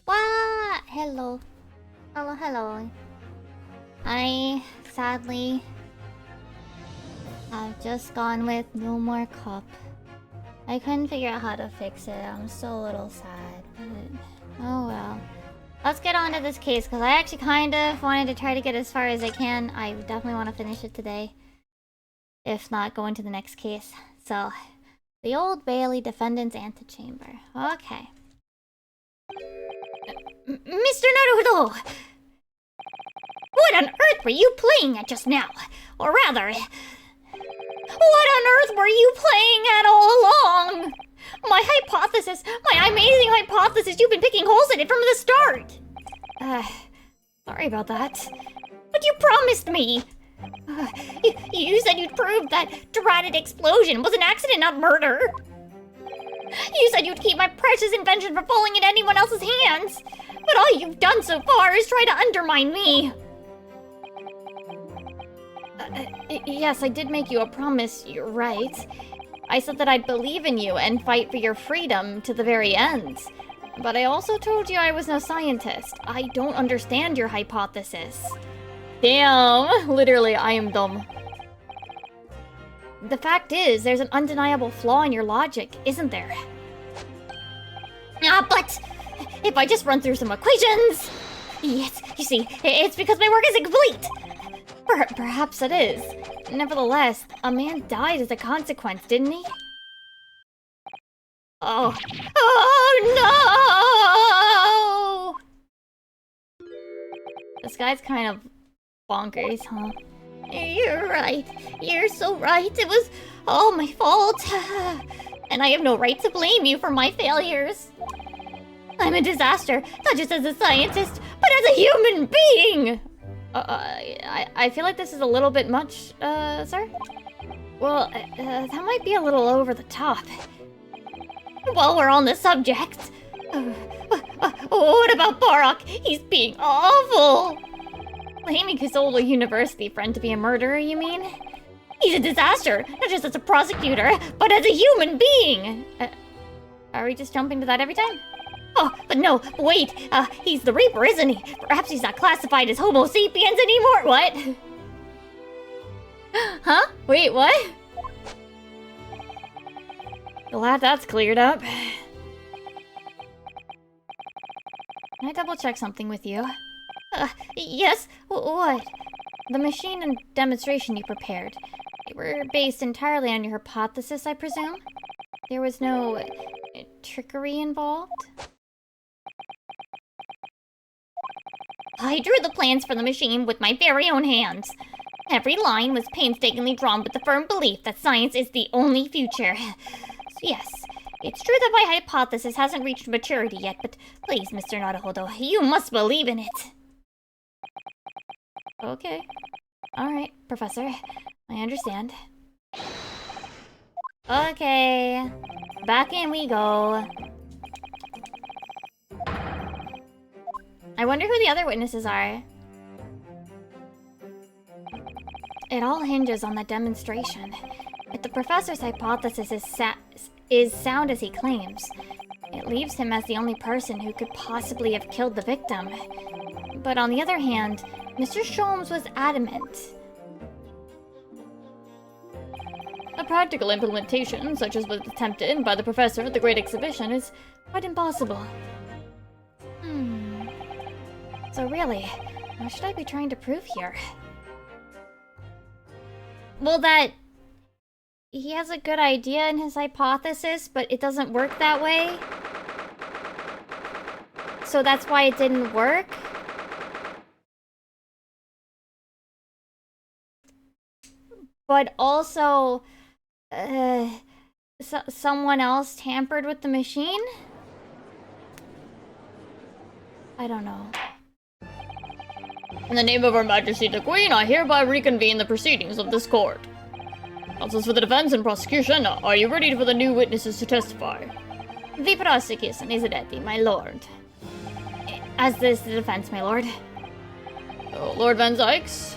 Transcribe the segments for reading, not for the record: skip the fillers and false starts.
Wow! Hello. Hello. I sadly have just gone with no more cup. I couldn't figure out how to fix it. I'm still a little sad, but oh well. Let's get on to this case, because I actually kind of wanted to try to get as far as I can. I definitely want to finish it today. If not, go into the next case. So, the Old Bailey Defendant's Antechamber. Okay. Mr. Naruto! What on earth were you playing at just now? Or rather, what on earth were you playing at all along? My hypothesis, my amazing hypothesis, you've been picking holes in it from the start! Sorry about that. But you promised me! You said you'd prove that dreaded explosion was an accident, not murder! You said you'd keep my precious invention from falling into anyone else's hands! But all you've done so far is try to undermine me! Yes, I did make you a promise, you're right. I said that I'd believe in you and fight for your freedom to the very end. But I also told you I was no scientist. I don't understand your hypothesis. Damn, literally, I am dumb. The fact is, there's an undeniable flaw in your logic, isn't there? But if I just run through some equations... Yes, you see, it's because my work is incomplete! Perhaps it is. Nevertheless, a man died as a consequence, didn't he? Oh no! This guy's kind of bonkers, huh? You're right. You're so right. It was all my fault. And I have no right to blame you for my failures. I'm a disaster, not just as a scientist, but as a human being! I feel like this is a little bit much, sir? Well, that might be a little over the top. While we're on the subject... what about Barak? He's being awful! Claiming his old university friend to be a murderer, you mean? He's a disaster, not just as a prosecutor, but as a human being! Are we just jumping to that every time? Oh, but no, wait, he's the Reaper, isn't he? Perhaps he's not classified as Homo sapiens anymore, what? Huh? Wait, what? Glad that's cleared up. Can I double check something with you? Yes? What? The machine and demonstration you prepared. They were based entirely on your hypothesis, I presume? There was no trickery involved? I drew the plans for the machine with my very own hands. Every line was painstakingly drawn with the firm belief that science is the only future. Yes, it's true that my hypothesis hasn't reached maturity yet, but please, Mr. Naruhodo, you must believe in it. Okay. Alright, Professor. I understand. Okay. Back in we go. I wonder who the other witnesses are. It all hinges on the demonstration. If the professor's hypothesis is sound as he claims, it leaves him as the only person who could possibly have killed the victim. But on the other hand, Mr. Sholmes was adamant. A practical implementation, such as was attempted by the professor at the Great Exhibition, is quite impossible. So really, what should I be trying to prove here? Well, that he has a good idea in his hypothesis, but it doesn't work that way. So that's why it didn't work? But also, someone else tampered with the machine? I don't know. In the name of Her Majesty the Queen, I hereby reconvene the proceedings of this court. Counsels for the defense and prosecution, are you ready for the new witnesses to testify? The prosecution is ready, my lord. As is the defense, my lord. Oh, Lord Van Zykes,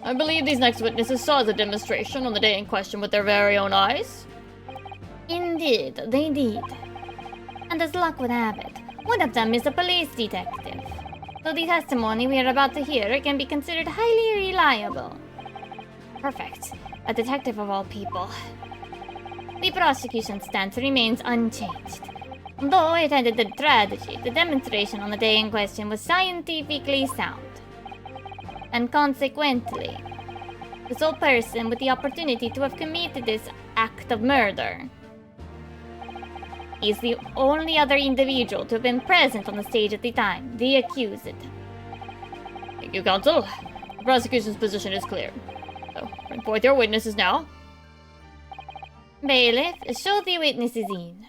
I believe these next witnesses saw the demonstration on the day in question with their very own eyes. Indeed, they did. And as luck would have it, one of them is a police detective. So the testimony we are about to hear can be considered highly reliable. Perfect. A detective of all people. The prosecution's stance remains unchanged. Though it ended in tragedy, the demonstration on the day in question was scientifically sound. And consequently, the sole person with the opportunity to have committed this act of murder is the only other individual to have been present on the stage at the time, the accused. Thank you, counsel. The prosecution's position is clear. So, bring forth your witnesses now. Bailiff, show the witnesses in.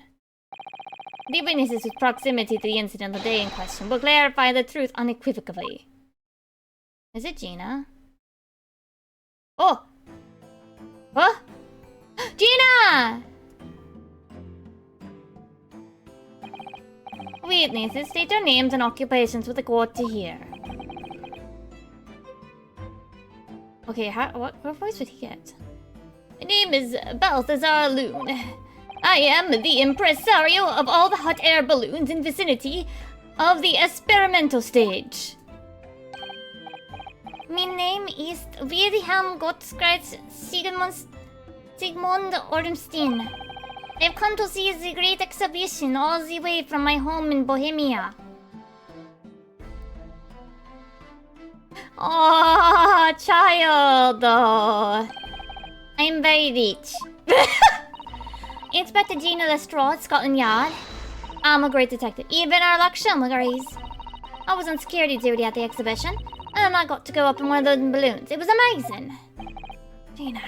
The witnesses with proximity to the incident on the day in question will clarify the truth unequivocally. Is it Gina? Oh! What? Gina! Witnesses, state your names and occupations for the court to hear. Okay, what voice would he get? My name is Balthazar Loon. I am the impresario of all the hot air balloons in vicinity of the experimental stage. My name is Wilhelm Gottschalk Sigmund Ormstein. I've come to see the great exhibition all the way from my home in Bohemia. Oh, child. Oh. I'm very rich. Inspector Gina Lestrade, Scotland Yard. I'm a great detective. Even our luck agrees. I was on security duty at the exhibition, and I got to go up in one of those balloons. It was amazing. Gina,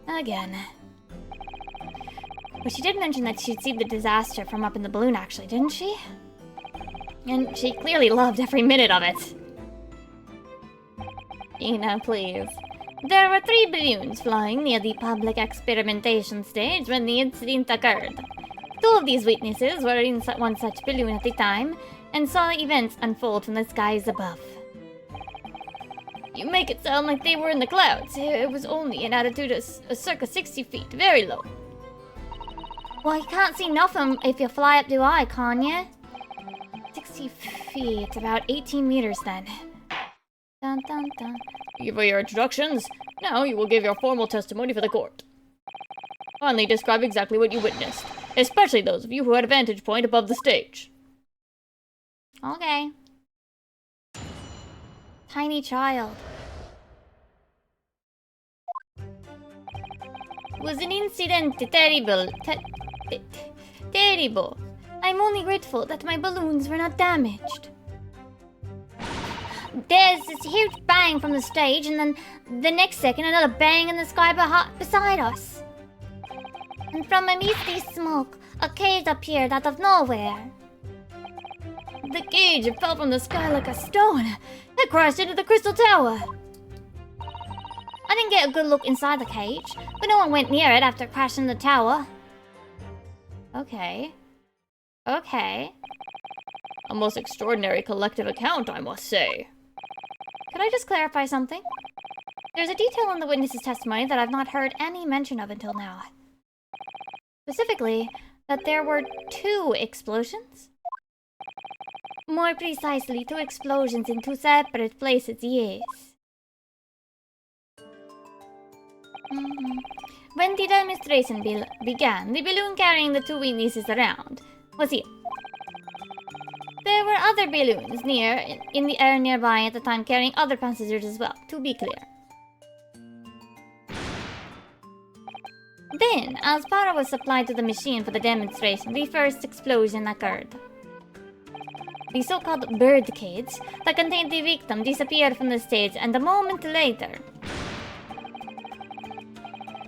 again. But she did mention that she'd seen the disaster from up in the balloon, actually, didn't she? And she clearly loved every minute of it. Gina, please. There were 3 balloons flying near the public experimentation stage when the incident occurred. 2 of these witnesses were in one such balloon at the time and saw events unfold from the skies above. You make it sound like they were in the clouds. It was only an altitude of circa 60 feet, very low. Well, you can't see nothing if you fly up too high, can you? 60 feet, about 18 meters then. Dun dun dun. Thank you for your introductions. Now you will give your formal testimony for the court. Finally, describe exactly what you witnessed, especially those of you who had a vantage point above the stage. Okay. Tiny child. Was an incident terrible. Terrible. I'm only grateful that my balloons were not damaged. There's this huge bang from the stage, and then the next second another bang in the sky beside us. And from amidst the smoke, a cage appeared out of nowhere. The cage fell from the sky like a stone. It crashed into the crystal tower. I didn't get a good look inside the cage, but no one went near it after crashing the tower. Okay. Okay. A most extraordinary collective account, I must say. Could I just clarify something? There's a detail in the witness's testimony that I've not heard any mention of until now. Specifically, that there were 2 explosions? More precisely, 2 explosions in 2 separate places, yes. When the demonstration began, the balloon carrying the 2 witnesses around was here. There were other balloons in the air nearby at the time carrying other passengers as well, to be clear. Then, as power was supplied to the machine for the demonstration, the first explosion occurred. The so-called bird cage that contained the victim disappeared from the stage, and a moment later,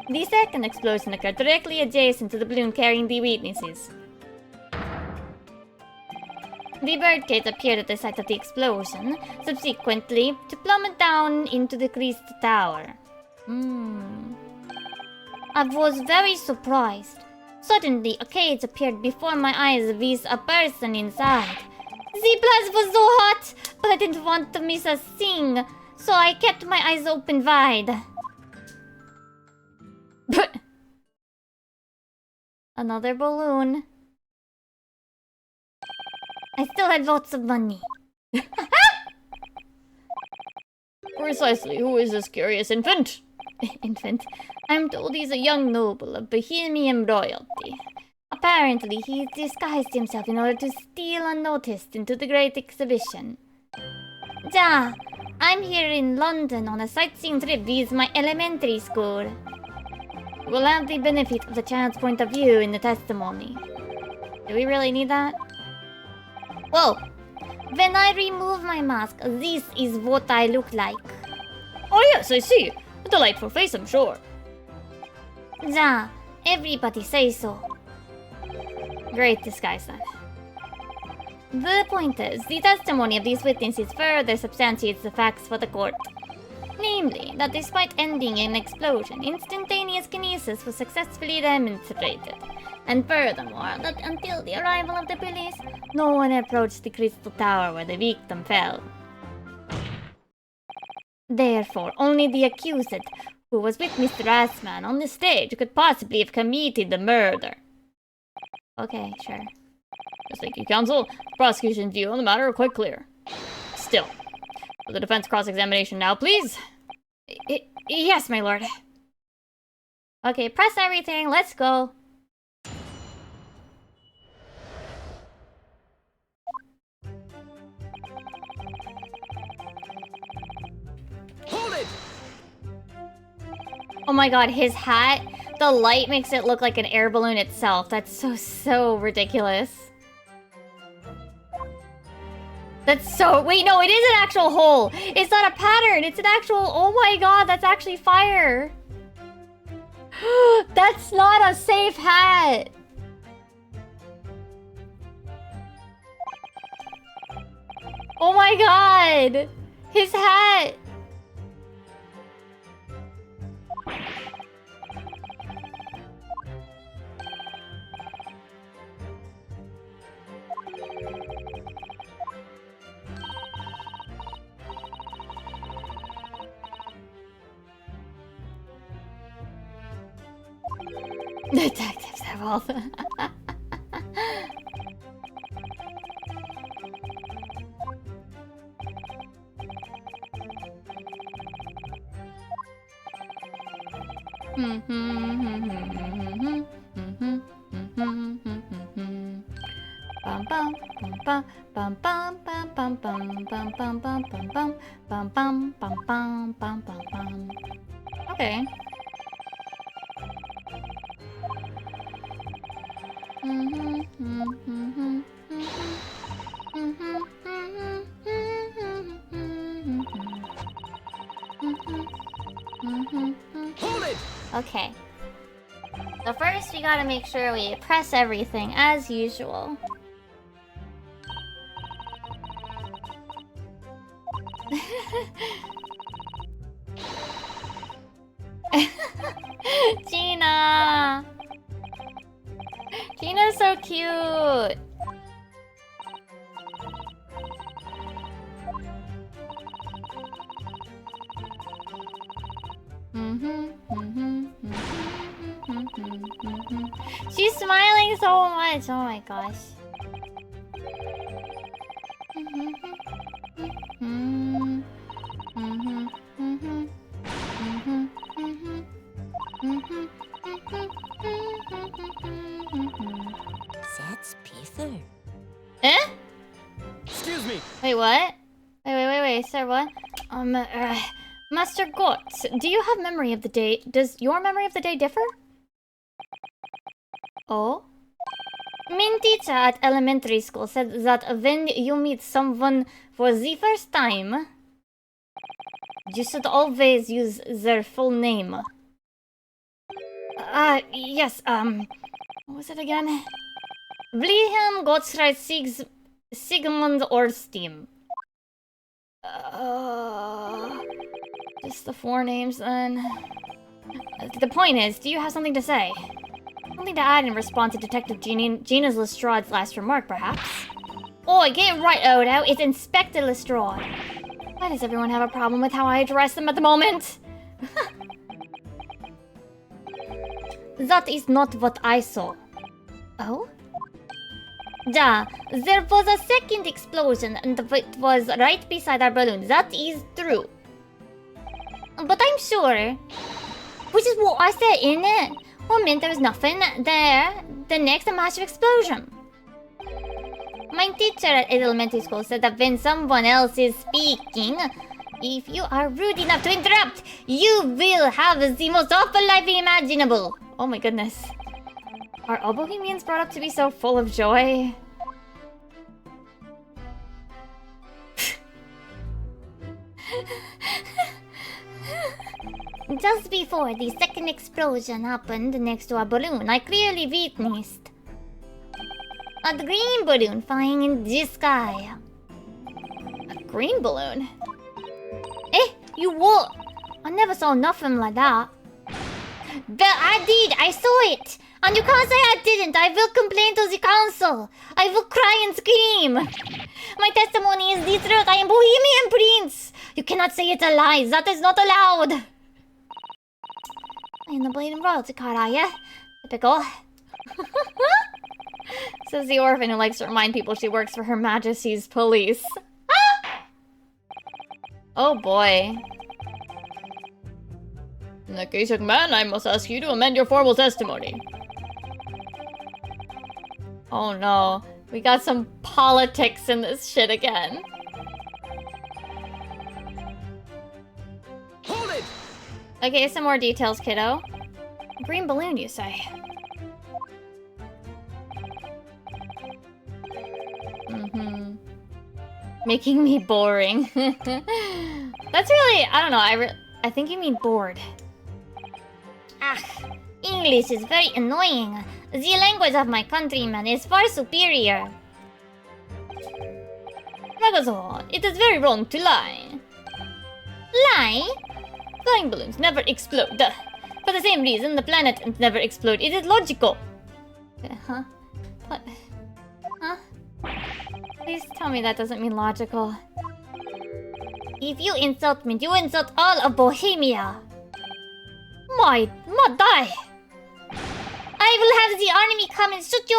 the second explosion occurred directly adjacent to the balloon carrying the witnesses. The birdcage appeared at the site of the explosion, subsequently to plummet down into the crystal tower. I was very surprised. Suddenly, a cage appeared before my eyes with a person inside. The place was so hot, but I didn't want to miss a thing, so I kept my eyes open wide. Another balloon. I still had lots of money. Precisely, who is this curious infant? Infant. I'm told he's a young noble of Bohemian royalty. Apparently, he disguised himself in order to steal unnoticed into the Great Exhibition. Ja, I'm here in London on a sightseeing trip with my elementary school. We'll have the benefit of the child's point of view in the testimony. Do we really need that? Whoa! When I remove my mask, this is what I look like. Oh yes, I see. A delightful face, I'm sure. Ja, everybody says so. Great disguise then. The point is, the testimony of these witnesses further substantiates the facts for the court. Namely, that despite ending in an explosion, instantaneous kinesis was successfully demonstrated. And furthermore, that until the arrival of the police, no one approached the crystal tower where the victim fell. Therefore, only the accused, who was with Mr. Assman on the stage, could possibly have committed the murder. Okay, sure. Yes, thank you, counsel. The prosecution's view on the matter are quite clear. Still, for the defense cross-examination now, please. Yes, my lord. Okay, press everything, let's go. Hold it! Oh my god, his hat, the light makes it look like an air balloon itself. That's so ridiculous. That's so... Wait, no, it is an actual hole. It's not a pattern. It's an actual... Oh my god, that's actually fire. That's not a safe hat. Oh my god. His hat. Detectives have all the... Bum bum bum bum bum bum bum bum bum bum bum bum bum bum bum bum bum bum bum. Okay. Hold it! Okay. So first we gotta make sure we press everything as usual. Gina! Gina's so cute! She's smiling so much, oh my gosh. That's Peter. Eh? Excuse me! Wait, what? Wait, sir, what? Master Gotts, do you have memory of the day? Does your memory of the day differ? Oh? Min teacher at elementary school said that when you meet someone for the first time, you should always use their full name. Yes, what was it again? Wilhelm Gottschalk Sigmund Orstim. Just the four names then. The point is, do you have something to say? Something to add in response to Detective Gina's Lestrade's last remark, perhaps? Oi, get it right, Odo. It's Inspector Lestrade. Why does everyone have a problem with how I address them at the moment? That is not what I saw. Oh? Ja, there was a second explosion and it was right beside our balloon. That is true. But I'm sure, which is what I said, in it? Well, meant there was nothing there. The next, a massive explosion. My teacher at elementary school said that when someone else is speaking, if you are rude enough to interrupt, you will have the most awful life imaginable. Oh my goodness. Are all Bohemians brought up to be so full of joy? Just before the second explosion happened next to a balloon, I clearly witnessed a green balloon flying in the sky. A green balloon? Eh? You what? I never saw nothing like that. But I did! I saw it! And you can't say I didn't! I will complain to the council! I will cry and scream! My testimony is the truth! I am Bohemian Prince! You cannot say it's a lie! That is not allowed! In the bleeding royalty card, are ya? Typical. Says the orphan who likes to remind people she works for Her Majesty's police. Oh boy. In that case, young man, I must ask you to amend your formal testimony. Oh no. We got some politics in this shit again. Hold it! Okay, some more details, kiddo. Green balloon, you say? Making me boring. That's really... I don't know, I think you mean bored. Ah, English is very annoying. The language of my countrymen is far superior. Magazo, it is very wrong to lie. Lie? Flying balloons never explode. For the same reason, the planet never explode. It is logical. Huh? What? Huh? Please tell me that doesn't mean logical. If you insult me, you insult all of Bohemia. My die! I will have the army come and shoot you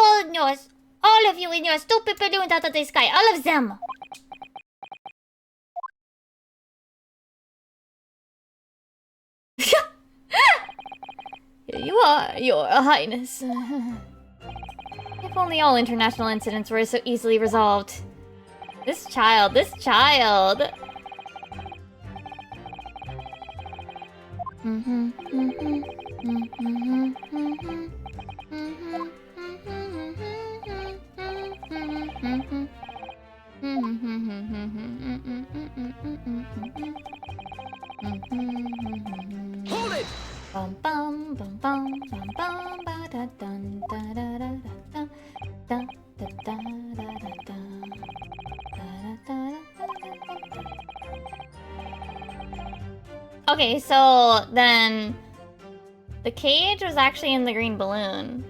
all of you in your stupid balloons out of the sky. All of them. Here you are, your highness. If only all international incidents were so easily resolved. This child. Hold it! Bum bum bum bum bum bum ba da dun da da da da da da da da da da da. Okay, so then the cage was actually in the green balloon.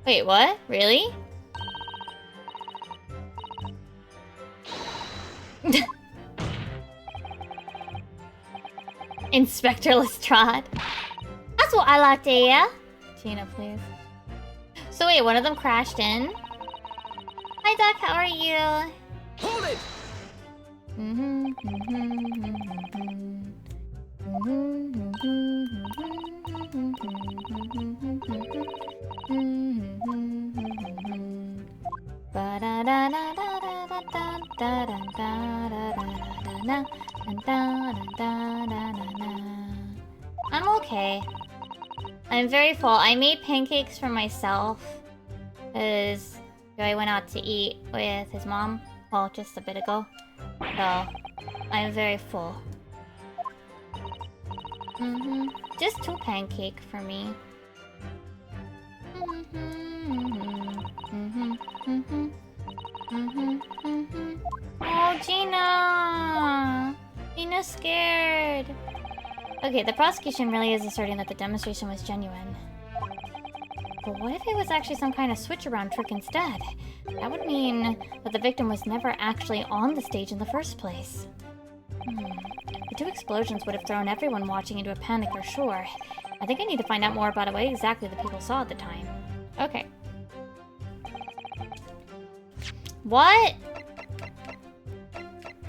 Wait, what? Really? Inspector Lestrade. That's what I like to hear. Gina, please. So wait, one of them crashed in? Hi, Doc. How are you? Hold it! I'm okay. I'm very full. I made pancakes for myself because Joey went out to eat with his mom, well, just a bit ago. So, I'm very full. Just 2 pancakes for me. kinda scared. Okay, the prosecution really is asserting that the demonstration was genuine. But what if it was actually some kind of switch-around trick instead? That would mean that the victim was never actually on the stage in the first place. The two explosions would have thrown everyone watching into a panic for sure. I think I need to find out more about what exactly the people saw at the time. Okay. What?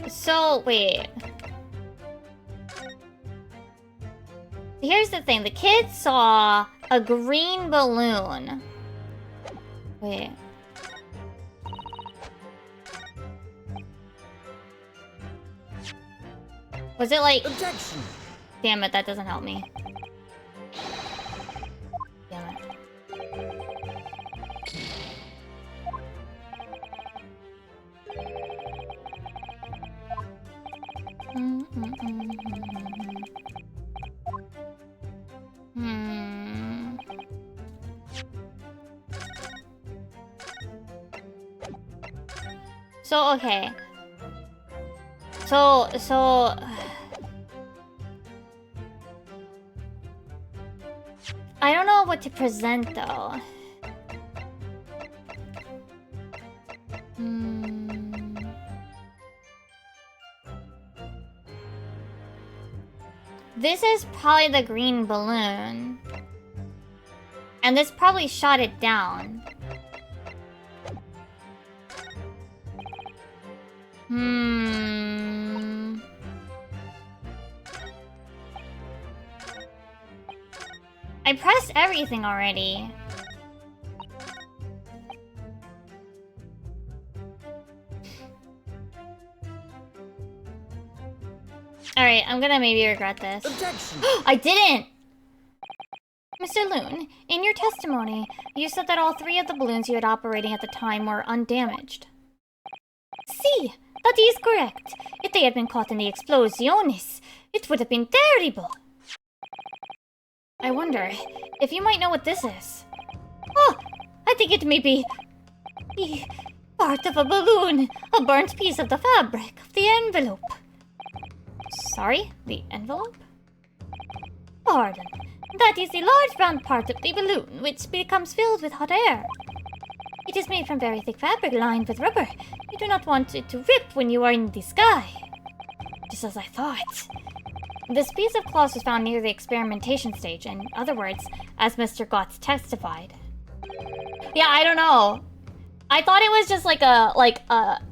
So, wait. Here's the thing. The kids saw a green balloon. Wait. Was it like... Objection! Damn it, that doesn't help me. Damn it. So, okay. So... I don't know what to present, though. This is probably the green balloon. And this probably shot it down. I pressed everything already. Alright, I'm gonna maybe regret this. Objection! I didn't! Mr. Loon, in your testimony, you said that all 3 of the balloons you had operating at the time were undamaged. See, that is correct. If they had been caught in the explosiones, it would have been terrible. I wonder if you might know what this is. Oh, I think it may be part of a balloon, a burnt piece of the fabric of the envelope. Sorry, the envelope? Pardon. That is the large round part of the balloon which becomes filled with hot air. It is made from very thick fabric lined with rubber. You do not want it to rip when you are in the sky. Just as I thought. This piece of cloth was found near the experimentation stage. In other words, as Mr. Gotts testified. Yeah, I don't know. I thought it was just like a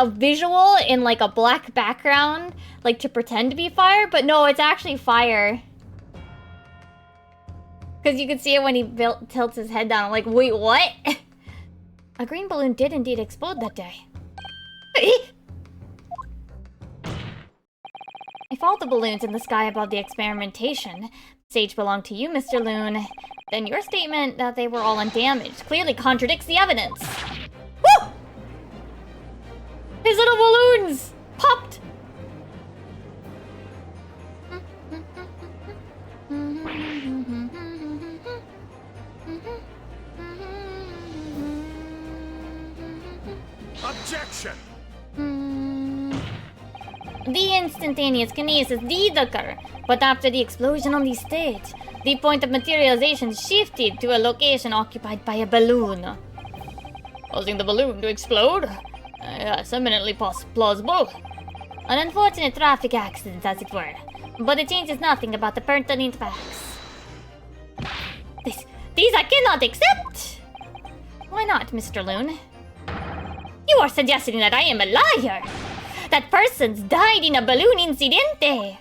visual in like a black background, like to pretend to be fire, but no, it's actually fire. Because you can see it when he tilts his head down. I'm like, wait, what? A green balloon did indeed explode that day. If all the balloons in the sky above the experimentation stage belong to you, Mr. Loon, then your statement that they were all undamaged clearly contradicts the evidence. Woo! His little balloons popped! Objection! The instantaneous kinesis did occur, but after the explosion on the stage, the point of materialization shifted to a location occupied by a balloon. Causing the balloon to explode? Yes, eminently plausible. An unfortunate traffic accident, as it were, but it changes nothing about the pertinent facts. These I cannot accept! Why not, Mr. Loon? You are suggesting that I am a liar! That person's died in a balloon incidente!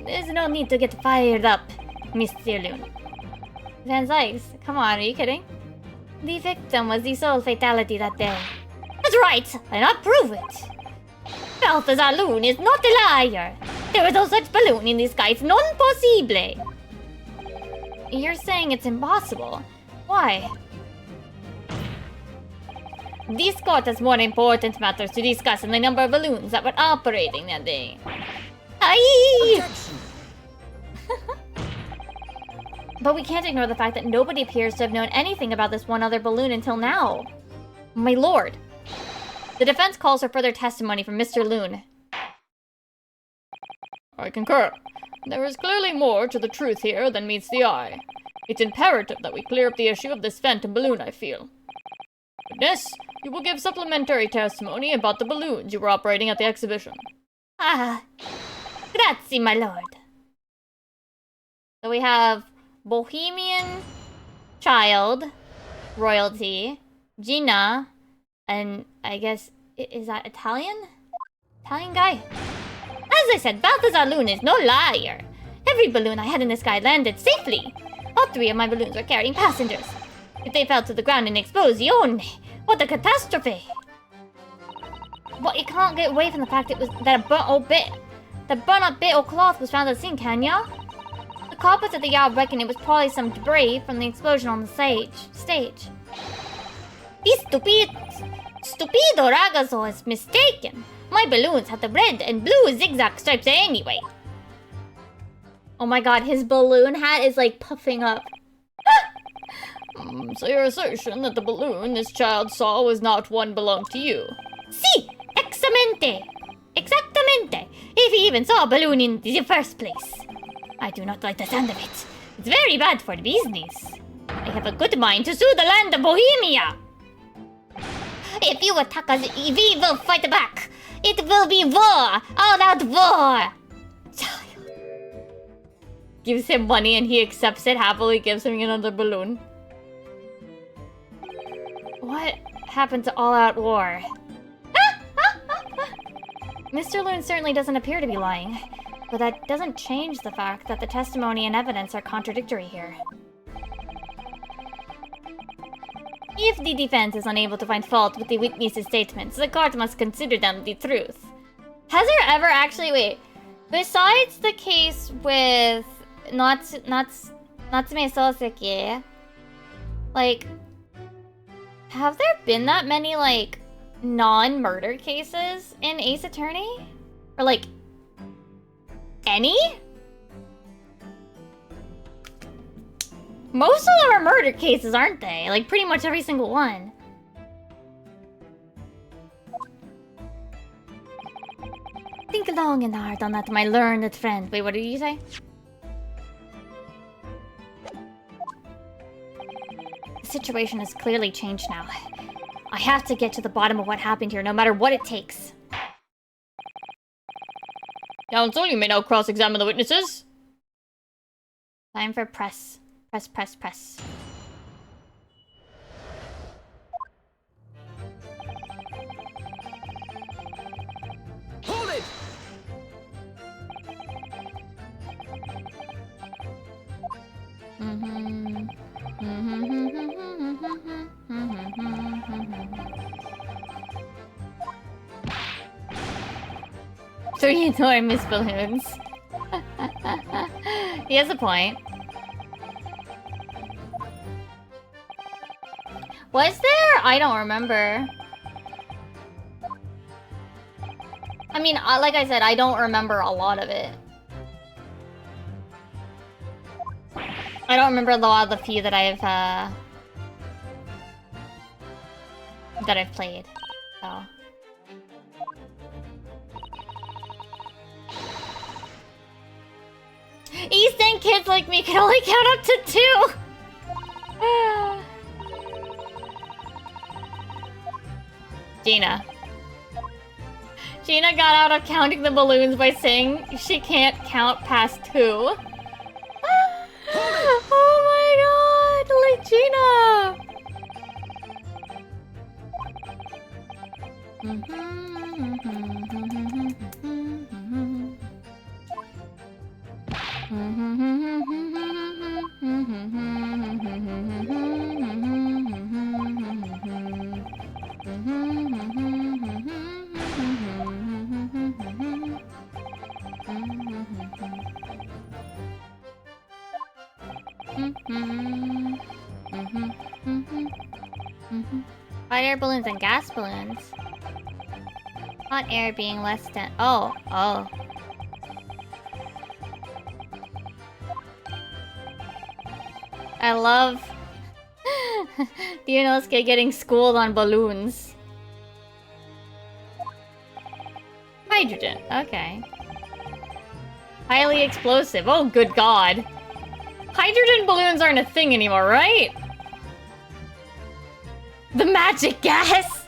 There's no need to get fired up, Mr. Loon. Van Zykes, come on, are you kidding? The victim was the sole fatality that day. That's right, and I'll prove it. Balthazar Loon is not a liar. There was no such balloon in the sky, it's non possible. You're saying it's impossible. Why? This court has more important matters to discuss than the number of balloons that were operating that day. Aye! But we can't ignore the fact that nobody appears to have known anything about this one other balloon until now. My lord. The defense calls for further testimony from Mr. Loon. I concur. There is clearly more to the truth here than meets the eye. It's imperative that we clear up the issue of this phantom balloon, I feel. Witness, you will give supplementary testimony about the balloons you were operating at the exhibition. Ah, grazie, my lord. So we have Bohemian Child, Royalty, Gina, and I guess, is that Italian? Italian guy? As I said, Balthazar Loon is no liar. Every balloon I had in the sky landed safely. All 3 of my balloons were carrying passengers. If they fell to the ground in explosion, what a catastrophe! But you can't get away from the fact that a burnt up bit of cloth was found at the scene, can ya? The coppers at the yard reckon it was probably some debris from the explosion on the stage. This stupido ragazzo is mistaken. My balloons had the red and blue zigzag stripes anyway. Oh my god, his balloon hat is like puffing up. So your assertion that the balloon this child saw was not one belonged to you? Si, exactamente. If he even saw a balloon in the first place. I do not like the sound of it. It's very bad for business. I have a good mind to sue the land of Bohemia. If you attack us, we will fight back. It will be war, all-out war. Child. Gives him money and he accepts it happily, gives him another balloon. What happened to all-out war? Mr. Loon certainly doesn't appear to be lying, but that doesn't change the fact that the testimony and evidence are contradictory here. If the defense is unable to find fault with the witness's statements, the court must consider them the truth. Has there ever actually, wait, besides the case with Natsume Soseki, like, have there been that many, like, non-murder cases in Ace Attorney? Or, like, any? Most of them are murder cases, aren't they? Like, pretty much every single one. Think long and hard on that, my learned friend. Wait, what did you say? The situation has clearly changed now. I have to get to the bottom of what happened here, no matter what it takes. Counsel, you may now cross-examine the witnesses. Time for press. Press. Hold it! Three enormous balloons. He has a point. Was there? I don't remember. I mean, like I said, I don't remember a lot of it. I don't remember a lot of the few that I've played. So. East End kids like me can only count up to 2. Gina got out of counting the balloons by saying she can't count past 2. Oh my god! Like Gina! Hot air balloons and gas balloons. Hot air being less than... Oh. I love... Dianosuke getting schooled on balloons. Hydrogen, okay. Highly explosive. Oh, good god. Hydrogen balloons aren't a thing anymore, right? The magic gas!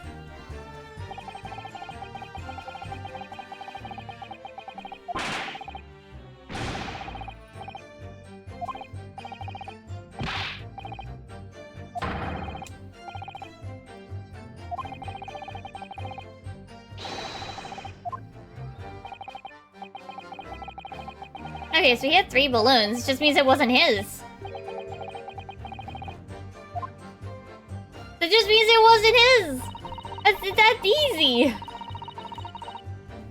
Okay, so he had 3 balloons. Just means it wasn't his. That just means it wasn't his. It's that easy.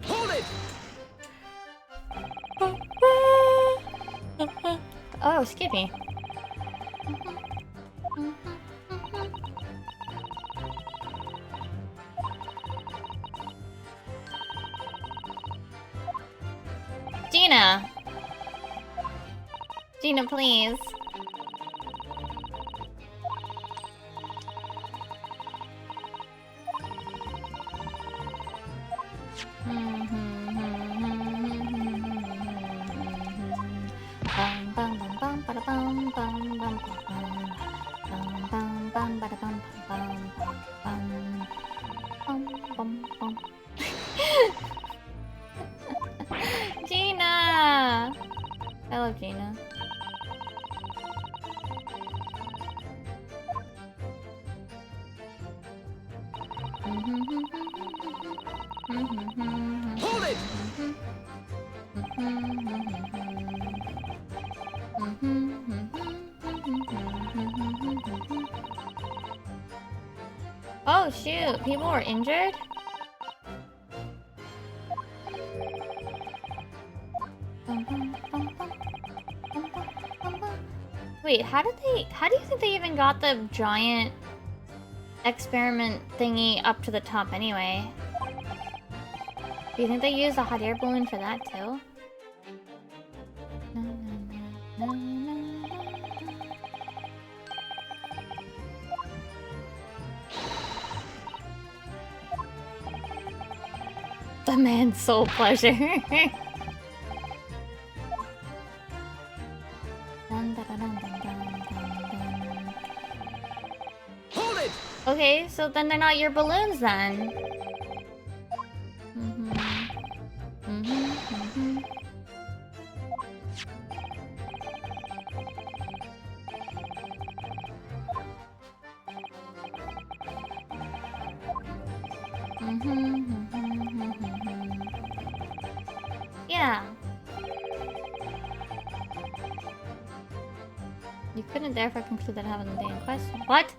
Hold it! Oh, excuse me. Gina. Gina, please. Gina! I love Gina. Hold it! Oh shoot, people were injured? Wait, how do you think they even got the giant experiment thingy up to the top anyway? Do you think they used a hot air balloon for that too? The man's soul pleasure. Hold it! Okay, so then they're not your balloons then. Yeah. You couldn't therefore conclude that having the day in question. What?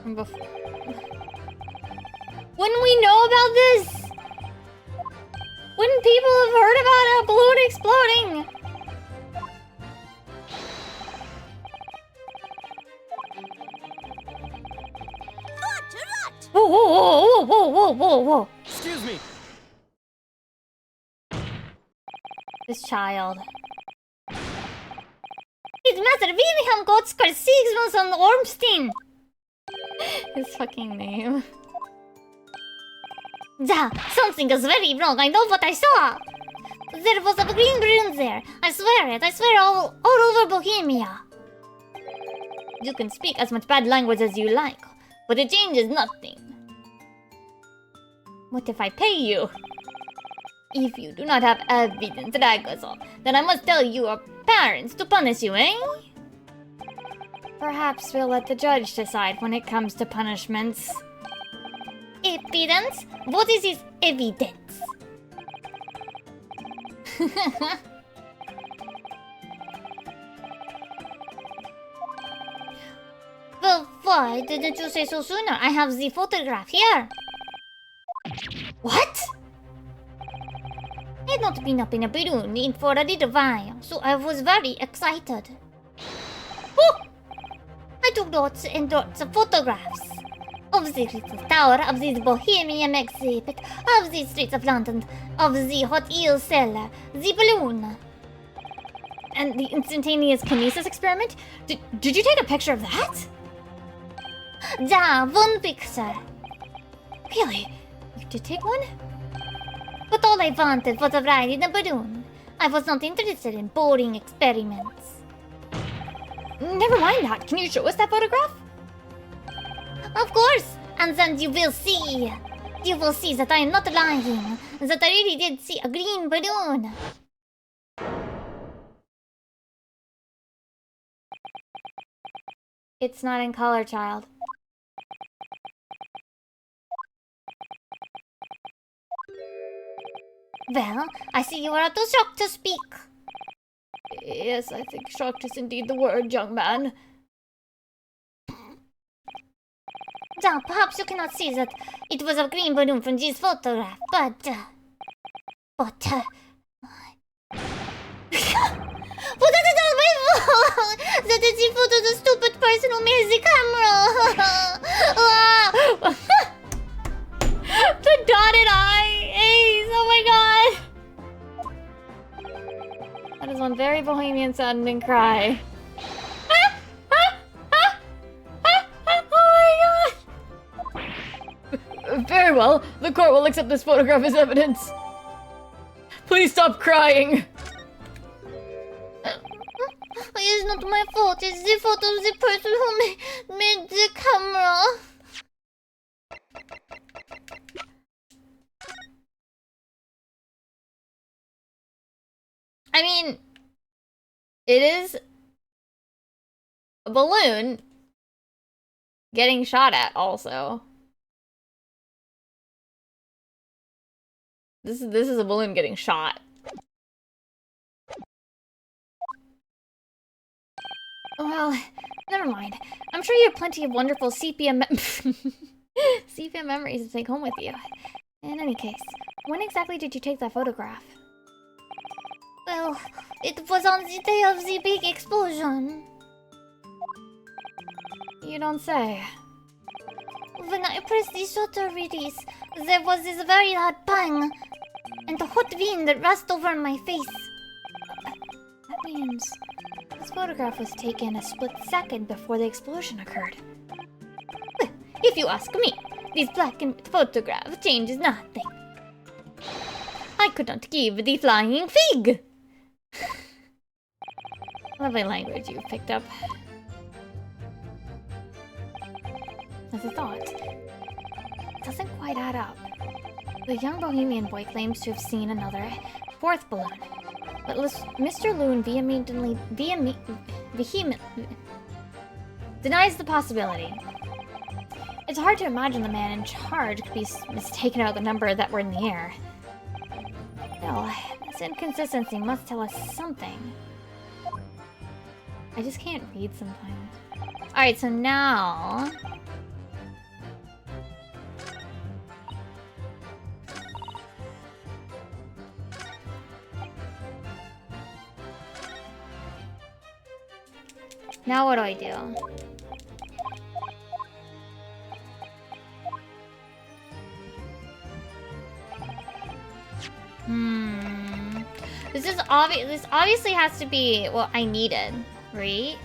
From before. Wouldn't we know about this? Wouldn't people have heard about a balloon exploding? Whoa, whoa, whoa, whoa, whoa, whoa, whoa. Excuse me. This child. His master Wilhelm Gotskar Sigmundsson Ormstein. His fucking name. Something is very wrong. I know what I saw. There was a green balloon there. I swear it. I swear all over Bohemia. You can speak as much bad language as you like, but it changes nothing. What if I pay you? If you do not have evidence, Ragazol, then I must tell your parents to punish you, eh? Perhaps we'll let the judge decide when it comes to punishments. Evidence? What is his evidence? Well, why didn't you say so sooner? I have the photograph here. What? I'd not been up in a balloon in for a little while, so I was very excited. Oh! I took lots and lots of photographs of the little tower, of this Bohemian exhibit, of the streets of London, of the hot eel cellar, the balloon. And the instantaneous kinesis experiment? Did you take a picture of that? Yeah, one picture. Really? You did take one? But all I wanted was a ride in a balloon. I was not interested in boring experiments. Never mind that. Can you show us that photograph? Of course! And then you will see. You will see that I am not lying. That I really did see a green balloon. It's not in color, child. Well, I see you are too shocked to speak. Yes, I think shocked is indeed the word, young man. Now, perhaps you cannot see that it was a green balloon from this photograph, but... But that is not my fault! That is the photo of the stupid person who made the camera! The dotted eye! Ace! Oh my god! That is one very bohemian sounding cry. Very well. The court will accept this photograph as evidence. Please stop crying. It is not my fault. It's the fault of the person who made the camera. I mean, it is a balloon getting shot at also. This is a balloon getting shot. Well, never mind. I'm sure you have plenty of wonderful sepia sepia memories to take home with you. In any case, when exactly did you take that photograph? Well, it was on the day of the big explosion. You don't say. When I pressed the shutter release, there was this very loud bang, and a hot wind that rushed over my face. That means this photograph was taken a split second before the explosion occurred. Well, if you ask me, this black and white photograph changes nothing. I could not give the flying fig. Lovely language you've picked up. As I thought, it doesn't quite add up. The young bohemian boy claims to have seen another fourth balloon, but Mr. Loon vehemently denies the possibility. It's hard to imagine the man in charge could be mistaken about the number that were in the air. Well, this inconsistency must tell us something. I just can't read sometimes. Alright, so now... Now what do I do? This obviously has to be what I needed, right?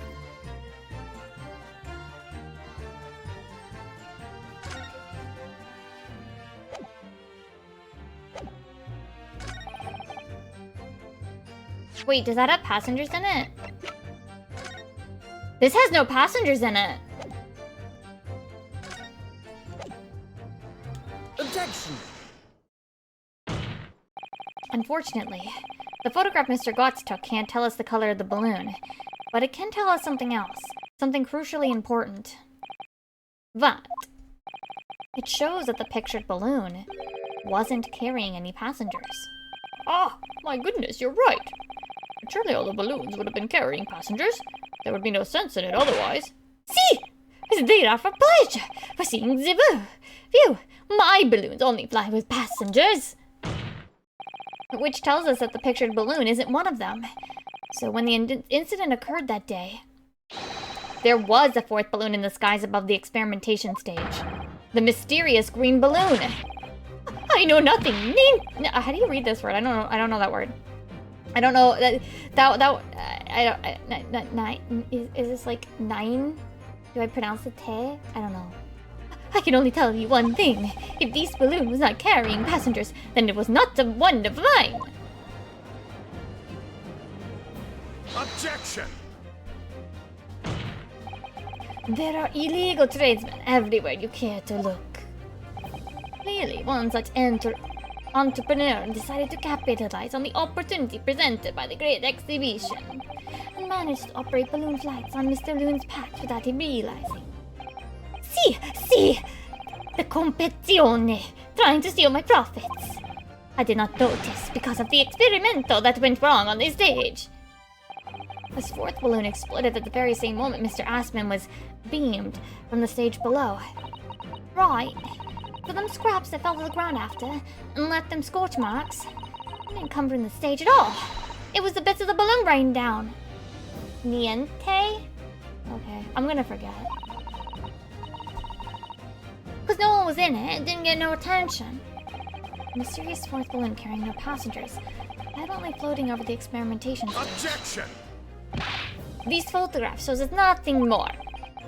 Wait, does that have passengers in it? This has no passengers in it. Objection! Unfortunately, the photograph Mr. Gotts took can't tell us the color of the balloon, but it can tell us something else, something crucially important. But it shows that the pictured balloon wasn't carrying any passengers. Ah, my goodness, you're right. Surely all the balloons would have been carrying passengers. There would be no sense in it otherwise. See! They are for pleasure, for seeing the view. My balloons only fly with passengers. Which tells us that the pictured balloon isn't one of them. So when the incident occurred that day, there was a fourth balloon in the skies above the experimentation stage. The mysterious green balloon. I know nothing. How do you read this word? I don't know that word. I don't know is this like nine? Do I pronounce the te? I don't know. I can only tell you one thing. If this balloon was not carrying passengers, then it was not one of mine. Objection! There are illegal tradesmen everywhere you care to look. Clearly, one such entrepreneur decided to capitalize on the opportunity presented by the Great Exhibition and managed to operate balloon flights on Mr. Loon's patch without him realizing. See! The competizione, trying to steal my profits. I did not notice because of the experimento that went wrong on the stage. This fourth balloon exploded at the very same moment Mr. Aspen was beamed from the stage below. Right. For them scraps that fell to the ground after and left them scorch marks, they didn't come from the stage at all. It was the bits of the balloon rained down. Niente? Okay, I'm gonna forget. Because no one was in it, it didn't get no attention. A mysterious fourth balloon carrying no passengers, silently floating over the experimentation stage. Objection! These photographs shows us nothing more.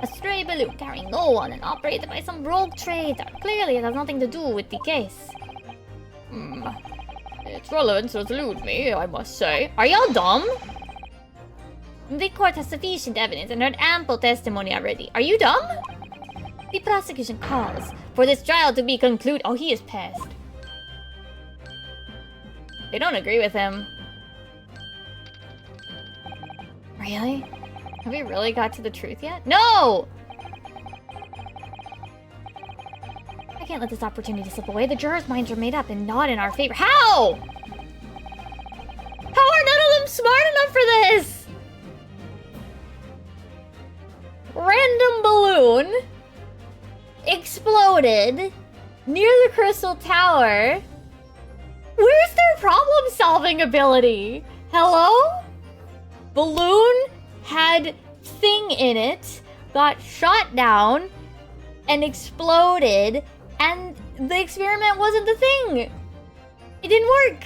A stray balloon carrying no one and operated by some rogue trader. Clearly it has nothing to do with the case. Its relevance does elude me, I must say. Are y'all dumb? The court has sufficient evidence and heard ample testimony already. Are you dumb? The prosecution calls for this trial to be concluded. Oh, he is pissed. They don't agree with him. Really? Have we really got to the truth yet? No! I can't let this opportunity slip away. The jurors' minds are made up and not in our favor. How? How are none of them smart enough for this? Random balloon exploded near the Crystal Tower. Where's their problem-solving ability? Hello? Balloon had thing in it, got shot down, and exploded, and the experiment wasn't the thing. It didn't work.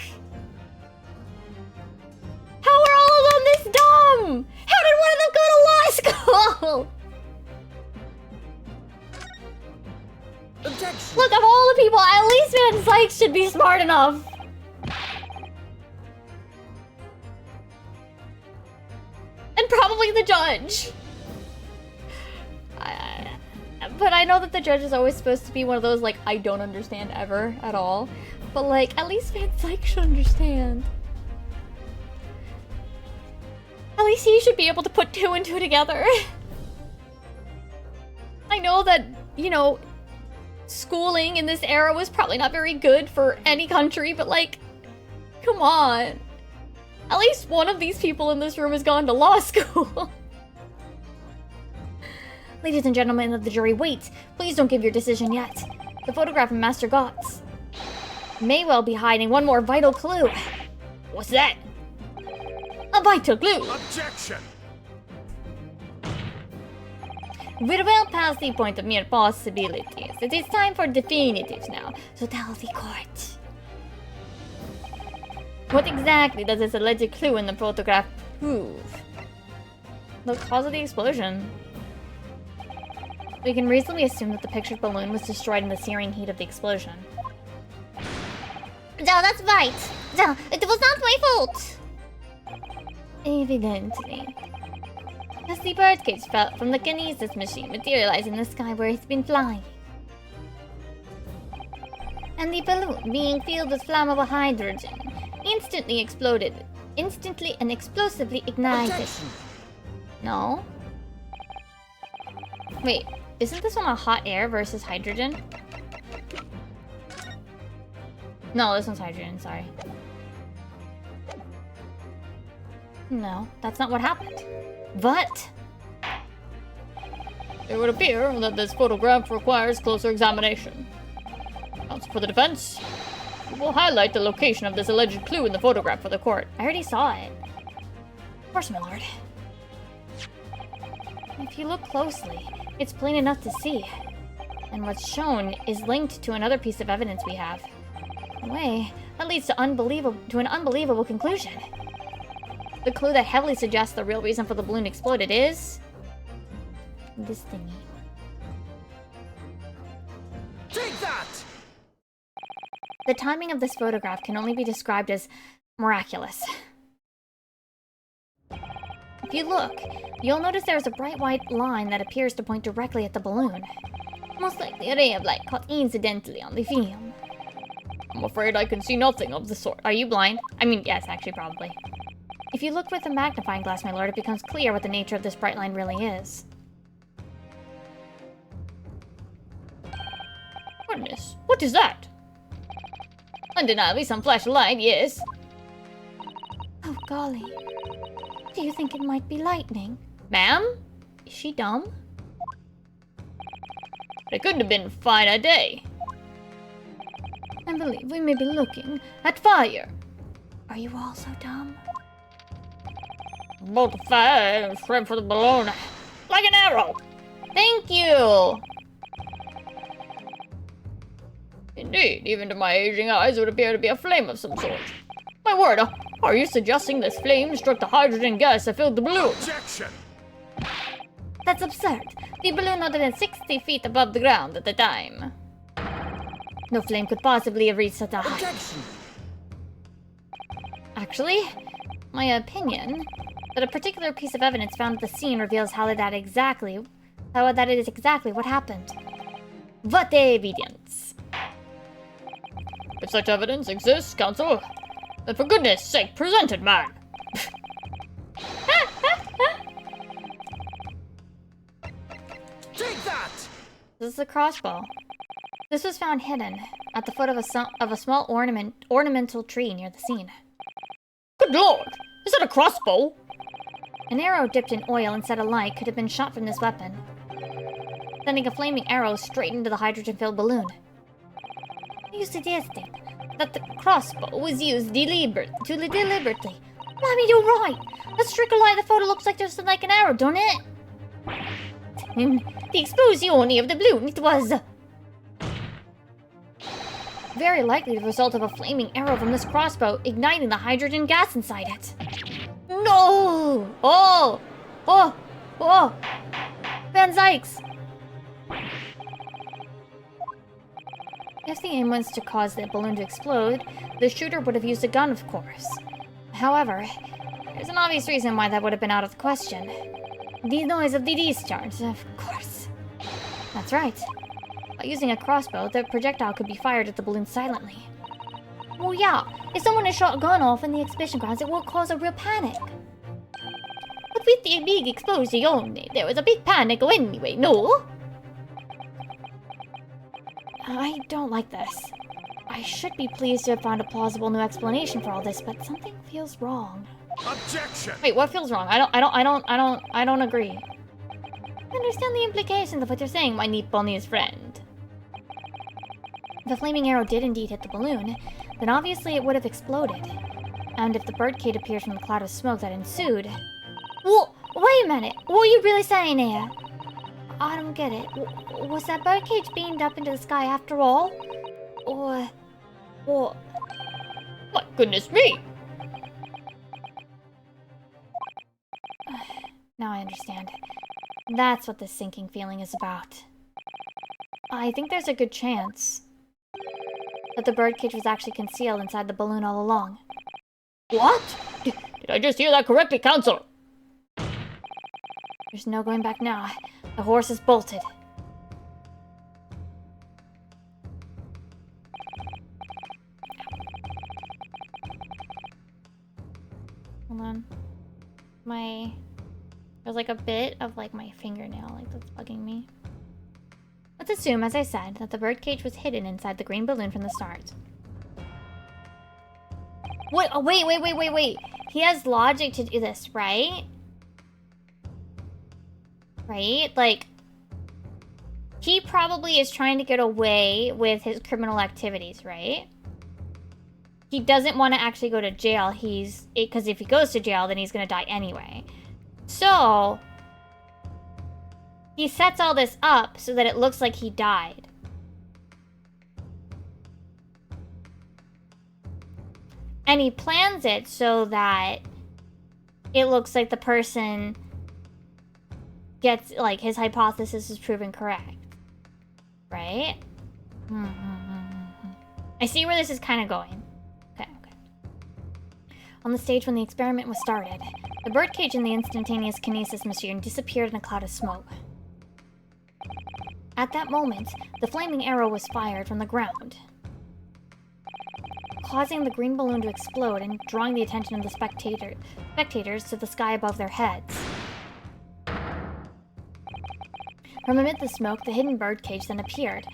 How are all of them this dumb? How did one of them go to law school? Objection! Look, of all the people, at least Van Sykes should be smart enough. And probably the judge. But I know that the judge is always supposed to be one of those, like, I don't understand ever at all. But, like, at least Van Sykes should understand. At least he should be able to put 2 and 2 together. I know that, you know, schooling in this era was probably not very good for any country, but, like, come on. At least one of these people in this room has gone to law school. Ladies and gentlemen of the jury, wait. Please don't give your decision yet. The photograph of Master Gotts may well be hiding one more vital clue. What's that? A vital clue! Objection! We're well past the point of mere possibilities. It is time for definitives now, so tell the court. What exactly does this alleged clue in the photograph prove? The cause of the explosion. We can reasonably assume that the pictured balloon was destroyed in the searing heat of the explosion. No, that's right. No, it was not my fault. Evidently. As the birdcage fell from the kinesis machine materialized in the sky where it's been flying. And the balloon, being filled with flammable hydrogen, instantly and explosively ignited. Objection! No? Wait, isn't this one a hot air versus hydrogen? No, this one's hydrogen, sorry. No, that's not what happened. But It would appear that this photograph requires closer examination. Counsel for the defense, we will highlight the location of this alleged clue in the photograph for the court. I already saw it. Of course, my lord. If you look closely, it's plain enough to see. And what's shown is linked to another piece of evidence we have. In a way, that leads to an unbelievable conclusion. The clue that heavily suggests the real reason for the balloon exploded is... this thingy. The timing of this photograph can only be described as miraculous. If you look, you'll notice there's a bright white line that appears to point directly at the balloon. Most likely a ray of light caught incidentally on the film. I'm afraid I can see nothing of the sort. Are you blind? I mean, yes, actually, probably. If you look with a magnifying glass, my lord, it becomes clear what the nature of this bright line really is. Goodness, what is that? Undeniably some flash of light, yes. Oh, golly. Do you think it might be lightning? Ma'am? Is she dumb? It couldn't have been a finer day. I believe we may be looking at fire. Are you all so dumb? Bolt of fire and shrimp for the balloon. Like an arrow. Thank you! Indeed, even to my aging eyes, it would appear to be a flame of some sort. My word, are you suggesting this flame struck the hydrogen gas that filled the balloon? Objection! That's absurd. The balloon wasn't than 60 feet above the ground at the time. No flame could possibly have reached such a height. Objection! Actually, my opinion that a particular piece of evidence found at the scene reveals how that is exactly what happened. What evidence? If such evidence exists, Counsel, then for goodness sake, present it, man. Take that! This is a crossbow. This was found hidden at the foot of a small ornamental tree near the scene. Good lord, is that a crossbow? An arrow dipped in oil and set alight could have been shot from this weapon, sending a flaming arrow straight into the hydrogen-filled balloon. Are you suggesting that the crossbow was used deliberately? Mommy, you're right! That streak of light in the photo looks like just like an arrow, don't it? In the explosion of the balloon, it was very likely the result of a flaming arrow from this crossbow igniting the hydrogen gas inside it. No! Oh! Oh! Oh! Van Zykes! If the aim was to cause the balloon to explode, the shooter would have used a gun, of course. However, there's an obvious reason why that would have been out of the question. The noise of the discharge, of course. That's right. By using a crossbow, the projectile could be fired at the balloon silently. Well, yeah, if someone had shot a gun off in the exhibition grounds, it would cause a real panic. But with the big explosion, there was a big panic anyway, no? I don't like this. I should be pleased to have found a plausible new explanation for all this, but something feels wrong. Objection! Wait, what feels wrong? I don't agree. I understand the implications of what you're saying, my Nipponi's friend. If the flaming arrow did indeed hit the balloon, then obviously it would have exploded. And if the birdcage appears from the cloud of smoke that ensued... Whoa, wait a minute, what are you really saying here? I don't get it. Was that birdcage beamed up into the sky after all? Or... My goodness me! Now I understand. That's what this sinking feeling is about. I think there's a good chance that the birdcage was actually concealed inside the balloon all along. What? Did I just hear that correctly, Counsel? There's no going back now. The horse is bolted. Hold on. There's like a bit of like my fingernail like that's bugging me. Let's assume, as I said, that the birdcage was hidden inside the green balloon from the start. Wait, oh, wait. He has logic to do this, right? Right? Like, he probably is trying to get away with his criminal activities, right? He doesn't want to actually go to jail. Because if he goes to jail, then he's gonna die anyway. So, he sets all this up so that it looks like he died. And he plans it so that it looks like the person gets, like, his hypothesis is proven correct. Right? I see where this is kind of going. Okay. On the stage when the experiment was started, the birdcage and the instantaneous kinesis machine disappeared in a cloud of smoke. At that moment, the flaming arrow was fired from the ground, causing the green balloon to explode and drawing the attention of the spectators to the sky above their heads. From amid the smoke, the hidden birdcage then appeared,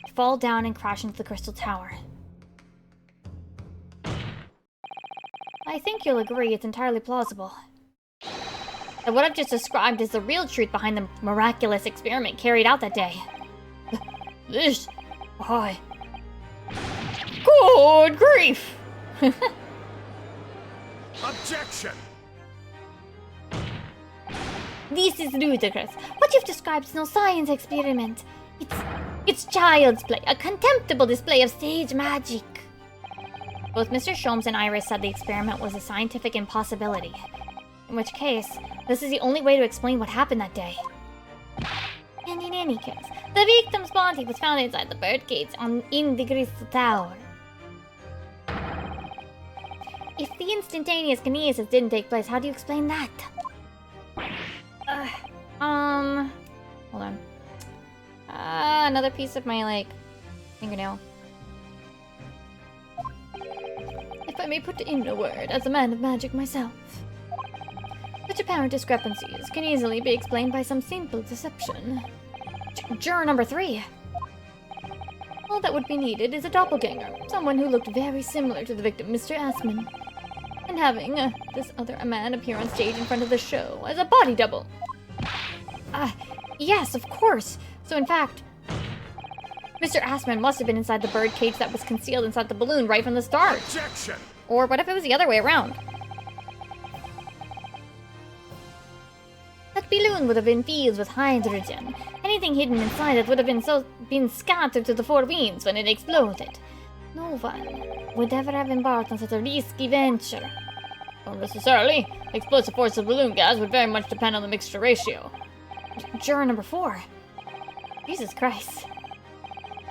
to fall down and crash into the crystal tower. I think you'll agree it's entirely plausible that what I've just described is the real truth behind the miraculous experiment carried out that day. This... Why... Good grief! Objection! This is ludicrous. What you've described is no science experiment. It's child's play, a contemptible display of stage magic. Both Mr. Sholmes and Iris said the experiment was a scientific impossibility. In which case, this is the only way to explain what happened that day. And in any case, the victim's body was found inside the birdcage in the crystal tower. If the instantaneous kinesis didn't take place, how do you explain that? Hold on. Another piece of my, fingernail. If I may put in a word, as a man of magic myself. Such apparent discrepancies can easily be explained by some simple deception. Juror number 3. All that would be needed is a doppelganger, someone who looked very similar to the victim, Mr. Assman, and having this other man appear on stage in front of the show as a body double. Yes, of course. So in fact, Mr. Assman must have been inside the birdcage that was concealed inside the balloon right from the start. Objection! Or what if it was the other way around? That balloon would have been filled with hydrogen. Anything hidden inside it would have been scattered to the four winds when it exploded. No one would ever have embarked on such a risky venture. Not necessarily. The explosive force of balloon gas would very much depend on the mixture ratio. Juror number 4. Jesus Christ.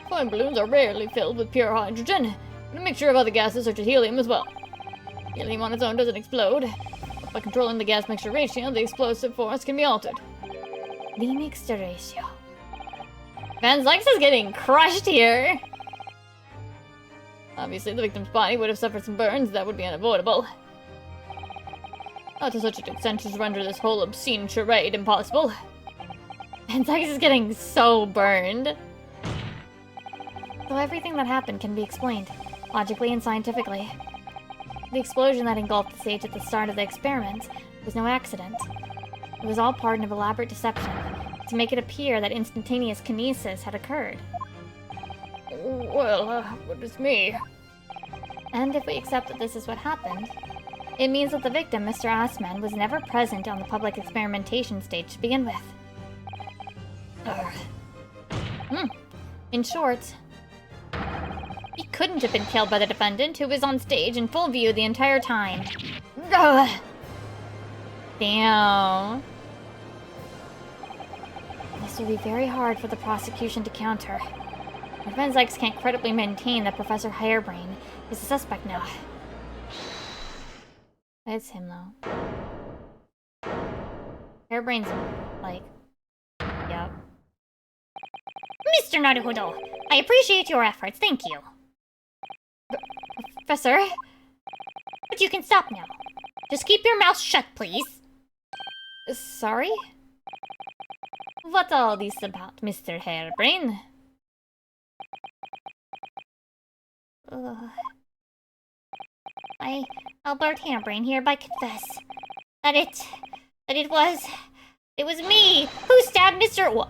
Flying balloons are rarely filled with pure hydrogen, and a mixture of other gases such as helium as well. Helium on its own doesn't explode. But by controlling the gas mixture ratio, the explosive force can be altered. The mixture ratio. Van Zyx is getting crushed here! Obviously, the victim's body would have suffered some burns that would be unavoidable. Not to such an extent as to render this whole obscene charade impossible. Van Zyx is getting so burned. So everything that happened can be explained, logically and scientifically. The explosion that engulfed the stage at the start of the experiment was no accident. It was all part of an elaborate deception to make it appear that instantaneous kinesis had occurred. Well, what is me? And if we accept that this is what happened, it means that the victim, Mr. Assman, was never present on the public experimentation stage to begin with. In short, he couldn't have been killed by the defendant, who was on stage in full view the entire time. Damn. This will be very hard for the prosecution to counter. Van Zyx can't credibly maintain that Professor Harebrain is a suspect now. It's him, though. Harebrain's yep. Mr. Naruhodo, I appreciate your efforts, thank you. Professor? But you can stop now. Just keep your mouth shut, please. Sorry? What's all this about, Mr. Harebrain? I, Albert Harebrain, hereby confess that it was me who stabbed Mr. What?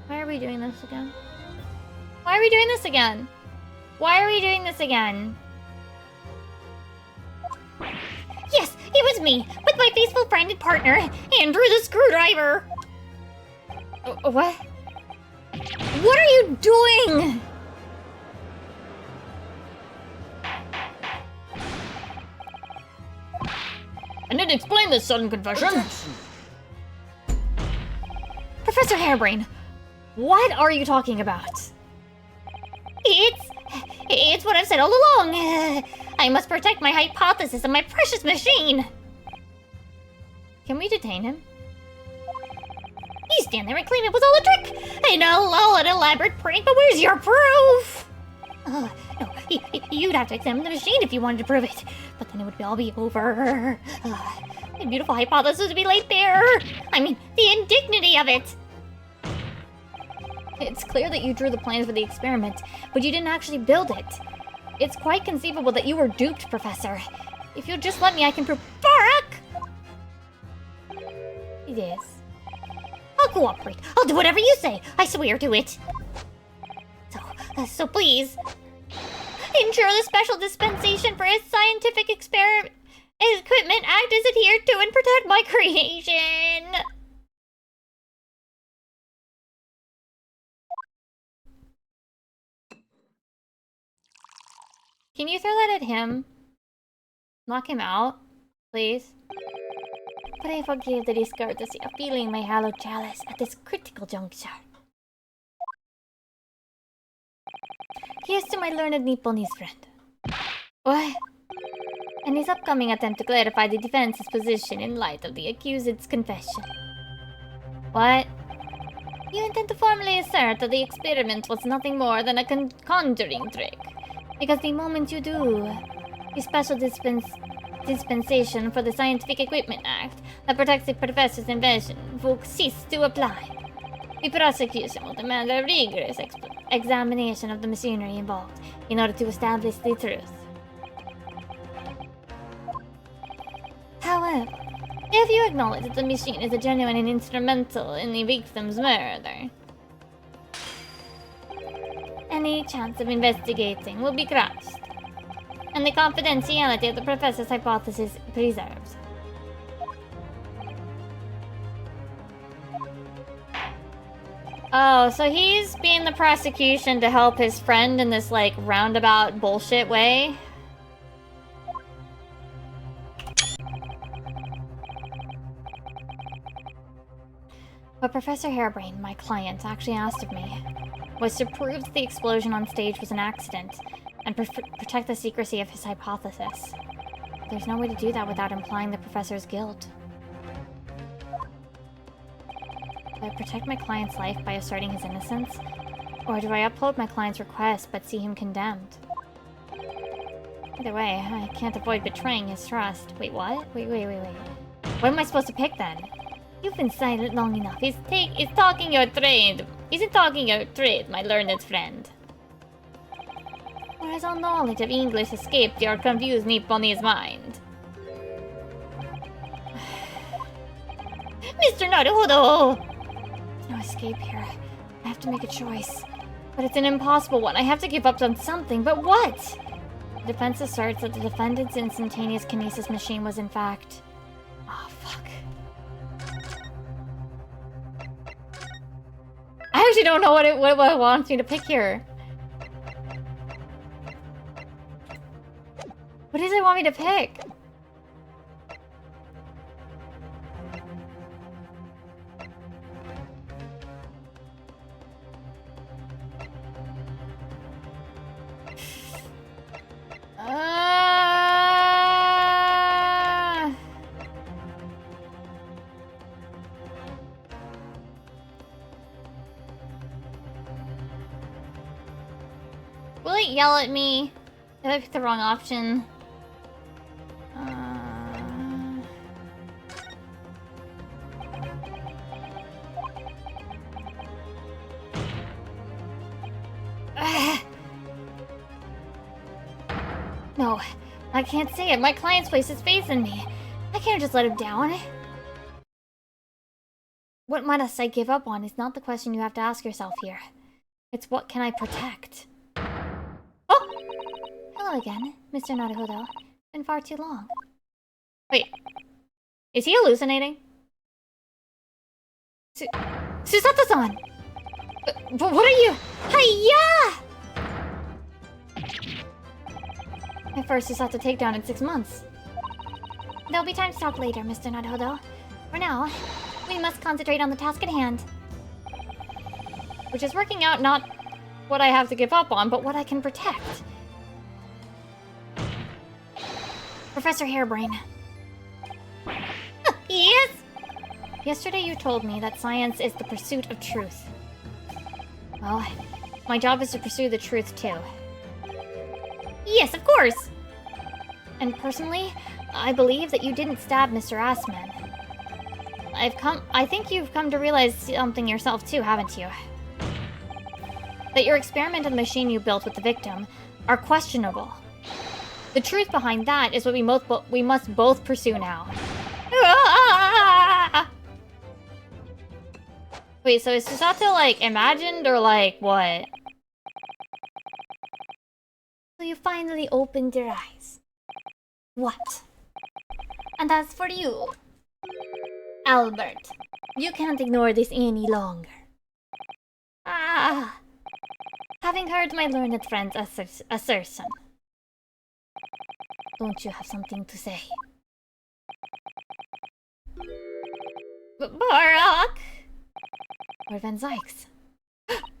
Why are we doing this again? Why are we doing this again? Why are we doing this again? Yes, it was me, with my faithful friend and partner, Andrew the Screwdriver. What? What are you doing? I need to explain this sudden confession. Professor Harebrain, what are you talking about? It's what I've said all along. I must protect my hypothesis and my precious machine. Can we detain him? You stand there and claim it was all a trick. And an elaborate prank, but where's your proof? No, you'd have to examine the machine if you wanted to prove it. But then it would all be over. My beautiful hypothesis would be laid bare. I mean, the indignity of it. It's clear that you drew the plans for the experiment, but you didn't actually build it. It's quite conceivable that you were duped, Professor. If you'll just let me, I can prove— Barak! It is. I'll cooperate. I'll do whatever you say. I swear to it. So please, ensure the special dispensation for his scientific equipment act is adhered to and protect my creation. Can you throw that at him? Knock him out, please? Pray forgive the discourtesy of feeling my hallowed chalice at this critical juncture. Here's to my learned Nipponese friend. What? And his upcoming attempt to clarify the defense's position in light of the accused's confession. What? You intend to formally assert that the experiment was nothing more than a conjuring trick. Because the moment you do, the special dispensation for the Scientific Equipment Act that protects the professor's invention will cease to apply. The prosecution will demand a rigorous examination of the machinery involved in order to establish the truth. However, if you acknowledge that the machine is a genuine and instrumental in the victim's murder, any chance of investigating will be crushed, and the confidentiality of the professor's hypothesis preserved. Oh, so he's being the prosecution to help his friend in this, like, roundabout bullshit way? What Professor Harebrained, my client, actually asked of me was to prove that the explosion on stage was an accident and protect the secrecy of his hypothesis. There's no way to do that without implying the professor's guilt. Do I protect my client's life by asserting his innocence? Or do I uphold my client's request but see him condemned? Either way, I can't avoid betraying his trust. Wait, what? Wait. What am I supposed to pick then? You've been silent long enough. Isn't talking your trade, my learned friend? Or has all knowledge of English escaped your confused Nipponese mind? Mr. Naruhodo! There's no escape here. I have to make a choice. But it's an impossible one. I have to give up on something, but what? The defense asserts that the defendant's instantaneous kinesis machine was in fact... Oh, fuck. I actually don't know what it wants me to pick here. What does it want me to pick? Will it yell at me if I pick the wrong option? No, I can't say it. My client's placed his faith in me. I can't just let him down. What must I give up on is not the question you have to ask yourself here. It's what can I protect? Oh! Hello again, Mr. Naruhodo. Been far too long. Wait. Is he hallucinating? Susato-san! But what are you? Hiya! My first Susato takedown in 6 months. There'll be time to talk later, Mr. Naruhodo. For now, we must concentrate on the task at hand. Which is working out not what I have to give up on, but what I can protect. Professor Hairbrain. Yes? Yesterday you told me that science is the pursuit of truth. Well, my job is to pursue the truth too. Yes, of course. And personally, I believe that you didn't stab Mr. Assman. I think you've come to realize something yourself too, haven't you? That your experiment and the machine you built with the victim are questionable. The truth behind that is what we must both pursue now. Ah! Wait, so is Susato, like, imagined, or, like, what? So you finally opened your eyes. What? And as for you, Albert, you can't ignore this any longer. Ah, Having heard my learned friend's assertion, don't you have something to say? Barak! Or Van Zykes?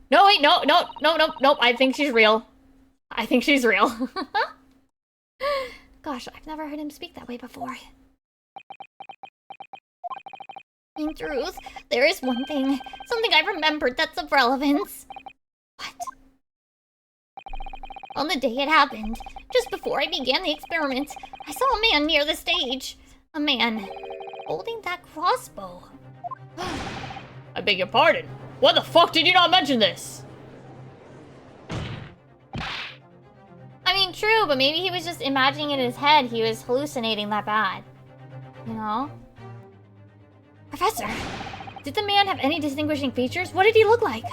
No, wait, no, I think she's real. I think she's real. Gosh, I've never heard him speak that way before. In truth, there is one thing, something I remembered that's of relevance. What? On the day it happened, just before I began the experiment, I saw a man near the stage. A man holding that crossbow. I beg your pardon. Why the fuck did you not mention this? I mean, true, but maybe he was just imagining it in his head. He was hallucinating that bad. You know? Professor, did the man have any distinguishing features? What did he look like?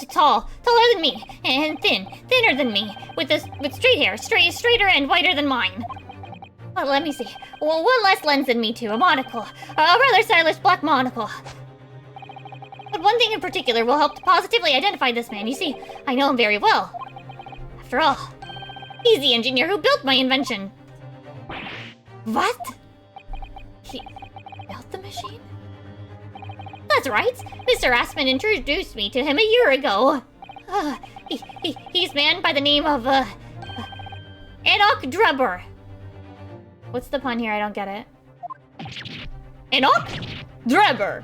Tall, taller than me, and thinner than me, with straight hair, straighter and whiter than mine. Let me see. Well, one less lens than me too, a monocle, a rather stylish black monocle. But one thing in particular will help to positively identify this man. You see, I know him very well. After all, he's the engineer who built my invention. What? He built the machine? That's right. Mr. Assman introduced me to him a year ago. He's a man by the name of, Enoch Drebber. What's the pun here? I don't get it. Enoch Drebber.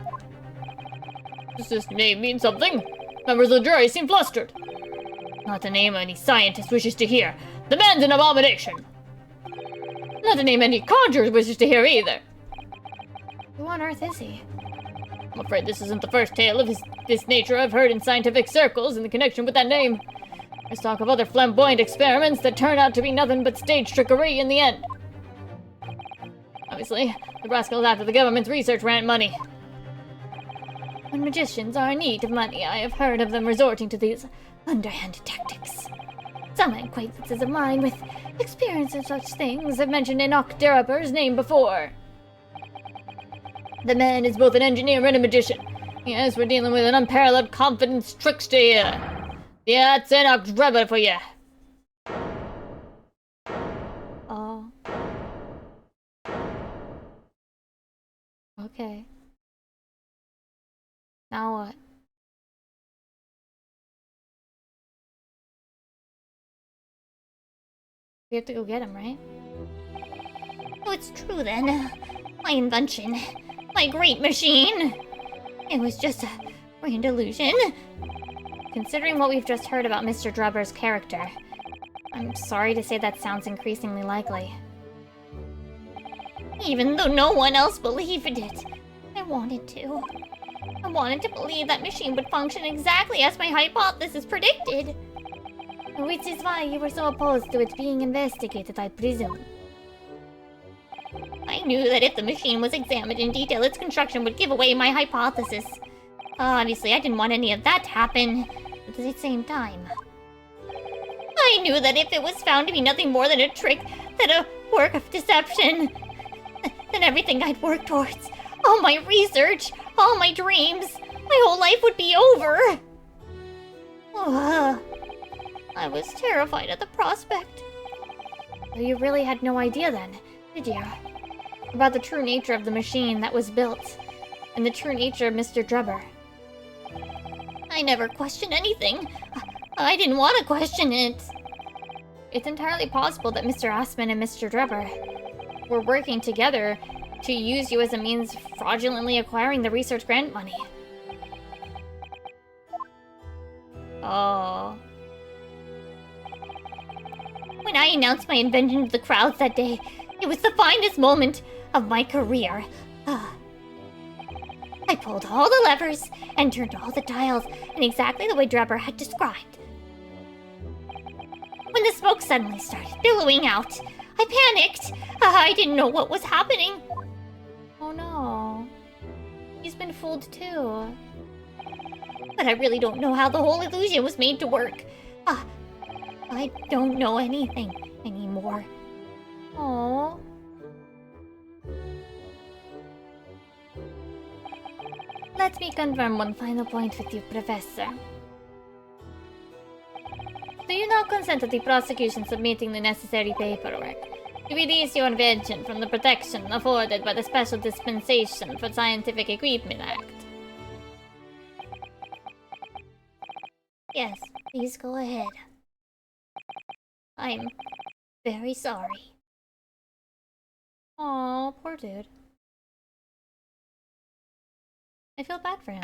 Does this name mean something? Members of the jury seem flustered. Not a name any scientist wishes to hear. The man's an abomination. Not a name any conjurer wishes to hear either. Who on earth is he? I'm afraid this isn't the first tale of this nature I've heard in scientific circles in the connection with that name. There's talk of other flamboyant experiments that turn out to be nothing but stage trickery in the end. Obviously, the rascal's after the government's research grant money. When magicians are in need of money, I have heard of them resorting to these underhanded tactics. Some acquaintances of mine with experience in such things have mentioned Enoch Drebber's name before. The man is both an engineer and a magician. Yes, we're dealing with an unparalleled confidence trickster here. Yeah, it's Enoch Drebber for you. Oh. Okay. Now what? We have to go get him, right? Oh, it's true then. My invention. My great machine. It was just a grand illusion. Considering what we've just heard about Mr. Drebber's character, I'm sorry to say that sounds increasingly likely. Even though no one else believed it, I wanted to. I wanted to believe that machine would function exactly as my hypothesis predicted. Which is why you were so opposed to it being investigated, I presume. I knew that if the machine was examined in detail, its construction would give away my hypothesis. Obviously, I didn't want any of that to happen, but at the same time, I knew that if it was found to be nothing more than a trick, that a work of deception, then everything I'd worked towards, all my research, all my dreams, my whole life would be over. I was terrified at the prospect. So you really had no idea then, did you? About the true nature of the machine that was built, and the true nature of Mr. Drebber. I never questioned anything. I didn't want to question it. It's entirely possible that Mr. Aspen and Mr. Drebber were working together to use you as a means of fraudulently acquiring the research grant money. Oh. When I announced my invention to the crowds that day, it was the finest moment of my career. I pulled all the levers and turned all the dials in exactly the way Drebber had described. When the smoke suddenly started billowing out, I panicked. I didn't know what was happening. Oh no. He's been fooled too. But I really don't know how the whole illusion was made to work. I don't know anything anymore. Oh. Let me confirm one final point with you, Professor. Do you now consent to the prosecution submitting the necessary paperwork to release your invention from the protection afforded by the Special Dispensation for Scientific Equipment Act? Yes, please go ahead. I'm very sorry. Oh, poor dude. I feel bad for him.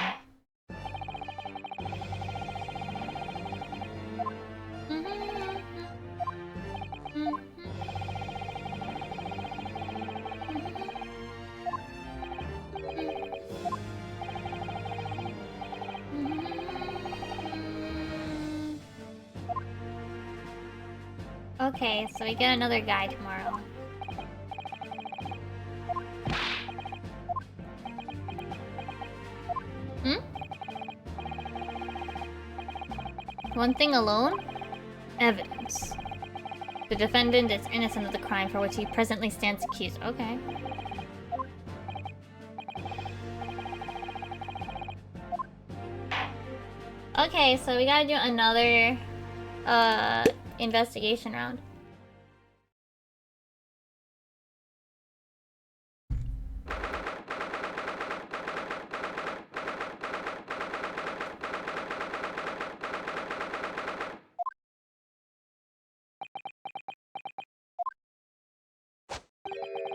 Okay, so we get another guy tomorrow. One thing alone? Evidence. The defendant is innocent of the crime for which he presently stands accused. Okay. Okay, so we gotta do another investigation round.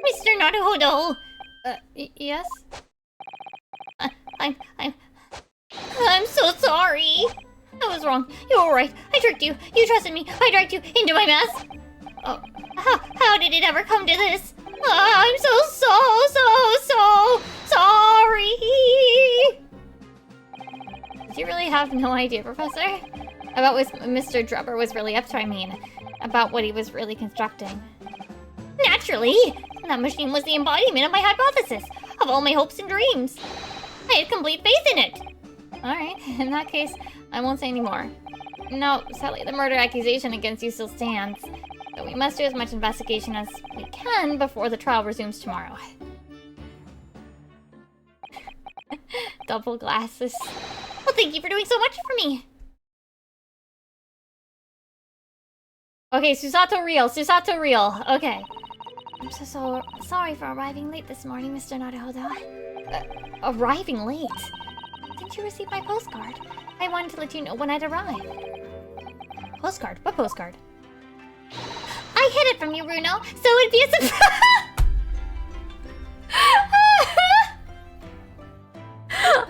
Mr. Naruhodo! Yes? I'm so sorry! I was wrong. You were right. I tricked you. You trusted me. I dragged you into my mess. Oh, how did it ever come to this? I'm so sorry! Did you really have no idea, Professor? About what Mr. Drebber was really up to, I mean. About what he was really constructing. Naturally! That machine was the embodiment of my hypothesis, of all my hopes and dreams. I had complete faith in it. Alright, in that case, I won't say any more. No, sadly, the murder accusation against you still stands. So we must do as much investigation as we can before the trial resumes tomorrow. Double glasses. Well, thank you for doing so much for me. Okay, Susato real. Okay. I'm so sorry for arriving late this morning, Mr. Naruhodo. Arriving late? Didn't you receive my postcard? I wanted to let you know when I'd arrive. Postcard? What postcard? I hid it from you, Runo, so it'd be a surprise.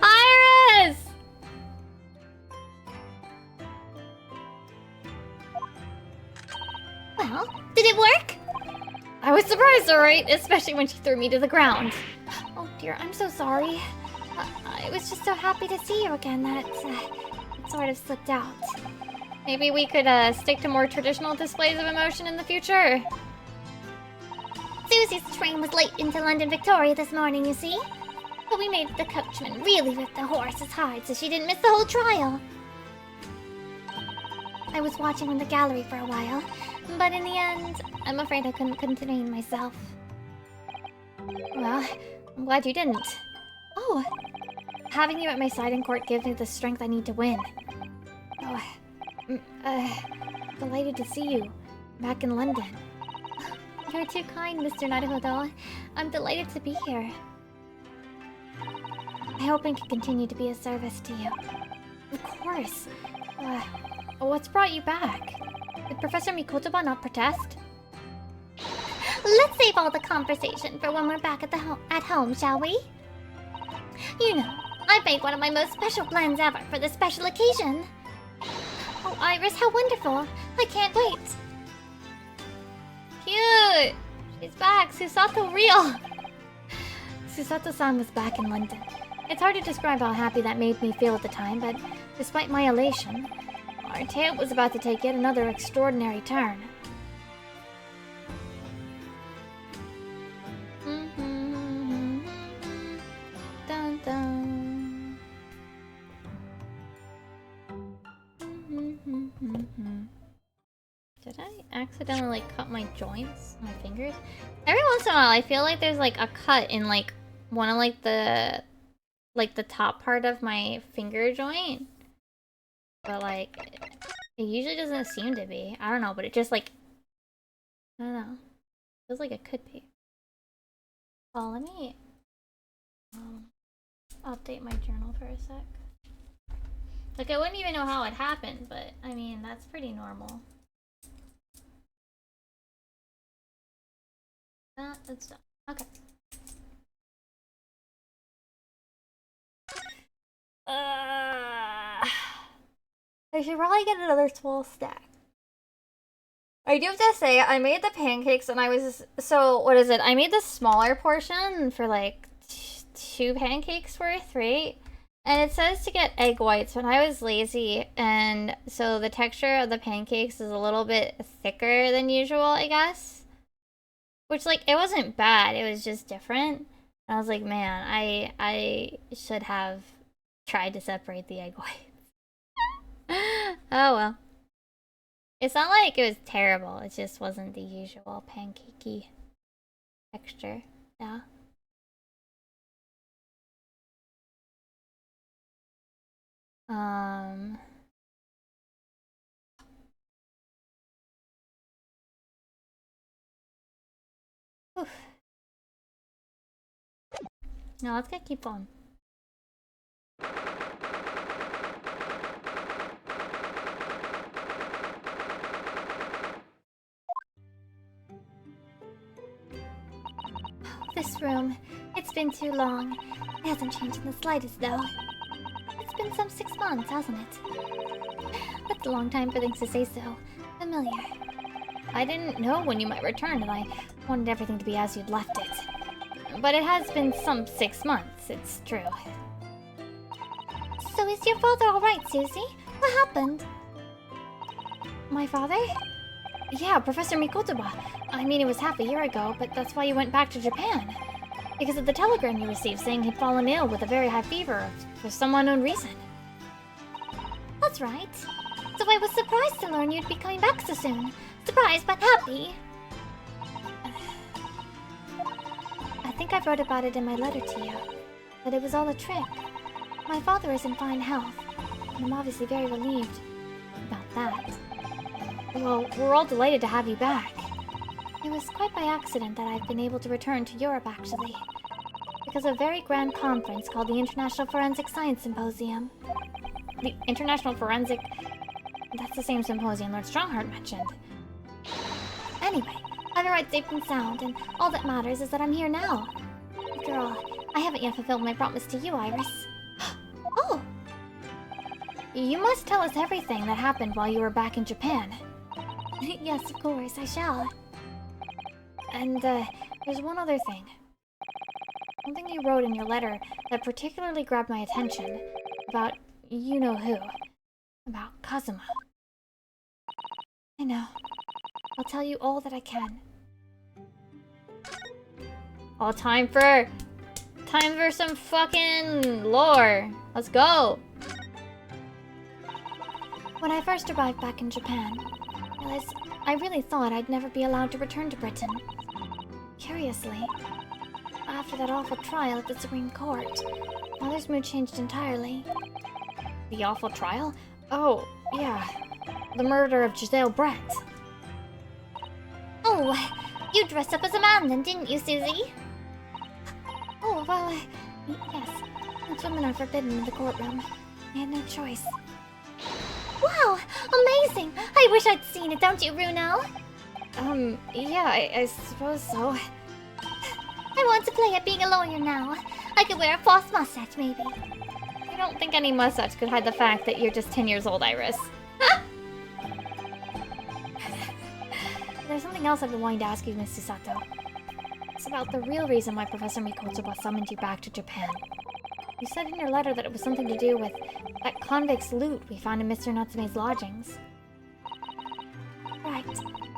Iris! Well, did it work? I was surprised, alright? Especially when she threw me to the ground. Oh dear, I'm so sorry. I was just so happy to see you again that it sort of slipped out. Maybe we could stick to more traditional displays of emotion in the future. Susie's train was late into London Victoria this morning, you see? But we made the coachman really rip the horse's hide so she didn't miss the whole trial. I was watching in the gallery for a while, but in the end, I'm afraid I couldn't contain myself. Well, I'm glad you didn't. Oh, having you at my side in court gives me the strength I need to win. Oh, delighted to see you back in London. You're too kind, Mr. Naruhodo. I'm delighted to be here. I hope I can continue to be of service to you. Of course. What's brought you back? Did Professor Mikotoba not protest? Let's save all the conversation for when we're back at home, shall we? You know, I've made one of my most special plans ever for this special occasion. Oh, Iris, how wonderful. I can't wait. Cute! She's back. Susato real. Susato-san was back in London. It's hard to describe how happy that made me feel at the time, but despite my elation, our tale was about to take yet another extraordinary turn. Dun dun. Did I accidentally cut my joints? My fingers? Every once in a while I feel like there's like a cut in like one of like the top part of my finger joint. But like it usually doesn't seem to be. I don't know, but it just like I don't know. Feels like it could be. Oh, let me update my journal for a sec. Like I wouldn't even know how it happened, but I mean that's pretty normal. That's done. Okay. I should probably get another small stack. I do have to say, I made the pancakes and I was... So, what is it? I made the smaller portion for like 2 pancakes worth, right? And it says to get egg whites, but I was lazy, and so the texture of the pancakes is a little bit thicker than usual, I guess. Which, like, it wasn't bad, it was just different. And I was like, man, I should have tried to separate the egg whites. Oh well. It's not like it was terrible, it just wasn't the usual pancakey texture. Yeah. Oof. No, let's get keep on. This room, it's been too long. It hasn't changed in the slightest, though. It's been some 6 months, hasn't it? That's a long time for things to say so. Familiar. I didn't know when you might return, and I wanted everything to be as you'd left it. But it has been some 6 months, it's true. So is your father alright, Susie? What happened? My father? Yeah, Professor Mikotoba. I mean, it was half a year ago, but that's why you went back to Japan. Because of the telegram you received saying he'd fallen ill with a very high fever for some unknown reason. That's right. So I was surprised to learn you'd be coming back so soon. Surprised but happy. I think I wrote about it in my letter to you. That it was all a trick. My father is in fine health. And I'm obviously very relieved about that. Well, we're all delighted to have you back. It was quite by accident that I've been able to return to Europe, actually. Because of a very grand conference called the International Forensic Science Symposium. The International Forensic... That's the same symposium Lord Strongheart mentioned. Anyway, I've arrived safe and sound, and all that matters is that I'm here now. After all, I haven't yet fulfilled my promise to you, Iris. Oh! You must tell us everything that happened while you were back in Japan. Yes, of course, I shall. And, there's one other thing. Something you wrote in your letter that particularly grabbed my attention. About you-know-who. About Kazuma. I know. I'll tell you all that I can. All time for some fucking lore. Let's go. When I first arrived back in Japan, I really thought I'd never be allowed to return to Britain. Curiously, after that awful trial at the Supreme Court, Mother's mood changed entirely. The awful trial? Oh, yeah. The murder of Giselle Brett. Oh, you dressed up as a man then, didn't you, Susie? Oh, well, yes. Since women are forbidden in the courtroom, I had no choice. Wow! Amazing! I wish I'd seen it, don't you, Runo? Yeah, I suppose so. I want to play at being a lawyer now. I could wear a false mustache, maybe. I don't think any mustache could hide the fact that you're just 10 years old, Iris. There's something else I've been wanting to ask you, Miss Susato. It's about the real reason why Professor Mikotoba summoned you back to Japan. You said in your letter that it was something to do with that convict's loot we found in Mr. Natsume's lodgings. Right.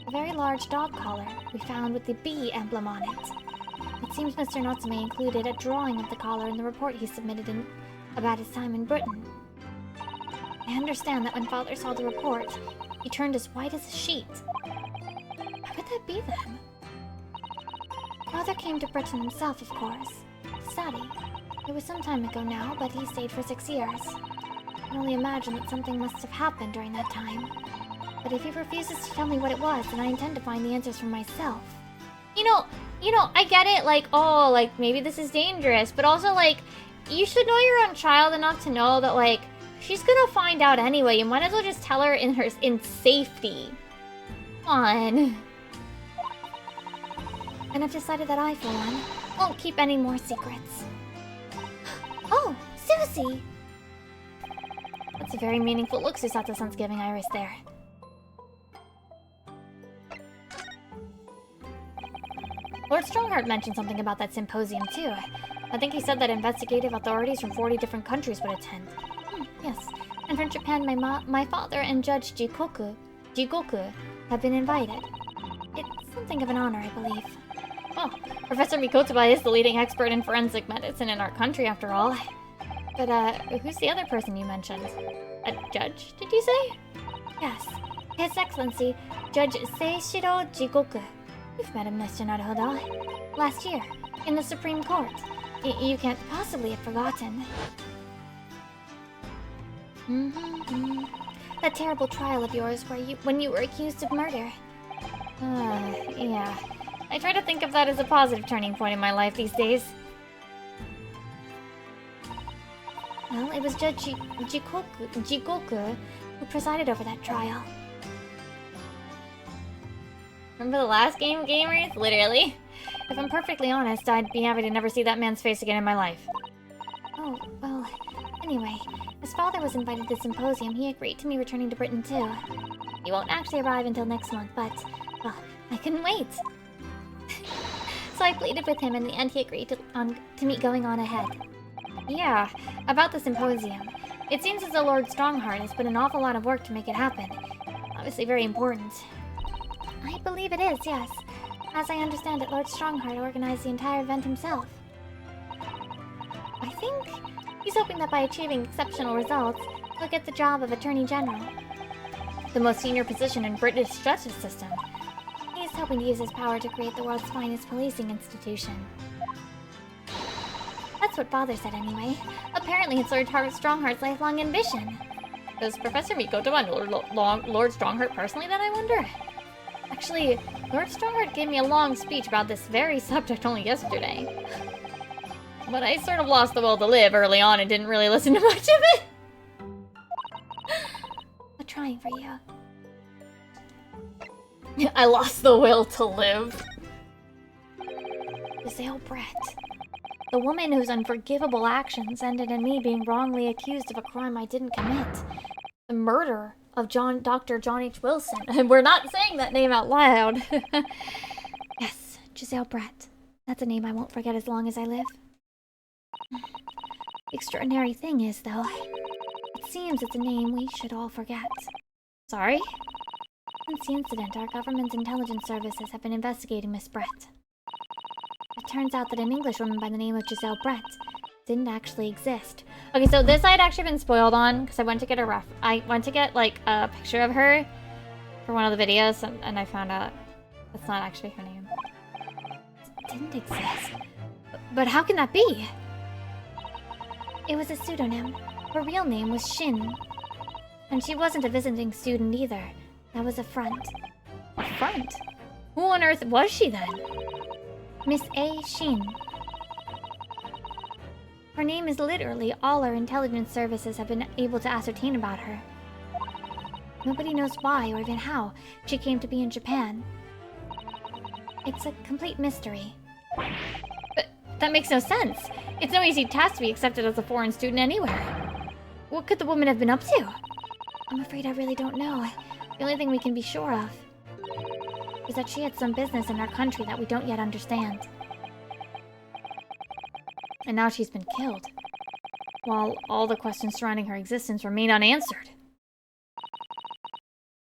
A very large dog collar we found with the bee emblem on it. It seems Mr. Natsume included a drawing of the collar in the report he submitted about his time in Britain. I understand that when Father saw the report, he turned as white as a sheet. Why would that be then? Father came to Britain himself, of course, to study. It was some time ago now, but he stayed for 6 years. I can only imagine that something must have happened during that time. But if he refuses to tell me what it was, then I intend to find the answers for myself. You know, I get it, like, oh, like, maybe this is dangerous, but also, like, you should know your own child enough to know that, like, she's gonna find out anyway. You might as well just tell her in safety. Come on. And I've decided that I, for one, won't keep any more secrets. Oh, Susie! That's a very meaningful look Susato-san's giving Iris there. Lord Strongheart mentioned something about that symposium, too. I think he said that investigative authorities from 40 different countries would attend. Yes, and from Japan, my father and Judge Jigoku have been invited. It's something of an honor, I believe. Oh, Professor Mikotoba is the leading expert in forensic medicine in our country, after all. But, who's the other person you mentioned? A judge, did you say? Yes, His Excellency, Judge Seishiro Jigoku. You've met him, Mr. Naruhodo. Last year, in the Supreme Court. You can't possibly have forgotten. That terrible trial of yours when you were accused of murder. Yeah. I try to think of that as a positive turning point in my life these days. Well, it was Judge Jigoku who presided over that trial. Remember the last game, gamers? Literally. If I'm perfectly honest, I'd be happy to never see that man's face again in my life. Oh, well, anyway, as Father was invited to the symposium, he agreed to me returning to Britain too. He won't actually arrive until next month, but, well, I couldn't wait. So I pleaded with him, and in the end he agreed to me going on ahead. Yeah, about the symposium. It seems as though Lord Strongheart has put an awful lot of work to make it happen. Obviously very important. I believe it is, yes. As I understand it, Lord Strongheart organized the entire event himself. I think he's hoping that by achieving exceptional results, he'll get the job of Attorney General. The most senior position in British justice system. He's hoping to use his power to create the world's finest policing institution. That's what Father said anyway. Apparently it's Lord Strongheart's lifelong ambition. Does Professor Mikotoba know Lord Strongheart personally, then, I wonder? Actually, Lord Strongheart gave me a long speech about this very subject only yesterday. But I sort of lost the will to live early on and didn't really listen to much of it. I'm trying for you. I lost the will to live. Giselle Brett. The woman whose unforgivable actions ended in me being wrongly accused of a crime I didn't commit. The murder of Dr. John H. Wilson. And we're not saying that name out loud. Yes, Giselle Brett. That's a name I won't forget as long as I live. The extraordinary thing is, though, it seems it's a name we should all forget. Sorry? Since the incident, our government's intelligence services have been investigating Miss Brett. It turns out that an Englishwoman by the name of Giselle Brett didn't actually exist. Okay, so this I'd actually been spoiled on because I went to get like a picture of her for one of the videos, and I found out that's not actually her name. It didn't exist. But how can that be? It was a pseudonym. Her real name was Shin. And she wasn't a visiting student either. That was a front. A front? Who on earth was she then? Miss A. Shin. Her name is literally all our intelligence services have been able to ascertain about her. Nobody knows why or even how she came to be in Japan. It's a complete mystery. But that makes no sense. It's no easy task to be accepted as a foreign student anywhere. What could the woman have been up to? I'm afraid I really don't know. The only thing we can be sure of is that she had some business in our country that we don't yet understand. And now she's been killed, while all the questions surrounding her existence remain unanswered.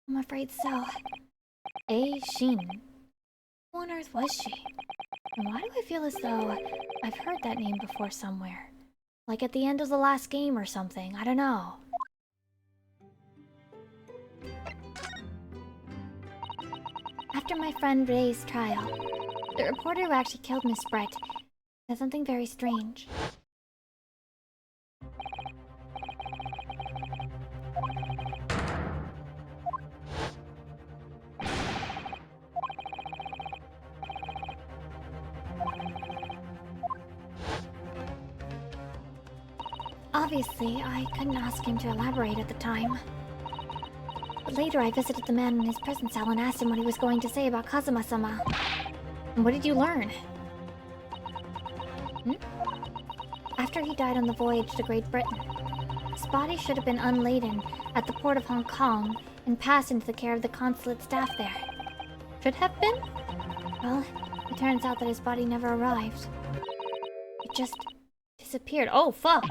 I'm afraid so. Shin. Who on earth was she? And why do I feel as though I've heard that name before somewhere? Like at the end of the last game or something, I don't know. After my friend Ray's trial, the reporter who actually killed Miss Brett said something very strange. Obviously, I couldn't ask him to elaborate at the time. But later I visited the man in his prison cell and asked him what he was going to say about Kazuma-sama. And what did you learn? After he died on the voyage to Great Britain, his body should have been unladen at the port of Hong Kong and passed into the care of the consulate staff there. Should have been? Well, it turns out that his body never arrived. It just disappeared. Oh, fuck.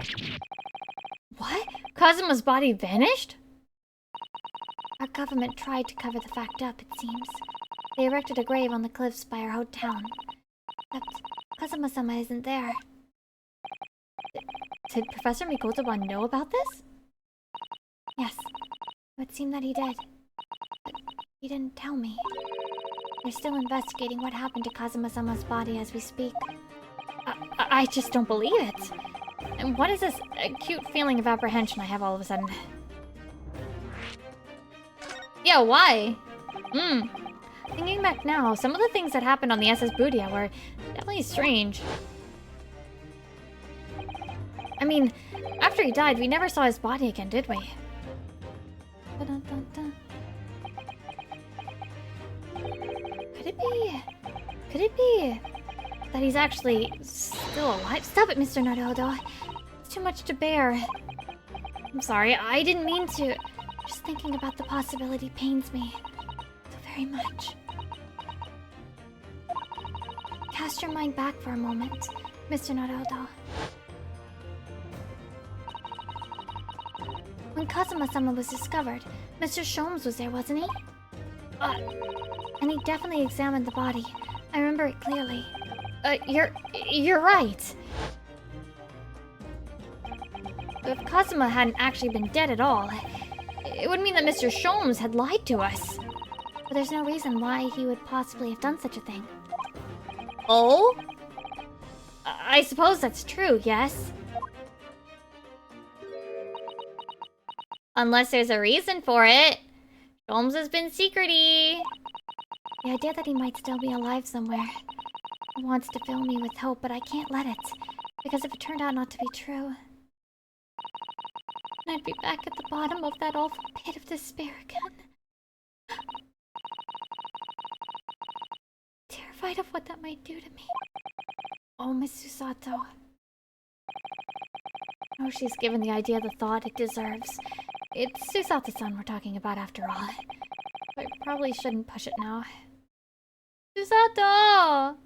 What? Kazuma's body vanished? Our government tried to cover the fact up, it seems. They erected a grave on the cliffs by our old town. Except Kazuma-sama isn't there. Did Professor Mikotoban know about this? Yes. It would seem that he did. But he didn't tell me. They're still investigating what happened to Kazuma-sama's body as we speak. I just don't believe it. And what is this acute feeling of apprehension I have all of a sudden? Yeah, why? Thinking back now, some of the things that happened on the SS Budia were definitely strange. I mean, after he died, we never saw his body again, did we? Could it be that he's actually still alive? Stop it, Mr. Naruto. It's too much to bear. I'm sorry, I didn't mean to. Just thinking about the possibility pains me so very much. Cast your mind back for a moment, Mr. Naruto. When Kazuma-sama was discovered, Mr. Sholmes was there, wasn't he? And he definitely examined the body. I remember it clearly. You're right. If Kazuma hadn't actually been dead at all, it would mean that Mr. Sholmes had lied to us. But there's no reason why he would possibly have done such a thing. Oh? I suppose that's true, yes. Unless there's a reason for it. Sholmes has been secrety. The idea that he might still be alive somewhere wants to fill me with hope, but I can't let it. Because if it turned out not to be true, I'd be back at the bottom of that awful pit of despair again. Terrified of what that might do to me. Oh, Miss Susato. Oh, she's given the idea the thought it deserves. It's Susato-san we're talking about after all. I probably shouldn't push it now. Susato!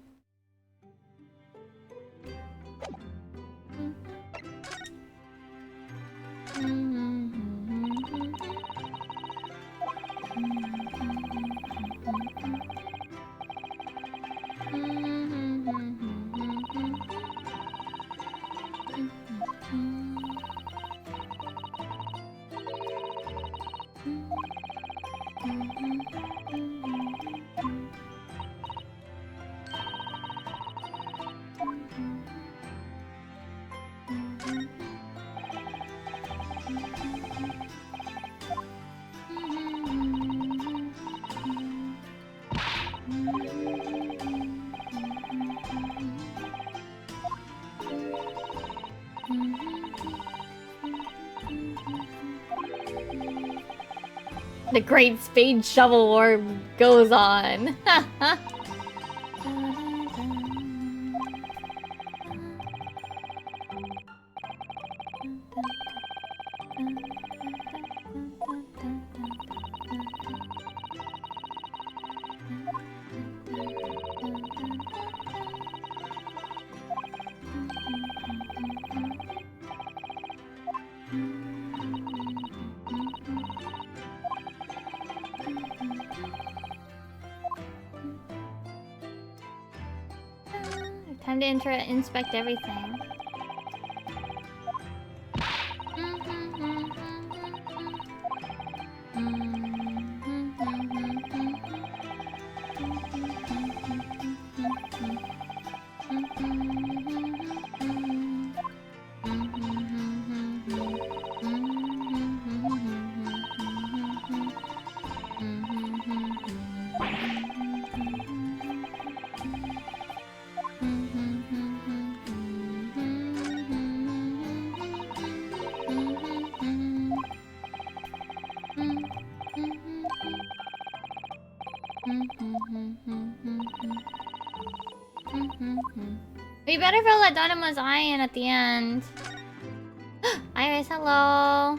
The Great Spade Shovel War goes on. Time to inspect everything. We better fill that Dynama's eye in at the end. Iris, hello.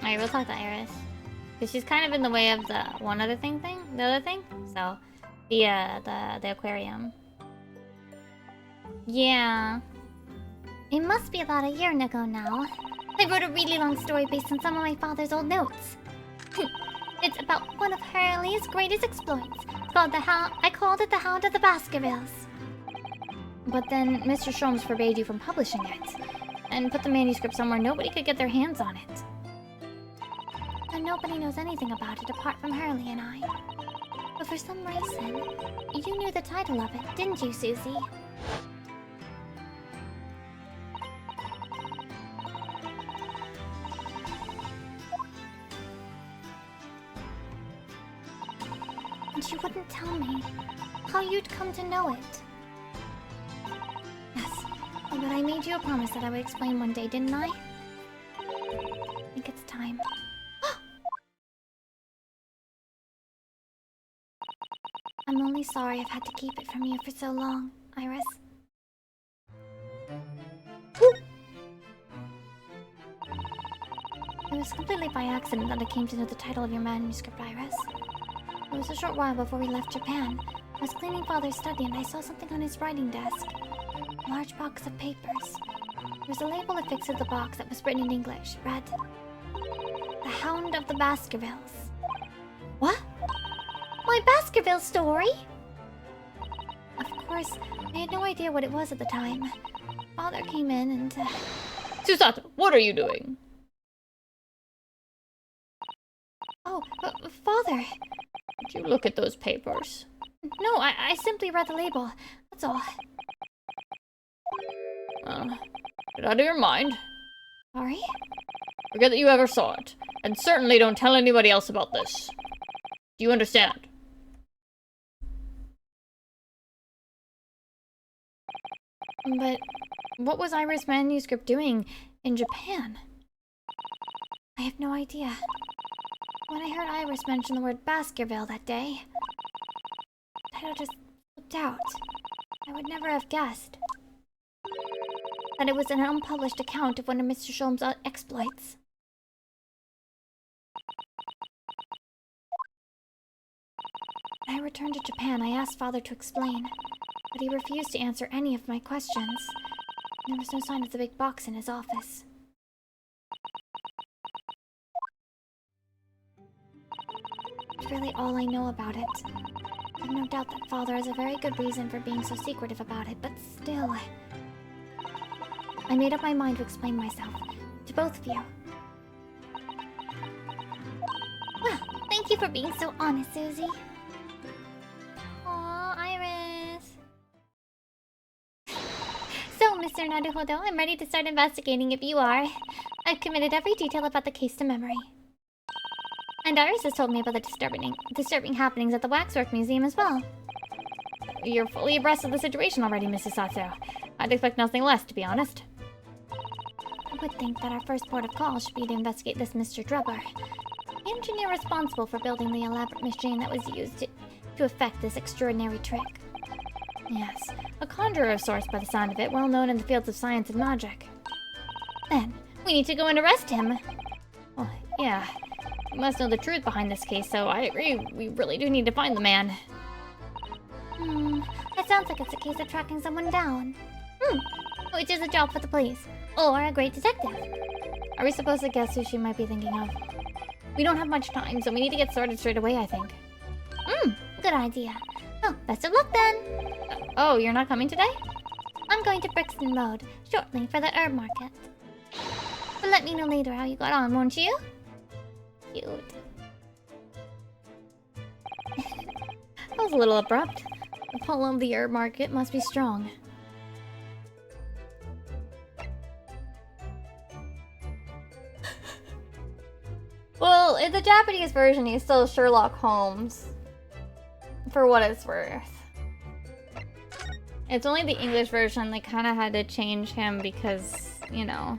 Alright, we'll talk to Iris. Because she's kind of in the way of the one other thing. The other thing. So, the aquarium. Yeah. It must be about a year ago now. I wrote a really long story based on some of my father's old notes. It's about one of Hurley's greatest exploits. I called it The Hound of the Baskervilles. But then Mr. Sholmes forbade you from publishing it. And put the manuscript somewhere nobody could get their hands on it. And nobody knows anything about it apart from Hurley and I. But for some reason, you knew the title of it, didn't you, Susie? And you wouldn't tell me how you'd come to know it. Yes, but I made you a promise that I would explain one day, didn't I? I think it's time. I'm only sorry I've had to keep it from you for so long, Iris. It was completely by accident that I came to know the title of your manuscript, Iris. It was a short while before we left Japan. I was cleaning Father's study and I saw something on his writing desk. A large box of papers. There was a label affixed to the box that was written in English. Read, "The Hound of the Baskervilles." What? My Baskerville story? Of course, I had no idea what it was at the time. Father came in and... Susato, what are you doing? Oh, Father! Did you look at those papers? No, I simply read the label. That's all. Get out of your mind. Sorry? Forget that you ever saw it. And certainly don't tell anybody else about this. Do you understand? But what was Iris' manuscript doing in Japan? I have no idea. When I heard Iris mention the word Baskerville that day, the title just slipped out. I would never have guessed that it was an unpublished account of one of Mr. Sholmes' exploits. When I returned to Japan, I asked Father to explain, but he refused to answer any of my questions. There was no sign of the big box in his office. really all I know about it. I've no doubt that Father has a very good reason for being so secretive about it, but still... I made up my mind to explain myself. To both of you. Well, thank you for being so honest, Susie. Aw, Iris. So, Mr. Naruhodo, I'm ready to start investigating if you are. I've committed every detail about the case to memory. And Iris has told me about the disturbing happenings at the Waxwork Museum as well. You're fully abreast of the situation already, Mrs. Sato. I'd expect nothing less, to be honest. I would think that our first port of call should be to investigate this Mr. Drubber, the engineer responsible for building the elaborate machine that was used to effect this extraordinary trick. Yes, a conjurer of sorts by the sound of it, well known in the fields of science and magic. Then, we need to go and arrest him. Well, yeah. You must know the truth behind this case, so I agree, we really do need to find the man. It sounds like it's a case of tracking someone down. Which is a job for the police. Or a great detective. Are we supposed to guess who she might be thinking of? We don't have much time, so we need to get started straight away, I think. Good idea. Well, best of luck then. Oh, you're not coming today? I'm going to Brixton Road shortly for the herb market. But let me know later how you got on, won't you? Cute. That was a little abrupt. The pull of the herb market must be strong. Well, in the Japanese version, he's still Sherlock Holmes. For what it's worth. It's only the English version they kind of had to change him because, you know.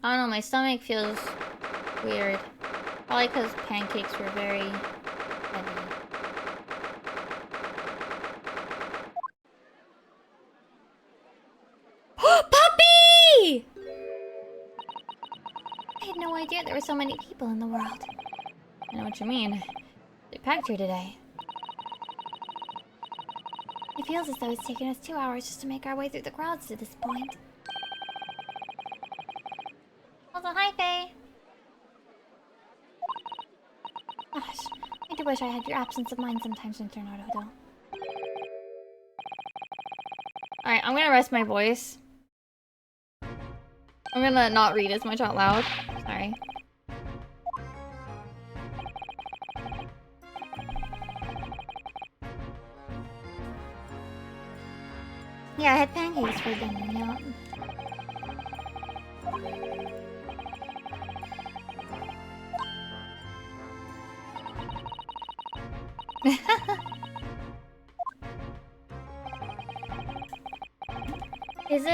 I don't know, my stomach feels weird. Probably because pancakes were very heavy. Puppy! I had no idea there were so many people in the world. I know what you mean. They packed here today. It feels as though it's taken us 2 hours just to make our way through the crowds to this point. Also, hi, Faye. Gosh, I do wish I had your absence of mind sometimes, Mr. Naruto. Alright, I'm gonna rest my voice. I'm gonna not read as much out loud. Sorry. Yeah, I had pancakes for dinner, yeah. Is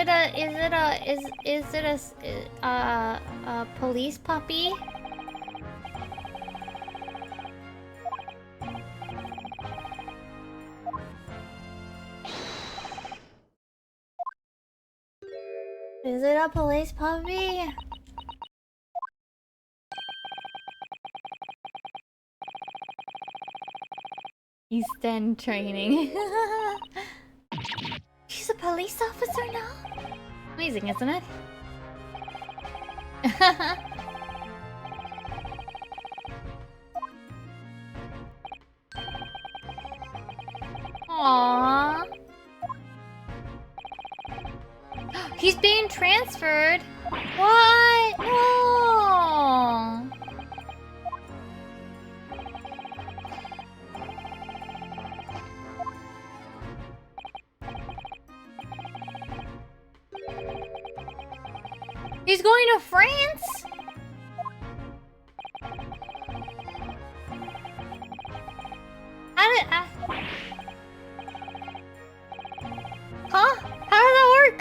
it a police puppy? Is it a police puppy? He's then training. She's a police officer now? Amazing, isn't it? Aww. He's being transferred. What? No. He's going to France? How did Huh? How did that work?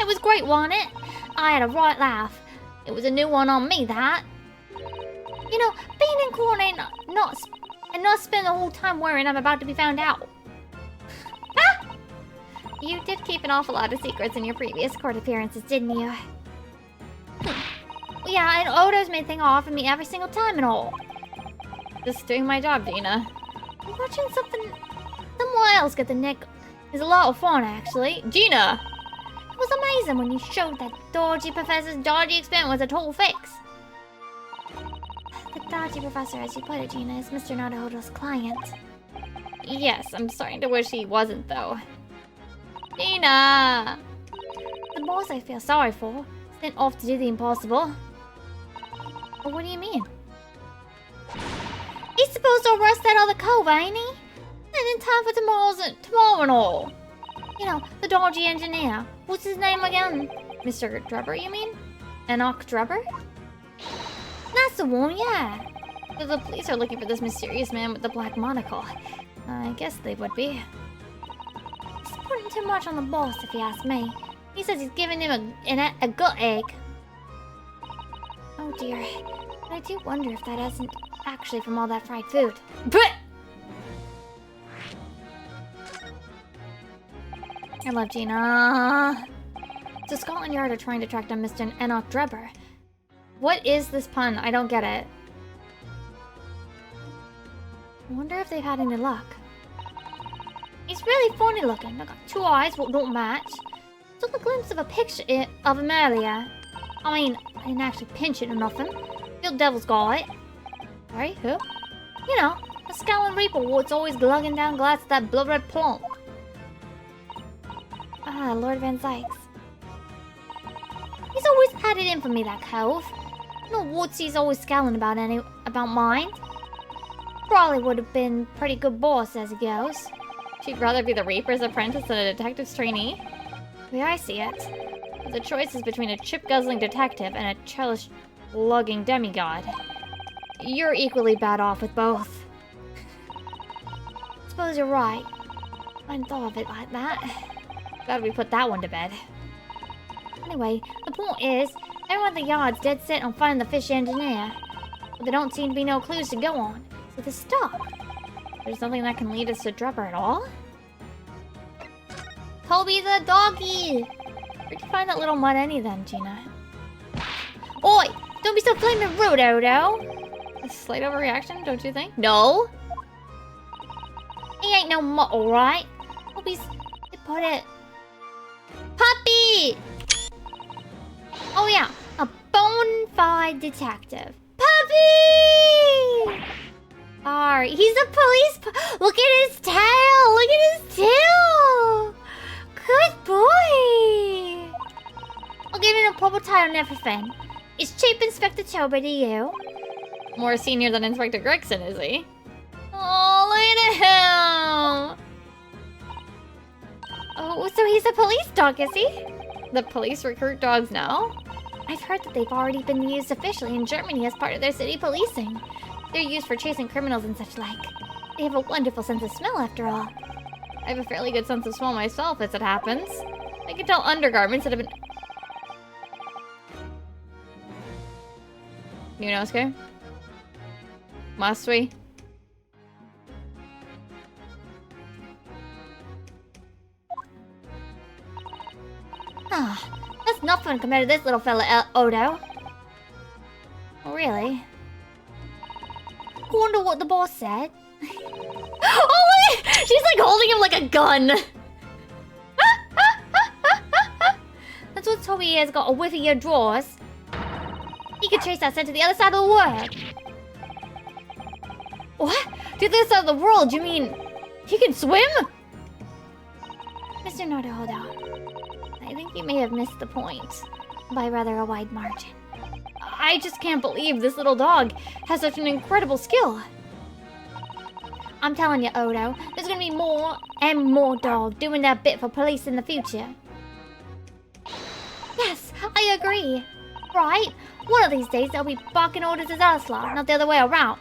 It was great, wasn't it? I had a right laugh. It was a new one on me, that. You know, being in court ain't not spend the whole time worrying I'm about to be found out. You did keep an awful lot of secrets in your previous court appearances, didn't you? Yeah, and Odo's made thing off of me every single time and all. Just doing my job, Gina. Watching someone else get the nick is a lot of fun, actually. Gina! It was amazing when you showed that dodgy professor's dodgy experiment was a total fix. The dodgy professor, as you put it, Gina, is Mr. Naruhodo's client. Yes, I'm starting to wish he wasn't, though. Gina! The boss I feel sorry for, sent off to do the impossible. Well, what do you mean? He's supposed to arrest that other cove, ain't he? And in time for tomorrow and all. You know, the dodgy engineer. What's his name again? Mr. Drebber, you mean? Enoch Drebber? That's the one, yeah. So the police are looking for this mysterious man with the black monocle. I guess they would be. He's putting too much on the boss, if you ask me. He says he's giving him a gut egg. Oh dear. But I do wonder if that isn't actually from all that fried food. But I love Gina. So Scotland Yard are trying to track down Mr. Enoch Drebber. what is this pun? I don't get it. I wonder if they've had any luck. He's really funny looking. I got two eyes what don't match. Took a glimpse of a picture of him earlier. I mean, I didn't actually pinch it or nothing. The old devil's got it. Sorry, who? You know, the Scowling Reaper what's always glugging down glass to that blood red plonk. Ah, Lord Van Sykes. He's always had it in for me, that cove. No Woodsy's always scowling about mine. Probably would have been pretty good boss as it goes. She'd rather be the Reaper's apprentice than a detective's trainee? The way I see it. But the choice is between a chip-guzzling detective and a chalice-lugging demigod. You're equally bad off with both. Suppose you're right. I hadn't thought of it like that. Glad we put that one to bed. Anyway, the point is, everyone at the yard's dead set on finding the fish engineer. But there don't seem to be no clues to go on, so they're stuck. There's nothing that can lead us to Drebber at all? Toby the doggy! Where'd you find that little mud any then, Gina? Oi! Don't be so flaming rude, Odo! A slight overreaction, don't you think? No! He ain't no mutt, alright? Toby's... they put it... Puppy! Oh yeah, a bona fide detective. Puppy! Sorry, he's a look at his tail! Look at his tail! Good boy! I'll give him a proper title and everything. Is Chief Inspector Toby to you? More senior than Inspector Gregson, is he? Oh, look at him! Oh, so he's a police dog, is he? The police recruit dogs now? I've heard that they've already been used officially in Germany as part of their city policing. They're used for chasing criminals and such like. They have a wonderful sense of smell, after all. I have a fairly good sense of smell myself, as it happens. I can tell undergarments that have been... New Nosuke? Must we? Ah, that's nothing compared to this little fella, Odo. Oh, really? I wonder what the boss said. Oh, look! She's like holding him like a gun! That's what Toby has got a whiff of your drawers. He could chase that scent to the other side of the world. What? To the other side of the world? You mean he can swim? Mr. Naruhodo, I think you may have missed the point by rather a wide margin. I just can't believe this little dog has such an incredible skill. I'm telling you, Odo, there's gonna be more and more dogs doing that bit for police in the future. Yes, I agree. Right? One of these days they'll be barking orders as us lot, not the other way around.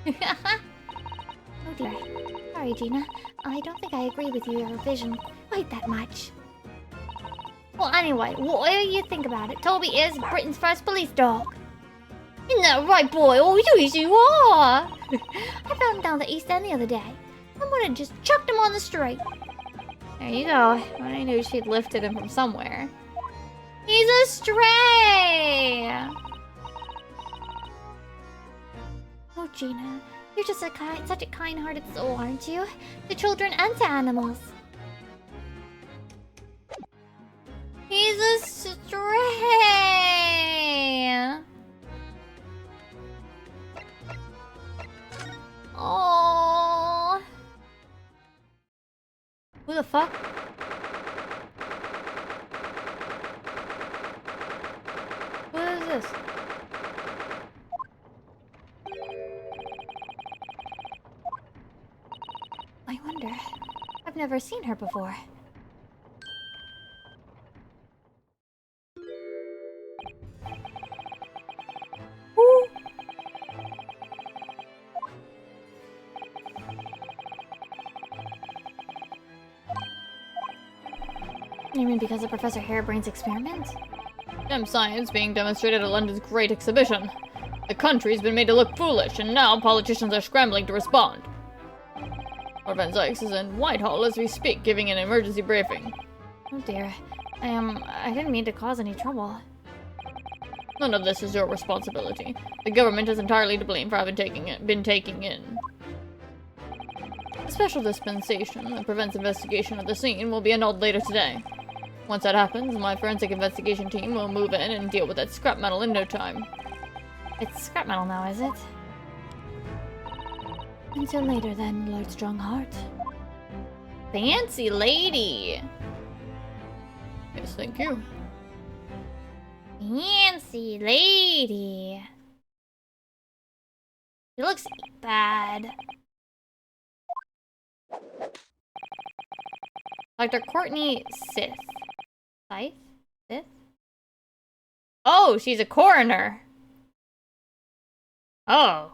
Oh dear. Sorry, Gina. I don't think I agree with your vision quite that much. Well, anyway, what do you think about it? Toby is Britain's first police dog. Isn't that right, boy? Oh, yes, you are. I found him down the East End the other day. Someone had just chucked him on the street. There you go. I knew she'd lifted him from somewhere. He's a stray! Oh, Gina, you're just such a kind-hearted soul, aren't you? To children and to animals. He's a stray! Oh. Who the fuck? Who is this? I wonder. I've never seen her before. Who? You mean because of Professor Harebrain's experiment? STEM science being demonstrated at London's Great Exhibition. The country's been made to look foolish, and now politicians are scrambling to respond. Lord Van Zykes is in Whitehall as we speak, giving an emergency briefing. Oh dear. I didn't mean to cause any trouble. None of this is your responsibility. The government is entirely to blame for having been taking in. A special dispensation that prevents investigation of the scene will be annulled later today. Once that happens, my forensic investigation team will move in and deal with that scrap metal in no time. It's scrap metal now, is it? Until later then, Lord Strongheart. Fancy lady. Yes, thank you. Fancy lady. She looks bad. Dr. Courtney Sith. Sith? Oh, she's a coroner. Oh.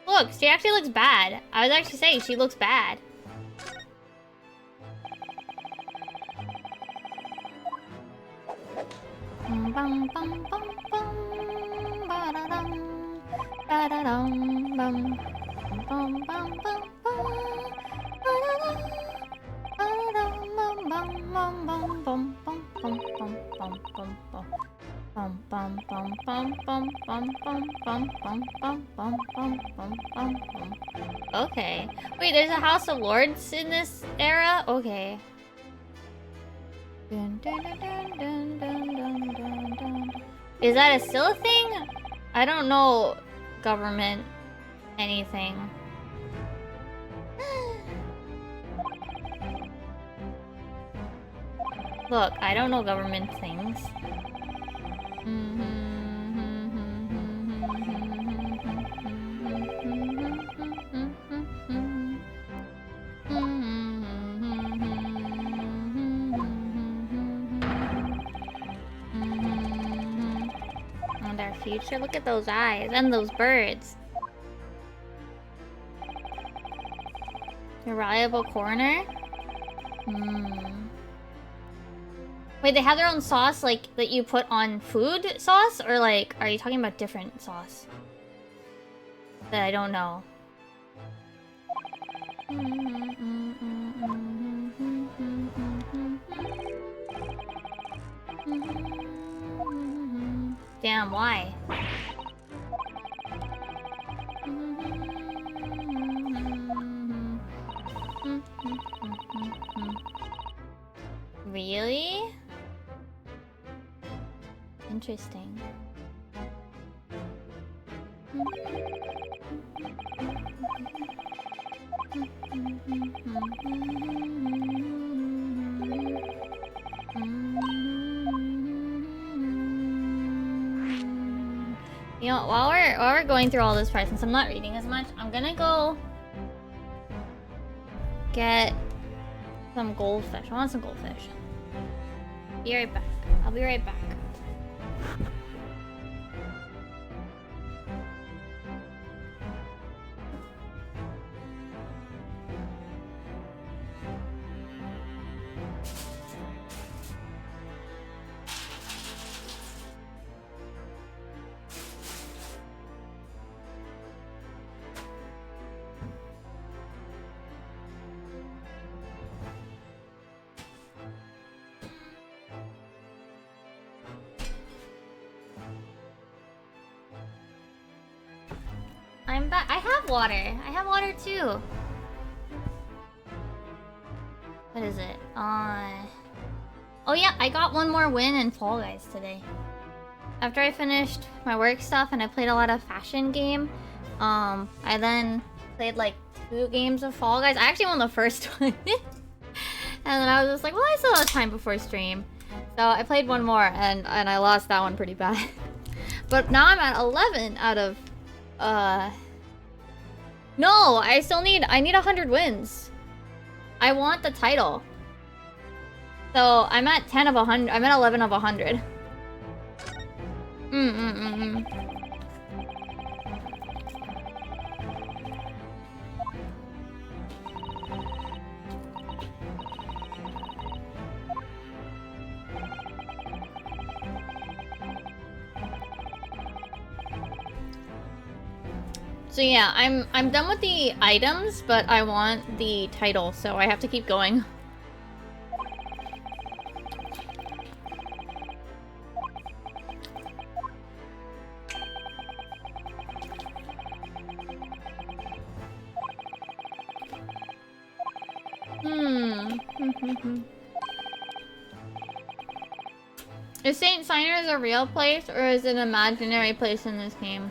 Look, she actually looks bad. I was actually saying she looks bad. Bum, bum, bum, bum, bum, ba-da-dum, ba-da-dum, bum, bum, bum, bum, bum, ba-da-dum, ba-da-dum, bum, bum, bum, bum, bum, bum, bum, bum, bum, bum. Bum bum bum bum bum bum bum bum bum bum bum bum bum bum bum. Okay. Wait, there's a House of Lords in this era? Okay. Dun, dun, dun, dun, dun, dun, dun, dun. Is that still a thing? I don't know government anything. Look, I don't know government things. And our future, look at those eyes and those birds. Reliable coroner? Wait, they have their own sauce, like, that you put on food sauce? Or, like, are you talking about different sauce? That I don't know. Damn, why? Really? Interesting. You know, while we're going through all this part, since I'm not reading as much, I'm gonna go get some goldfish. I want some goldfish. Be right back. I'll be right back. I'm back. I have water. I have water too. What is it? Oh yeah, I got one more win in Fall Guys today. After I finished my work stuff and I played a lot of fashion game, I then played like 2 games of Fall Guys. I actually won the first one. And then I was just like, well, I still have time before stream. So I played one more and I lost that one pretty bad. But now I'm at 11 out of no, I need 100 wins. I want the title. So I'm at 10 of 100. I'm at 11 of 100. So yeah, I'm done with the items, but I want the title, so I have to keep going. Is St. Signers a real place, or is it an imaginary place in this game?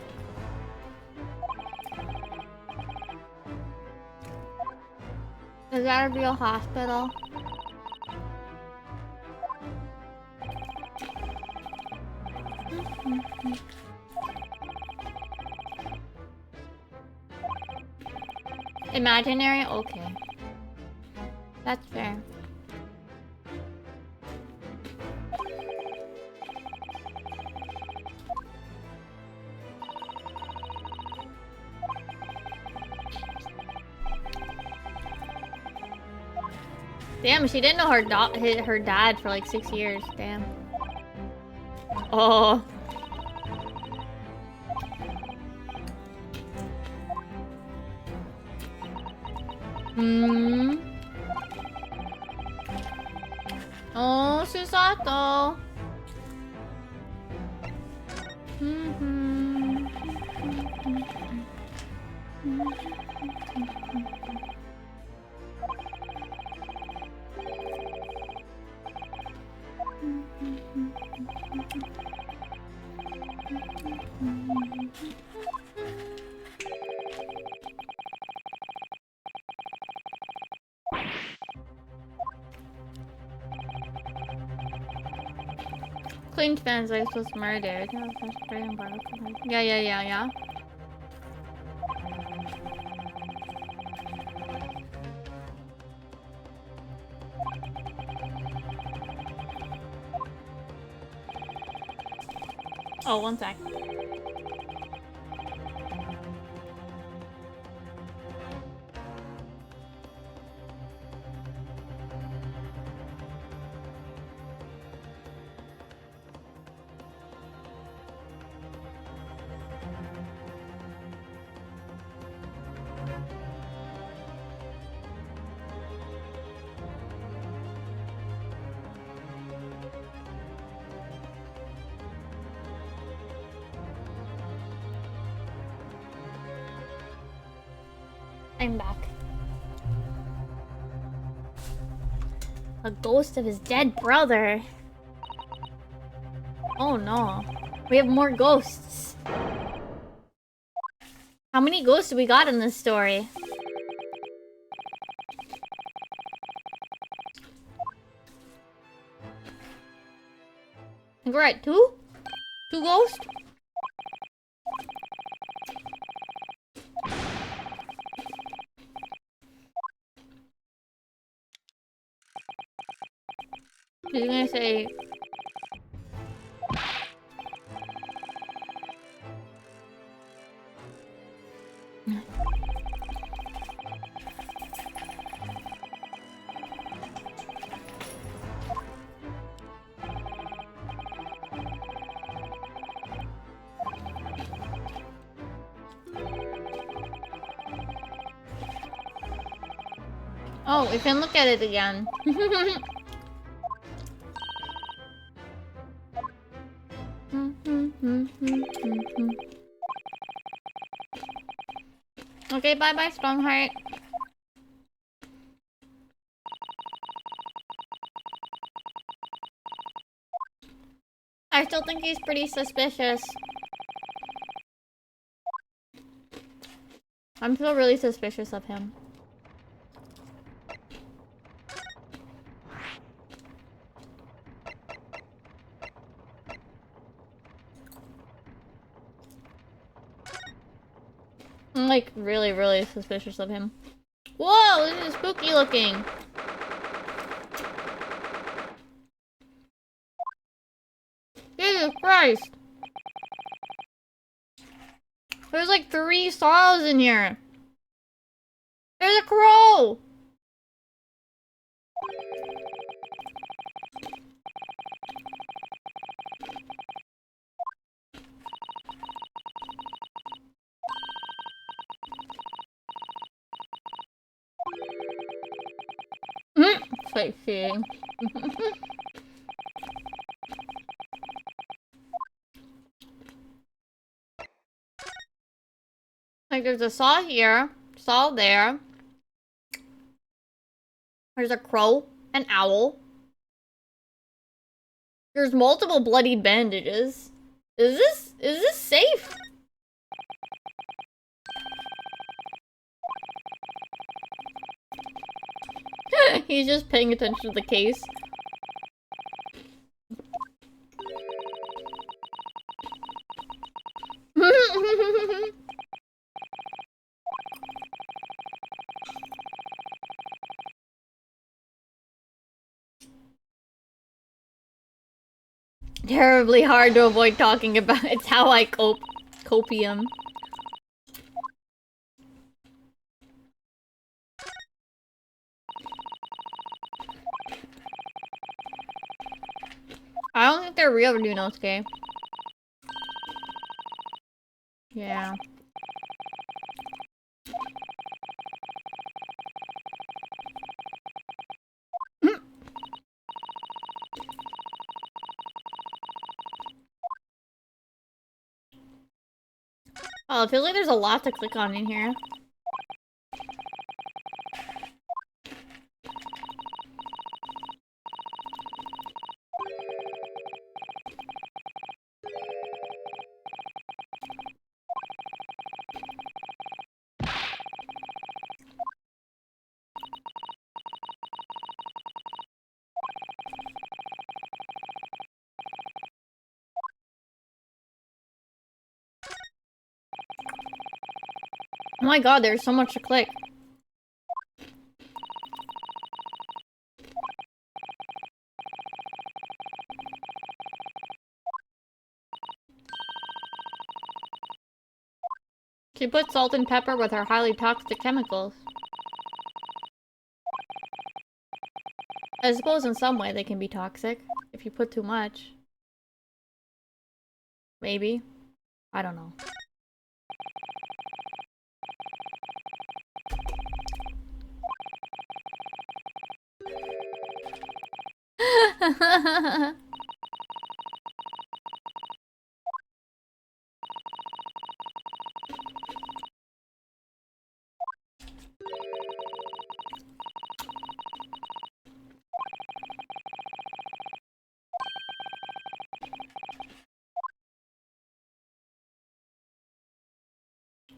Is that a real hospital? Imaginary? Okay. That's fair. Damn, she didn't know her dad for like 6 years. Damn. Oh. Oh, Susato. Clean fans like was murdered. Yeah. Oh, one sec. I'm back. A ghost of his dead brother. Oh no. We have more ghosts. How many ghosts do we got in this story? I think we're at 2? 2 ghosts? He's gonna say... Oh, we can look at it again. Okay, bye-bye, Strongheart. I still think he's pretty suspicious. I'm still really suspicious of him. I'm like really, really suspicious of him. Whoa, this is spooky looking. Jesus Christ. There's like 3 saws in here. There's a crow. Sightseeing. Like there's a saw here, saw there. There's a crow, an owl. There's multiple bloodied bandages. Is this safe? He's just paying attention to the case. Terribly hard to avoid talking about. It's how I cope. Copium. I don't think they're real Ryunosuke. Yeah. Oh, it feels like there's a lot to click on in here. Oh my god, there's so much to click. She put salt and pepper with her highly toxic chemicals. I suppose in some way they can be toxic, if you put too much. Maybe. I don't know.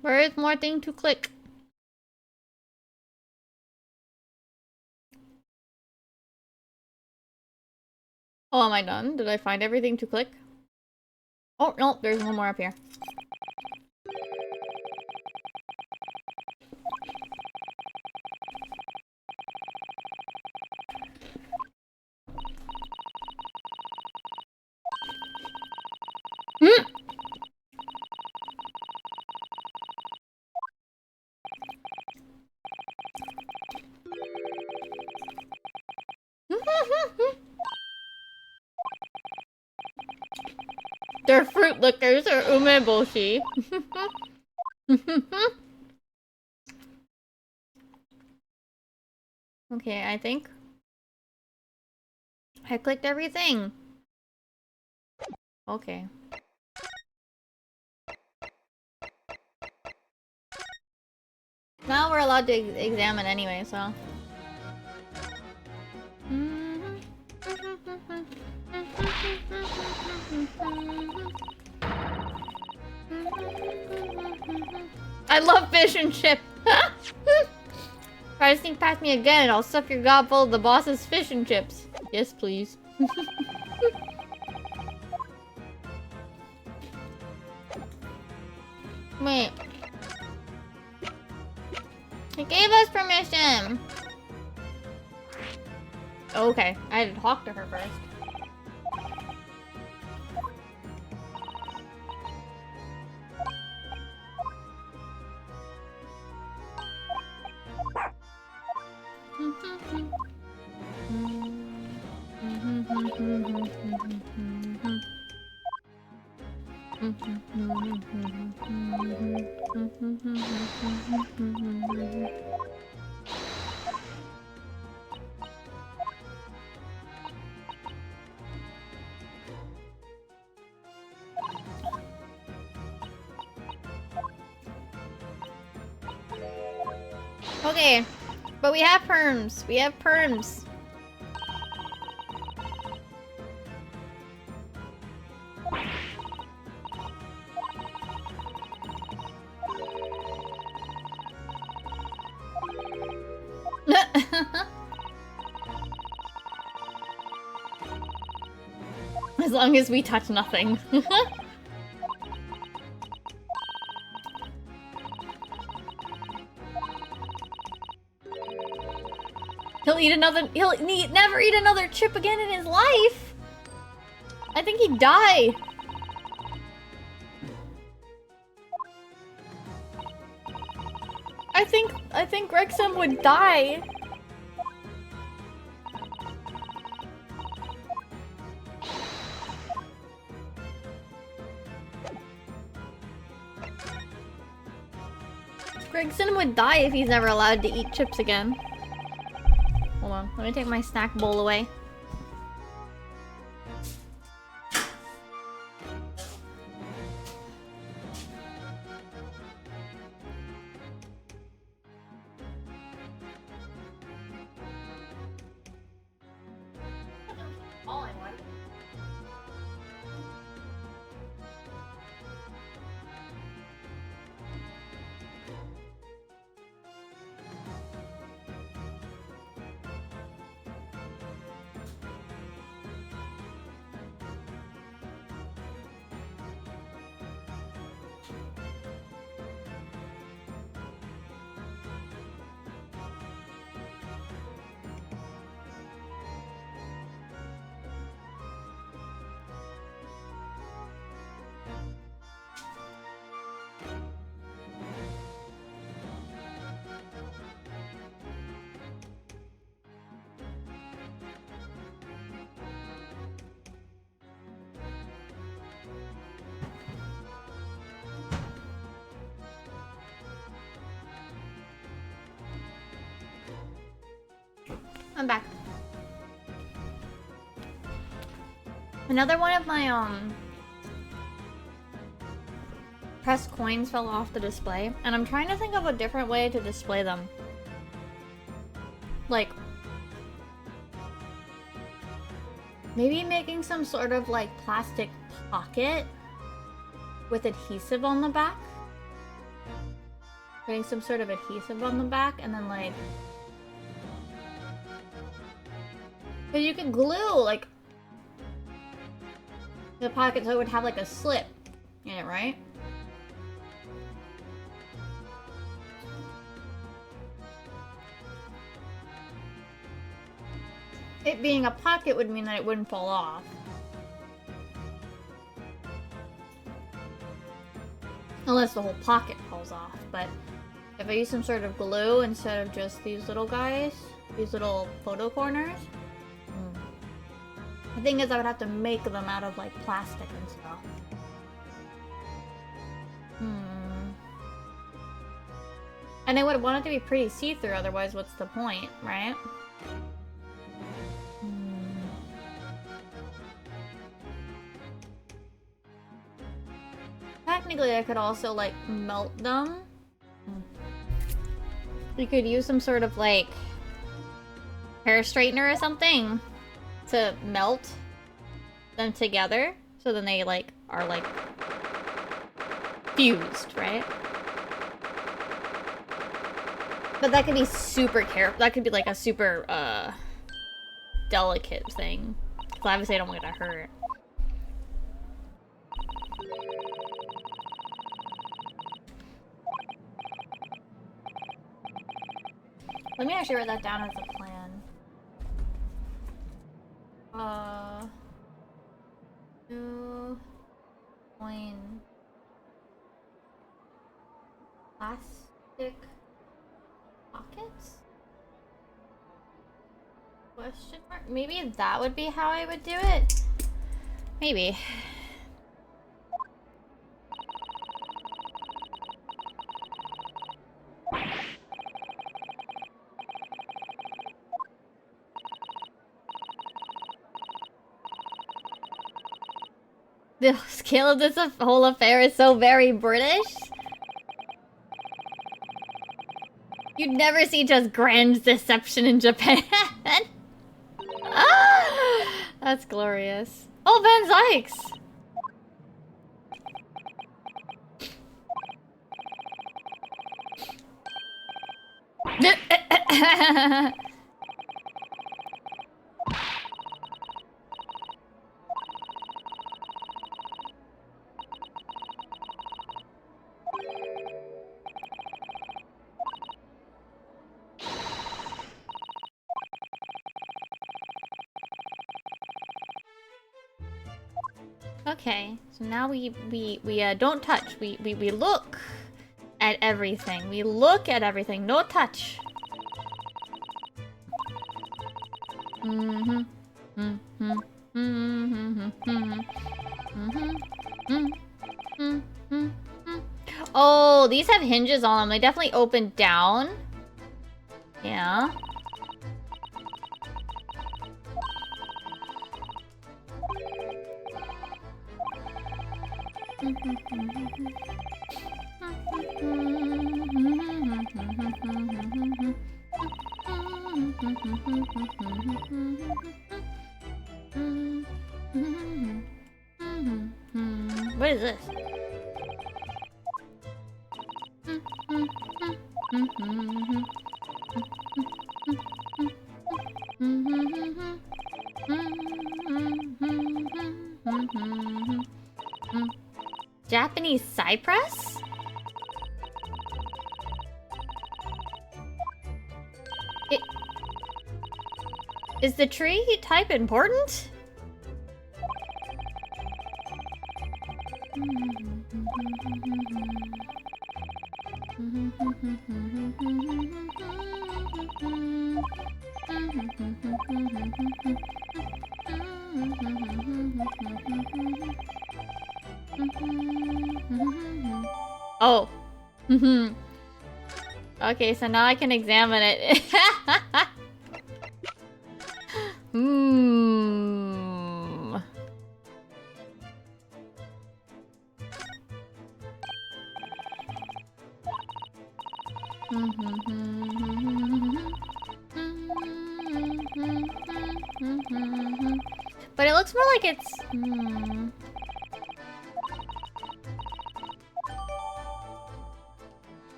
Where is more thing to click? Oh, am I done? Did I find everything to click? Oh, no, there's one more up here. They're fruit liquors or umeboshi. Okay, I think I clicked everything. Okay. Now we're allowed to examine anyway, so. I love fish and chip. Try to sneak past me again, I'll stuff your gob full of the boss's fish and chips. Yes, please. Wait. He gave us permission. Okay, I had to talk to her first. Okay, but we have perms. We have perms. As long as we touch nothing. He'll never eat another chip again in his life. I think he'd die. I think Gregson would die. Gregson would die if he's never allowed to eat chips again. Hold on, let me take my snack bowl away. I'm back. Another one of my pressed coins fell off the display, and I'm trying to think of a different way to display them. Like maybe making some sort of like plastic pocket with adhesive on the back. Putting some sort of adhesive on the back and then like but you could glue, like, the pocket so it would have, like, a slip in it, right? It being a pocket would mean that it wouldn't fall off. Unless the whole pocket falls off, but if I use some sort of glue instead of just these little guys, these little photo corners, the thing is, I would have to make them out of, like, plastic and stuff. And I would want it to be pretty see-through, otherwise what's the point, right? Technically, I could also, like, melt them. You could use some sort of, like, hair straightener or something to melt them together. So then they, like, are, like, fused, right? But that could be super careful. That could be, like, a super, delicate thing. Because obviously I don't want it to hurt. Let me actually write that down as a plan. Coin. Plastic pockets? Question mark? Maybe that would be how I would do it? Maybe. The scale of this whole affair is so very British. You'd never see just grand deception in Japan. Ah, that's glorious. Oh, Van Zykes! Okay, so now we don't touch. We look at everything. We look at everything. No touch. Oh, these have hinges on them. They definitely open down. Yeah. What is this? Japanese cypress? Is the tree type important? Oh. Okay, so now I can examine it. But it looks more like it's...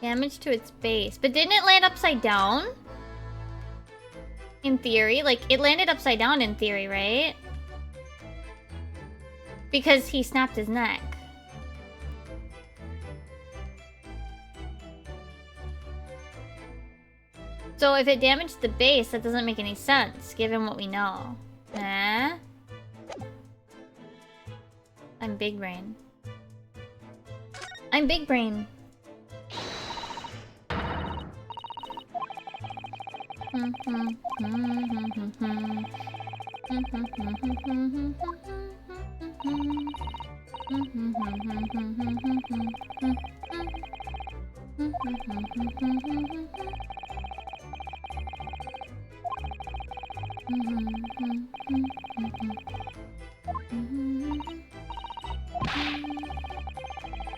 Damage to its base. But didn't it land upside down? In theory? Like, it landed upside down in theory, right? Because he snapped his neck. So if it damaged the base, that doesn't make any sense, given what we know. Eh? I'm big brain. I'm big brain.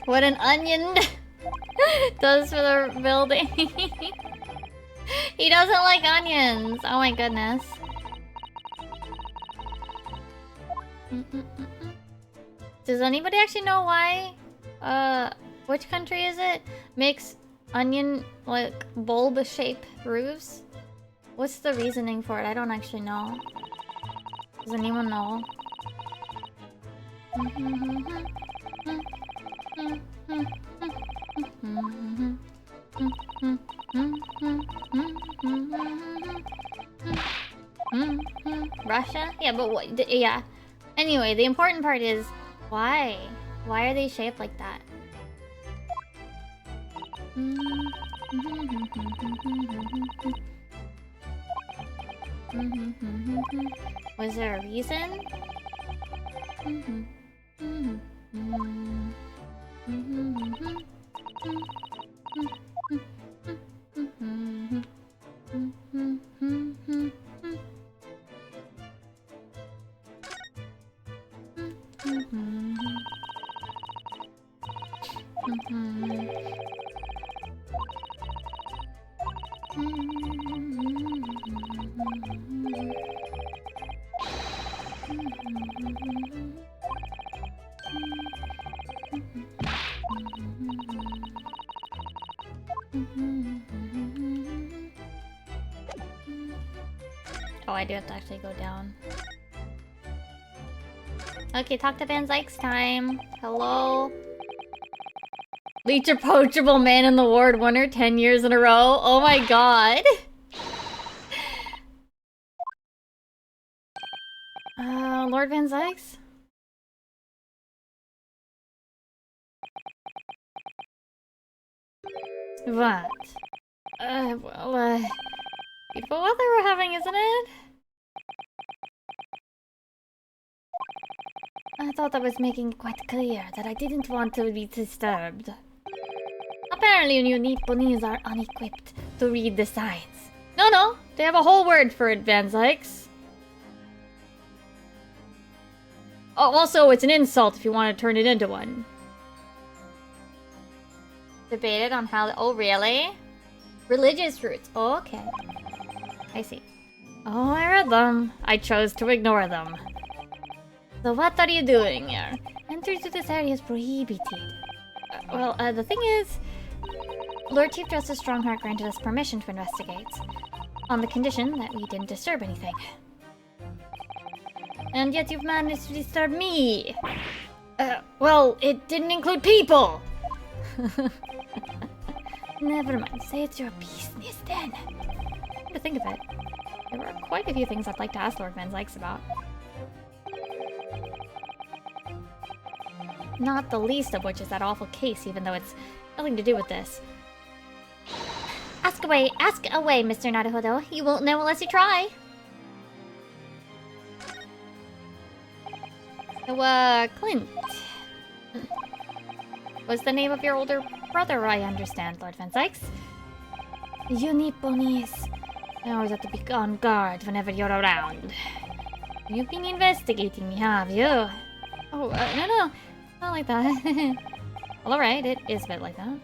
What an onion does for the building. He doesn't like onions. Oh my goodness. Does anybody actually know why? Which country is it? Makes onion, like, bulb-shaped roofs? What's the reasoning for it? I don't actually know. Does anyone know? Russia? Yeah, but what? Yeah. Anyway, the important part is why? Why are they shaped like that? Was there a reason? Oh, I do have to actually go down. Okay, talk to Van Zyke's time. Hello? Leech approachable man in the ward winner 10 years in a row. Oh my god. Lord Van Zykes? What? Beautiful weather we're having, isn't it? I thought I was making it quite clear that I didn't want to be disturbed. Apparently you Nipponese are unequipped to read the signs. No, they have a whole word for it, Van Zykes. Oh, also, it's an insult if you want to turn it into one. Debated on how... Oh, really? Religious roots. Oh, okay. I see. Oh, I read them. I chose to ignore them. So what are you doing here? Entry to this area is prohibited. The thing is... Lord Chief Justice Strongheart granted us permission to investigate. On the condition that we didn't disturb anything. And yet you've managed to disturb me! Well, it didn't include people! Never mind, say it's your business then. Come to think of it, there were quite a few things I'd like to ask Lord Van Zykes about. Not the least of which is that awful case, even though it's nothing to do with this. Ask away, Mr. Naruhodo. You won't know unless you try. So, Clint. Was the name of your older brother, I understand, Lord Van Zykes. You Nipponese. I always have to be on guard whenever you're around. You've been investigating me, have you? Oh, no. Not like that. Well, alright, it is a bit like that.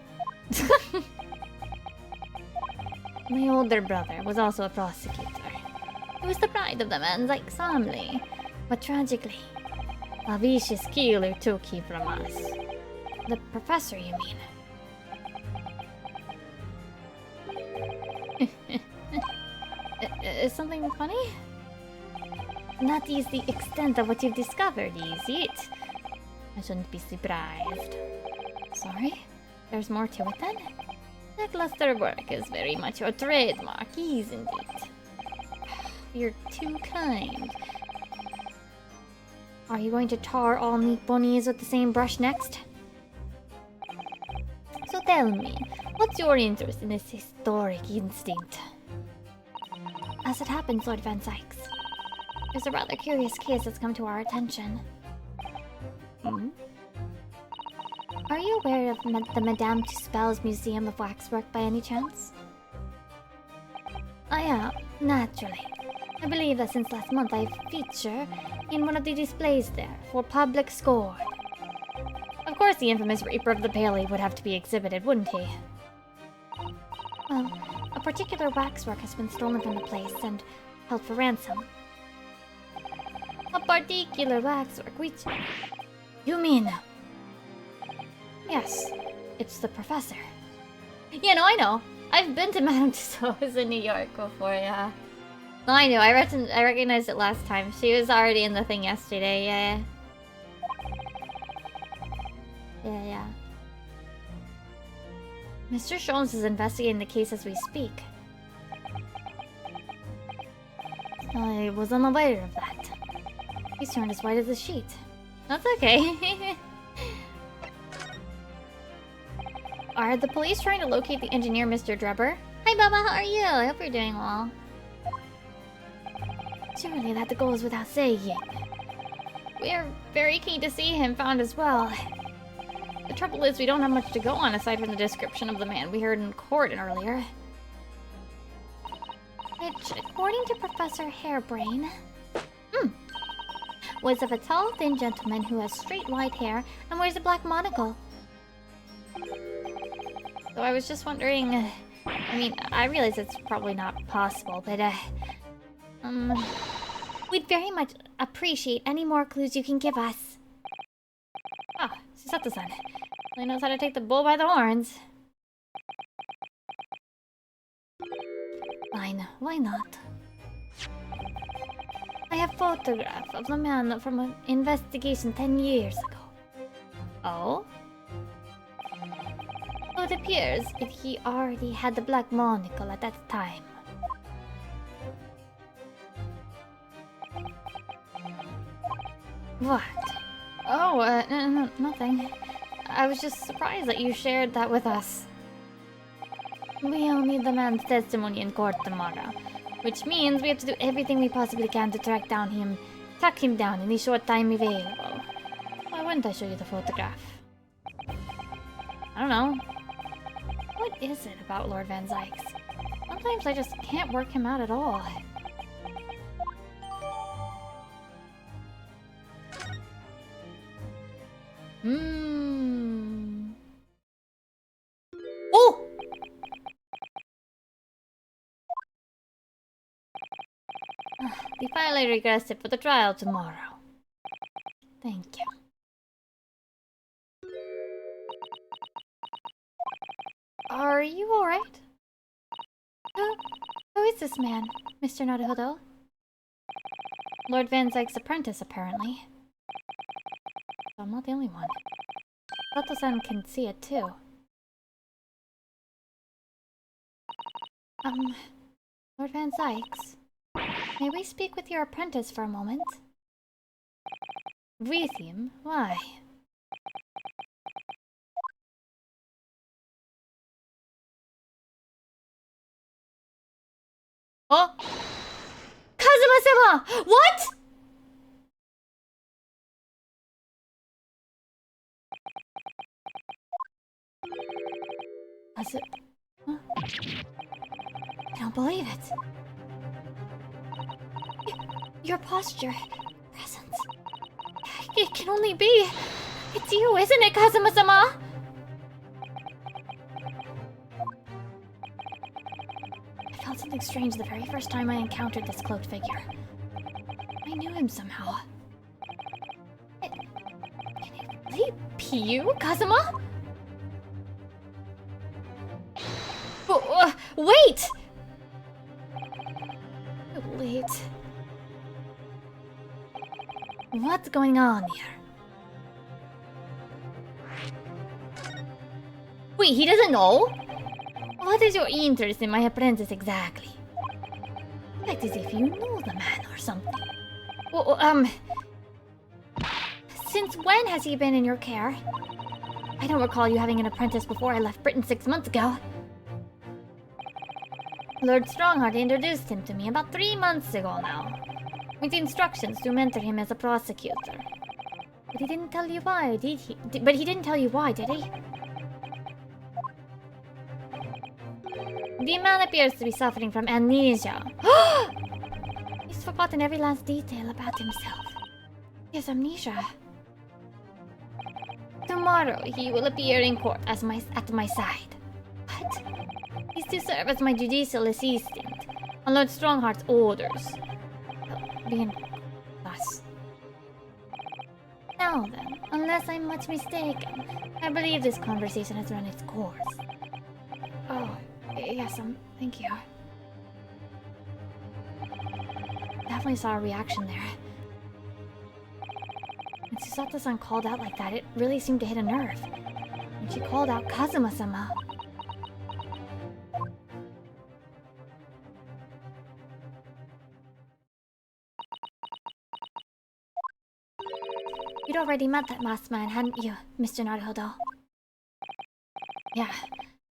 My older brother was also a prosecutor. He was the pride of the Van Zykes family. But tragically, a vicious killer took him from us. The professor, you mean? Is something funny? That is the extent of what you've discovered, is it? I shouldn't be surprised. Sorry? There's more to it then? Lackluster work is very much your trademark, isn't it? You're too kind. Are you going to tar all Nipponese with the same brush next? So tell me, what's your interest in this historic instinct? As it happens, Lord Van Zykes, there's a rather curious case that's come to our attention. Are you aware of the Madame Tuspel's Museum of Waxwork by any chance? I am, naturally. I believe that since last month I feature in one of the displays there for public scorn. Of course the infamous Reaper of the Paley would have to be exhibited, wouldn't he? Well, a particular waxwork has been stolen from the place and held for ransom. A particular waxwork, which... You mean... Yes, it's the professor. Yeah, no, I know. I've been to Madame Tussauds in New York before, yeah. No, I knew. I recognized it last time. She was already in the thing yesterday, yeah. Yeah. Mr. Jones is investigating the case as we speak. I was unaware of that. He's turned as white as a sheet. That's okay. Are the police trying to locate the engineer, Mr. Drebber? Hi, Baba. How are you? I hope you're doing well. Surely that goes without saying. We're very keen to see him found as well. The trouble is, we don't have much to go on aside from the description of the man we heard in court earlier. Which, according to Professor Hairbrain, was of a tall, thin gentleman who has straight white hair and wears a black monocle. So I was just wondering... I mean, I realize it's probably not possible, but, we'd very much appreciate any more clues you can give us. Ah, Susato-san. He knows how to take the bull by the horns. Fine, why not? I have a photograph of the man from an investigation 10 years ago. Oh? So it appears that he already had the black monocle at that time. What? Oh, nothing. I was just surprised that you shared that with us. We'll need the man's testimony in court tomorrow, which means we have to do everything we possibly can to track him down in the short time available. Why wouldn't I show you the photograph? I don't know. What is it about Lord Van Zykes? Sometimes I just can't work him out at all. Oh! The file I requested for the trial tomorrow. Thank you. Are you alright? Who is this man, Mr. Naruhodo? Lord Van Zyk's apprentice, apparently. I'm not the only one. Sato-san can see it too. Lord Van Zykes, may we speak with your apprentice for a moment? With him? Why? Oh! Kazuma-sama! What?! Huh? I don't believe it. Your posture, presence. It can only be... It's you, isn't it, Kazuma-sama? I felt something strange the very first time I encountered this cloaked figure. I knew him somehow. Can it really be you, Kazuma? Wait! Wait. What's going on here? Wait, he doesn't know? What is your interest in my apprentice exactly? Act as if you know the man or something. Well, Since when has he been in your care? I don't recall you having an apprentice before I left Britain 6 months ago. Lord Strongheart introduced him to me about 3 months ago now, with instructions to mentor him as a prosecutor. But he didn't tell you why, did he? But he didn't tell you why, did he? The man appears to be suffering from amnesia. He's forgotten every last detail about himself. He has amnesia. Tomorrow he will appear in court as at my side. But he's to serve as my judicial assistant on Lord Strongheart's orders. Being thus. Now then, unless I'm much mistaken, I believe this conversation has run its course. Oh, yes, thank you. Definitely saw a reaction there. When Susato-san called out like that, it really seemed to hit a nerve. When she called out Kazuma-sama. You'd already met that masked man, hadn't you, Mr. Naruhodo? Yeah,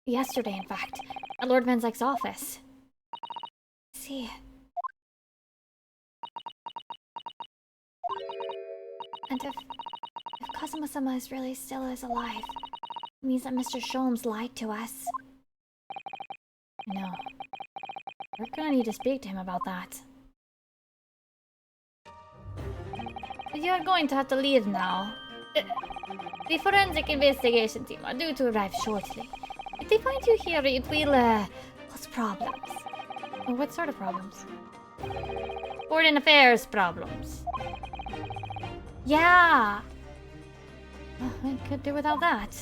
yesterday, in fact, at Lord Van Zyke's office. See. And if Kazuma-sama is really still alive, it means that Mr. Sholmes lied to us. No. We're gonna need to speak to him about that. You're going to have to leave now. The forensic investigation team are due to arrive shortly. If they find you here, it will, cause problems. Oh, what sort of problems? Foreign affairs problems. Yeah! I could do without that.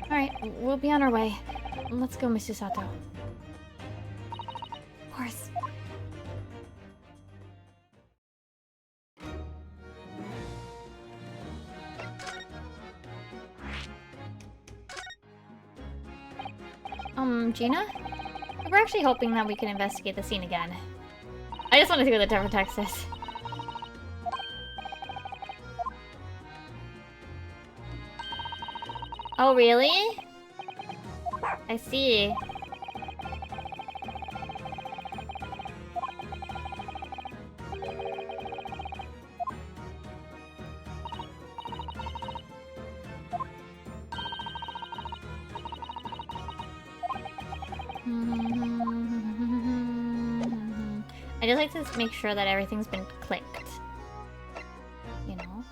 Alright, we'll be on our way. Let's go, Mr. Sato. Of course. Gina? We're actually hoping that we can investigate the scene again. I just want to see what the Dever text is. Oh, really? I see. I just like to make sure that everything's been clicked. You know?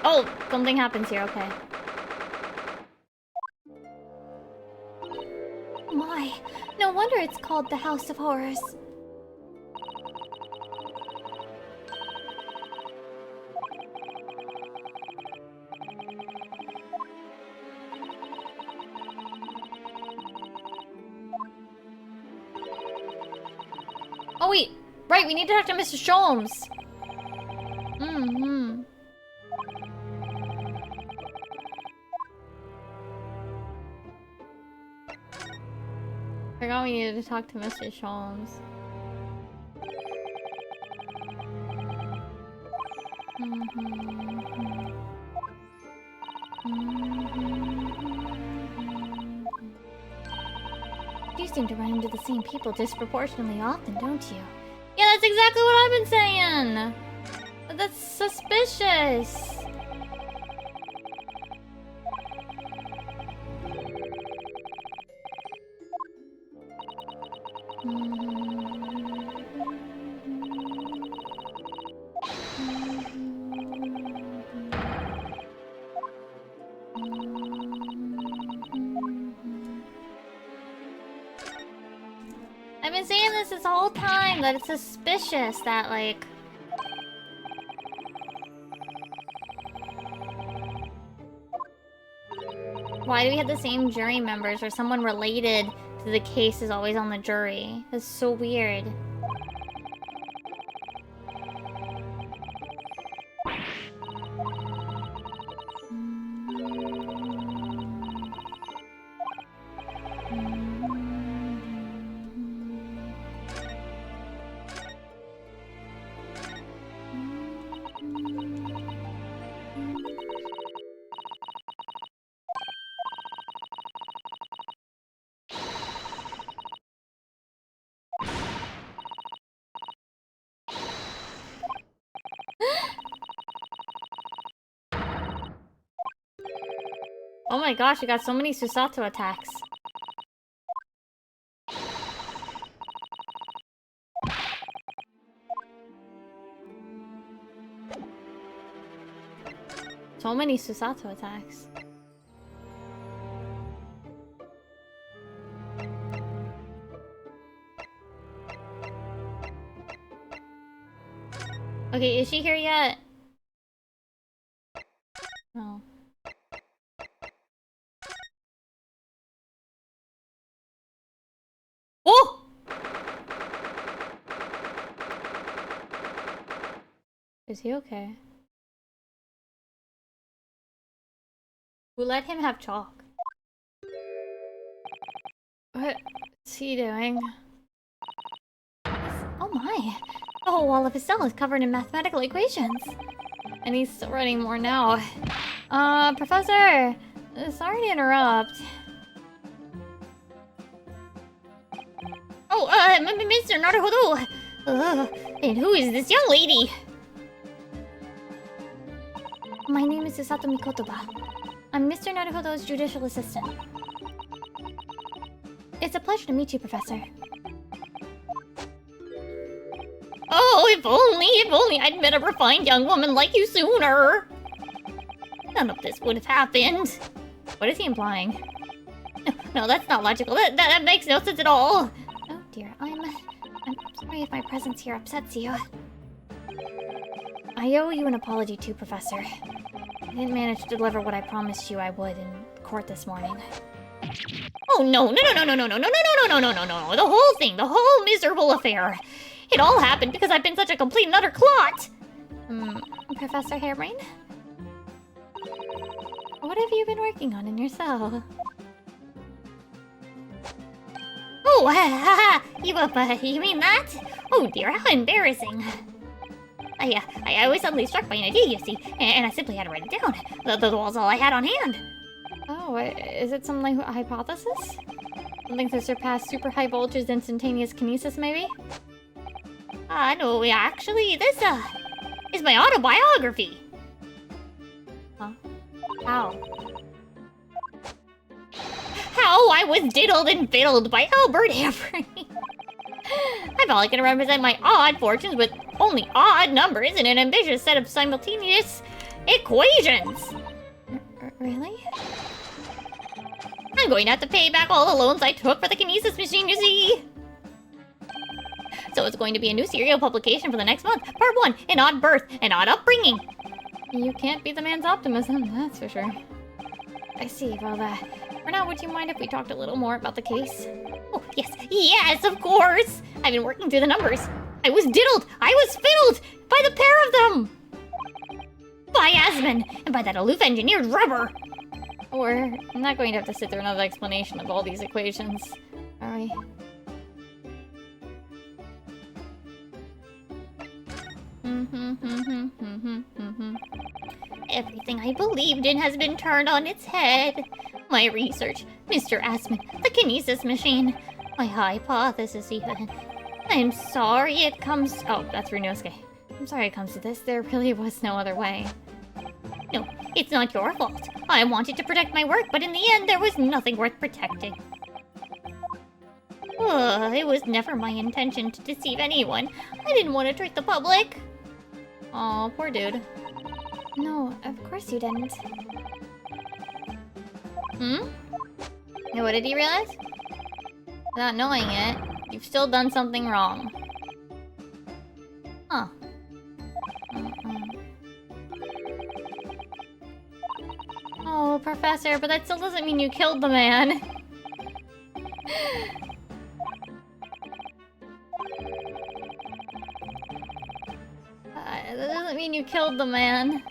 Oh! Something happens here, okay. My, no wonder it's called the House of Horrors. Oh wait, right, we need to talk to Mr. Sholmes. Forgot we needed to talk to Mr. Sholmes. You seem to run into the same people disproportionately often, don't you? Yeah, that's exactly what I've been saying! That's suspicious! I've been saying this whole time, that it's suspicious that, like... Why do we have the same jury members, or someone related to the case is always on the jury? That's so weird. Oh my gosh, we got so many Susato attacks. So many Susato attacks. Okay, is she here yet? No. Oh! Is he okay? Who let him have chalk? What is he doing? Oh my! The whole wall of his cell is covered in mathematical equations. And he's still writing more now. Professor! Sorry to interrupt. Oh, Mr. Naruhodo! And who is this young lady? My name is Susato Mikotoba. I'm Mr. Naruhodo's judicial assistant. It's a pleasure to meet you, Professor. Oh, if only I'd met a refined young woman like you sooner. None of this would have happened. What is he implying? No, that's not logical. That makes no sense at all. Oh dear, I'm sorry if my presence here upsets you. I owe you an apology too, Professor. I didn't manage to deliver what I promised you I would in court this morning. Oh no. The whole thing, the whole miserable affair. It all happened because I've been such a complete and utter clot. Professor Harebrain? What have you been working on in your cell? Oh, you mean that? Oh dear, how embarrassing. I was suddenly struck by an idea, you see, and I simply had to write it down. The was all I had on hand. Oh, is it some like hypothesis? Something to surpass super high voltage instantaneous kinesis, maybe? No, actually, this, is my autobiography. Huh? How? How I was diddled and fiddled by Albert Harebrain. I felt I can represent my odd fortunes with only odd numbers and an ambitious set of simultaneous equations. Really? I'm going to have to pay back all the loans I took for the kinesis machine, you see. So it's going to be a new serial publication for the next month. Part 1, an odd birth, an odd upbringing. You can't beat the man's optimism, that's for sure. I see, well, for now, would you mind if we talked a little more about the case? Oh, yes, of course. I've been working through the numbers. I was diddled, I was fiddled by the pair of them. By Asmon, and by that aloof engineered rubber. We're not going to have to sit through another explanation of all these equations, are we? Everything I believed in has been turned on its head. My research, Mr. Asmon, the kinesis machine, my hypothesis even. I'm sorry it comes... Oh, that's Ryunosuke. I'm sorry it comes to this. There really was no other way. No, it's not your fault. I wanted to protect my work, but in the end, there was nothing worth protecting. It was never my intention to deceive anyone. I didn't want to trick the public. Oh, poor dude. No, of course you didn't. And what did he realize? Without knowing it, you've still done something wrong. Huh. Oh, Professor, but that still doesn't mean you killed the man. That doesn't mean you killed the man.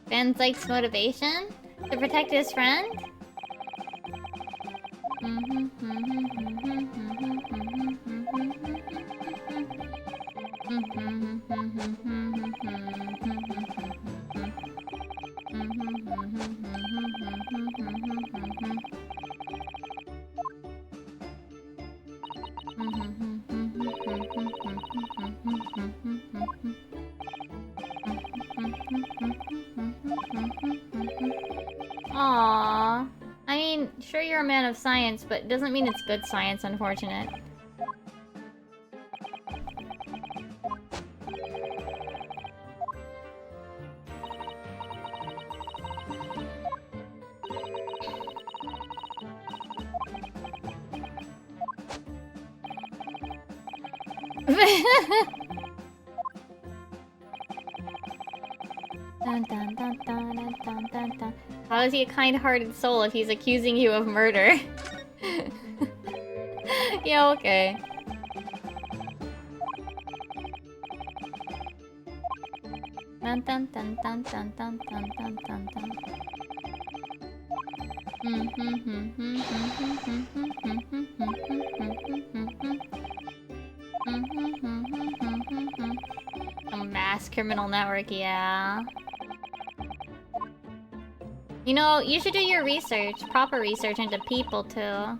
Van Zyke's motivation? To protect his friend? Aww. I mean, sure you're a man of science, but it doesn't mean it's good science, unfortunate. Dun, dun, dun, dun, dun, dun, dun, dun. How is he a kind-hearted soul if he's accusing you of murder? Yeah, okay. Dun dun dun dun dun dun dun dun dun dun. A mass criminal network, yeah. You know, you should do your research, proper research into people too.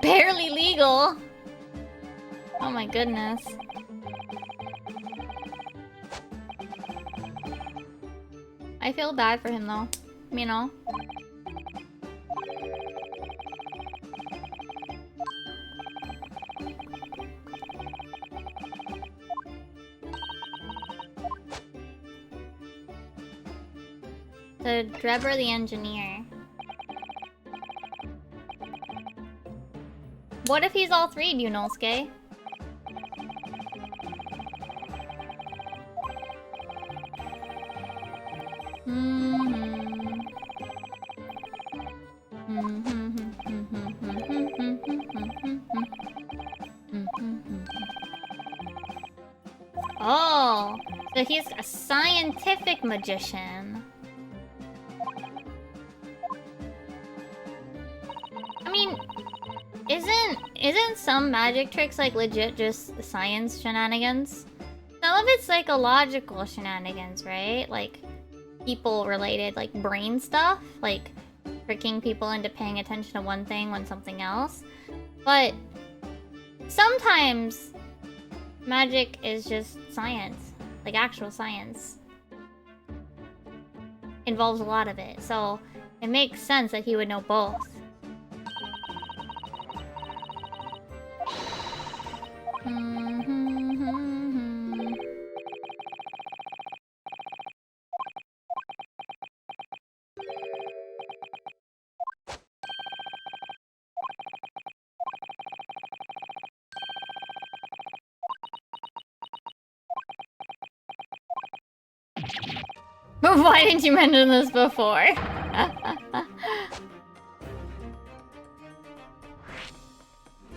Barely legal. Oh my goodness. I feel bad for him though, you know. The Drebber the engineer. What if he's all three, Yunosuke? Oh, so he's a scientific magician. I mean, isn't some magic tricks like legit just science shenanigans? Some of it's psychological shenanigans, right? Like people related, like brain stuff, like tricking people into paying attention to one thing when something else. But sometimes magic is just science, like actual science. Involves a lot of it, so it makes sense that he would know both. But why didn't you mention this before?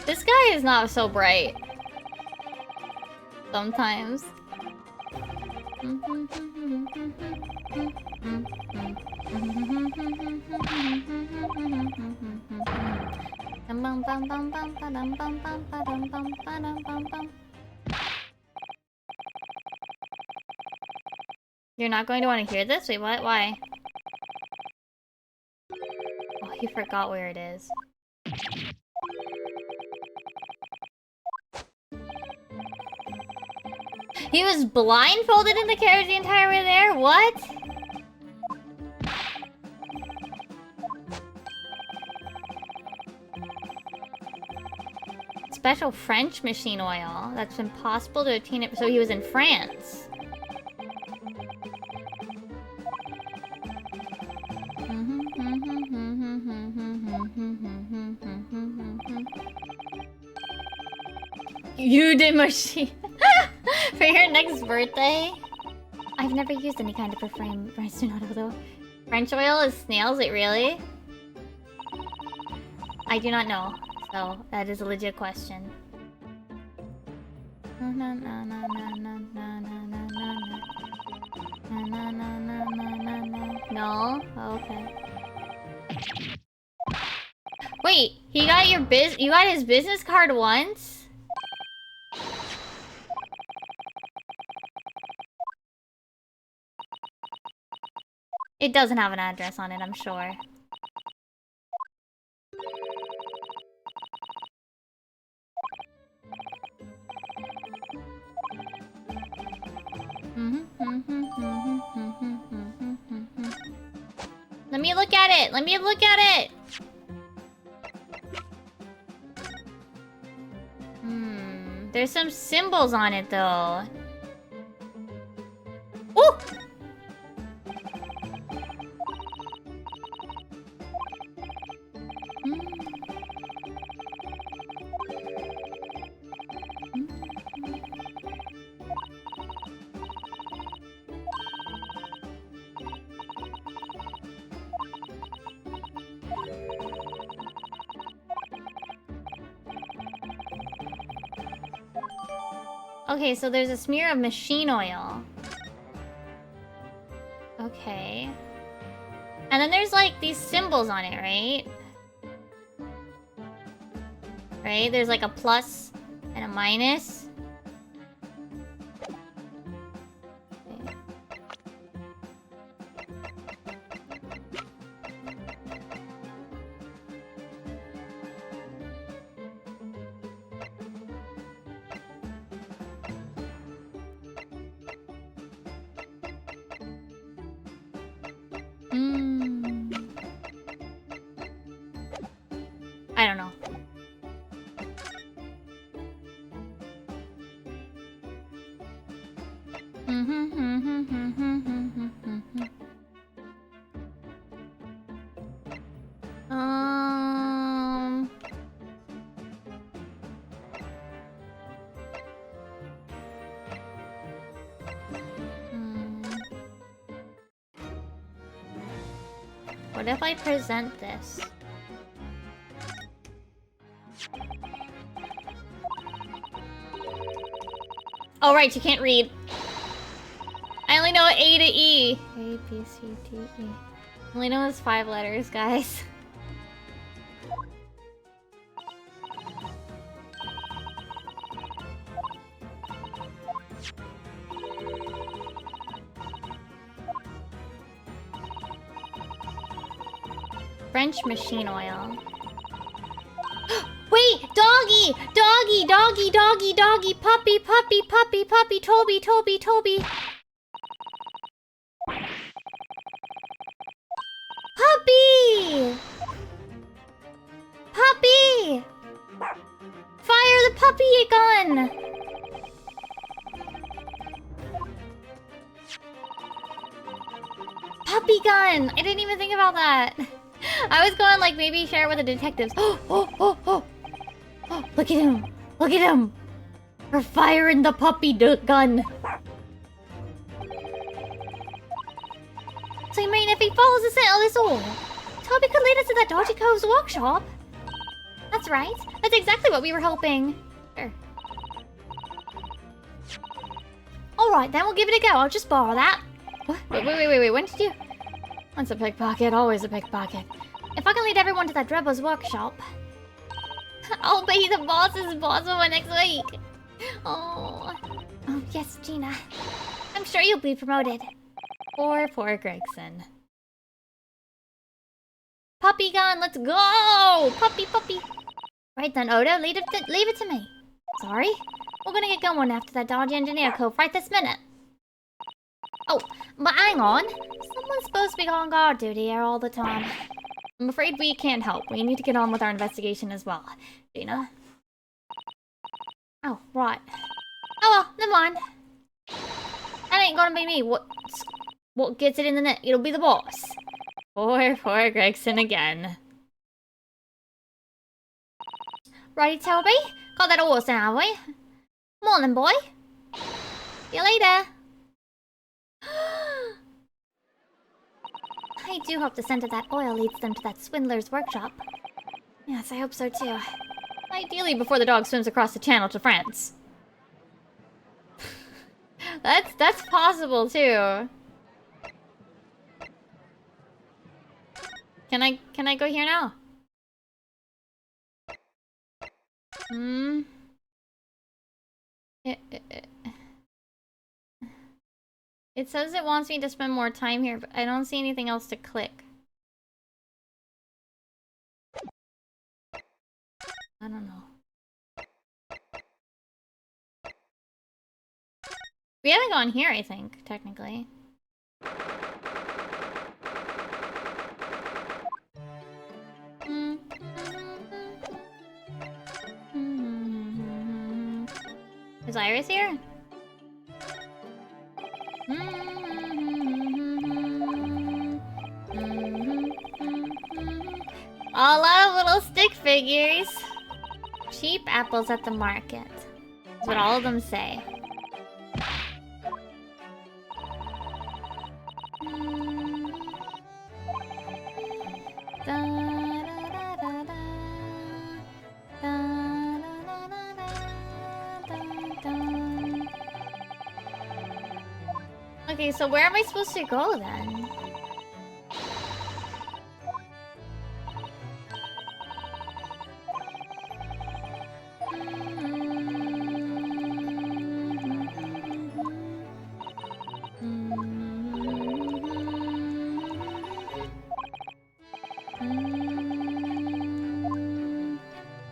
This guy is not so bright. Sometimes. You're not going to want to hear this? Wait, what? Why? Oh, he forgot where it is. He was blindfolded in the carriage the entire way there? What? Special French machine oil. That's impossible to obtain it. So he was in France. You did machine for your next birthday? I've never used any kind of perfume. Though. French oil is snails, it really? I do not know, so that is a legit question. No? Oh, okay. Wait, you got his business card once? It doesn't have an address on it, I'm sure. Let me look at it. Let me look at it. There's some symbols on it though. Ooh! Okay, so there's a smear of machine oil. Okay. And then there's like these symbols on it, right? Right? There's like a plus and a minus. Okay. I don't know. Um. What if I present this? Oh, right, you can't read. I only know A to E. A, B, C, D, E. I only know those 5 letters, guys. French machine oil. Wait! Doggy! Doggy! Doggy! Doggy! Doggy! Puppy! Puppy! Puppy! Puppy! Toby! Toby! Toby! Puppy! Puppy! Fire the puppy gun! Puppy gun! I didn't even think about that. I was going like maybe share it with the detectives. Oh, look at him! Look at him! We're firing the puppy gun. So you mean if he follows the scent of this all, Toby could lead us to that dodgy cove's workshop? That's right. That's exactly what we were hoping. Sure. Alright, then we'll give it a go. I'll just borrow that. What? Wait. When did you... Once a pickpocket, always a pickpocket. If I can lead everyone to that Drebber's workshop, I'll be the boss's boss for next week. Oh, yes, Gina. I'm sure you'll be promoted. Poor Gregson. Puppy gun, let's go! Puppy. Right then, Odo, leave it to me. Sorry? We're gonna get going after that dodgy engineer cove right this minute. Oh, but hang on. Someone's supposed to be on guard duty here all the time. I'm afraid we can't help. We need to get on with our investigation as well. Gina? Oh, right. Oh well, never mind. That ain't gonna be me. What gets it in the net? It'll be the boss. Poor Gregson again. Righty, Toby. Got that horse now, have we? Morning, boy. See you later. I do hope the scent of that oil leads them to that swindler's workshop. Yes, I hope so too. Ideally before the dog swims across the channel to France. That's possible too. Can I go here now? It says it wants me to spend more time here, but I don't see anything else to click. I don't know. We haven't gone here, I think, technically. Is Iris here? A lot of little stick figures. Cheap apples at the market. That's what all of them say. Okay, so where am I supposed to go then?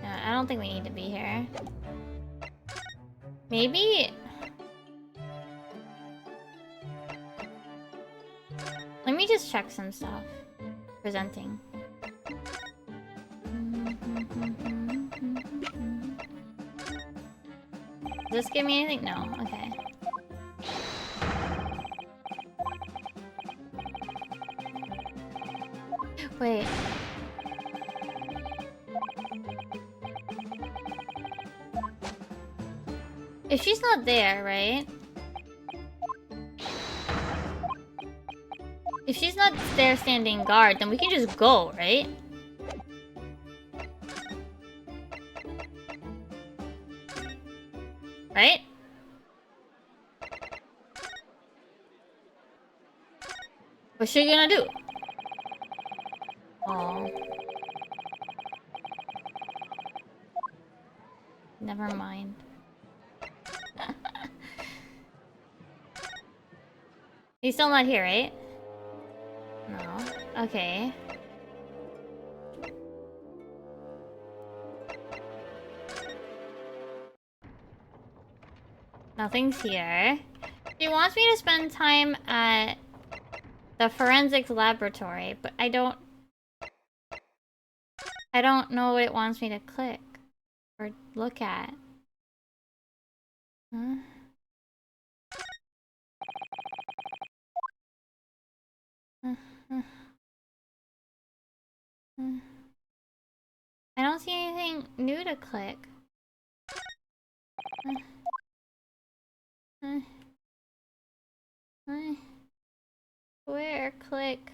Yeah, I don't think we need to be here. Maybe... Let me just check some stuff. Presenting. Does this give me anything? No. Okay. Wait. If she's not there, right? If she's not there standing guard, then we can just go, right? Right? What's she gonna do? Oh. Never mind. He's still not here, right? No. Okay. Nothing's here. She wants me to spend time at the forensics laboratory, but I don't know what it wants me to click or look at. Huh? I don't see anything new to click. Where? Click.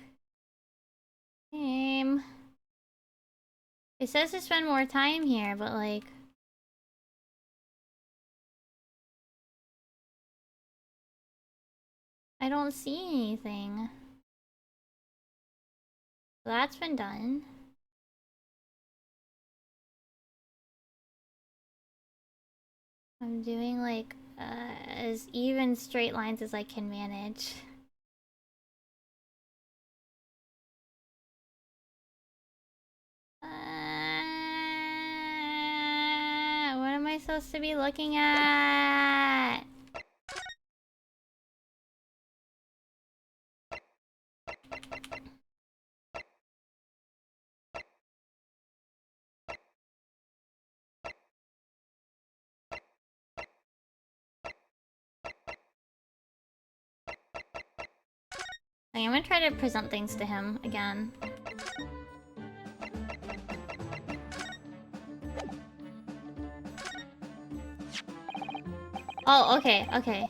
Game. It says to spend more time here, but like... I don't see anything. That's been done. I'm doing like as even straight lines as I can manage. What am I supposed to be looking at? I'm gonna try to present things to him again. Oh, okay, okay.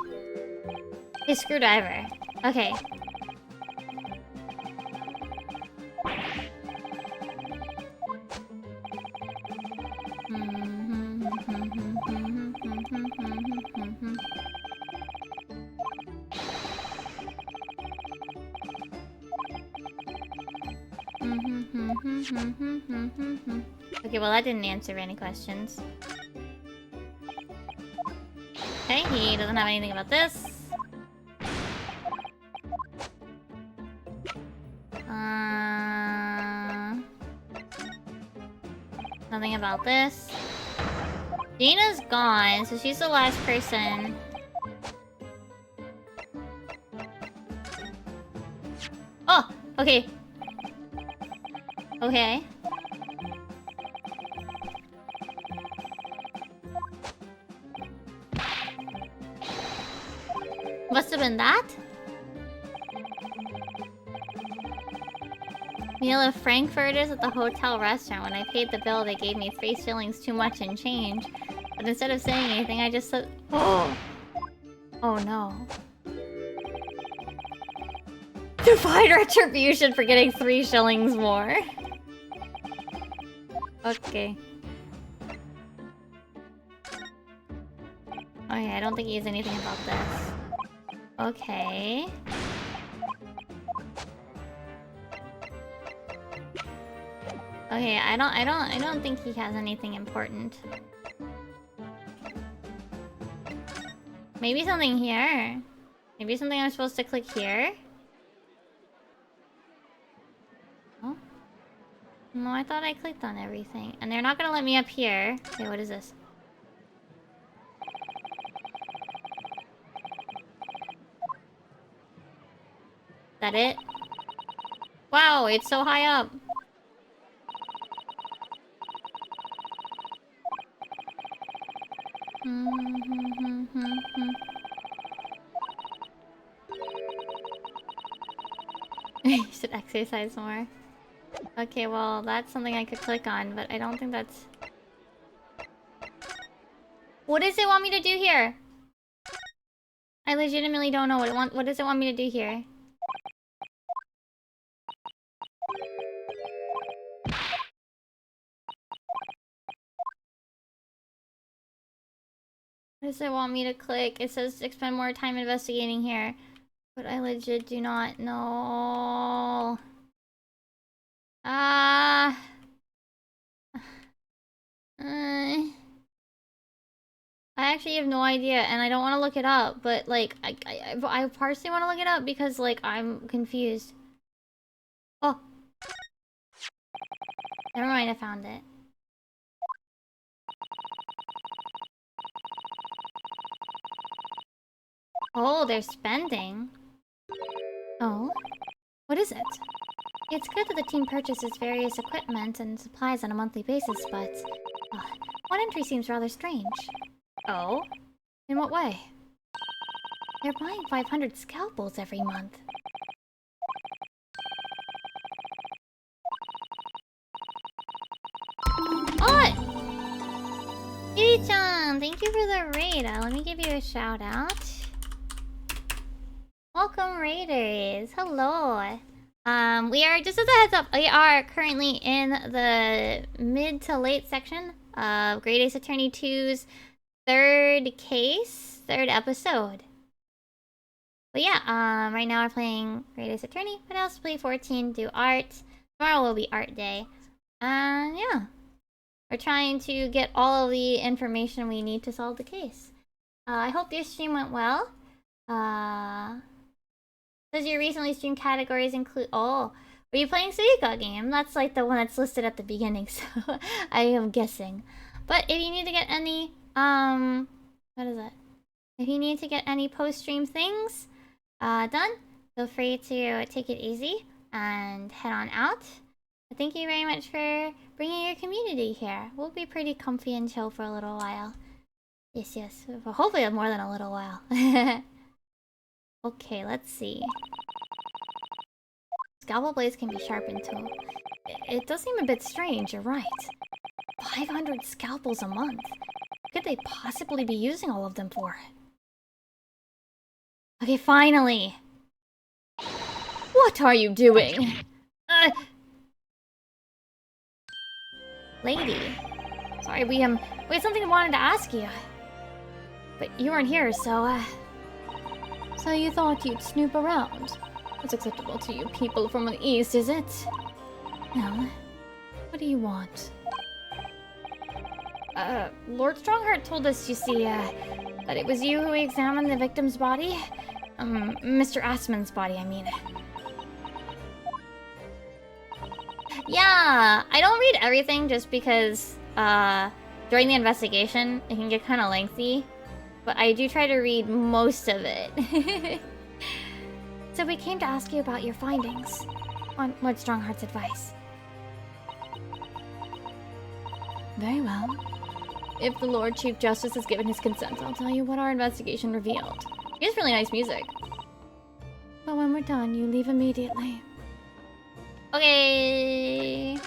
His screwdriver. Okay. Okay, well that didn't answer any questions. Okay, he doesn't have anything about this. Nothing about this. Gina's gone, so she's the last person. Oh, okay. Okay. Must have been that? Meal of frankfurters at the hotel restaurant. When I paid the bill, they gave me 3 shillings too much in change. But instead of saying anything, I just said, oh. Oh no. Divine retribution for getting 3 shillings more. Okay. Okay, I don't think he has anything about this. Okay. Okay, I don't think he has anything important. Maybe something here. Maybe something I'm supposed to click here. Oh. No, I thought I clicked on everything. And they're not gonna let me up here. Okay, what is this? Is that it? Wow, it's so high up. You should exercise more. Okay, well, that's something I could click on, but I don't think that's... What does it want me to do here? I legitimately don't know what does it want me to do here? What does it want me to click? It says expend more time investigating here. But I legit do not know. I actually have no idea, and I don't want to look it up, but like, I partially want to look it up because, like, I'm confused. Oh. Never mind, I found it. Oh, they're spending. Oh? What is it? It's good that the team purchases various equipment and supplies on a monthly basis, but... one entry seems rather strange. Oh? In what way? They're buying 500 scalpels every month. Oh! Yuri-chan, thank you for the raid. Let me give you a shout out. Welcome, Raiders. Hello. We are, just as a heads up, we are currently in the mid to late section of Great Ace Attorney 2's third episode. But yeah, right now we're playing Great Ace Attorney. What else? Play 14, do art. Tomorrow will be art day. Yeah. We're trying to get all of the information we need to solve the case. I hope your stream went well. Does your recently streamed categories include... Oh, were you playing Suika game? That's like the one that's listed at the beginning, so I am guessing. But if you need to get any, what is it? If you need to get any post-stream things, done, feel free to take it easy and head on out. But thank you very much for bringing your community here. We'll be pretty comfy and chill for a little while. Yes, yes. Hopefully more than a little while. Okay, let's see. Scalpel blades can be sharpened too. It does seem a bit strange, you're right. 500 scalpels a month. What could they possibly be using all of them for? Okay, finally! What are you doing? Lady. Sorry, we had something we wanted to ask you. But you weren't here, so, So you thought you'd snoop around? It's acceptable to you people from the East, is it? No. What do you want? Lord Strongheart told us, you see, that it was you who examined the victim's body. Mr. Assman's body, I mean. Yeah, I don't read everything just because during the investigation, it can get kind of lengthy, but I do try to read most of it. So we came to ask you about your findings on Lord Strongheart's advice. Very well. If the Lord Chief Justice has given his consent, I'll tell you what our investigation revealed. He has really nice music. But when we're done, you leave immediately. Okay.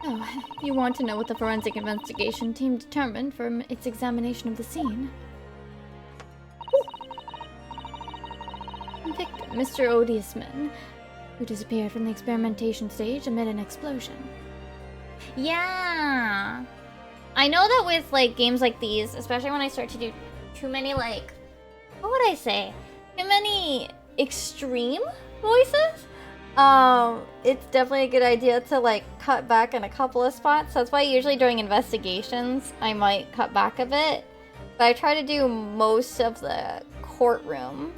Oh, you want to know what the forensic investigation team determined from its examination of the scene? Victim, Mr. Odiusman, who disappeared from the experimentation stage amid an explosion. Yeah. I know that with like games like these, especially when I start to do too many like, what would I say? Too many extreme voices? It's definitely a good idea to like cut back in a couple of spots. That's why usually during investigations, I might cut back a bit. But I try to do most of the courtroom,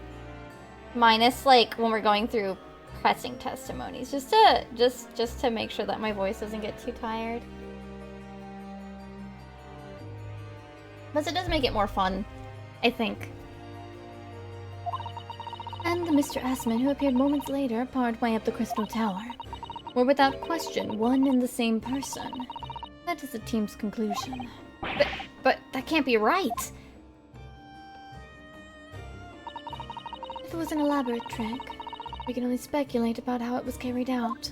minus like when we're going through pressing testimonies, just to make sure that my voice doesn't get too tired. But it does make it more fun, I think. And the Mr. Assman, who appeared moments later, part way up the Crystal Tower, were without question one and the same person. That is the team's conclusion. But that can't be right. If it was an elaborate trick, we can only speculate about how it was carried out.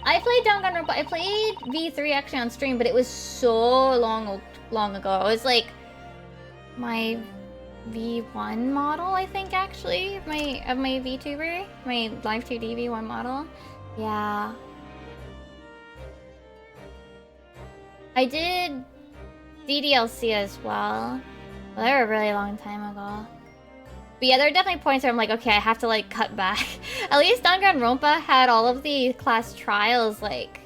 I played Danganronpa. I played V3 actually on stream, but it was so long ago. It was like my V1 model, I think, actually, of my VTuber, my Live 2D V1 model. Yeah. I did DDLC as well. Well, they were a really long time ago. But yeah, there are definitely points where I'm like, okay, I have to like cut back. At least Danganronpa had all of the class trials like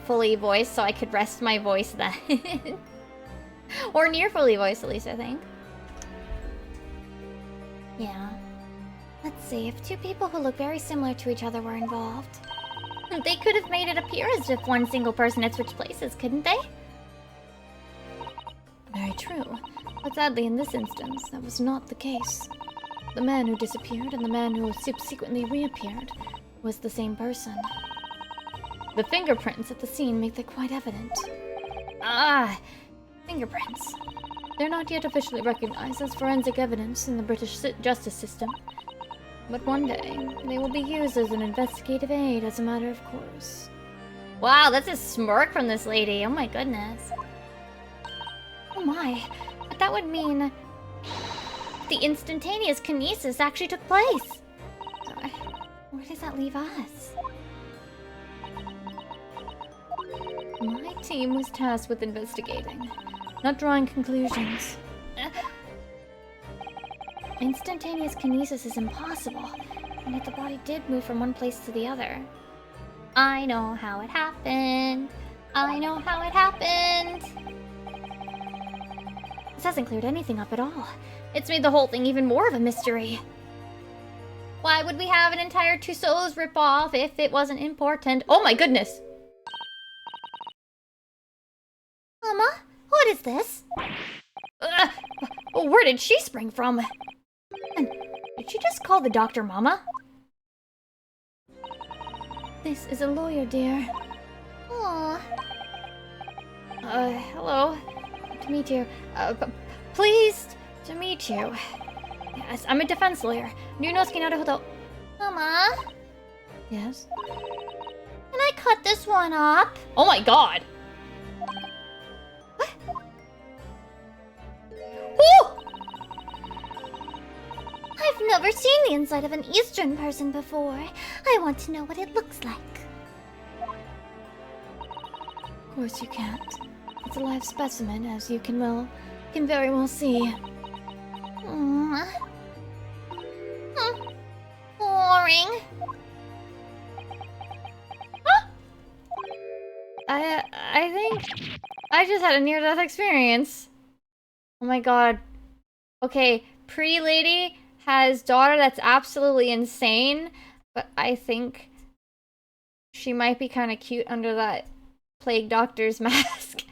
fully voiced, so I could rest my voice then. Or near fully voiced, at least, I think. Yeah. Let's see, if two people who look very similar to each other were involved, They could have made it appear as if one single person had switched places, couldn't they? Very true. But sadly, in this instance, that was not the case. The man who disappeared and the man who subsequently reappeared was the same person. The fingerprints at the scene make that quite evident. Ah, fingerprints. They're not yet officially recognized as forensic evidence in the British justice system. But one day, they will be used as an investigative aid as a matter of course. Wow, that's a smirk from this lady. Oh my goodness. oh my, but that would mean The instantaneous kinesis actually took place. so, where does that leave us? My team was tasked with investigating, not drawing conclusions. Instantaneous kinesis is impossible, and yet the body did move from one place to the other. I know how it happened. I know how it happened. This hasn't cleared anything up at all. It's made the whole thing even more of a mystery. Why would we have an entire Tussauds ripoff if it wasn't important? Oh my goodness! Mama, what is this? Where did she spring from? And did she just call the doctor Mama? This is a lawyer, dear. Aww. Hello. To meet you. Pleased to meet you. Yes, I'm a defense lawyer. Ryunosuke Naruhodo. Mama, Yes? can I cut this one up? Oh my god! Woo! I've never seen the inside of an Eastern person before. I want to know what it looks like. Of course you can't. It's a live specimen, as you can very well see. Boring. I think I just had a near-death experience. Oh my god. Okay, pretty lady has daughter that's absolutely insane, but I think she might be kind of cute under that plague doctor's mask.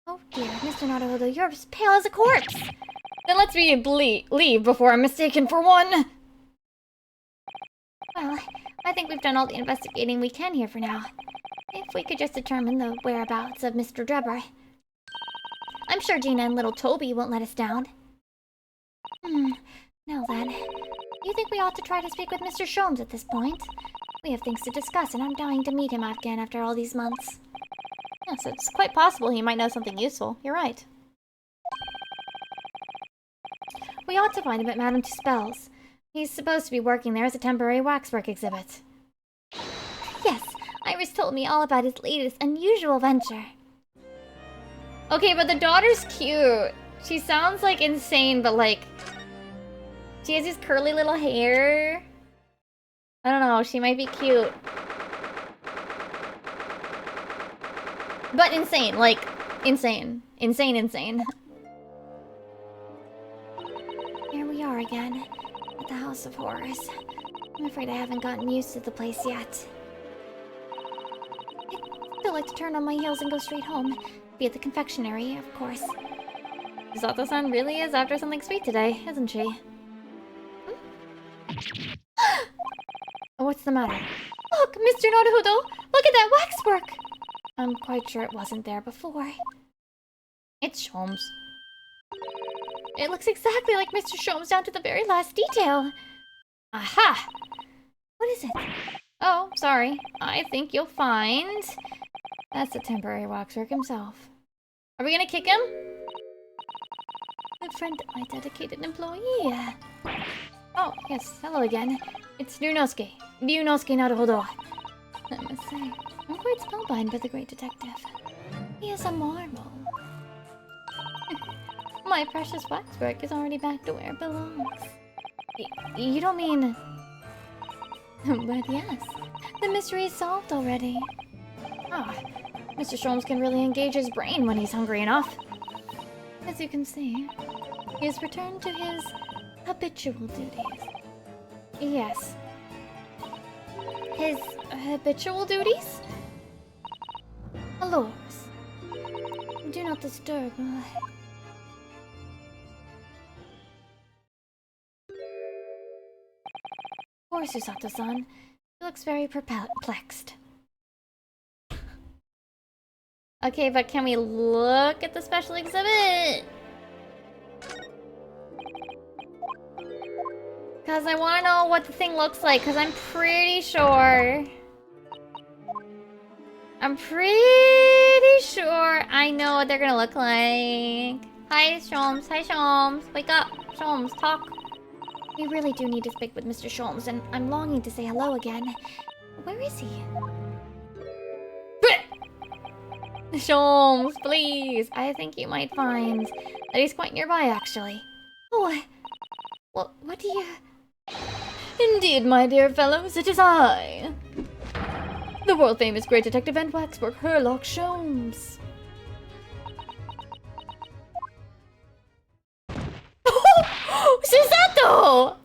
Oh dear, Mr. Naruhodo, you're as pale as a corpse! Then let's leave before I'm mistaken for one! Well, I think we've done all the investigating we can here for now. If we could just determine the whereabouts of Mr. Drebber. I'm sure Gina and little Toby won't let us down. Now then. Do you think we ought to try to speak with Mr. Sholmes at this point? We have things to discuss, and I'm dying to meet him again after all these months. Yes, it's quite possible he might know something useful. You're right. We ought to find him at Madame Tuspel's. He's supposed to be working there as a temporary waxwork exhibit. Yes, Iris told me all about his latest unusual venture. Okay, but the daughter's cute. She sounds like insane, but like... she has this curly little hair. I don't know, she might be cute. But insane, like, insane. Insane. Here we are again, at the House of Horrors. I'm afraid I haven't gotten used to the place yet. I'd feel like to turn on my heels and go straight home. Be at the confectionery, of course. Zato-san really is after something sweet today, isn't she? What's the matter? Look, Mr. Naruhodo! Look at that waxwork! I'm quite sure it wasn't there before. It's Sholmes. It looks exactly like Mr. Sholmes down to the very last detail. Aha! What is it? Oh, sorry. I think you'll find... that's a temporary waxwork himself. Are we gonna kick him? A friend of my dedicated employee. Oh, yes. Hello again. It's Ryunosuke. Ryunosuke Naruhodo. I must say, I'm quite spellbound by the great detective. He is a marvel. My precious waxwork is already back to where it belongs. You don't mean... But yes, the mystery is solved already. Ah, Mr. Sholmes can really engage his brain when he's hungry enough. As you can see, he has returned to his habitual duties. Yes. His habitual duties? Allures. Do not disturb. Poor Susato-san. He looks very perplexed. Okay, but can we look at the special exhibit? Because I want to know what the thing looks like, because I'm pretty sure I know what they're gonna look like. Hi, Sholmes. Hi, Sholmes. Wake up. Sholmes, talk. We really do need to speak with Mr. Sholmes, and I'm longing to say hello again. Where is he? Sholmes, please. I think you might find that he's quite nearby, actually. Oh, what do you... Indeed, my dear fellows, it is I. The world-famous great detective and waxwork Herlock Sholmes. Susato!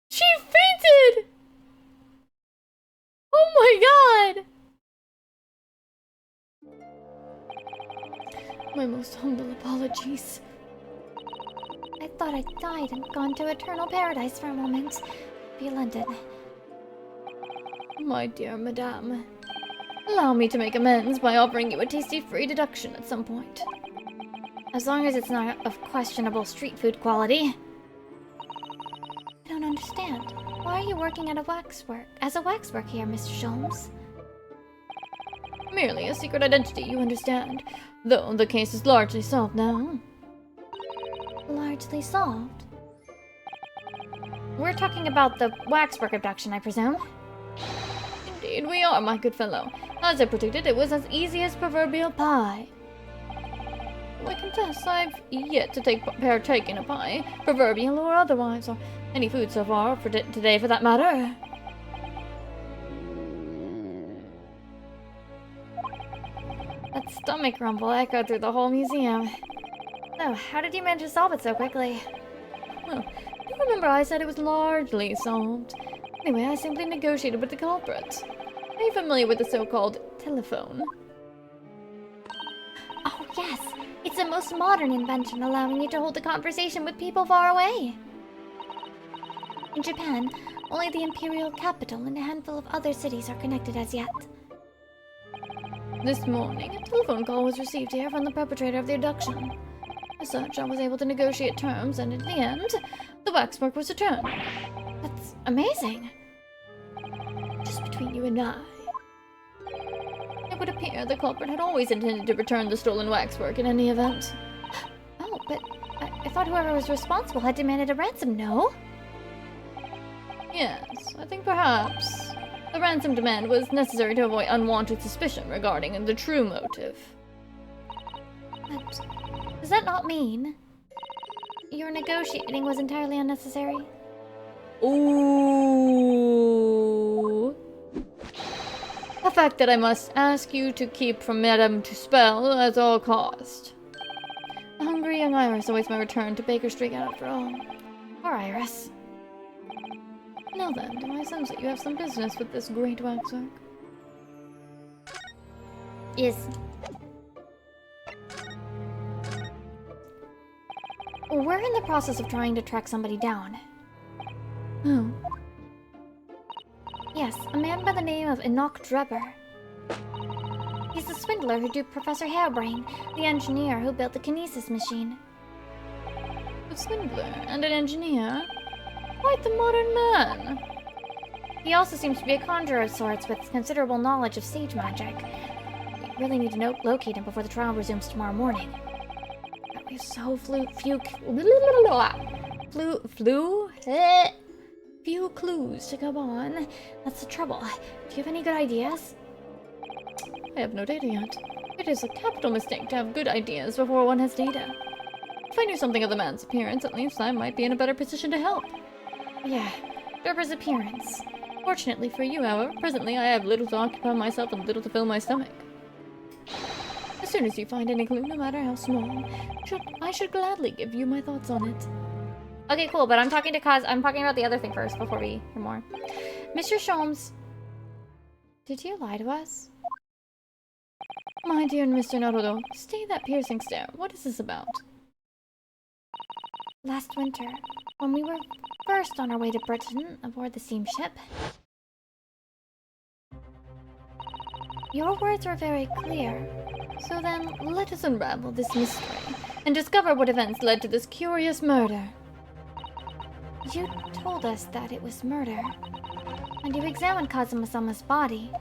She fainted! Oh my god! My most humble apologies. I thought I died and gone to eternal paradise for a moment. London. My dear madame, allow me to make amends by offering you a tasty free deduction at some point. As long as it's not of questionable street food quality. I don't understand. Why are you working at as a waxwork here, Mr. Sholmes? Merely a secret identity, you understand. Though the case is largely solved now. Largely solved? We're talking about the waxwork abduction, I presume? Indeed we are, my good fellow. As I predicted, it was as easy as proverbial pie. I confess I've yet to partake in a pie, proverbial or otherwise, or any food so far for today for that matter. That stomach rumble echoed through the whole museum. Oh, how did you manage to solve it so quickly? Well, you remember I said it was largely solved. Anyway, I simply negotiated with the culprit. Are you familiar with the so-called telephone? Oh, yes. It's a most modern invention, allowing you to hold a conversation with people far away. In Japan, only the imperial capital and a handful of other cities are connected as yet. This morning, a telephone call was received here from the perpetrator of the abduction. As such, I was able to negotiate terms, and in the end, the waxwork was returned. That's amazing. Just between you and I. It would appear the culprit had always intended to return the stolen waxwork in any event. Oh, but I thought whoever was responsible had demanded a ransom, no? Yes, I think perhaps the ransom demand was necessary to avoid unwanted suspicion regarding the true motive. But does that not mean your negotiating was entirely unnecessary? Ooh. A fact that I must ask you to keep from Madame Tuspel at all cost. The hungry young Iris awaits my return to Baker Street after all. Poor Iris. Now then, do I sense that you have some business with this great waxwork? Yes. We're in the process of trying to track somebody down. Oh. Yes, a man by the name of Enoch Drebber. He's the swindler who duped Professor Harebrain, the engineer who built the kinesis machine. A swindler and an engineer? Quite the modern man. He also seems to be a conjurer of sorts with considerable knowledge of stage magic. We really need to locate him before the trial resumes tomorrow morning. We have so few clues to go on. That's the trouble. Do you have any good ideas? I have no data yet. It is a capital mistake to have good ideas before one has data. If I knew something of the man's appearance, at least I might be in a better position to help. Yeah, Drebber's appearance. Fortunately for you, however, presently I have little to occupy myself and little to fill my stomach. As soon as you find any clue, no matter how small, I should gladly give you my thoughts on it. Okay, cool, but I'm talking about the other thing first before we hear more. Mr. Sholmes, did you lie to us? My dear Mr. Naruto, stay that piercing stare. What is this about? Last winter, when we were first on our way to Britain aboard the steamship, your words were very clear. So then, let us unravel this mystery and discover what events led to this curious murder. You told us that it was murder, and you examined Kazuma-sama's body.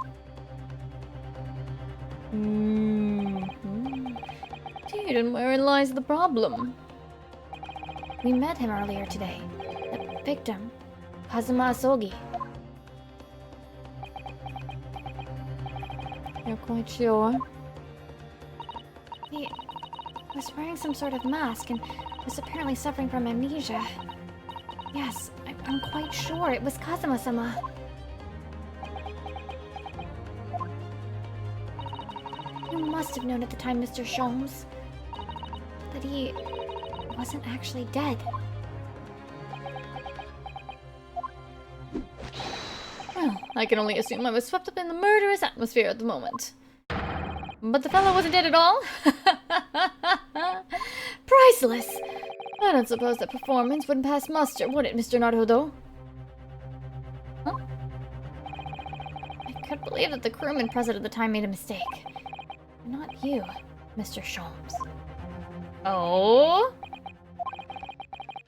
Indeed, and wherein lies the problem? We met him earlier today. The victim, Kazuma Asogi. You're quite sure? He was wearing some sort of mask and was apparently suffering from amnesia. Yes, I'm quite sure it was Kazuma-sama. You must have known at the time, Mr. Sholmes, that he wasn't actually dead. Well, I can only assume I was swept up in the murderous atmosphere at the moment. But the fellow wasn't dead at all? Priceless! I don't suppose that performance wouldn't pass muster, would it, Mr. Naruto? Huh? I couldn't believe that the crewman present at the time made a mistake. Not you, Mr. Sholmes. Oh?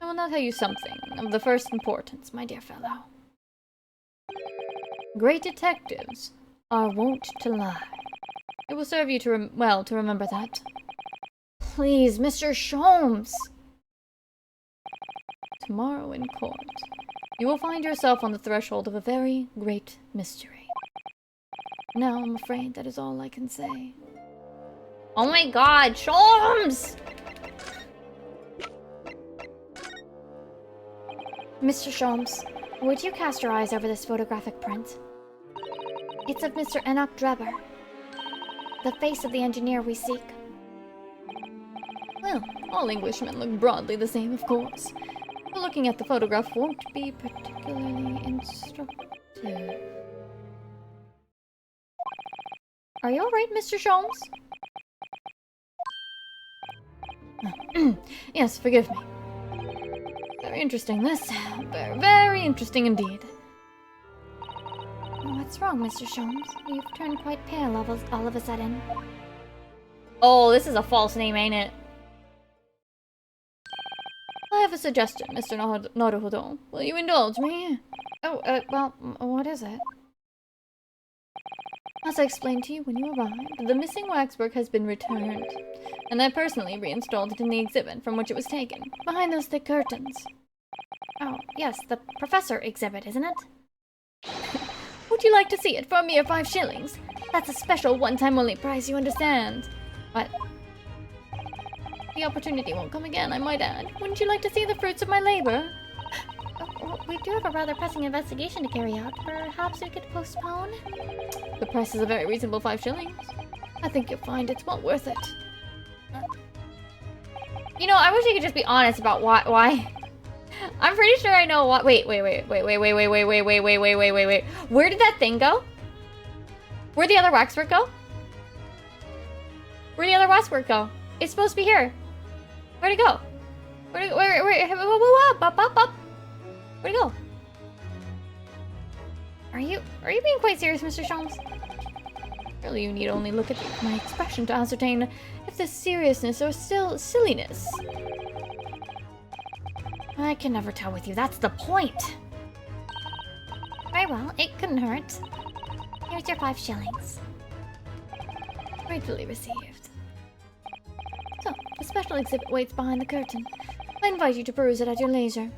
I will now tell you something of the first importance, my dear fellow. Great detectives are wont to lie. It will serve you to remember that. Please, Mr. Sholmes! Tomorrow in court, you will find yourself on the threshold of a very great mystery. Now, I'm afraid that is all I can say. Oh my god, Sholmes! Mr. Sholmes, would you cast your eyes over this photographic print? It's of Mr. Enoch Drebber, the face of the engineer we seek. Well, All Englishmen look broadly the same, of course. But looking at the photograph won't be particularly instructive. Are you alright, Mr. Sholmes? Yes, forgive me. Very interesting, this. Very, very interesting indeed. What's wrong, Mr. Sholmes? You've turned quite pale all of a sudden. Oh, this is a false name, ain't it? I have a suggestion, Mr. Naruhodo. Will you indulge me? Oh, well, what is it? As I explained to you when you arrived, the missing waxwork has been returned, and I personally reinstalled it in the exhibit from which it was taken, behind those thick curtains. Oh, yes, the professor exhibit, isn't it? Would you like to see it for a mere 5 shillings? That's a special one-time only price, you understand. But the opportunity won't come again, I might add. Wouldn't you like to see the fruits of my labor? We do have a rather pressing investigation to carry out. Perhaps we could postpone? The price is a very reasonable 5 shillings. I think you'll find it's well worth it. You know, I wish you could just be honest about why. I'm pretty sure I know what. Wait. Where did that thing go? Where'd the other waxwork go? Where'd the other waxwork go? It's supposed to be here. Where'd it go? Where'd it go? Are you being quite serious, Mr. Sholmes? Really, you need only look at my expression to ascertain if this seriousness or still silliness. I can never tell with you, that's the point. Very well, it couldn't hurt. Here's your 5 shillings. Gratefully received. So, the special exhibit waits behind the curtain. I invite you to peruse it at your leisure.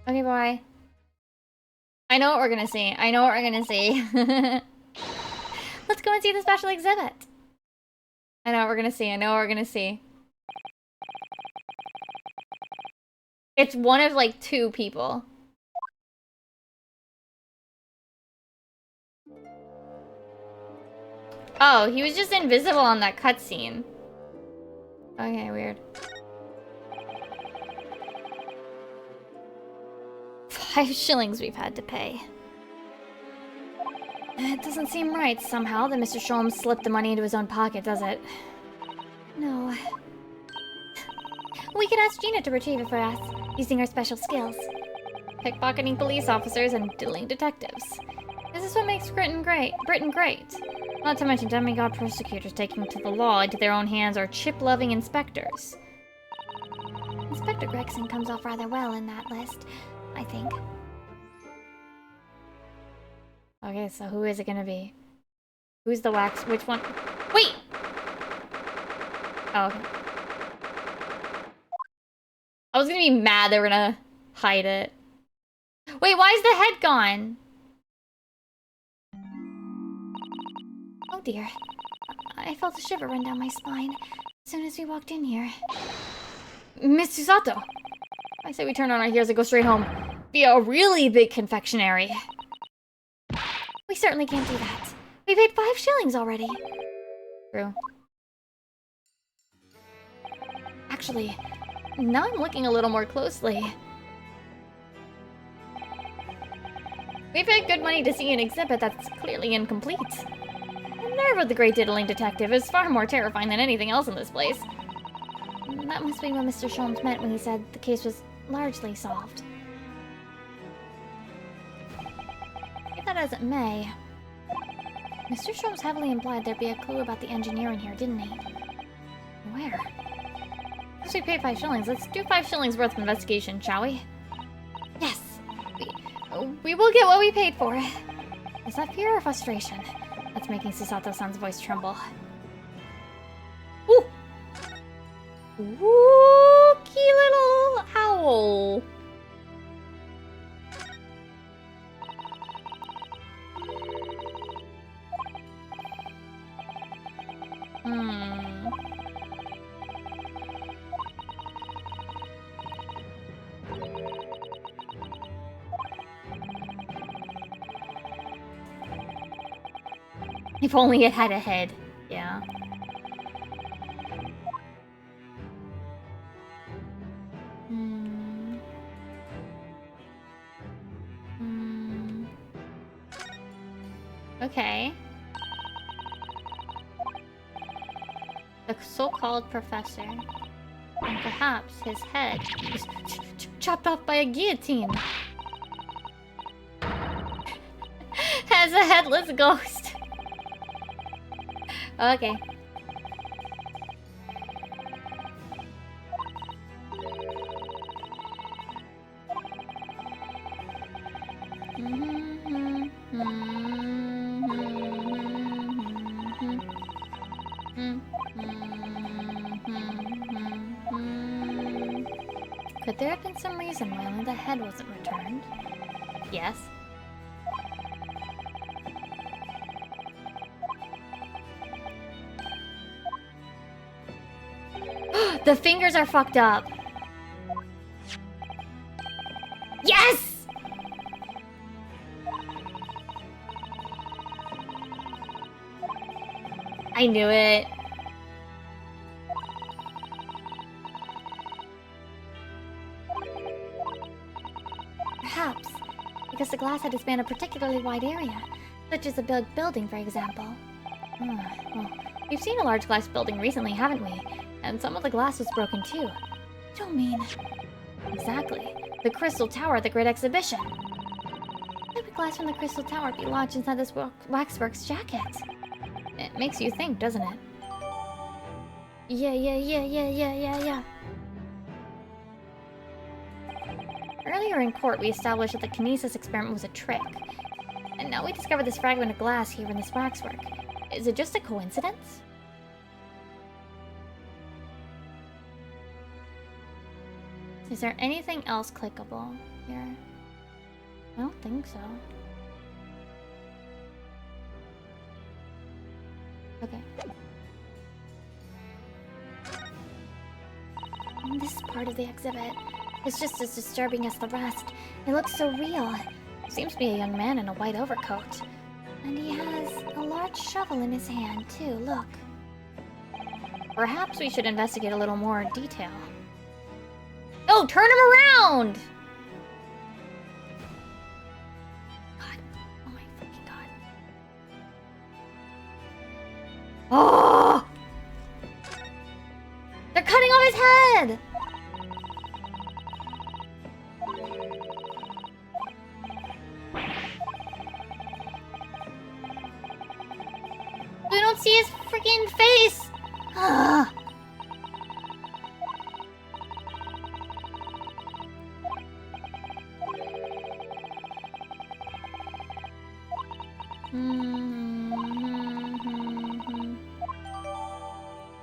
Okay, boy. I know what we're gonna see. Let's go and see the special exhibit. I know what we're gonna see. It's one of like 2 people. Oh, he was just invisible on that cutscene. Okay, weird. 5 shillings we've had to pay. It doesn't seem right, somehow, that Mr. Sholmes slipped the money into his own pocket, does it? No. We could ask Gina to retrieve it for us, using our special skills. Pickpocketing police officers and diddling detectives. This is what makes Britain great. Not to mention demigod prosecutors taking to the law into their own hands or chip-loving inspectors. Inspector Gregson comes off rather well in that list, I think. Okay, so who is it gonna be? Who's the wax? Which one? Wait! Oh, okay. I was gonna be mad they were gonna hide it. Wait, why is the head gone? Oh dear. I felt a shiver run down my spine as soon as we walked in here. Miss Susato! I say we turn on our heels and go straight home. Be a really big confectionery. We certainly can't do that. We paid 5 shillings already. True. Actually, now I'm looking a little more closely. We paid good money to see an exhibit that's clearly incomplete. The nerve of the great diddling detective is far more terrifying than anything else in this place. that must be what Mr. Sholmes meant when he said the case was largely solved. Be that as it may, Mr. Sholmes heavily implied there'd be a clue about the engineer in here, didn't he? Where? Since we paid 5 shillings, let's do 5 shillings worth of investigation, shall we? Yes! We will get what we paid for. Is that fear or frustration that's making Susato-san's voice tremble? Ooh! Spooky little owl. If only it had a head. Yeah. Okay. The so-called professor. And perhaps his head was chopped off by a guillotine. As a headless ghost. Okay. Could there have been some reason why only the head wasn't returned? Yes. The fingers are fucked up. Yes! I knew it. Perhaps, because the glass had to span a particularly wide area, such as a big building, for example. Well, we've seen a large glass building recently, haven't we? And some of the glass was broken too. You don't mean... Exactly. The Crystal Tower at the Great Exhibition. Why would glass from the Crystal Tower be lodged inside this waxwork's jacket? It makes you think, doesn't it? Yeah. Earlier in court, we established that the kinesis experiment was a trick. And now we discovered this fragment of glass here in this waxwork. Is it just a coincidence? Is there anything else clickable here? I don't think so. Okay. And this part of the exhibit is just as disturbing as the rest. It looks so real. Seems to be a young man in a white overcoat. And he has a large shovel in his hand, too, look. Perhaps we should investigate a little more detail. Oh, turn him around! God. Oh my fucking god. Oh! They're cutting off his head! We don't see his freaking face! Ah.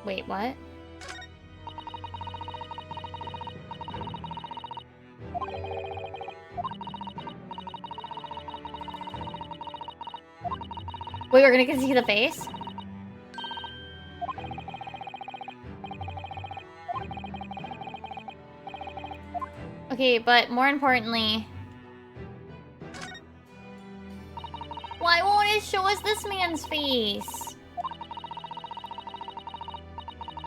Wait, what? Wait, we're gonna get to see the face? Okay, but more importantly... Why won't it show us this man's face?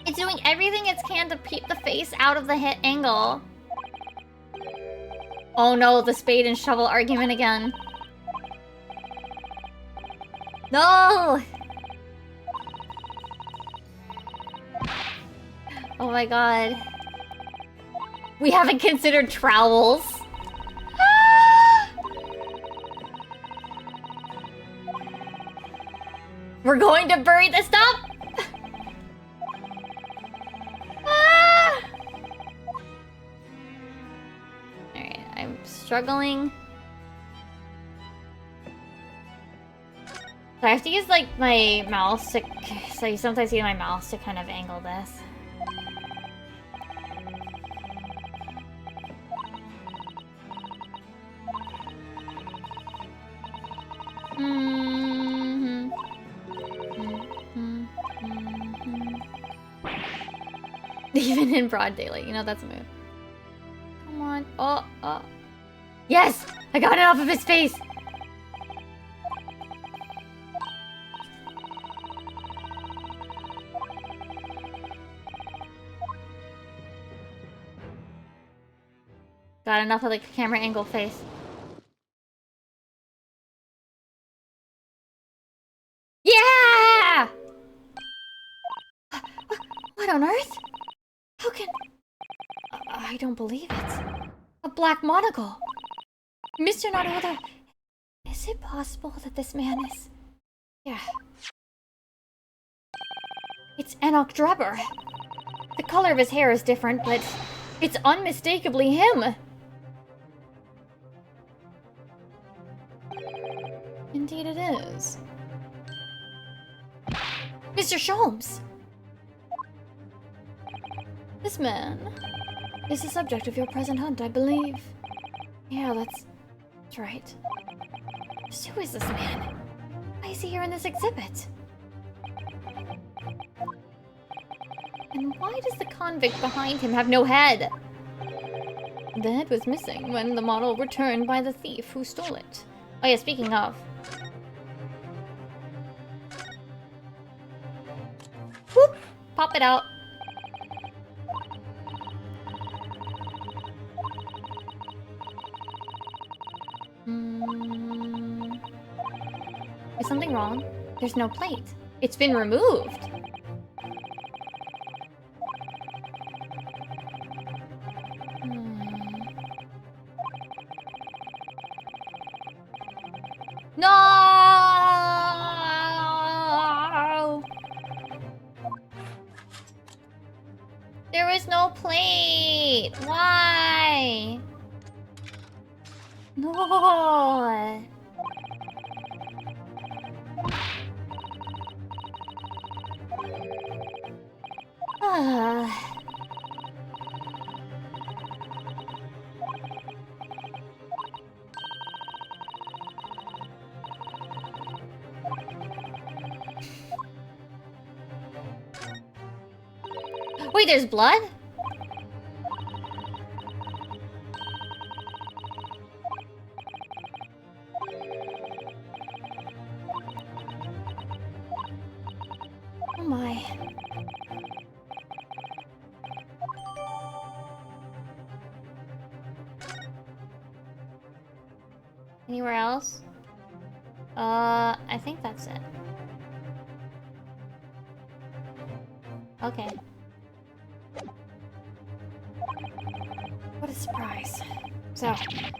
It's doing everything it can to peep the face out of the hit angle. Oh no, the spade and shovel argument again. No! Oh my god. We haven't considered trowels. We're going to bury the stuff? Alright, I'm struggling. So I have to use like my mouse to... So you sometimes use my mouse to kind of angle this. Even in broad daylight, you know that's a move. Come on. Oh. Yes! I got it off of his face! Got enough of the camera angle face. What on earth? How can... I don't believe it. A black monocle. Mr. Naruto, is it possible that this man is... Yeah. It's Enoch Drebber. The color of his hair is different, but it's unmistakably him. Indeed it is. Mr. Sholmes! This man is the subject of your present hunt, I believe. Yeah, that's right. Just who is this man? Why is he here in this exhibit? And why does the convict behind him have no head? The head was missing when the model returned by the thief who stole it. Oh yeah, speaking of. Whoop! Pop it out. Is something wrong? There's no plate. It's been removed. No! There is no plate. Why? No. Wait, there's blood? Oh my. Anywhere else? I think that's it. Okay. What a surprise. So,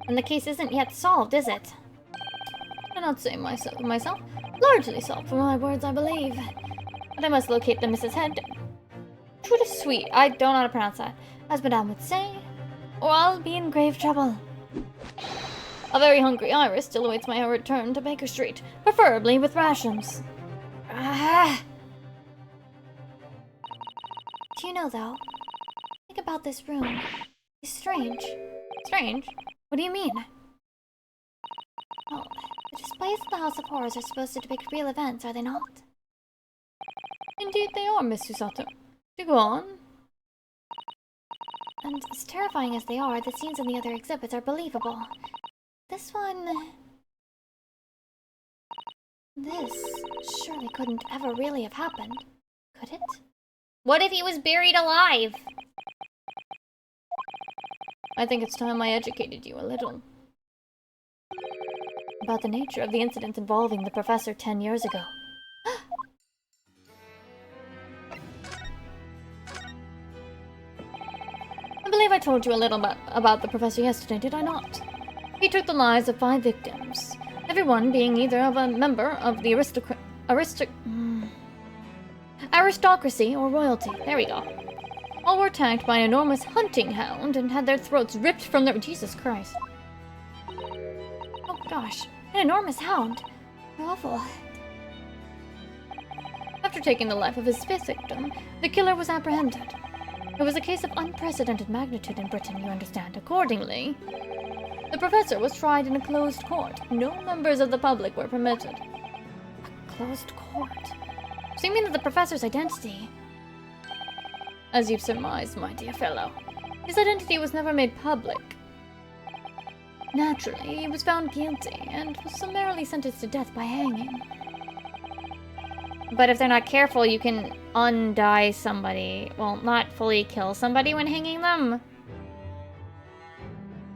and the case isn't yet solved, is it? I cannot say myself. Largely solved, for my words, I believe. But I must locate the Mrs. Head. True to sweet, I don't know how to pronounce that. As Madame would say, or I'll be in grave trouble. A very hungry Iris still awaits my return to Baker Street, preferably with rations. Ah. Do you know, though? Think about this room. It's strange. Strange? What do you mean? Well, the displays of the House of Horrors are supposed to depict real events, are they not? Indeed they are, Miss Susato. Do go on. And as terrifying as they are, the scenes in the other exhibits are believable. This one... This surely couldn't ever really have happened, could it? What if he was buried alive? I think it's time I educated you a little about the nature of the incident involving the professor 10 years ago. I believe I told you a little about the professor yesterday, did I not? He took the lives of 5 victims, everyone being either of a member of the aristocracy or royalty. There we go. All were attacked by an enormous hunting hound and had their throats ripped from their... Jesus Christ. Oh gosh, an enormous hound. Awful. After taking the life of his 5th victim, the killer was apprehended. It was a case of unprecedented magnitude in Britain, you understand. Accordingly, the professor was tried in a closed court. No members of the public were permitted. A closed court? So you mean that the professor's identity... As you've surmised, my dear fellow, his identity was never made public. Naturally, he was found guilty and was summarily sentenced to death by hanging. But if they're not careful, you can undie somebody. Well, not fully kill somebody when hanging them.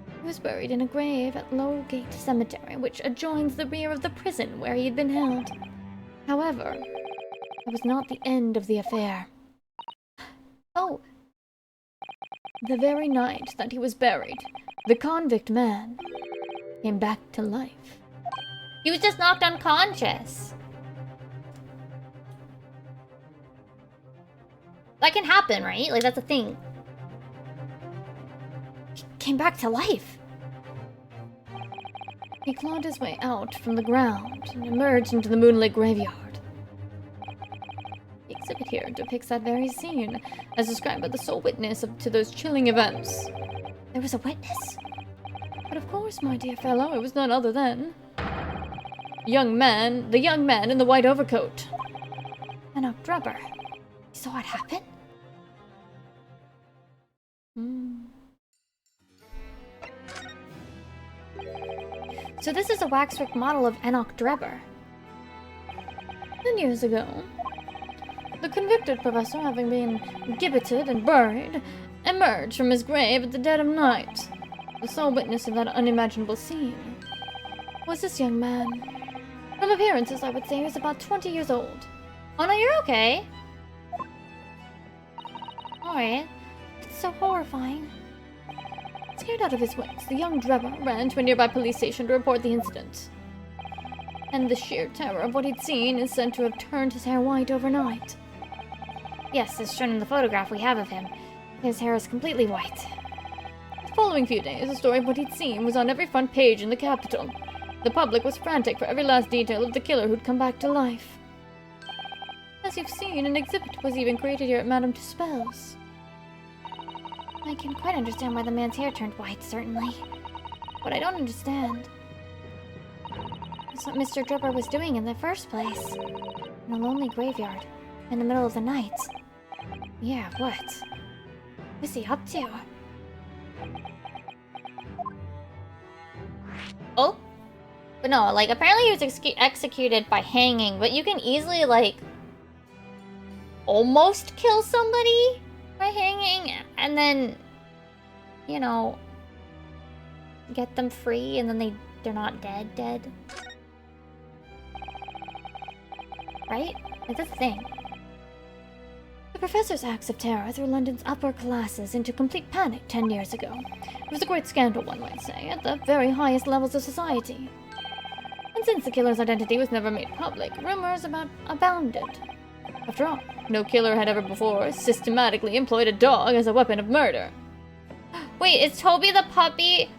He was buried in a grave at Lowgate Cemetery, which adjoins the rear of the prison where he had been held. However, it was not the end of the affair. The very night that he was buried, the convict man came back to life. He was just knocked unconscious. That can happen, right? Like, that's a thing. He came back to life. He clawed his way out from the ground and emerged into the moonlit graveyard. The exhibit here depicts that very scene, as described by the sole witness to those chilling events. There was a witness? But of course, my dear fellow, it was none other than... the young man in the white overcoat. Enoch Drebber. You saw it happen? So this is a waxwork model of Enoch Drebber. 10 years ago, the convicted professor, having been gibbeted and buried, emerged from his grave at the dead of night. The sole witness of that unimaginable scene was this young man. From appearances, I would say he was about 20 years old. Oh no, you're okay. Alright. It's so horrifying. Scared out of his wits, the young Drebber ran to a nearby police station to report the incident. And the sheer terror of what he'd seen is said to have turned his hair white overnight. Yes, as shown in the photograph we have of him. His hair is completely white. The following few days, the story of what he'd seen was on every front page in the capital. The public was frantic for every last detail of the killer who'd come back to life. As you've seen, an exhibit was even created here at Madame Tussauds. I can quite understand why the man's hair turned white, certainly. What I don't understand is what Mr. Drebber was doing in the first place. In a lonely graveyard, in the middle of the night. Yeah, what? What's he up to? Oh? But no, like, apparently he was executed by hanging, but you can easily, like, almost kill somebody by hanging, and then, you know, get them free, and then they're not dead. Right? Like, that's the thing. The professor's acts of terror threw London's upper classes into complete panic 10 years ago. It was a great scandal, one might say, at the very highest levels of society. And since the killer's identity was never made public, rumors about abounded. After all, no killer had ever before systematically employed a dog as a weapon of murder. Wait, is Toby the puppy?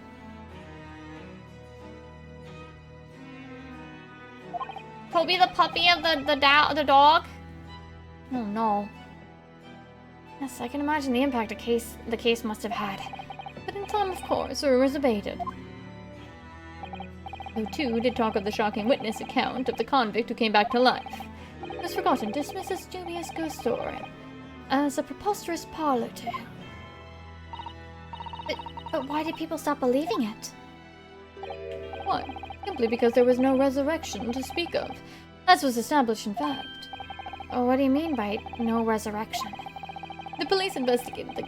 Toby the puppy of the dog? Oh no. Yes, I can imagine the impact the case must have had. But in time, of course, rumors abated. Though too did talk of the shocking witness account of the convict who came back to life. It was forgotten, dismissed as dubious ghost story, as a preposterous parlor tale. But why did people stop believing it? Why? Simply because there was no resurrection to speak of, as was established in fact. What do you mean by no resurrection? The police investigated the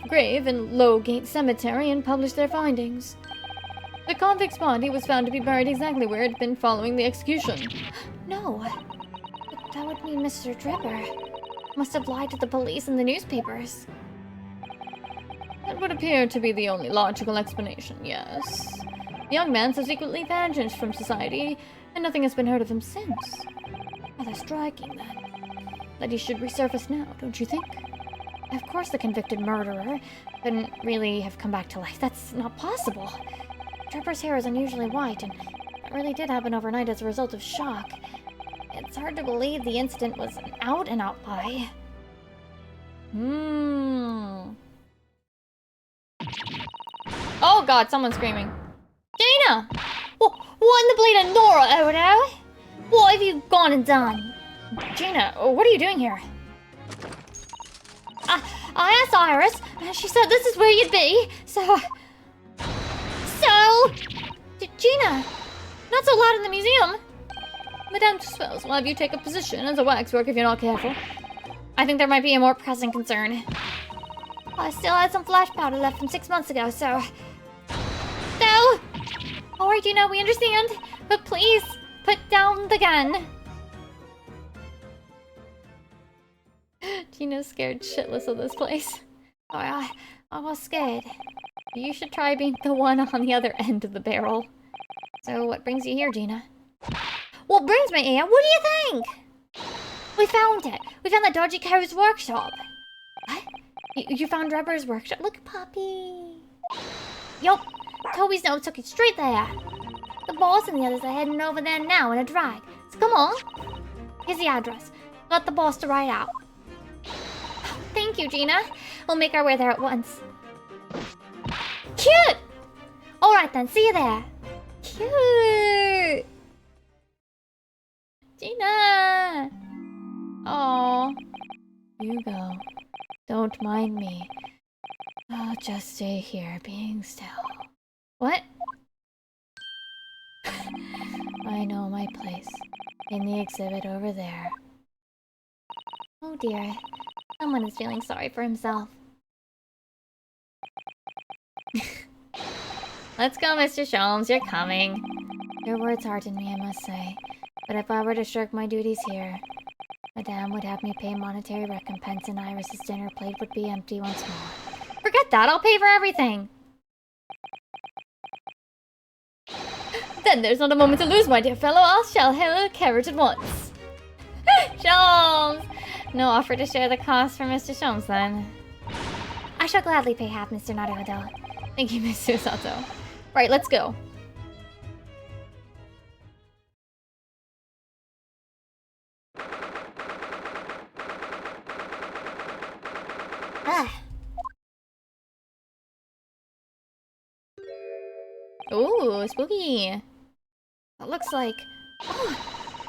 grave in Lowgate Cemetery and published their findings. The convict's body was found to be buried exactly where it had been following the execution. No. But that would mean Mr. Drebber must have lied to the police and the newspapers. That would appear to be the only logical explanation, yes. The young man subsequently vanished from society, and nothing has been heard of him since. Rather striking, then, that he should resurface now, don't you think? Of course the convicted murderer couldn't really have come back to life. That's not possible. Drebber's hair is unusually white, and it really did happen overnight as a result of shock. It's hard to believe the incident was an out-and-out lie. Oh god, someone's screaming. Jaina! What in the bleed of Nora, Odo? What have you gone and done? Jaina, what are you doing here? I asked Iris, and she said this is where you'd be, so... Gina! Not so loud in the museum! Madame Tussauds will have you take a position as a waxwork if you're not careful. I think there might be a more pressing concern. I still had some flash powder left from 6 months ago, so... No! Alright, Gina, we understand, but please, put down the gun. Gina's scared shitless of this place. Sorry, I was scared. You should try being the one on the other end of the barrel. So what brings you here, Gina? What brings me here? What do you think? We found it. We found the dodgy cow's workshop. What? You found Rubber's workshop? Look, puppy. Yup. Toby's note took it straight there. The boss and the others are heading over there now in a drag. So come on. Here's the address. Got the boss to write out. Thank you, Gina. We'll make our way there at once. Cute! Alright then, see you there. Cute! Gina! Oh, you go. Don't mind me. I'll just stay here, being still. What? I know my place. In the exhibit over there. Oh dear. Someone is feeling sorry for himself. Let's go, Mr. Sholmes. You're coming. Your words hearten me, I must say. But if I were to shirk my duties here, Madame would have me pay monetary recompense and Iris's dinner plate would be empty once more. Forget that, I'll pay for everything! Then there's not a moment to lose, my dear fellow. I shall hail a carriage at once. Sholmes! No offer to share the cost for Mr. Sholmes, then. I shall gladly pay half, Mr. Naruto. Thank you, Miss Susato. Right, let's go. Ah. Ooh, spooky. It looks like... Oh,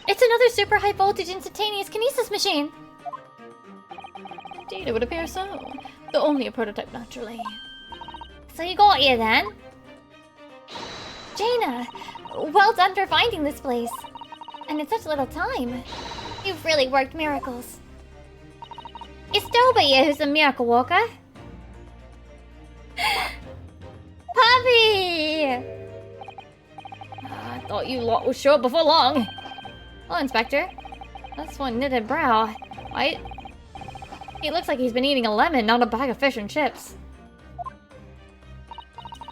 it's another super high voltage instantaneous kinesis machine! Indeed, it would appear so. Though only a prototype, naturally. So you got here then? Jaina, well done for finding this place. And in such little time. You've really worked miracles. It's Toby here who's a miracle worker. Puppy! I thought you lot would show up before long. Hello, Inspector. That's one knitted brow. He looks like he's been eating a lemon, not a bag of fish and chips.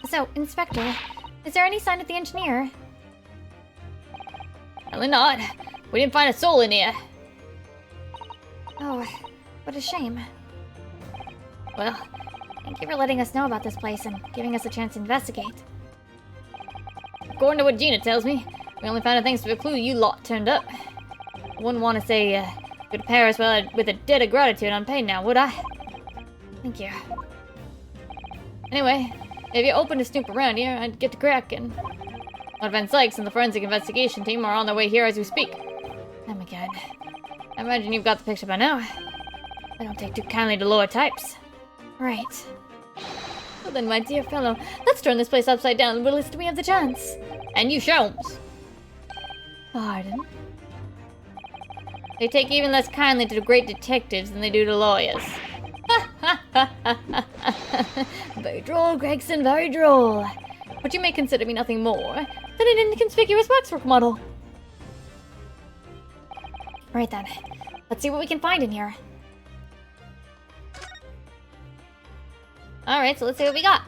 So, Inspector, is there any sign of the engineer? Apparently not. We didn't find a soul in here. Oh, what a shame. Well, thank you for letting us know about this place and giving us a chance to investigate. according to what Gina tells me, we only found it thanks to a clue you lot turned up. I wouldn't want to say, good Paris with a debt of gratitude unpaid now, would I? Thank you. Anyway, if you're open to snoop around here, I'd get to cracking. Lord Van Sykes and the forensic investigation team are on their way here as we speak. Oh my god. I imagine you've got the picture by now. I don't take too kindly to lower types. Right. Well then, my dear fellow, let's turn this place upside down the least we have the chance. And you, Sholmes. Pardon? They take even less kindly to great detectives than they do to lawyers. Very droll, Gregson, very droll. But you may consider me nothing more than an inconspicuous waxwork model. Right then. Let's see what we can find in here. Alright, so let's see what we got.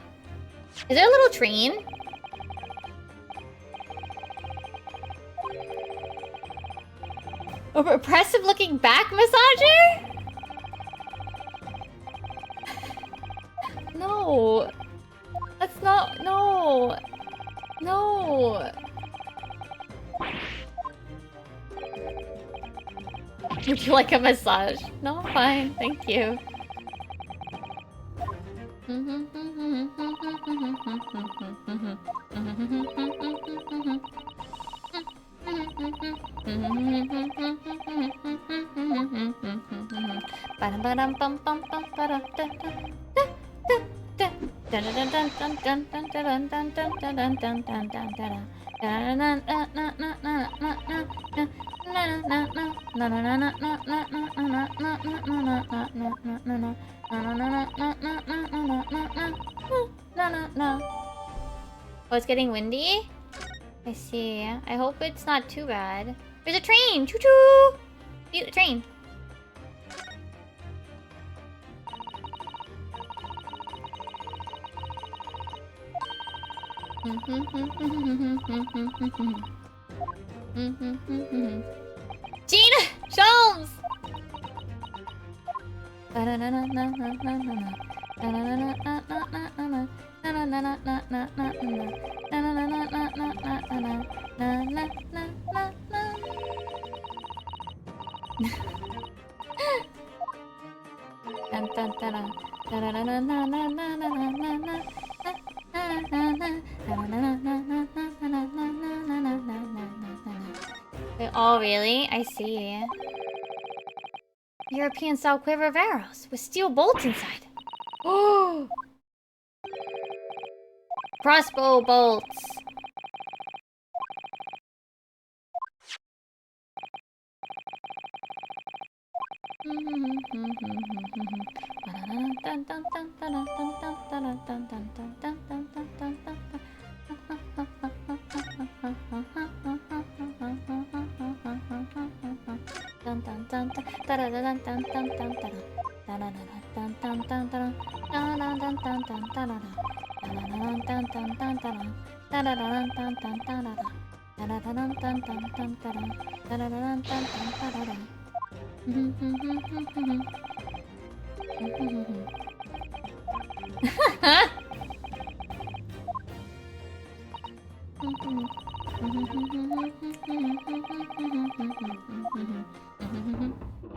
Is there a little train? A repressive looking back massager? No. That's not, no. No. Would you like a massage? No, fine, thank you. Oh, it's getting windy? I see. I hope it's not too bad. There's a train! Choo-choo! See the train. Gina! Sholmes! Oh, really? I see. European-style quiver of arrows with steel bolts inside. Oh! Crossbow bolts.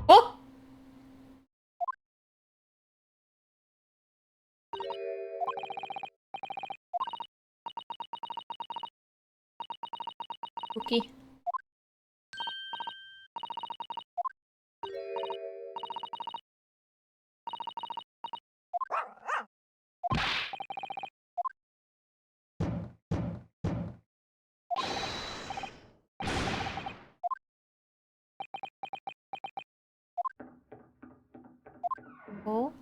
Oh! Okay. Oh.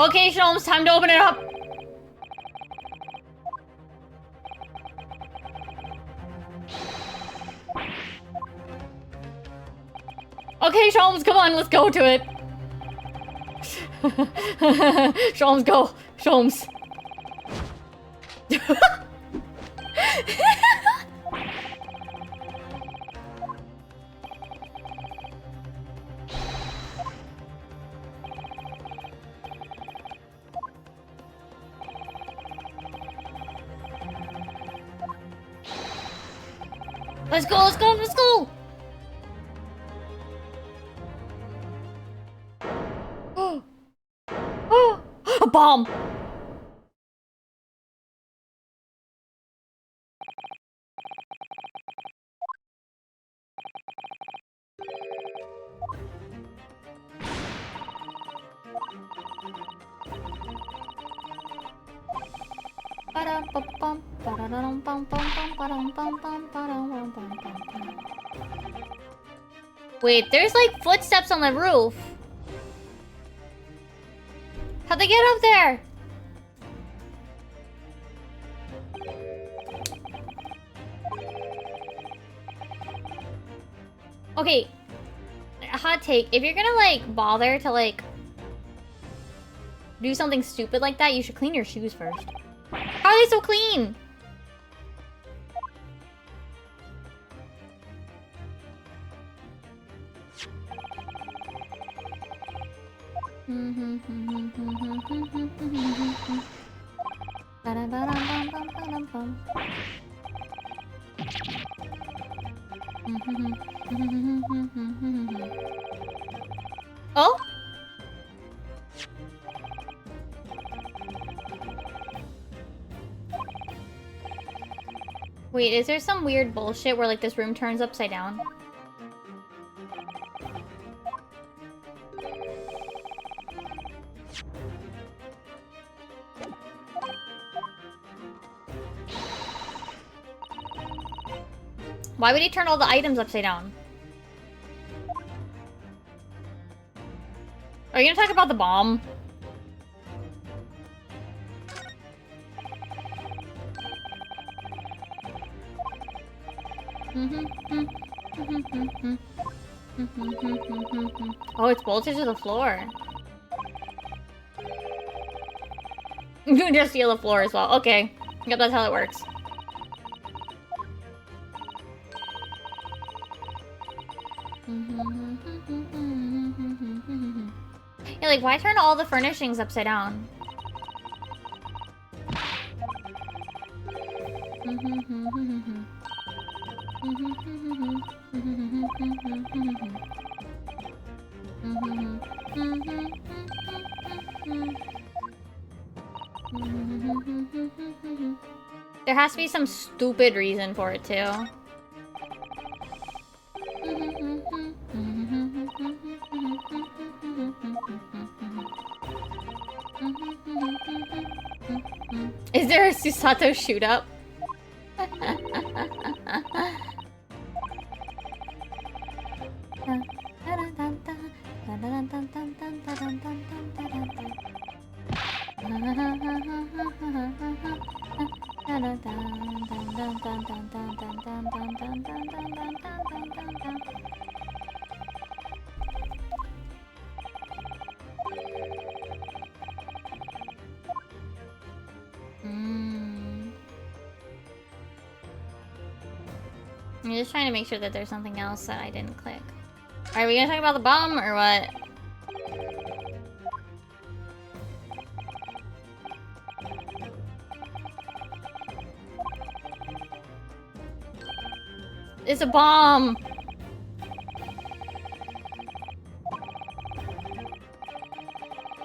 Okay, Sholmes, time to open it up. Okay, Sholmes, come on, let's go to it. Sholmes, go. Sholmes. Let's go, let's go, let's go! Oh, a bomb! Wait, there's like footsteps on the roof. How'd they get up there? Okay, hot take. If you're gonna like bother to like do something stupid like that, you should clean your shoes first. How are they so clean? Oh? Wait, is there some weird bullshit where like this room turns upside down? Why would he turn all the items upside down? Are you gonna talk about the bomb? Oh, it's bolted to the floor. You can just steal the floor as well. Okay. Yep, that's how it works. Yeah, like, why turn all the furnishings upside down? There has to be some stupid reason for it, too. Is there a Susato shoot up? I'm just trying to make sure that there's something else that I didn't click. Are we gonna talk about the bomb or what? It's a bomb!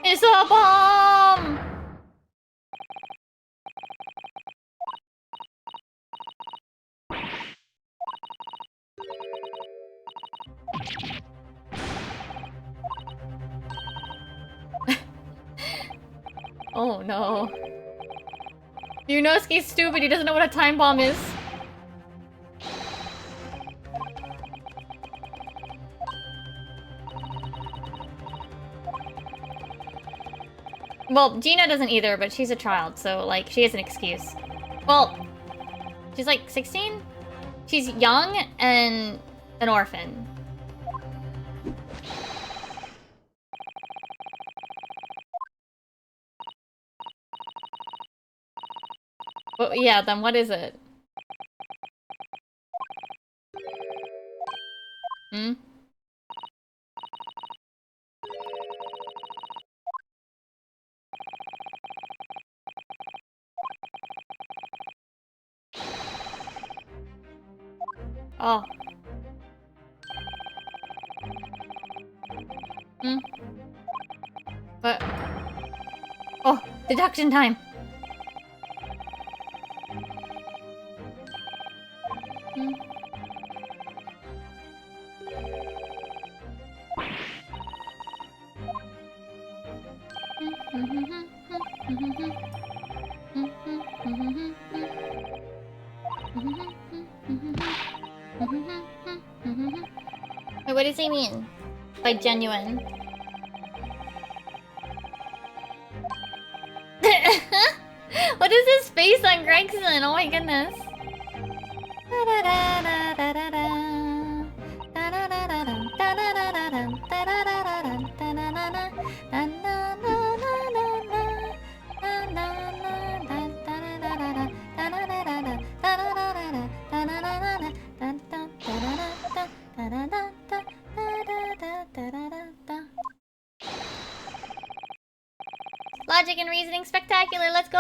It's a bomb! Oh no. Yunosuke's stupid, he doesn't know what a time bomb is. Well, Gina doesn't either, but she's a child, so, like, she has an excuse. Well, she's like 16? She's young and an orphan. Well, yeah, then what is it? Hmm? Oh. Hmm? What? Oh, deduction time! Hmm? Wait, what does he mean by genuine? What is his face on Gregson? Oh my goodness. Logic and reasoning spectacular, let's go!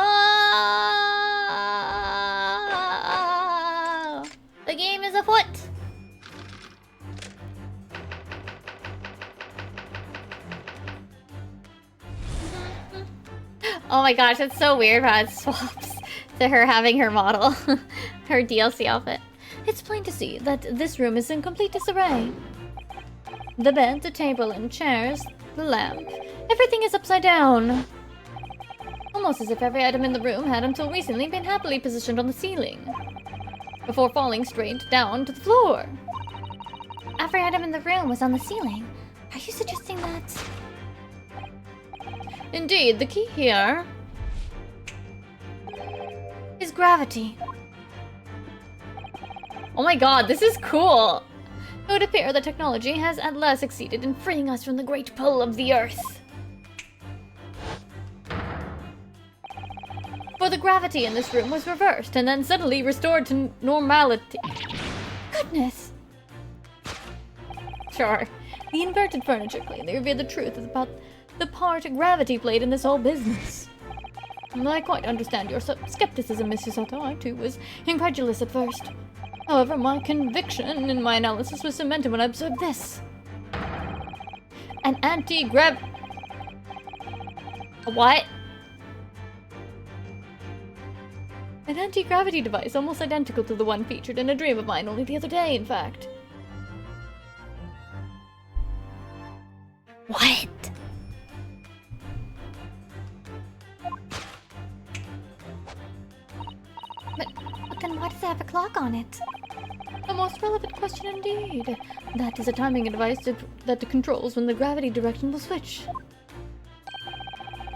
The game is afoot! Oh my gosh, it's so weird how it swaps to her having her model. Her DLC outfit. It's plain to see that this room is in complete disarray. The bed, the table and chairs, the lamp, everything is upside down. Almost as if every item in the room had until recently been happily positioned on the ceiling, before falling straight down to the floor. Every item in the room was on the ceiling. Are you suggesting that? Indeed, the key here is gravity. Oh my god, this is cool! It would appear that technology has at last succeeded in freeing us from the great pull of the Earth. For the gravity in this room was reversed and then suddenly restored to normality. Goodness. Sure. The inverted furniture clearly revealed the truth about the part gravity played in this whole business. I quite understand your skepticism, Mrs. Soto. I, too, was incredulous at first. However, my conviction in my analysis was cemented when I observed this. An anti-grav... What? An anti-gravity device almost identical to the one featured in a dream of mine only the other day, in fact. What? But then why does it have a clock on it? A most relevant question indeed. That is a timing device that controls when the gravity direction will switch.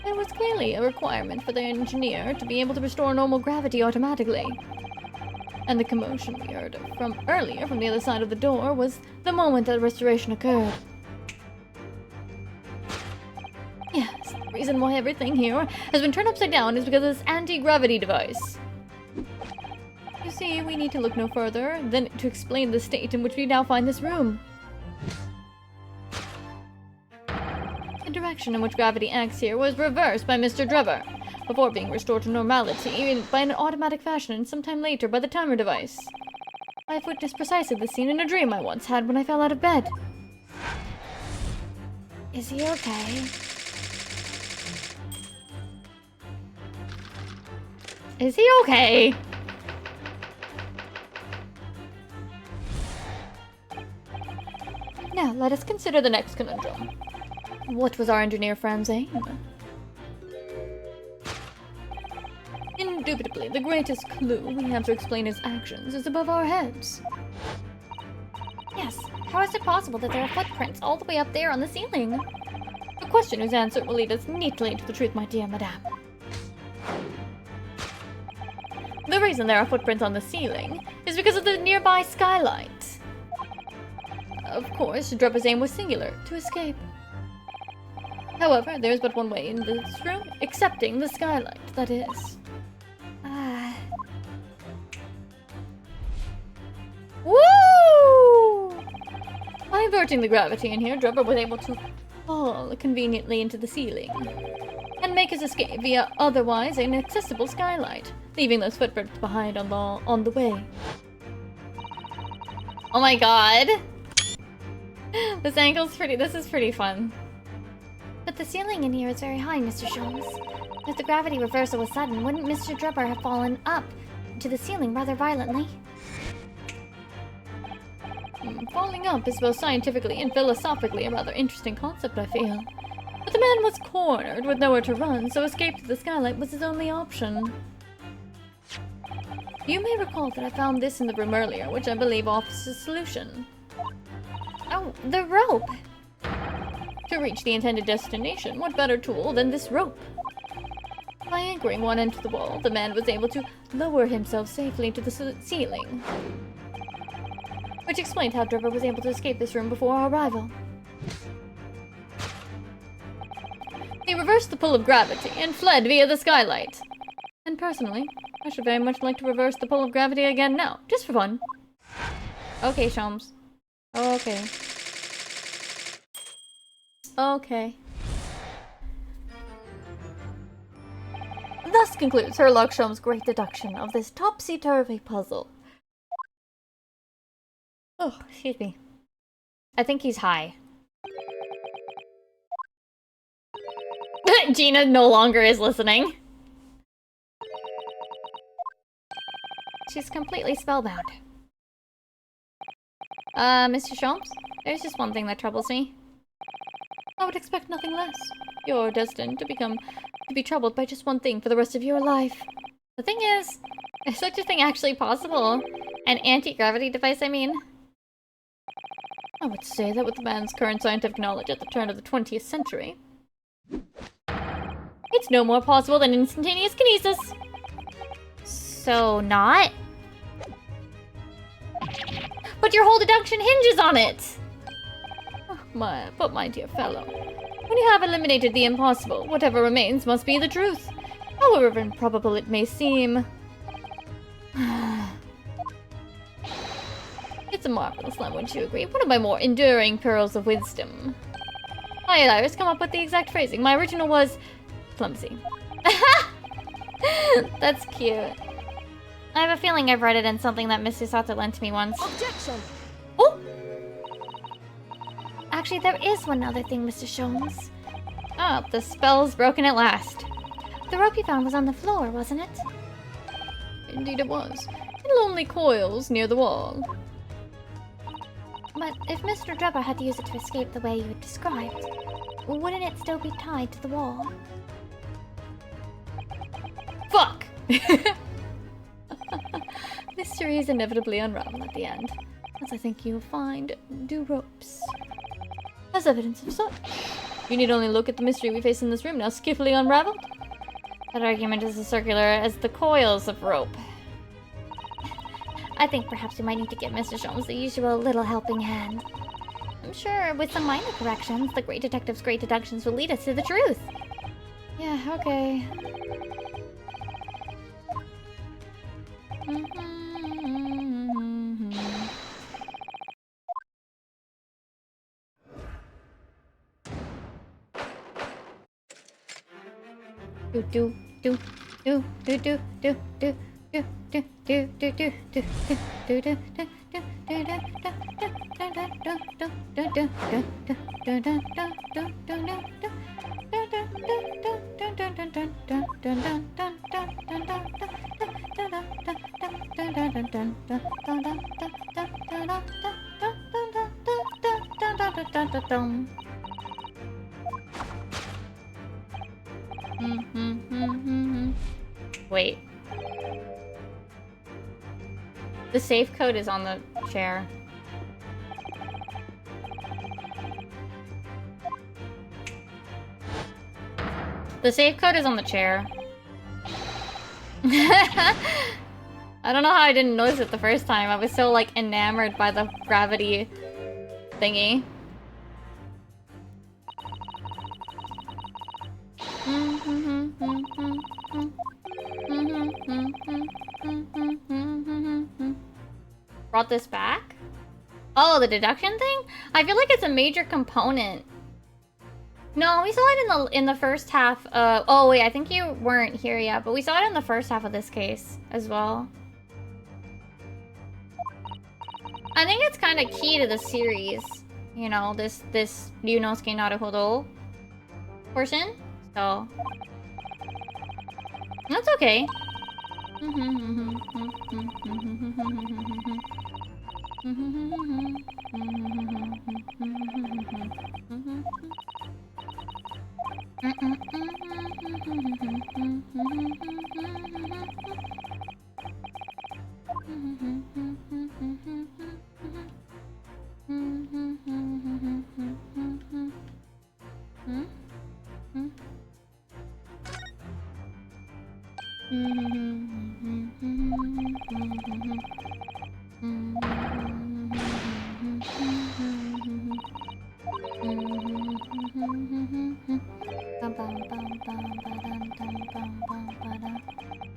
There was clearly a requirement for the engineer to be able to restore normal gravity automatically. And the commotion we heard from earlier from the other side of the door was the moment that restoration occurred. Yes, the reason why everything here has been turned upside down is because of this anti-gravity device. You see, we need to look no further than to explain the state in which we now find this room. The direction in which gravity acts here was reversed by Mr. Drebber, before being restored to normality by an automatic fashion and sometime later by the timer device. I've witnessed precisely this scene in a dream I once had when I fell out of bed. Is he okay? Is he okay? Now, let us consider the next conundrum. What was our engineer friend's aim? Indubitably, the greatest clue we have to explain his actions is above our heads. Yes. How is it possible that there are footprints all the way up there on the ceiling? A question whose answer will lead us neatly to the truth, my dear madame. The reason there are footprints on the ceiling is because of the nearby skylight. Of course, Drebber's aim was singular, to escape. However, there is but one way in this room, excepting the skylight, that is. Woo! By inverting the gravity in here, Drebber was able to fall conveniently into the ceiling and make his escape via otherwise inaccessible skylight, leaving those footprints behind on the way. Oh my god! This is pretty fun. But the ceiling in here is very high, Mr. Sholmes. If the gravity reversal was sudden, wouldn't Mr. Drebber have fallen up to the ceiling rather violently? Falling up is both scientifically and philosophically a rather interesting concept, I feel. But the man was cornered with nowhere to run, so escape to the skylight was his only option. You may recall that I found this in the room earlier, which I believe offers a solution. Oh, the rope! To reach the intended destination, what better tool than this rope? By anchoring one end to the wall, the man was able to lower himself safely into the ceiling, which explained how Drebber was able to escape this room before our arrival. He reversed the pull of gravity and fled via the skylight. And personally, I should very much like to reverse the pull of gravity again now, just for fun. Okay, Sholmes. Okay. Okay. Thus concludes Herlock Sholmes' great deduction of this topsy-turvy puzzle. Oh, excuse me. I think he's high. Gina no longer is listening. She's completely spellbound. Mr. Sholmes, there's just one thing that troubles me. I would expect nothing less. You're destined to be troubled by just one thing for the rest of your life. The thing is such a thing actually possible? An anti-gravity device, I mean? I would say that with the man's current scientific knowledge at the turn of the 20th century, it's no more possible than instantaneous kinesis. So not? But your whole deduction hinges on it! But my dear fellow, when you have eliminated the impossible, whatever remains must be the truth. However improbable it may seem. It's a marvelous line, wouldn't you agree? One of my more enduring pearls of wisdom. I had Iris come up with the exact phrasing. My original was clumsy. That's cute. I have a feeling I've read it in something that Mr. Sato lent to me once. Objection! Oh! Actually, there is one other thing, Mr. Sholmes. Oh, the spell's broken at last. The rope you found was on the floor, wasn't it? Indeed it was. In lonely coils near the wall. But if Mr. Drebber had to use it to escape the way you had described, wouldn't it still be tied to the wall? Fuck! Mysteries inevitably unravel at the end, as I think you'll find do ropes. As evidence of such, you need only look at the mystery we face in this room, now skillfully unraveled. That argument is as circular as the coils of rope. I think perhaps we might need to give Mr. Sholmes the usual little helping hand. I'm sure with some minor corrections, the great detective's great deductions will lead us to the truth. Yeah, okay. Do do do do do do do do do do do do do do do do Wait. The safe code is on the chair. The safe code is on the chair. I don't know how I didn't notice it the first time. I was so, like, enamored by the gravity thingy. Brought this back? Oh, the deduction thing? I feel like it's a major component. No, we saw it in the first half. Oh wait, I think you weren't here yet, but we saw it in the first half of this case as well. I think it's kind of key to the series, you know, this Ryunosuke Naruhodo portion. So that's okay.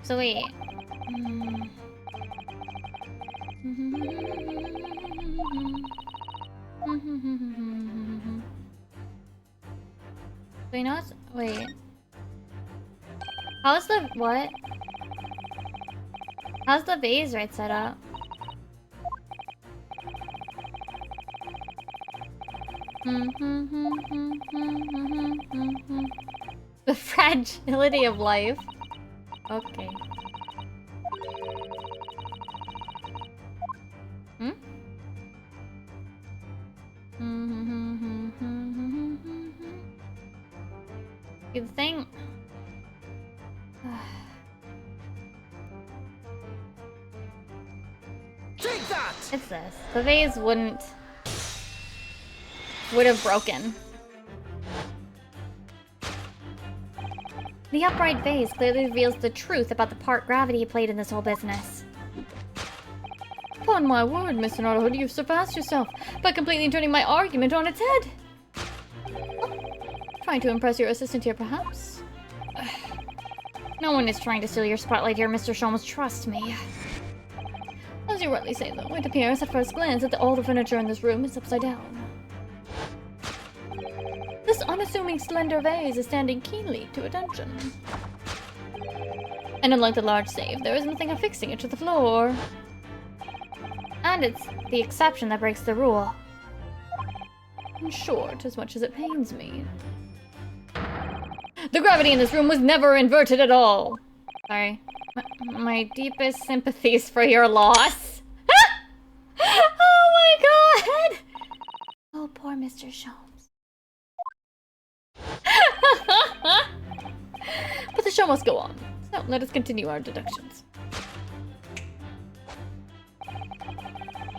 So wait. So you know what's... Wait. How's the... What? How's the vase right set up? The fragility of life. Okay. You think... Take that! It's this. The vase would have broken. The upright vase clearly reveals the truth about the part gravity played in this whole business. Upon my word, Mr. Naruhodo, you've surpassed yourself by completely turning my argument on its head. Trying to impress your assistant here, perhaps? No one is trying to steal your spotlight here, Mr. Sholmes, trust me. As you rightly say, though, it appears at first glance that all the furniture in this room is upside down. This unassuming slender vase is standing keenly to attention. And unlike the large safe, there is nothing affixing it to the floor. And it's the exception that breaks the rule. In short, as much as it pains me, the gravity in this room was never inverted at all. Sorry. My deepest sympathies for your loss. Oh my god! Oh, poor Mr. Sholmes. But the show must go on. So let us continue our deductions.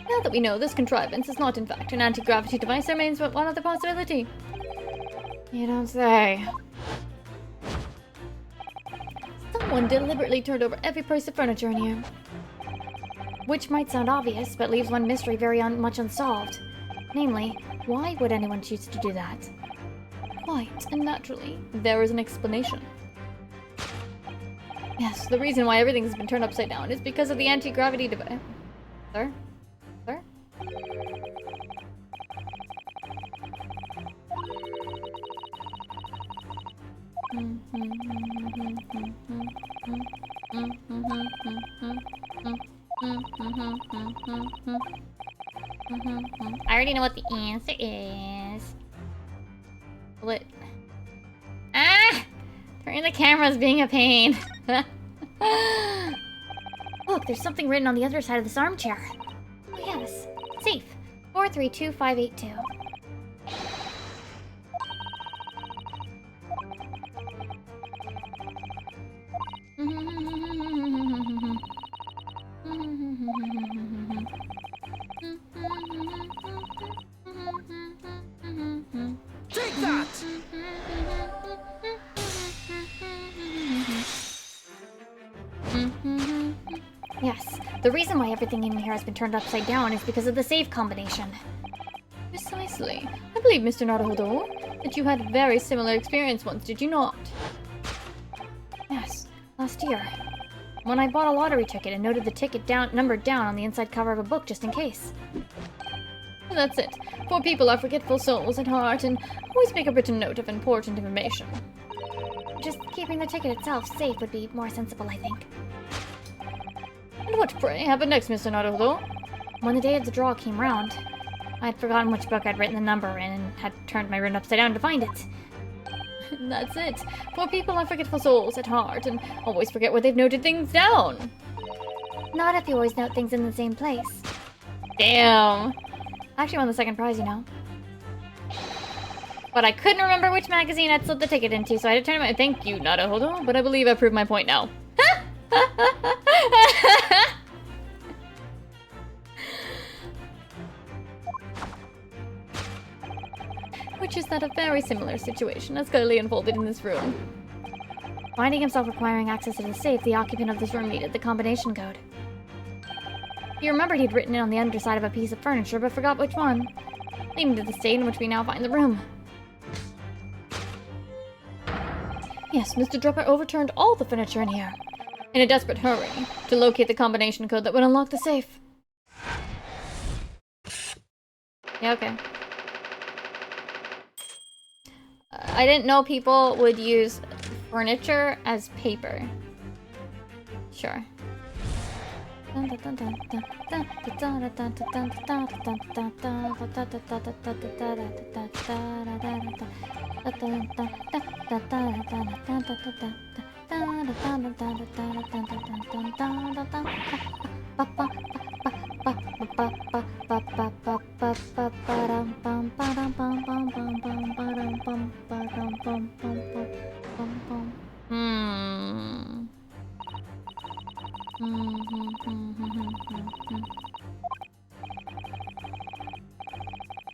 Now that we know this contrivance is not in fact an anti-gravity device, there remains but one other possibility. You don't say. Someone deliberately turned over every piece of furniture in here. Which might sound obvious, but leaves one mystery very much unsolved. Namely, why would anyone choose to do that? Quite, and naturally, there is an explanation. Yes, the reason why everything has been turned upside down is because of the anti-gravity device. Sir? Sir? I already know what the answer is. What? Ah! Turning the camera's being a pain. Look, there's something written on the other side of this armchair. Oh yes, safe. 432582. Take that! Yes, the reason why everything in here has been turned upside down is because of the save combination. Precisely. I believe, Mr. Naruhodo, that you had a very similar experience once, did you not? Yes, last year. When I bought a lottery ticket and noted the ticket numbered down on the inside cover of a book just in case. And that's it. Poor people are forgetful souls at heart and always make a written note of important information. Just keeping the ticket itself safe would be more sensible, I think. And what, pray, happened next, Mr. Naruhodo? When the day of the draw came round, I had forgotten which book I'd written the number in and had turned my room upside down to find it. That's it. Poor people are forgetful souls at heart and always forget where they've noted things down. Not if you always note things in the same place. Damn. I actually won the second prize, you know. But I couldn't remember which magazine I'd slipped the ticket into, so I had to turn it. Thank you, Naruhodo, but I believe I proved my point now. Which is that a very similar situation has clearly unfolded in this room. Finding himself requiring access to the safe, the occupant of this room needed the combination code. He remembered he'd written it on the underside of a piece of furniture, but forgot which one, leading to the state in which we now find the room. Yes, Mr. Dropper overturned all the furniture in here, in a desperate hurry, to locate the combination code that would unlock the safe. Yeah, okay. I didn't know people would use furniture as paper. Sure.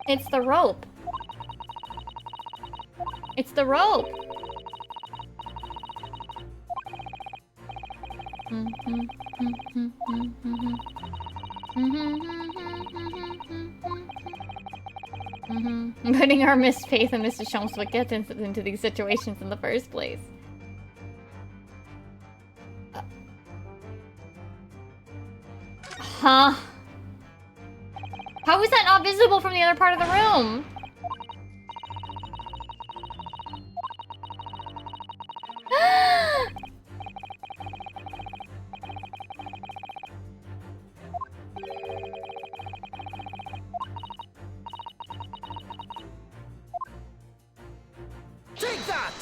It's the rope. It's the rope. Putting our Miss Faith and Mr. Chomps would get into these situations in the first place. Huh? How is that not visible from the other part of the room? Take that!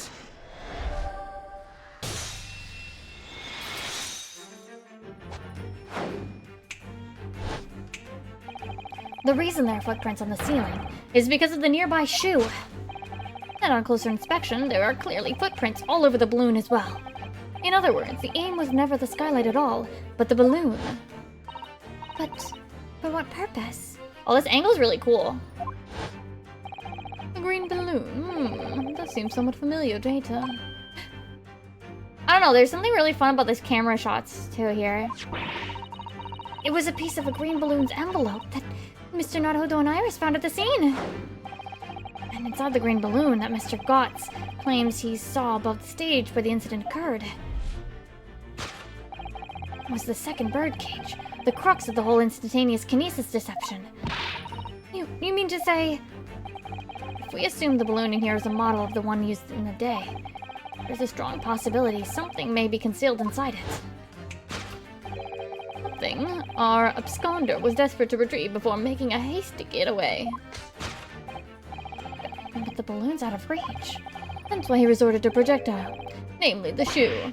The reason there are footprints on the ceiling is because of the nearby shoe. And on closer inspection, there are clearly footprints all over the balloon as well. In other words, the aim was never the skylight at all, but the balloon. But for what purpose? Oh, this angle's really cool. A green balloon. That seems somewhat familiar data. I don't know, there's something really fun about this camera shots too here. It was a piece of a green balloon's envelope that Mr. Naruto and Iris found at the scene. And inside the green balloon that Mr. Gotts claims he saw above the stage where the incident occurred was the second birdcage, the crux of the whole instantaneous kinesis deception. You mean to say, if we assume the balloon in here is a model of the one used in the day, there's a strong possibility something may be concealed inside it. Something our absconder was desperate to retrieve before making a hasty getaway. But the balloon's out of reach. That's why he resorted to projectile, namely the shoe.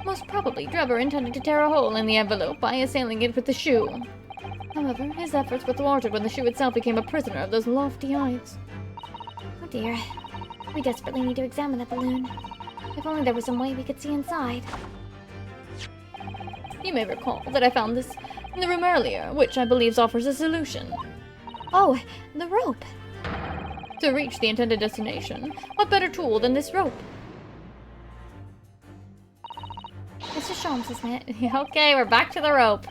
Most probably, Drebber intended to tear a hole in the envelope by assailing it with the shoe. However, his efforts were thwarted when the shoe itself became a prisoner of those lofty eyes. Oh dear. We desperately need to examine that balloon. If only there was some way we could see inside. You may recall that I found this in the room earlier, which I believe offers a solution. Oh, the rope. To reach the intended destination, what better tool than this rope? Mr. Shams, isn't it? Okay, we're back to the rope.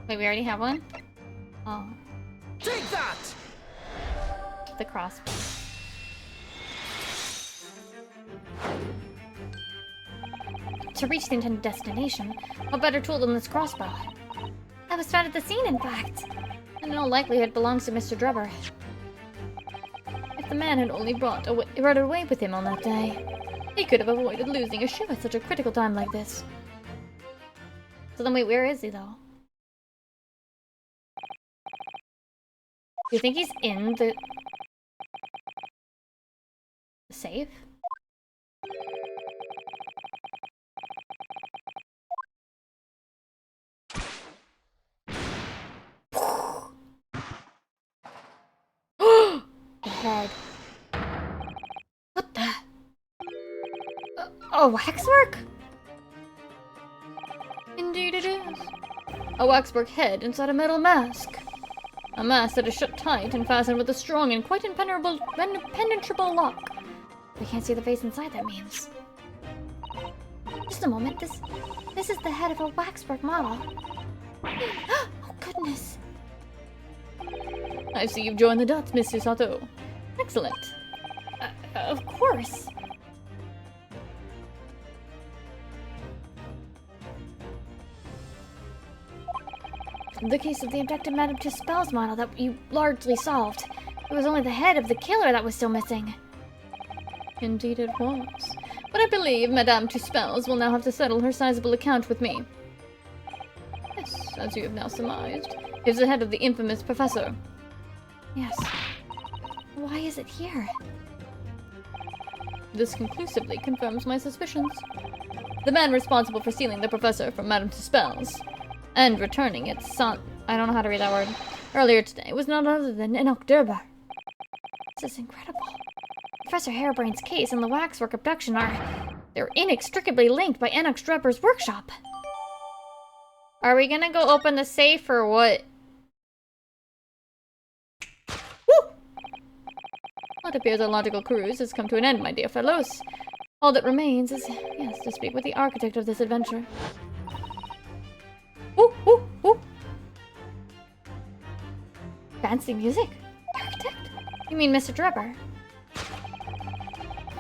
Wait, we already have one? Oh. Take that! The crossbow. To reach the intended destination, what better tool than this crossbow? That was found at the scene, in fact. And in all likelihood belongs to Mr. Drebber. If the man had only brought it away with him on that day, he could have avoided losing a shoe at such a critical time like this. So then wait, where is he though? Do you think he's in the safe? The head. What the? Oh, waxwork? Indeed it is. A waxwork head inside a metal mask. A mask that is shut tight and fastened with a strong and quite impenetrable lock. We can't see the face inside, that means. Just a moment, this is the head of a waxwork model. Oh, goodness. I see you've joined the dots, Mr. Sato. Excellent. Of course. The case of the abducted Madame Tuspel's model that you largely solved. It was only the head of the killer that was still missing. Indeed it was. But I believe Madame Tuspel's will now have to settle her sizable account with me. Yes, as you have now surmised, is the head of the infamous professor. Yes. Why is it here? This conclusively confirms my suspicions. The man responsible for stealing the professor from Madame Tuspel's and returning its son— I don't know how to read that word— earlier today was none other than Enoch Durbar. This is incredible. Professor Harebrain's case and the waxwork abduction they're inextricably linked by Enoch Durbar's workshop. Are we gonna go open the safe or what? Woo! It appears our logical cruise has come to an end, my dear fellows. All that remains is, yes, to speak with the architect of this adventure. Woo! Woo! Woo! Fancy music? Architect? You mean Mr. Drebber?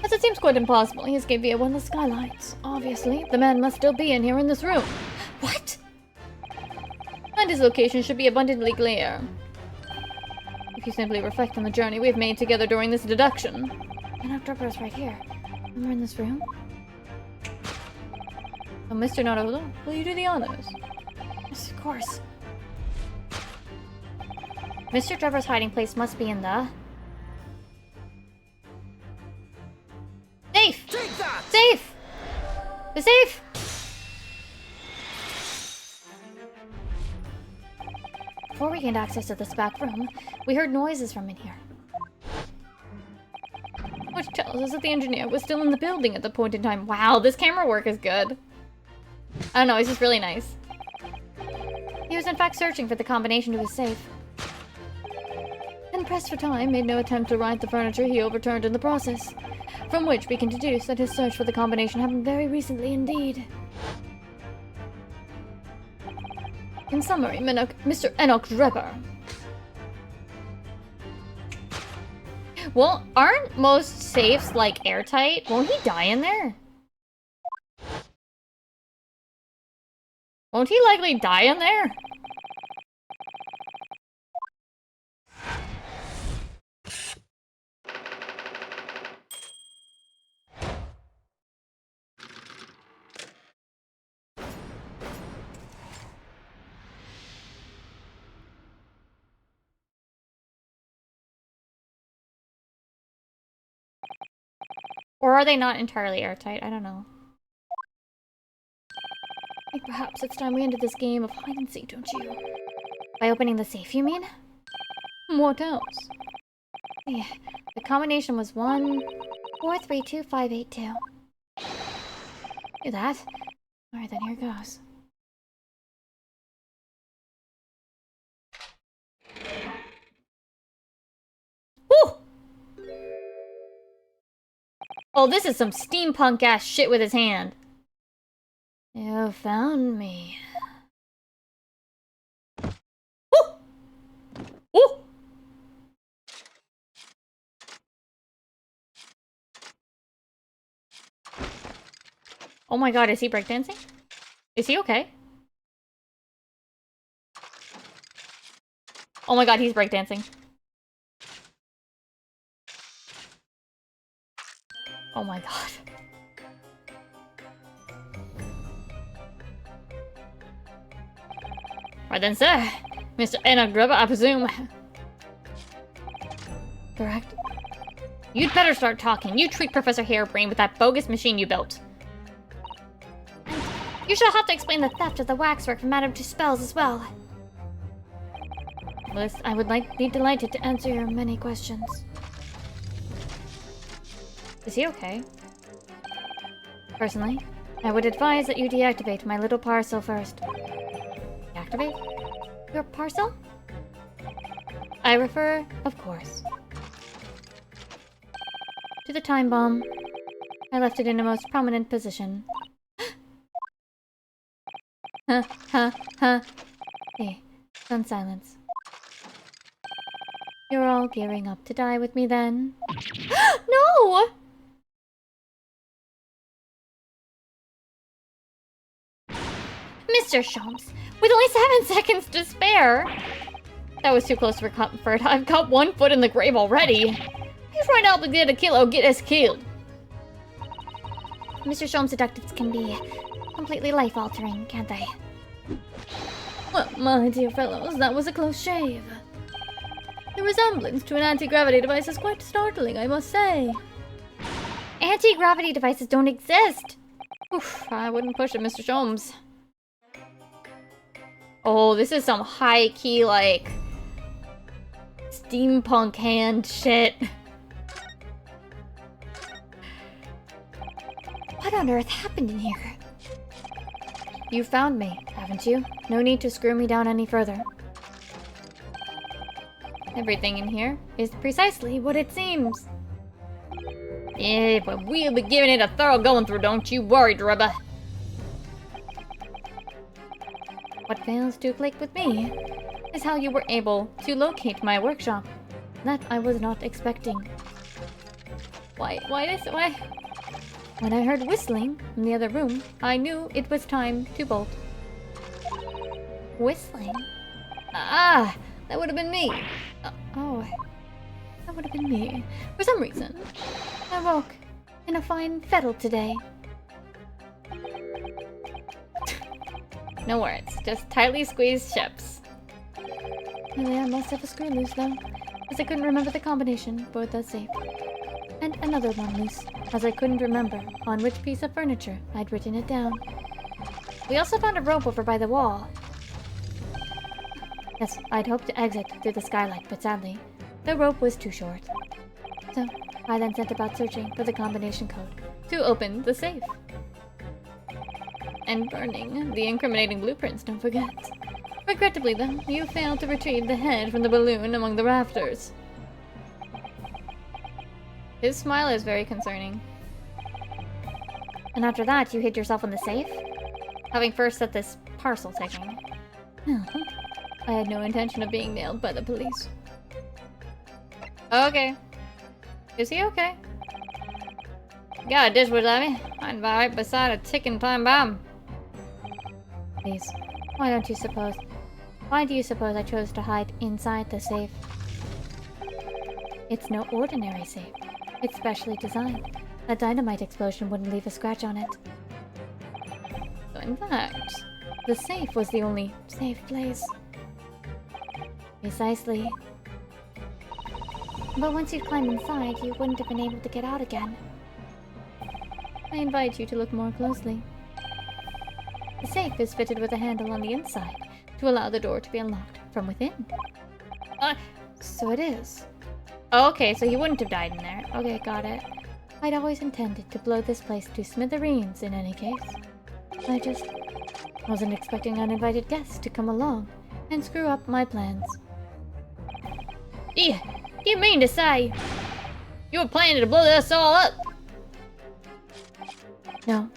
As it seems quite impossible, he escaped via one of the skylights. Obviously, the man must still be in here in this room. What? And his location should be abundantly clear. If you simply reflect on the journey we've made together during this deduction. Enoch Drebber is right here. And we're in this room? So, Mr. Naruto, will you do the honors? Yes, of course. Mr. Drebber's hiding place must be in the... safe! Take that! Safe! The safe! Before we gained access to this back room, we heard noises from in here. Which tells us that the engineer was still in the building at the point in time. Wow, this camera work is good. I don't know, it's just really nice. He was in fact searching for the combination to his safe. And pressed for time, made no attempt to right the furniture he overturned in the process. From which we can deduce that his search for the combination happened very recently indeed. In summary, Mr. Enoch Drebber. Well, aren't most safes, like, airtight? Won't he die in there? Won't he likely die in there? Or are they not entirely airtight? I don't know. I think perhaps it's time we ended this game of hide and seek, don't you? By opening the safe, you mean? What else? Yeah, the combination was 1432582. Do that. Alright, then here goes. Woo! Oh, this is some steampunk ass shit with his hand. You found me. Woo! Woo! Oh my god, is he breakdancing? Is he okay? Oh my god, he's breakdancing. Oh my god. Right then, sir. Mr. Enoch Drebber, I presume. Correct. You'd better start talking. You treat Professor Harebrain with that bogus machine you built. You shall have to explain the theft of the waxwork from Madame Tuspel's as well. Liz, I would be delighted to answer your many questions. Is he okay? Personally, I would advise that you deactivate my little parcel first. Deactivate? Your parcel? I refer, of course, to the time bomb. I left it in a most prominent position. Huh, huh, huh. Okay, done silence. You're all gearing up to die with me then? No! Mr. Sholmes, with only 7 seconds to spare! That was too close for comfort. I've got 1 foot in the grave already. He's right out to get a kill or get us killed. Mr. Sholmes' deductives can be completely life-altering, can't they? Well, my dear fellows, that was a close shave. The resemblance to an anti-gravity device is quite startling, I must say. Anti-gravity devices don't exist! Oof, I wouldn't push it, Mr. Sholmes. Oh, this is some high-key, like, steampunk hand shit. What on earth happened in here? You found me, haven't you? No need to screw me down any further. Everything in here is precisely what it seems. Yeah, but we'll be giving it a thorough going through, don't you worry, Dribba. What fails to click with me is how you were able to locate my workshop. That I was not expecting. Why? When I heard whistling from the other room, I knew it was time to bolt. Whistling? Ah, that would have been me. Oh, that would have been me. For some reason, I woke in a fine fettle today. No words, just tightly squeezed ships. Maybe I must have a screw loose though, as I couldn't remember the combination for the safe. And another one loose, as I couldn't remember on which piece of furniture I'd written it down. We also found a rope over by the wall. Yes, I'd hoped to exit through the skylight, but sadly, the rope was too short. So, I then set about searching for the combination code to open the safe. And burning the incriminating blueprints, don't forget. Regrettably, though, you failed to retrieve the head from the balloon among the rafters. His smile is very concerning. And after that, you hid yourself in the safe? Having first set this parcel taking. I had no intention of being nailed by the police. Okay. Is he okay? Got a dish with me. I'm right beside a ticking time bomb. Please, why do you suppose I chose to hide inside the safe? It's no ordinary safe. It's specially designed. A dynamite explosion wouldn't leave a scratch on it. So in fact, the safe was the only safe place. Precisely. But once you'd climbed inside, you wouldn't have been able to get out again. I invite you to look more closely. The safe is fitted with a handle on the inside to allow the door to be unlocked from within. So it is. Oh, okay, so he wouldn't have died in there. Okay, got it. I'd always intended to blow this place to smithereens in any case. I just wasn't expecting uninvited guests to come along and screw up my plans. Do you mean to say you were planning to blow this all up? No,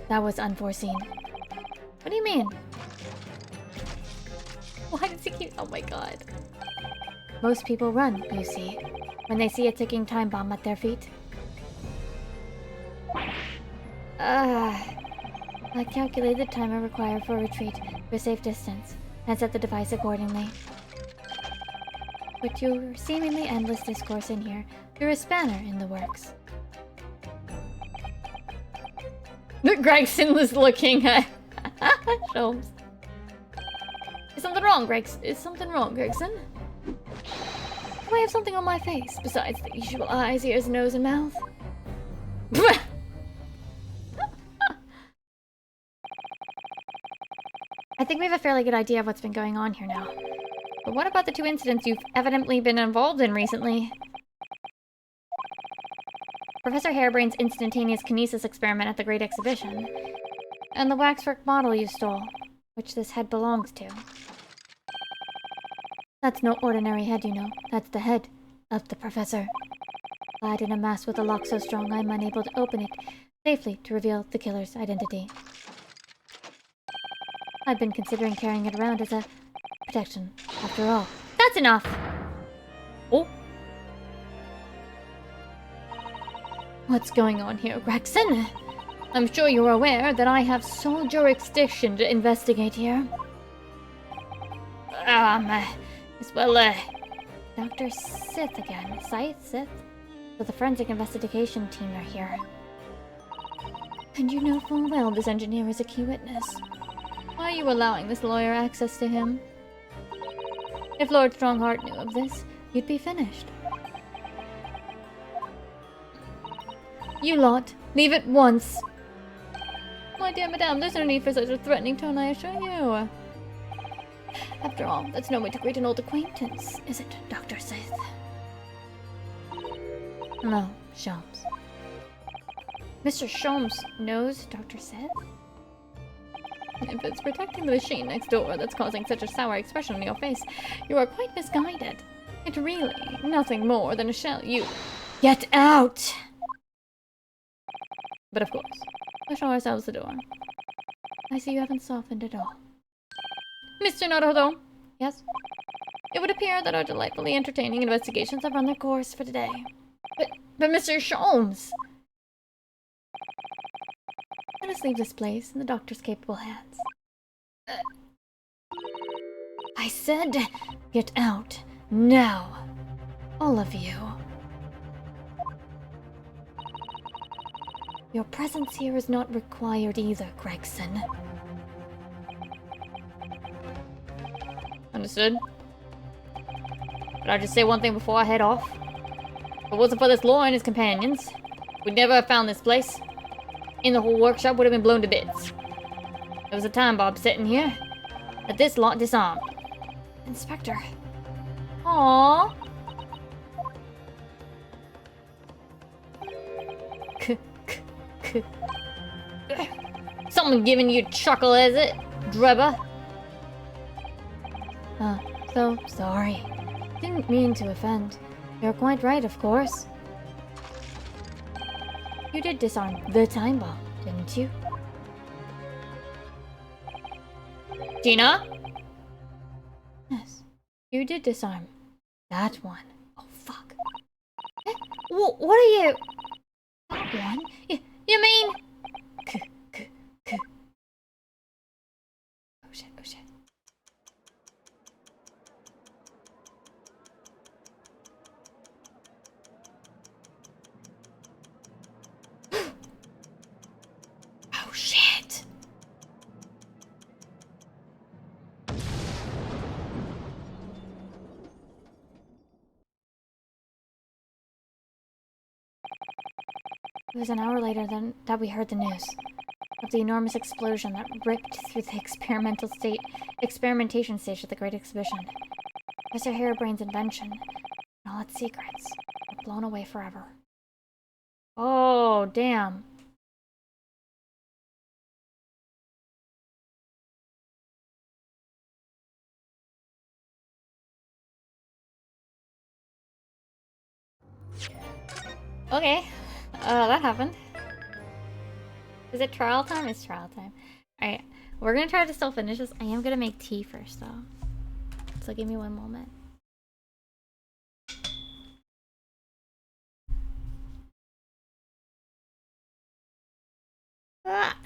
that was unforeseen. What do you mean? Why does he keep... Oh my god. Most people run, you see, when they see a ticking time bomb at their feet. I calculated the timer required for retreat to a safe distance and set the device accordingly. With your seemingly endless discourse in here, you're a spanner in the works. Gregson was looking at Sholmes. Is something wrong, Gregson? Do I have something on my face besides the usual eyes, ears, nose, and mouth? I think we have a fairly good idea of what's been going on here now. But what about the two incidents you've evidently been involved in recently? Professor Harebrain's instantaneous kinesis experiment at the Great Exhibition, and the waxwork model you stole, which this head belongs to. That's no ordinary head, you know. That's the head of the Professor. Clad in a mask with a lock so strong I'm unable to open it safely to reveal the killer's identity. I've been considering carrying it around as a protection, after all. That's enough! Oh. What's going on here, Gregson? I'm sure you're aware that I have sole jurisdiction to investigate here. Dr. Sith again. Sith? So the forensic investigation team are here. And you know full well this engineer is a key witness. Why are you allowing this lawyer access to him? If Lord Strongheart knew of this, you'd be finished. You lot, leave at once! My dear madame, there's no need for such a threatening tone, I assure you. After all, that's no way to greet an old acquaintance, is it, Dr. Sith? No, Sholmes. Mr. Sholmes knows Dr. Sith? If it's protecting the machine next door that's causing such a sour expression on your face, you are quite misguided. It's really nothing more than a shell. You get out! But of course, we'll show ourselves the door. I see you haven't softened at all. Mr. Naruto! Yes? It would appear that our delightfully entertaining investigations have run their course for today. But Mr. Sholmes! Let us leave this place in the doctor's capable hands. I said, get out, now. All of you. Your presence here is not required either, Gregson. Understood. But I'll just say one thing before I head off. If it wasn't for this lawyer and his companions, we'd never have found this place. And the whole workshop would have been blown to bits. There was a time bomb sitting here that this lot disarmed. Inspector. Aww. Something giving you a chuckle, is it, Drebber? So sorry. Didn't mean to offend. You're quite right, of course. You did disarm the time bomb, didn't you? Gina? Yes, you did disarm that one. Oh, fuck. Eh? What are you... That one? You mean... Oh shit, oh shit. Oh shit! It was an hour later that we heard the news of the enormous explosion that ripped through the experimentation stage of the Great Exhibition. Mr. Harebrain's invention and all its secrets were blown away forever. Oh, damn. Okay. That happened. Is it trial time? It's trial time. Alright. We're gonna try to still finish this. I am gonna make tea first, though. So give me one moment. Ah.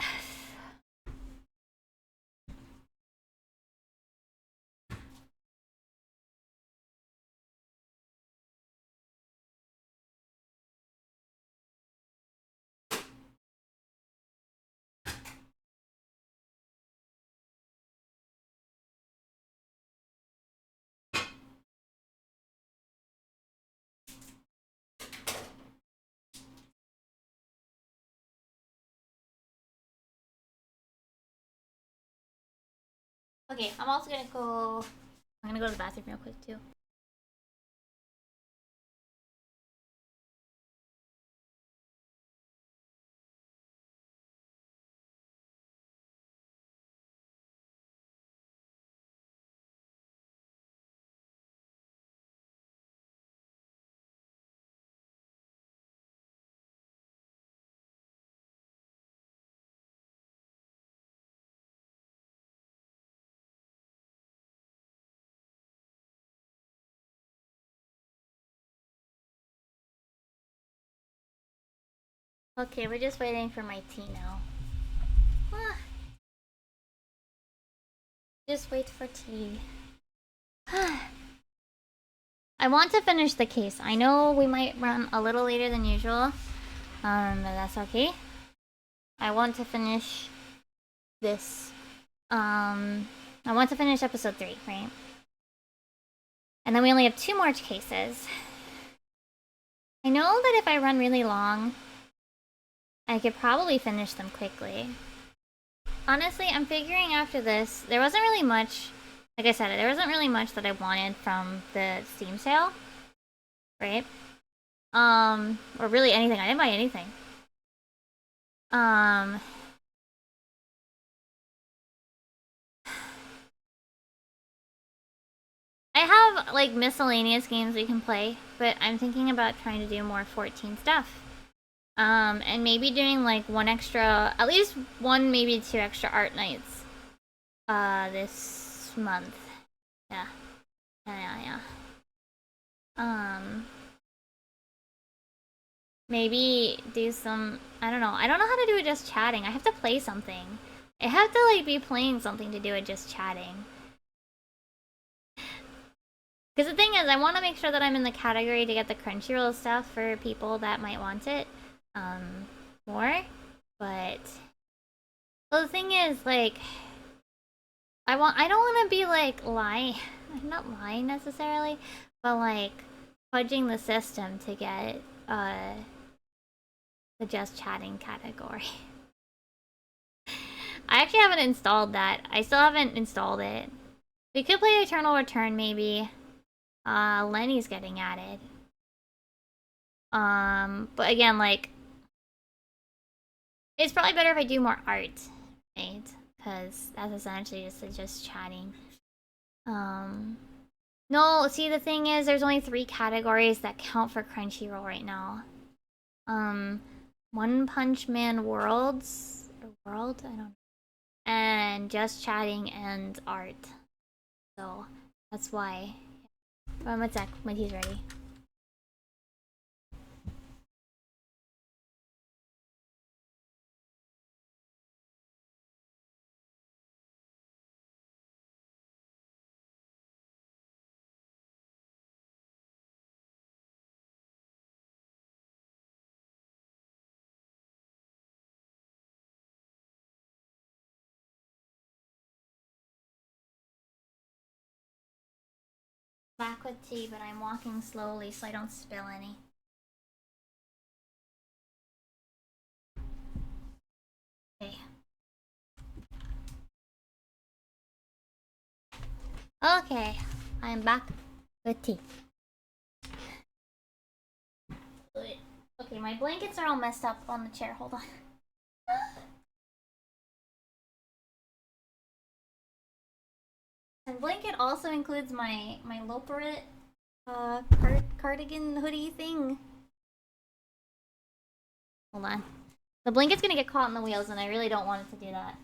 Okay, I'm also gonna go... I'm gonna go to the bathroom real quick, too. Okay, we're just waiting for my tea now. Ah. Just wait for tea. I want to finish the case. I know we might run a little later than usual. But that's okay. I want to finish this. I want to finish episode 3, right? And then we only have 2 more cases. I know that if I run really long, I could probably finish them quickly. Honestly, I'm figuring after this, there wasn't really much, like I said, there wasn't really much that I wanted from the Steam sale, right? Or really anything. I didn't buy anything. I have like miscellaneous games we can play, but I'm thinking about trying to do more 14 stuff. And maybe doing like one extra, at least one, maybe 2 extra art nights. This month. Yeah. Yeah. Maybe do some, I don't know how to do it just chatting. I have to play something. I have to like be playing something to do it just chatting. Because the thing is, I want to make sure that I'm in the category to get the Crunchyroll stuff for people that might want it more. But well, the thing is, like, I don't want to be like lying. Not lying necessarily, but like fudging the system to get the just chatting category. I actually haven't installed that. I still haven't installed it. We could play Eternal Return maybe. Lenny's getting added. But again, like, it's probably better if I do more art, right? Because that's essentially just chatting. No, see, the thing is, there's only 3 categories that count for Crunchyroll right now. One Punch Man Worlds, or World, I don't know. And just chatting and art. So, that's why. One sec, my tea's ready. Back with tea, but I'm walking slowly so I don't spill any. Okay. Okay, I'm back with tea. Okay, my blankets are all messed up on the chair. Hold on. And blanket also includes my Loperit cardigan hoodie thing. Hold on. The blanket's gonna get caught in the wheels, and I really don't want it to do that.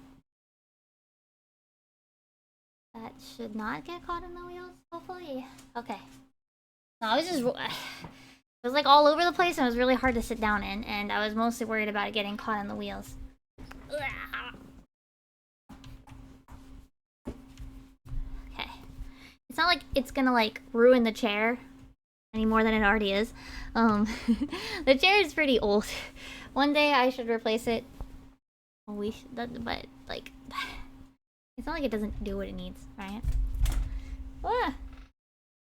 That should not get caught in the wheels, hopefully. Okay. No, I was just... It was like all over the place, and it was really hard to sit down in, and I was mostly worried about it getting caught in the wheels. Okay. It's not like it's gonna like ruin the chair any more than it already is. The chair is pretty old. One day I should replace it. But like, it's not like it doesn't do what it needs, right? Ah.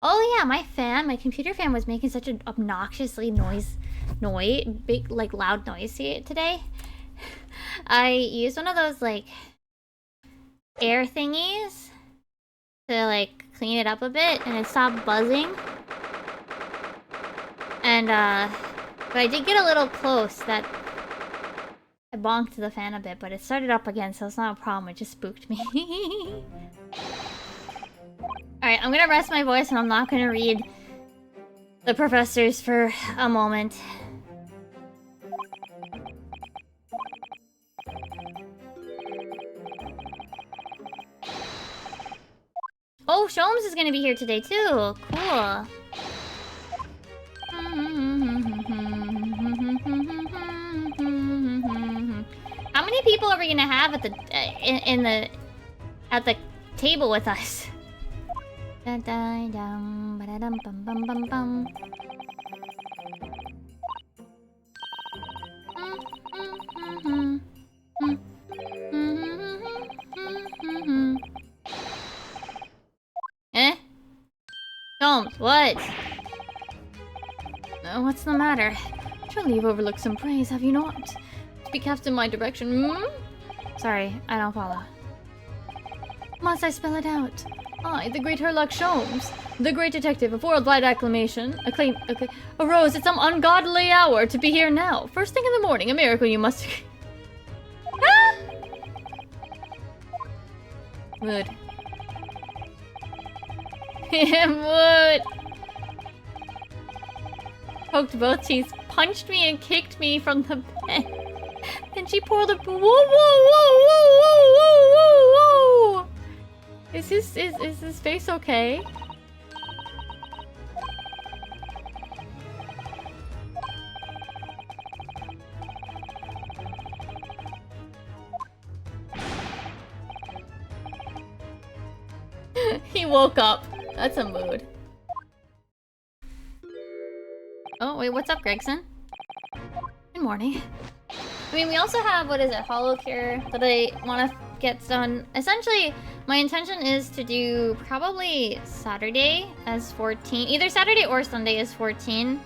Oh yeah, my computer fan was making such an obnoxiously big, like loud noise today. I used one of those like air thingies to like clean it up a bit, and it stopped buzzing. And but I did get a little close that I bonked the fan a bit, but it started up again, so it's not a problem. It just spooked me. Alright, I'm gonna rest my voice and I'm not gonna read the professors for a moment. Oh, Sholmes is gonna be here today too. Cool. How many people are we gonna have at the at the table with us? Eh? Sholmes, what? What's the matter? Surely you've overlooked some praise, have you not? Speak cast in my direction, Sorry, I don't follow. Must I spell it out? I, the great Herlock Sholmes, the great detective of worldwide acclaim, arose at some ungodly hour to be here now. First thing in the morning, a miracle you must... Good. What? Poked both teeth, punched me and kicked me from the bed. Then she poured a whoa, whoa, whoa, whoa, whoa, whoa, whoa, whoa. Is his face okay? He woke up. That's a mood. Oh, wait, what's up, Gregson? Good morning. I mean, we also have, what is it, Hollow Cure that I want to get done. Essentially, my intention is to do probably Saturday as 14. Either Saturday or Sunday as 14.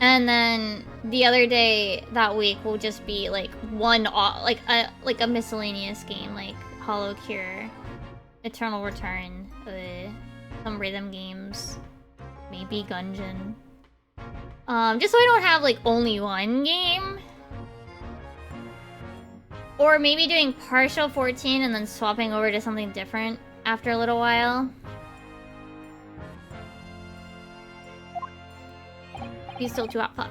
And then the other day that week will just be like like a miscellaneous game, like Hollow Cure, Eternal Return, some rhythm games, maybe Gungeon. Just so I don't have like only one game. Or maybe doing partial 14 and then swapping over to something different after a little while. He's still too hot, fuck.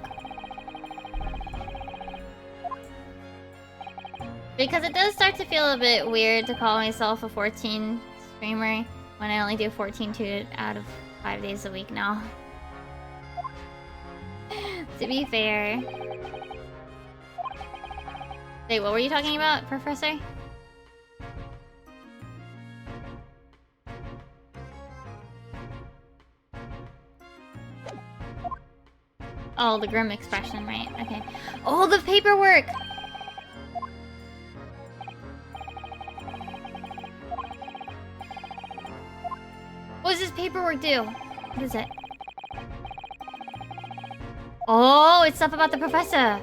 Because it does start to feel a bit weird to call myself a 14 streamer when I only do 14 out of 5 days a week now. To be fair. Wait, what were you talking about, Professor? Oh, the grim expression, right? Okay. Oh, the paperwork! What does this paperwork do? What is it? Oh, it's stuff about the professor!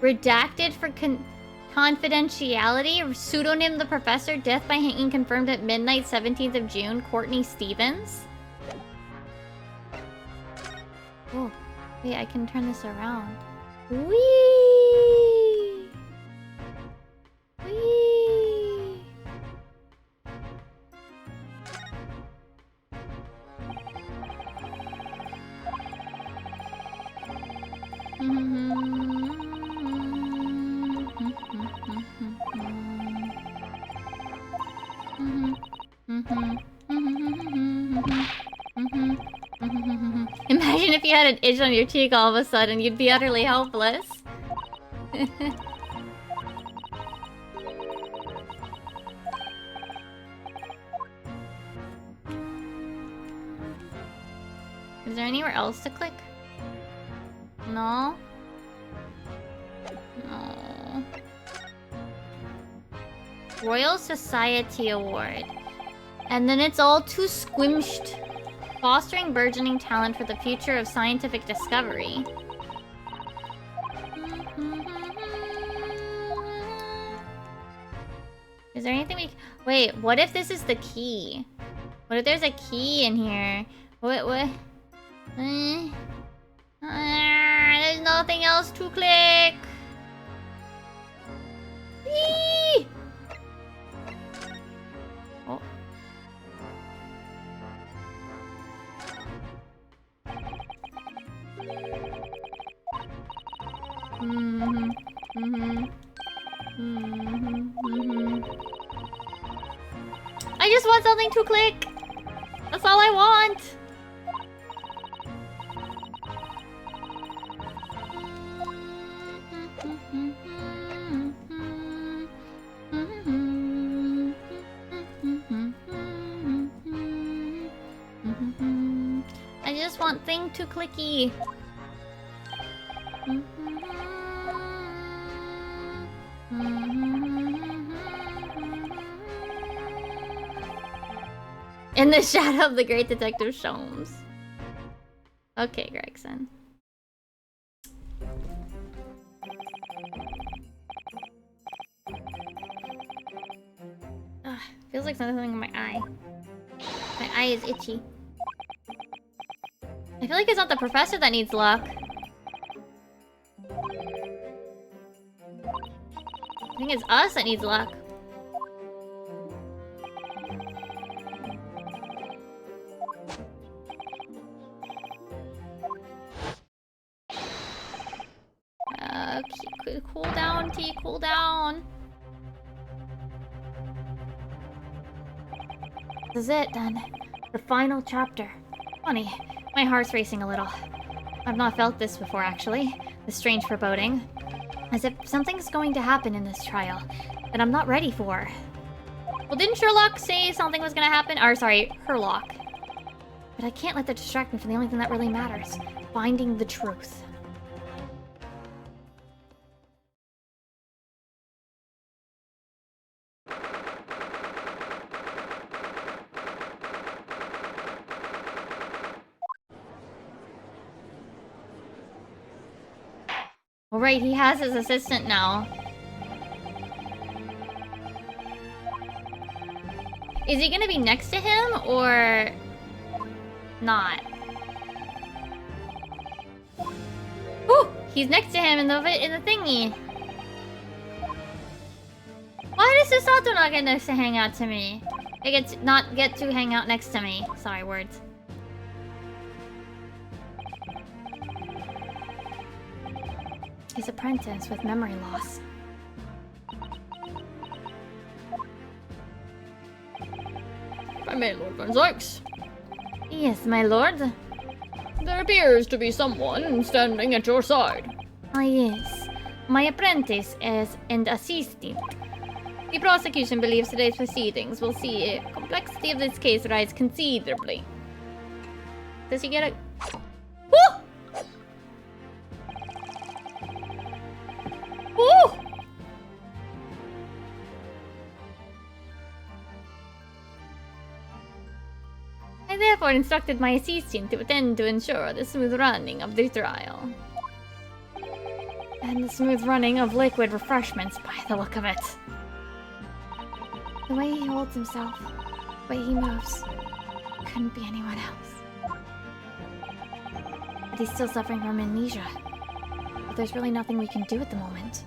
Redacted for confidentiality. Pseudonym the professor. Death by hanging confirmed at midnight, 17th of June. Courtney Stevens. Oh, wait, I can turn this around. Whee! Whee! Imagine if you had an itch on your cheek all of a sudden, you'd be utterly helpless. Is there anywhere else to click? No? No. Royal Society Award. And then it's all too squished. Fostering burgeoning talent for the future of scientific discovery. Is there anything we... Wait, what if this is the key? What if there's a key in here? What? There's nothing else to click. Whee! Oh. I just want something to click. That's all I want. I just want thing to clicky. In the shadow of the great detective Sholmes. Okay, Gregson. Feels like something in my eye. My eye is itchy. I feel like it's not the professor that needs luck. I think it's us that needs luck. Cool down, T, cool down. This is it, then. The final chapter. Funny, my heart's racing a little. I've not felt this before, actually. This strange foreboding. As if something's going to happen in this trial that I'm not ready for. Well, didn't Sherlock say something was gonna happen? Or, sorry, Herlock. But I can't let that distract me from the only thing that really matters. Finding the truth. All right, he has his assistant now. Is he gonna be next to him or not? Ooh, he's next to him in the thingy. Why does Susato not get next to hang out to me? It gets not get to hang out next to me. Sorry, words. His apprentice with memory loss. If I may, Lord Van Zykes. Yes, my lord. There appears to be someone standing at your side. Ah, yes. My apprentice is an assistant. The prosecution believes today's proceedings will see the complexity of this case rise considerably. Does he get a... Woo! Woo! I therefore instructed my assistant to attend to ensure the smooth running of the trial. And the smooth running of liquid refreshments, by the look of it. The way he holds himself, the way he moves, couldn't be anyone else. But he's still suffering from amnesia. But there's really nothing we can do at the moment.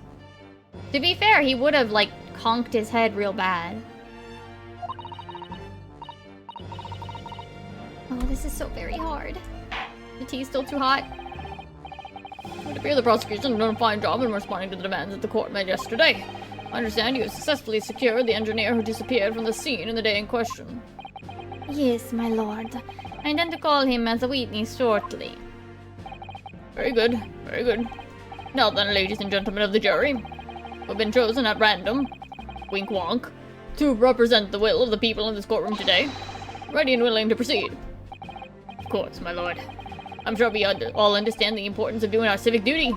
To be fair, he would have, like, conked his head real bad. Oh, this is so very hard. The tea's still too hot. It would appear the prosecution has done a fine job in responding to the demands that the court made yesterday. I understand you have successfully secured the engineer who disappeared from the scene in the day in question. Yes, my lord. I intend to call him as a witness shortly. Very good, very good. Now then, ladies and gentlemen of the jury, who have been chosen at random, wink wonk, to represent the will of the people in this courtroom today, ready and willing to proceed. Of course, my lord. I'm sure we all understand the importance of doing our civic duty.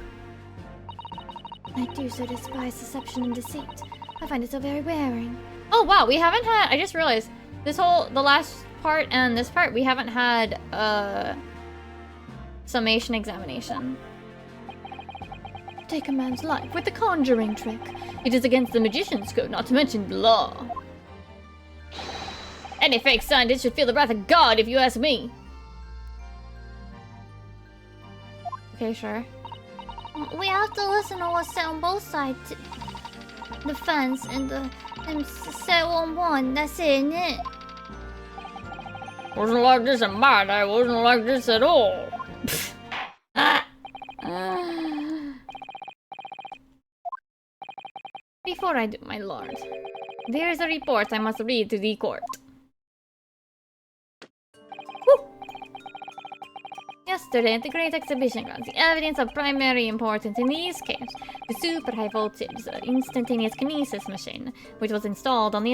I do so despise deception and deceit. I find it so very wearing. Oh wow, we haven't had, I just realized, the last part and this part, we haven't had a summation examination. Take a man's life with the conjuring trick. It is against the magician's code, not to mention the law. Any fake scientist should feel the wrath of God, if you ask me. Okay, sure. We have to listen to what's said on both sides. The fence and the set on one. That's it, isn't it? Wasn't like this in my day. Wasn't like this at all. Before I do, my lord, there is a report I must read to the court. Woo! Yesterday at the Great Exhibition Grounds, the evidence of primary importance in this case, the super high voltage instantaneous kinesis machine, which was installed on the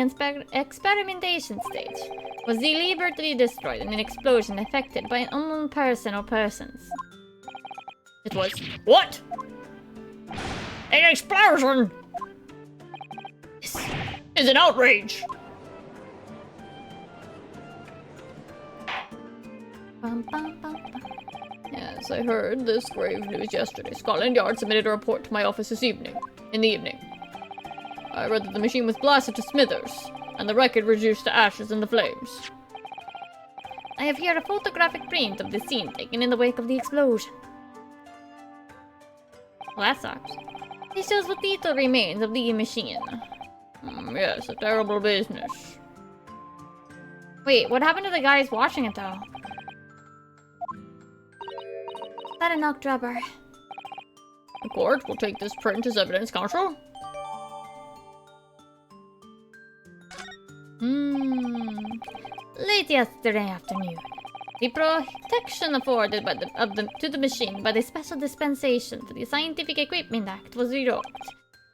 experimentation stage, was deliberately destroyed in an explosion effected by an unknown person or persons. It was... What? An explosion! This is an outrage! Bum, bum, bum, bum. Yes, I heard this grave news yesterday. Scotland Yard submitted a report to my office in the evening. I read that the machine was blasted to smithers. and the record reduced to ashes in the flames. I have here a photographic print of the scene taken in the wake of the explosion. Well, that sucks. This shows what little remains of the machine. Yes, a terrible business. Wait, what happened to the guys watching it, though? That a knock dropper. The court will take this print as evidence, Counsel. Late yesterday afternoon, the protection afforded by to the machine by the Special Dispensation for the Scientific Equipment Act was revoked.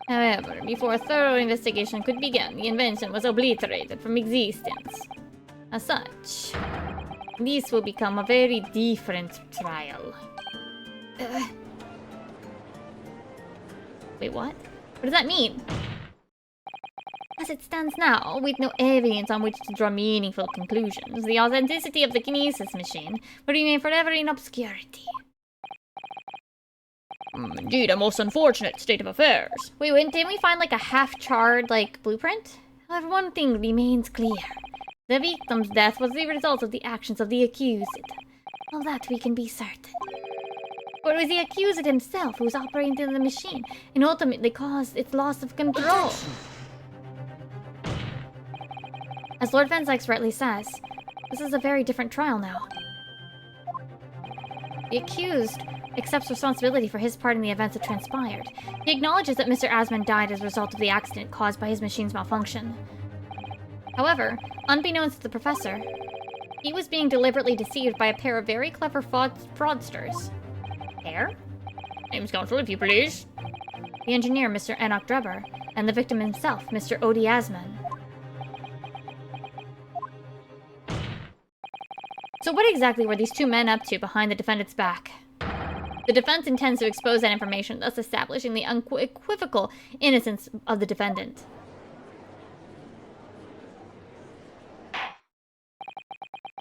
However, before a thorough investigation could begin, the invention was obliterated from existence. As such, this will become a very different trial. Wait, what? What does that mean? As it stands now, with no evidence on which to draw meaningful conclusions, the authenticity of the kinesis machine will remain forever in obscurity. Indeed, a most unfortunate state of affairs. Wait, didn't we find like a half-charred, blueprint? However, one thing remains clear. The victim's death was the result of the actions of the accused. Of that we can be certain. But it was the accused himself who was operating the machine, and ultimately caused its loss of control. As Lord Van Zyx rightly says, this is a very different trial now. The accused accepts responsibility for his part in the events that transpired. He acknowledges that Mr. Asman died as a result of the accident caused by his machine's malfunction. However, unbeknownst to the professor, he was being deliberately deceived by a pair of very clever fraudsters. Pair? Names, Counsel, if you please. The engineer, Mr. Enoch Drebber, and the victim himself, Mr. Odi Asman. So what exactly were these two men up to behind the defendant's back? The defense intends to expose that information, thus establishing the unequivocal innocence of the defendant.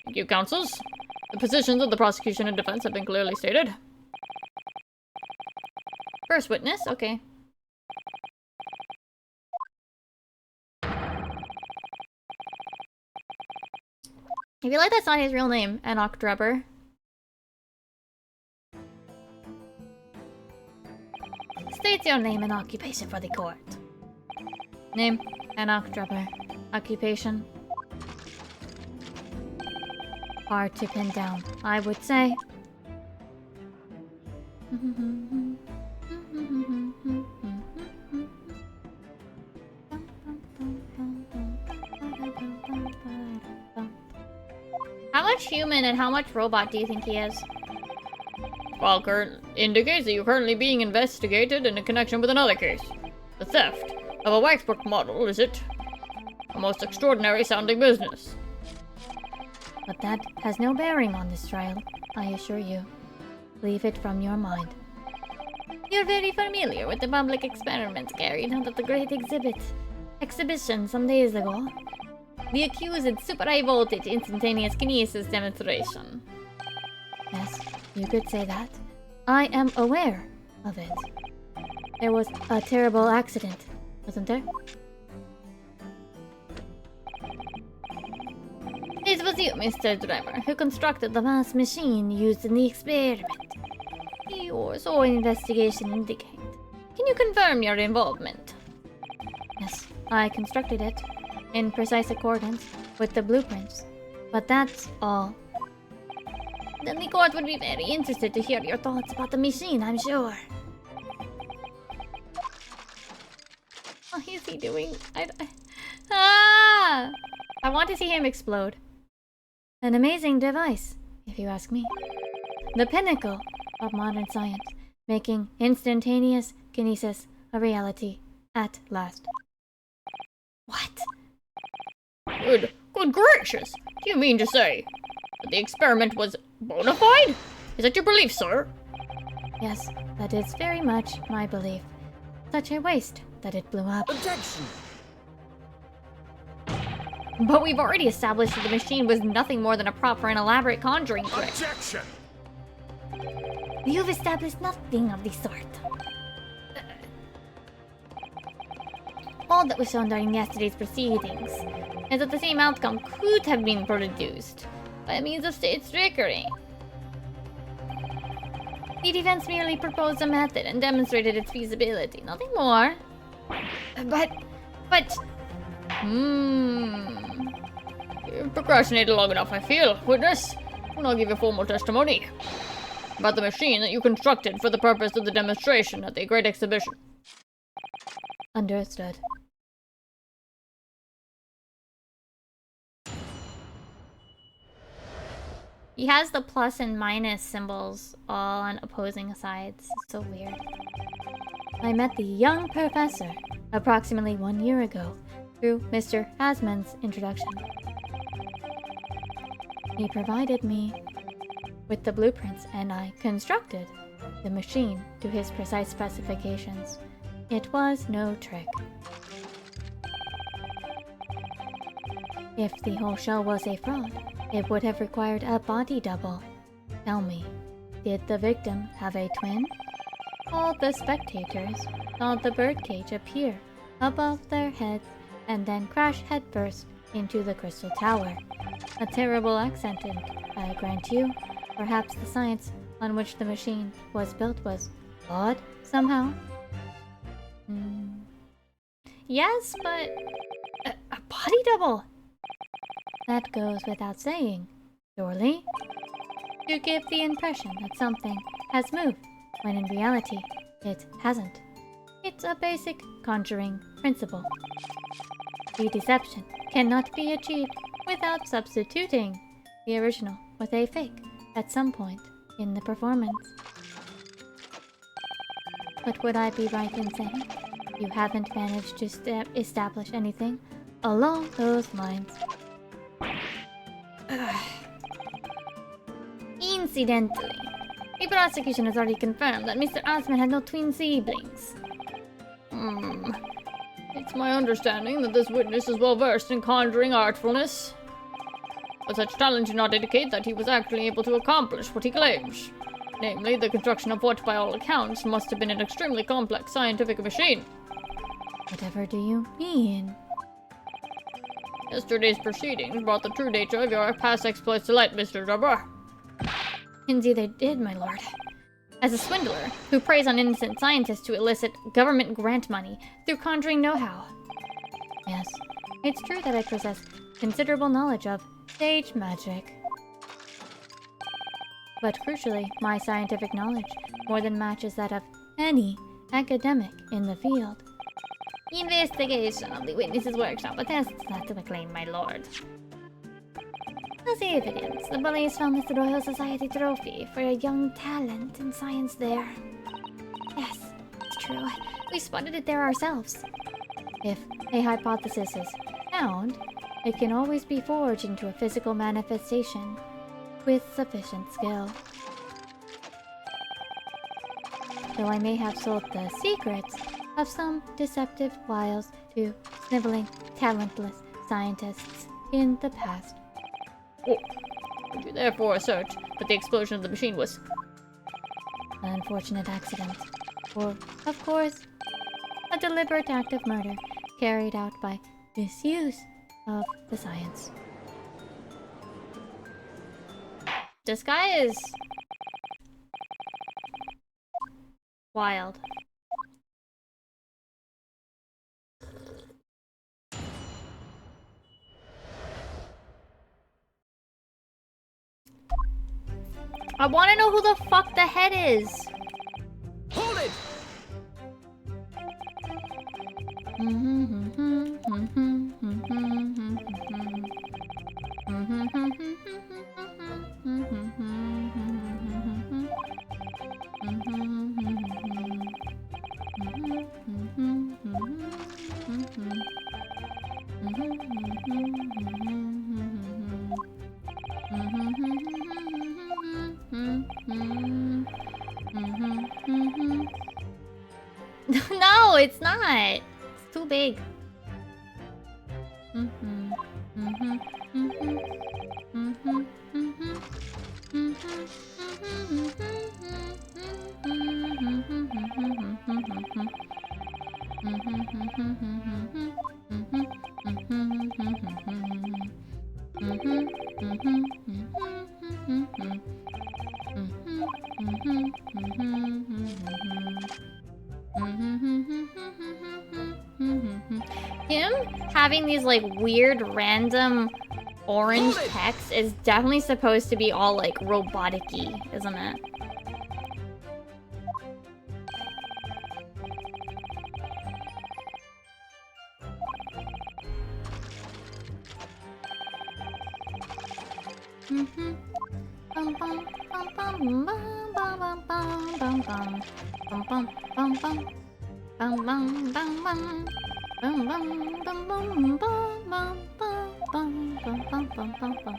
Thank you, counsels. The positions of the prosecution and defense have been clearly stated. First witness, okay. I feel like that's not his real name, Enoch Drebber. State your name and occupation for the court. Name, Enoch Drebber. Occupation. Hard to pin down, I would say. How much human and how much robot do you think he is? File current indicates that you're currently being investigated in connection with another case. The theft of a waxwork model, is it? A most extraordinary sounding business. But that has no bearing on this trial, I assure you. Leave it from your mind. You're very familiar with the public experiments carried out at the great exhibition some days ago. The accused super high voltage instantaneous kinesis demonstration. Yes, you could say that. I am aware of it. There was a terrible accident, wasn't there? It was you, Mr. Driver, who constructed the mass machine used in the experiment. Or so an investigation indicate. Can you confirm your involvement? Yes, I constructed it in precise accordance with the blueprints. But that's all. Then the court would be very interested to hear your thoughts about the machine, I'm sure. What is he doing? I want to see him explode. An amazing device, if you ask me. The pinnacle of modern science, making instantaneous kinesis a reality at last. What? Good gracious! Do you mean to say that the experiment was bona fide? Is that your belief, sir? Yes, that is very much my belief. Such a waste that it blew up. Objection! But we've already established that the machine was nothing more than a prop for an elaborate conjuring trick. Objection! You've established nothing of the sort. All that was shown during yesterday's proceedings is that the same outcome could have been produced by means of state trickery. The defense merely proposed a method and demonstrated its feasibility, nothing more. But... You've procrastinated long enough, I feel. Witness, and I'll give you formal testimony about the machine that you constructed for the purpose of the demonstration at the Great Exhibition. Understood. He has the plus and minus symbols all on opposing sides. It's so weird. I met the young professor approximately 1 year ago through Mr. Asman's introduction. He provided me with the blueprints and I constructed the machine to his precise specifications. It was no trick. If the whole show was a fraud, it would have required a body double. Tell me, did the victim have a twin? All the spectators saw the birdcage appear above their heads and then crash headfirst into the crystal tower. A terrible accident, I grant you. Perhaps the science on which the machine was built was flawed somehow? Yes, but... a body double! That goes without saying, surely? You give the impression that something has moved, when in reality, it hasn't. It's a basic conjuring principle. The deception cannot be achieved without substituting the original with a fake at some point in the performance. But would I be right in saying you haven't managed to establish anything along those lines? Incidentally, the prosecution has already confirmed that Mr. Asman had no twin siblings. It's my understanding that this witness is well versed in conjuring artfulness. But such talent do not indicate that he was actually able to accomplish what he claims. Namely, the construction of what, by all accounts, must have been an extremely complex scientific machine. Whatever do you mean? Yesterday's proceedings brought the true nature of your past exploits to light, Mr. Jabbar. Indeed they did, my lord. As a swindler who preys on innocent scientists to elicit government grant money through conjuring know-how. Yes, it's true that I possess considerable knowledge of stage magic. But crucially, my scientific knowledge more than matches that of any academic in the field. Investigation of the witness's workshop attests that to the claim, my lord. As evidence, the police found this Royal Society trophy for a young talent in science there. Yes, it's true. We spotted it there ourselves. If a hypothesis is found, it can always be forged into a physical manifestation with sufficient skill. Though I may have sold the secrets of some deceptive wiles to sniveling, talentless scientists in the past. Oh, would you therefore assert that the explosion of the machine was An unfortunate accident, or, of course, a deliberate act of murder carried out by misuse of the science? This guy is wild. I want to know who the fuck the head is. Hold it! No, it's not. It's too big. Him having these like weird random orange text is definitely supposed to be all like robotic-y, isn't it? Bum bum bum bum bum bum bum bum bum bum bum bum bum bum bum bum bum. Bum bum bum bum bum bum bum bum bum bum bum bum.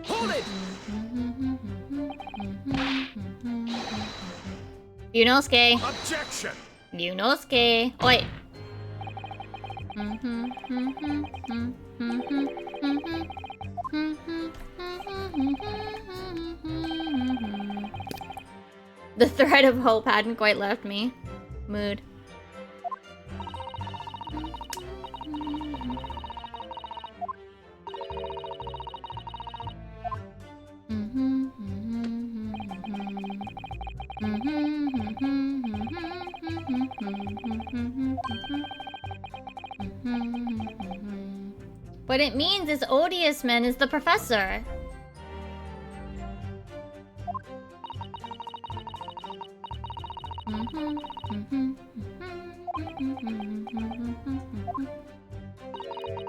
Hold it! Yunosuke. Objection! Yunosuke. Oi. The thread of hope hadn't quite left me. Mood. What it means is Odious Man is the professor.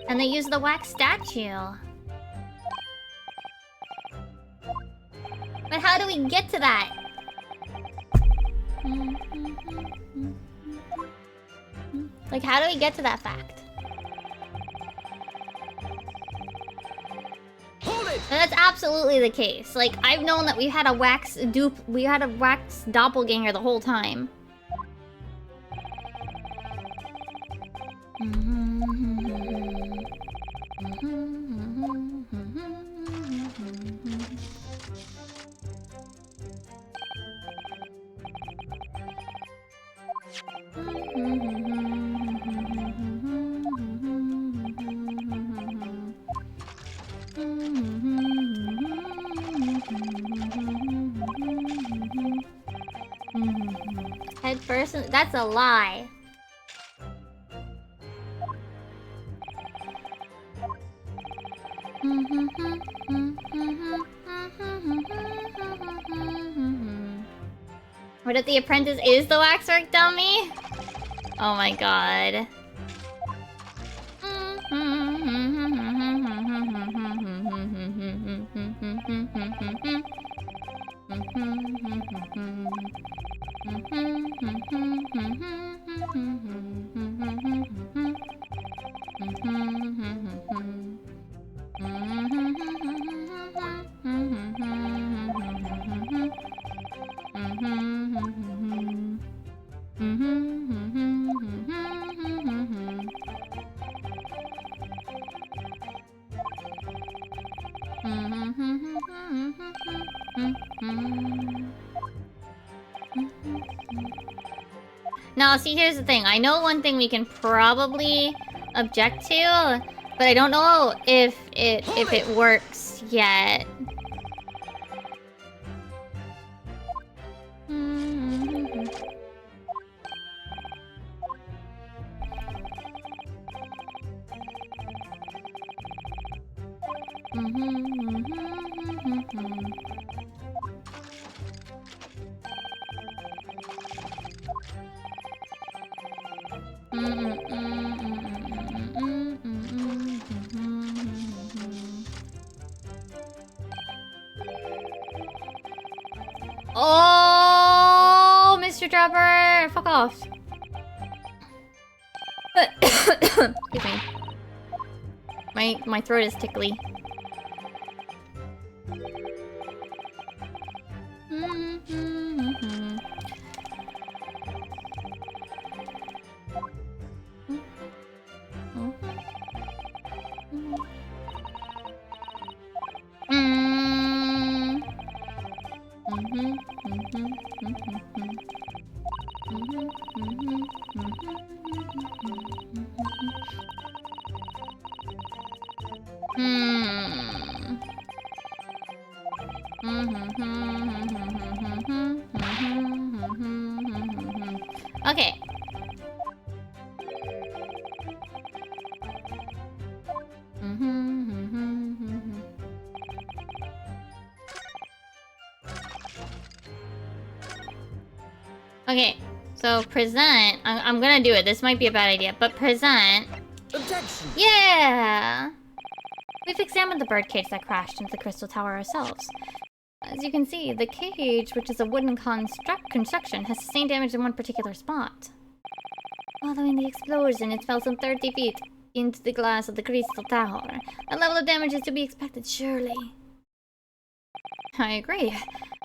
And they use the wax statue. But how do we get to that? Like, how do we get to that fact? Hold it! And that's absolutely the case. Like, I've known that we had a wax doppelganger the whole time. Head first, that's a lie. What if the apprentice is the waxwork dummy? Oh my god. Now, see, here's the thing. I know one thing we can probably object to, but I don't know if it works yet. Oh, Mr. Dropper, fuck off. Excuse me. My throat is tickly. Okay. Okay, so present. I'm gonna do it. This might be a bad idea, but present. Objection! Yeah! We've examined the birdcage that crashed into the crystal tower ourselves. As you can see, the cage, which is a wooden construction, has sustained damage in one particular spot. Following the explosion, it fell some 30 feet into the glass of the crystal tower. A level of damage is to be expected, surely. I agree.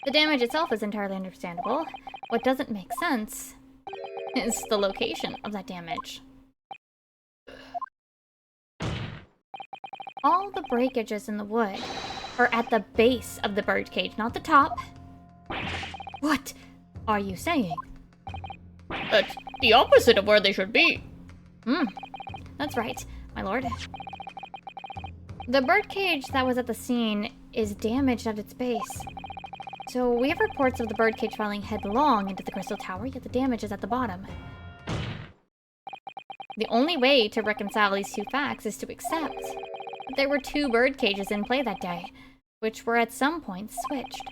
The damage itself is entirely understandable. What doesn't make sense is the location of that damage. All the breakages in the wood are at the base of the birdcage, not the top. What are you saying? That's the opposite of where they should be. That's right, my lord. The birdcage that was at the scene is damaged at its base. So we have reports of the birdcage falling headlong into the crystal tower, yet the damage is at the bottom. The only way to reconcile these two facts is to accept that there were two bird cages in play that day, which were at some point switched.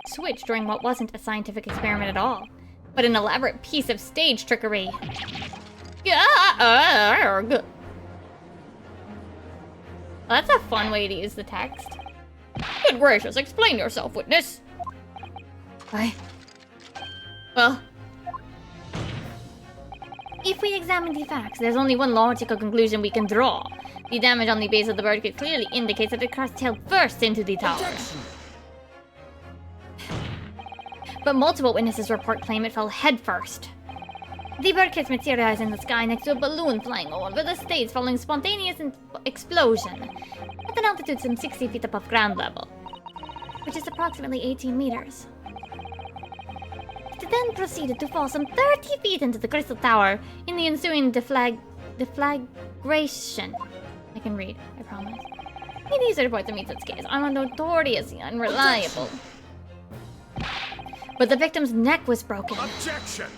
Switched during what wasn't a scientific experiment at all, but an elaborate piece of stage trickery. Well, that's a fun way to use the text. Good gracious, explain yourself, witness. Well, if we examine the facts, there's only one logical conclusion we can draw. The damage on the base of the birdcage clearly indicates that it crashed tail first into the tower. Objection! But multiple witnesses report claim it fell headfirst. The birdcage materialized in the sky next to a balloon flying over the stage following spontaneous explosion at an altitude some 60 feet above ground level, which is approximately 18 meters. It then proceeded to fall some 30 feet into the crystal tower in the ensuing deflagration. I can read, I promise. These reports of Mitsu's case are notoriously unreliable. But the victim's neck was broken. Objection!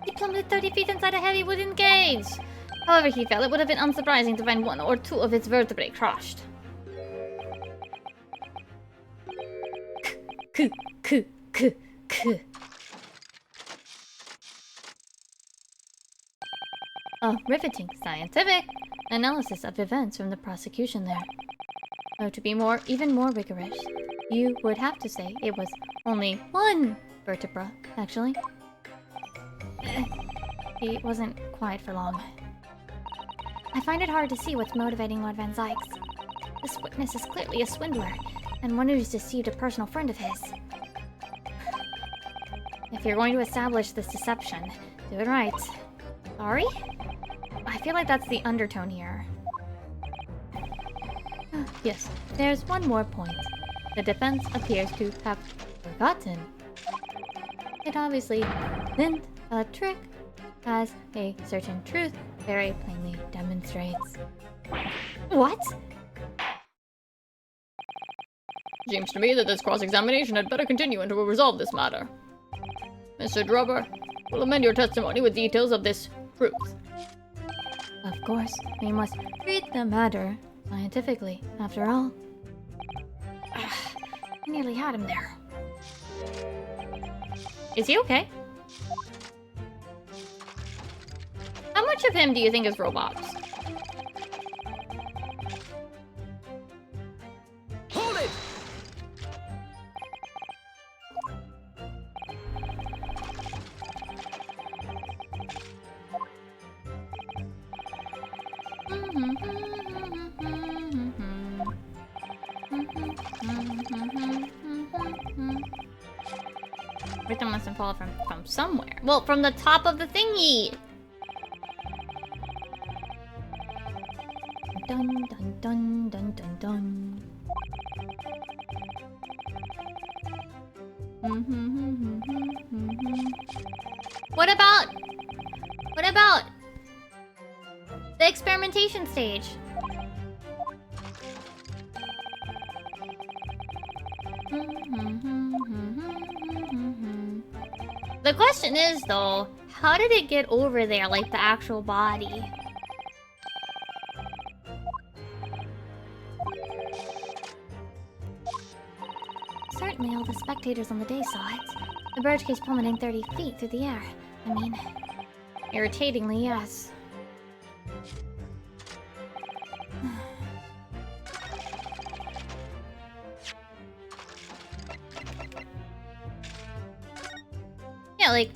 He plummeted 30 feet inside a heavy wooden cage. However he fell, it would have been unsurprising to find one or two of its vertebrae crushed. A riveting scientific analysis of events from the prosecution there. Though to be even more rigorous, you would have to say it was only one vertebra, actually. He wasn't quiet for long. I find it hard to see what's motivating Lord Van Zykes. This witness is clearly a swindler, and one who's deceived a personal friend of his. If you're going to establish this deception, do it right. Sorry? I feel like that's the undertone here. Yes, there's one more point. The defense appears to have forgotten. It obviously isn't a trick, as a certain truth very plainly demonstrates. What? Seems to me that this cross-examination had better continue until we resolve this matter. Mr. Drubber, will amend your testimony with details of this truth. Of course, we must treat the matter scientifically, after all. I nearly had him there. Is he okay? How much of him do you think is robots? Hold it! Everything must have fallen from somewhere. Well, from the top of the thingy! Dun dun dun dun dun dun. What about the experimentation stage? The question is, though, how did it get over there, like the actual body? Certainly all the spectators on the day saw it. The birdcage plummeting 30 feet through the air. I mean, irritatingly, yes. Yeah, like,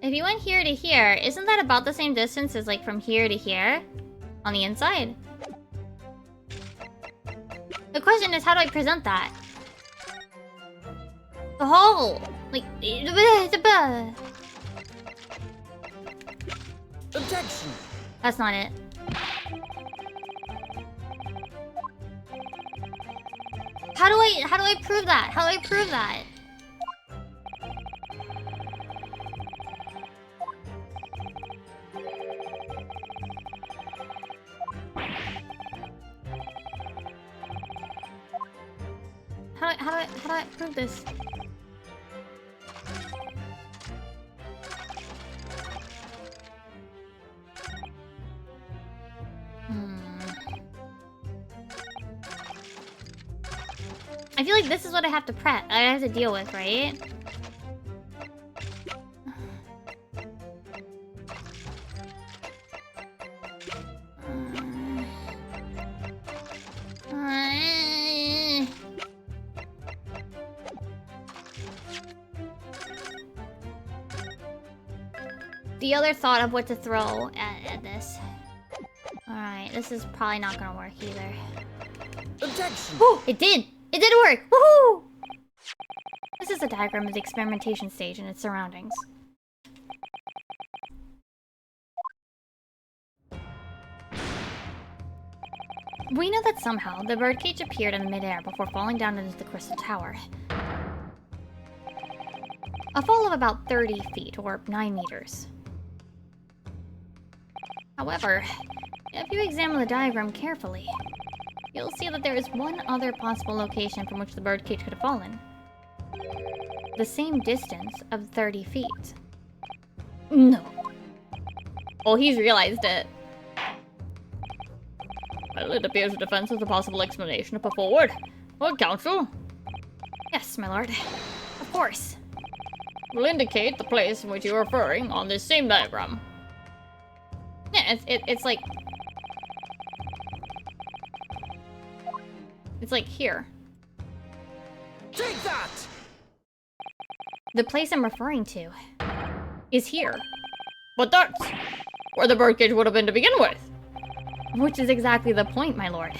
if you went here to here, isn't that about the same distance as, like, from here to here? On the inside? The question is, how do I present that? The hole! Like, Objection! that's not it. How do I prove that? How do I prove that? How do I prove this? I feel like this is what I have to I have to deal with, right? The other thought of what to throw at this. Alright, this is probably not gonna work either. Objection! Oh, it did! It did work! Woohoo! This is a diagram of the experimentation stage and its surroundings. We know that somehow the birdcage appeared in midair before falling down into the crystal tower. A fall of about 30 feet, or 9 meters. However, if you examine the diagram carefully, you'll see that there is one other possible location from which the birdcage could have fallen. The same distance of 30 feet. No. Oh, he's realized it. Well, it appears a defense is a possible explanation to put forward. Lord Counsel? Yes, my lord. Of course. Will indicate the place in which you are referring on this same diagram. Yeah, it's like... It's like here. Take that! The place I'm referring to is here. But that's where the birdcage would have been to begin with. Which is exactly the point, my lord.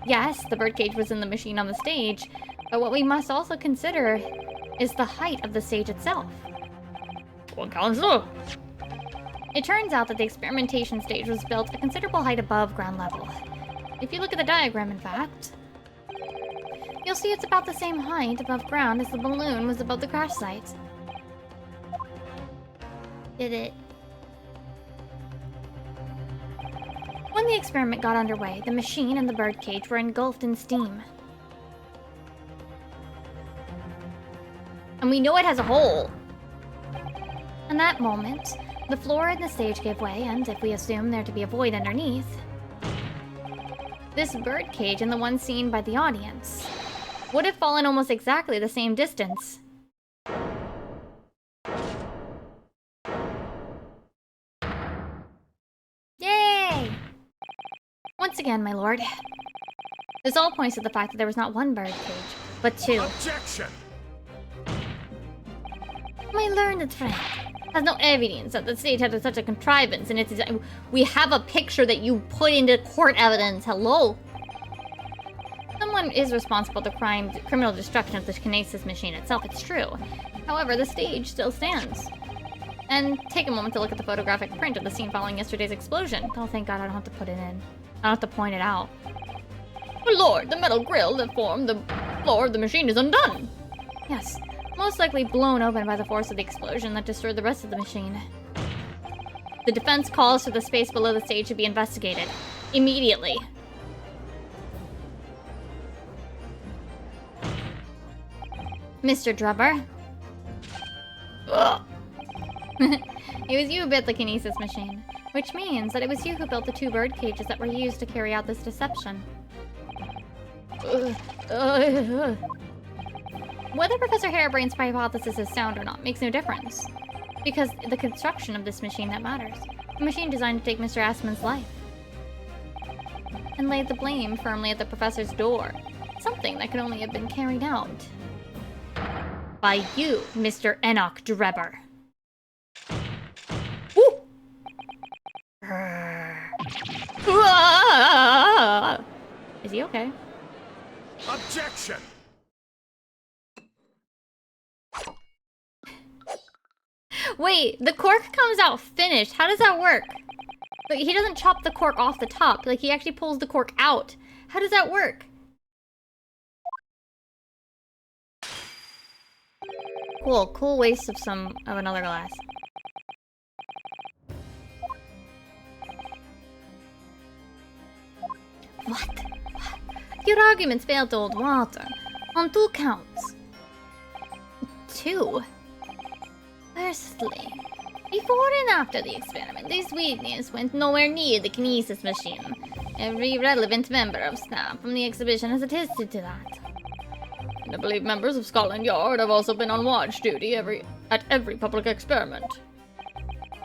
Yes, the birdcage was in the machine on the stage, but what we must also consider is the height of the stage itself. Lord Counsel? It turns out that the experimentation stage was built a considerable height above ground level. If you look at the diagram, in fact, you'll see it's about the same height above ground as the balloon was above the crash site. Did it? When the experiment got underway, the machine and the birdcage were engulfed in steam. And we know it has a hole! In that moment, the floor in the stage gave way, and if we assume there to be a void underneath, this birdcage and the one seen by the audience would have fallen almost exactly the same distance. Yay! Once again, my lord, this all points to the fact that there was not one birdcage, but two. Objection! My learned friend, has no evidence that the stage had such a contrivance in its design. We have a picture that you put into court evidence. Hello? Someone is responsible for the criminal destruction of the kinesis machine itself, it's true. However, the stage still stands. And take a moment to look at the photographic print of the scene following yesterday's explosion. Oh, thank God I don't have to put it in. I don't have to point it out. Oh Lord, the metal grill that formed the floor of the machine is undone. Yes, most likely blown open by the force of the explosion that destroyed the rest of the machine. The defense calls for the space below the stage to be investigated. Immediately. Mr. Drubber. Ugh. It was you who built the kinesis machine, which means that it was you who built the 2 bird cages that were used to carry out this deception. Whether Professor Harebrain's hypothesis is sound or not makes no difference, because the construction of this machine that matters. A machine designed to take Mr. Assman's life. And laid the blame firmly at the professor's door. Something that could only have been carried out by you, Mr. Enoch Drebber. Woo! Is he okay? Objection! Wait, the cork comes out finished. How does that work? Like, he doesn't chop the cork off the top. Like, he actually pulls the cork out. How does that work? Cool waste of another glass. What? Your arguments failed to hold water. On 2 counts. 2? Firstly, before and after the experiment, this witness went nowhere near the kinesis machine. Every relevant member of staff from the exhibition has attested to that. And I believe members of Scotland Yard have also been on watch duty at every public experiment.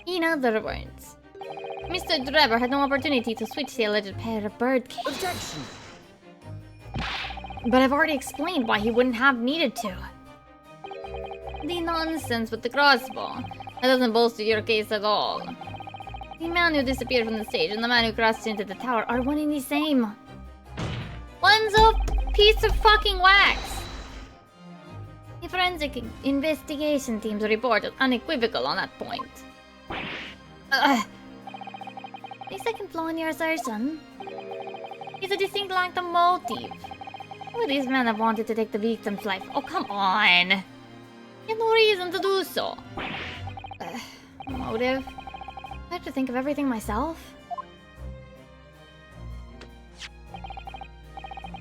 In other words, Mr. Drebber had no opportunity to switch the alleged pair of bird cages. Objection! But I've already explained why he wouldn't have needed to. The nonsense with the crossbow. That doesn't bolster your case at all. The man who disappeared from the stage and the man who crashed into the tower are one and the same. One's a piece of fucking wax. The forensic investigation team's report is unequivocal on that point. The second flaw in your assertion is a distinct lack of motive. Why would these men have wanted to take the victim's life? Oh, come on! You had no reason to do so. Motive? I have to think of everything myself.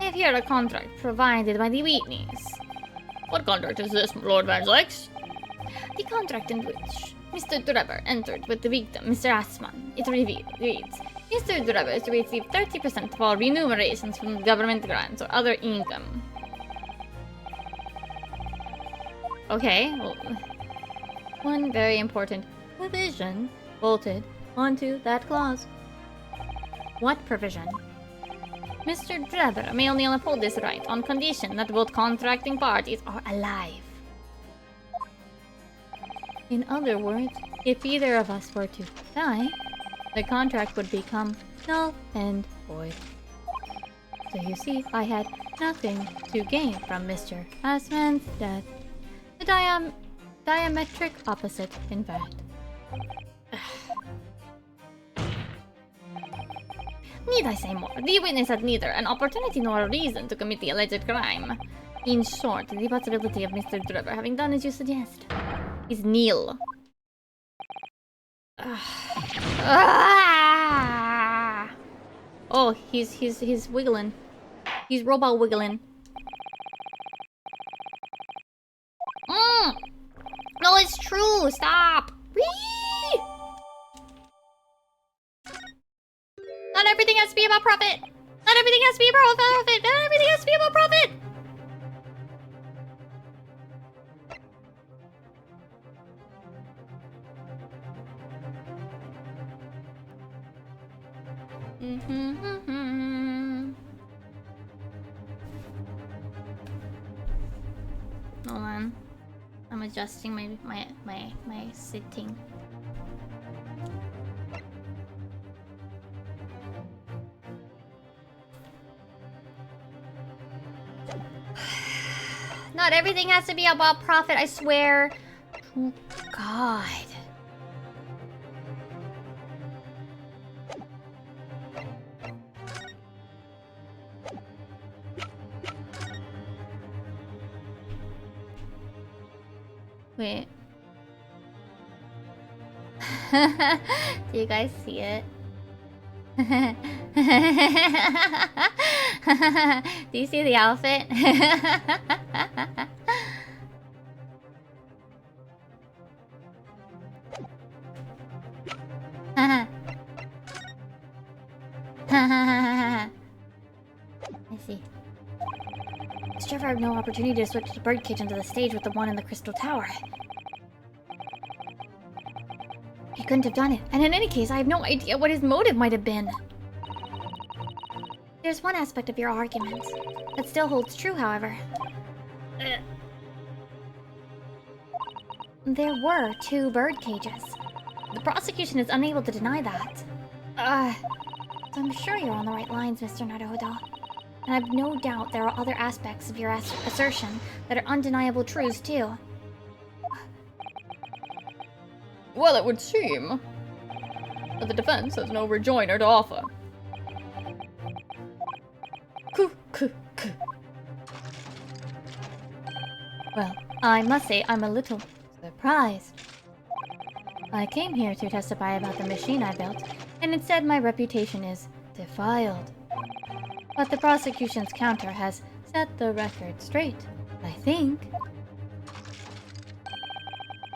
I have here a contract provided by the witness. What contract is this, Lord Van Zykes? The contract in which Mr. Drebber entered with the victim, Mr. Assman. It reads, Mr. Drebber is to receive 30% of all remunerations from government grants or other income. Okay, well, one very important provision bolted onto that clause. What provision? Mr. Drebber may only uphold this right on condition that both contracting parties are alive. In other words, if either of us were to die, the contract would become null and void. So you see, I had nothing to gain from Mr. Assman's death. The diametric opposite, in fact. Need I say more? The witness had neither an opportunity nor a reason to commit the alleged crime. In short, the possibility of Mr. Drebber having done as you suggest is nil. Oh, he's wiggling. He's robot wiggling. No, it's true. Stop. Whee! Not everything has to be about profit. Not everything has to be about profit. Not everything has to be about profit. Hold on. I'm adjusting my sitting. Not everything has to be about profit, I swear. Oh, God. Wait. Do you guys see it? Do you see the outfit? I see. Mr. Trevor had no opportunity to switch the birdcage onto the stage with the one in the crystal tower. He couldn't have done it, and in any case, I have no idea what his motive might have been. There's one aspect of your argument that still holds true, however. There were 2 bird cages. The prosecution is unable to deny that. So I'm sure you're on the right lines, Mr. Naruhodo. And I've no doubt there are other aspects of your assertion that are undeniable truths, too. Well, it would seem that the defense has no rejoinder to offer. Well, I must say I'm a little surprised. I came here to testify about the machine I built, and instead my reputation is defiled. But the prosecution's counter has set the record straight, I think.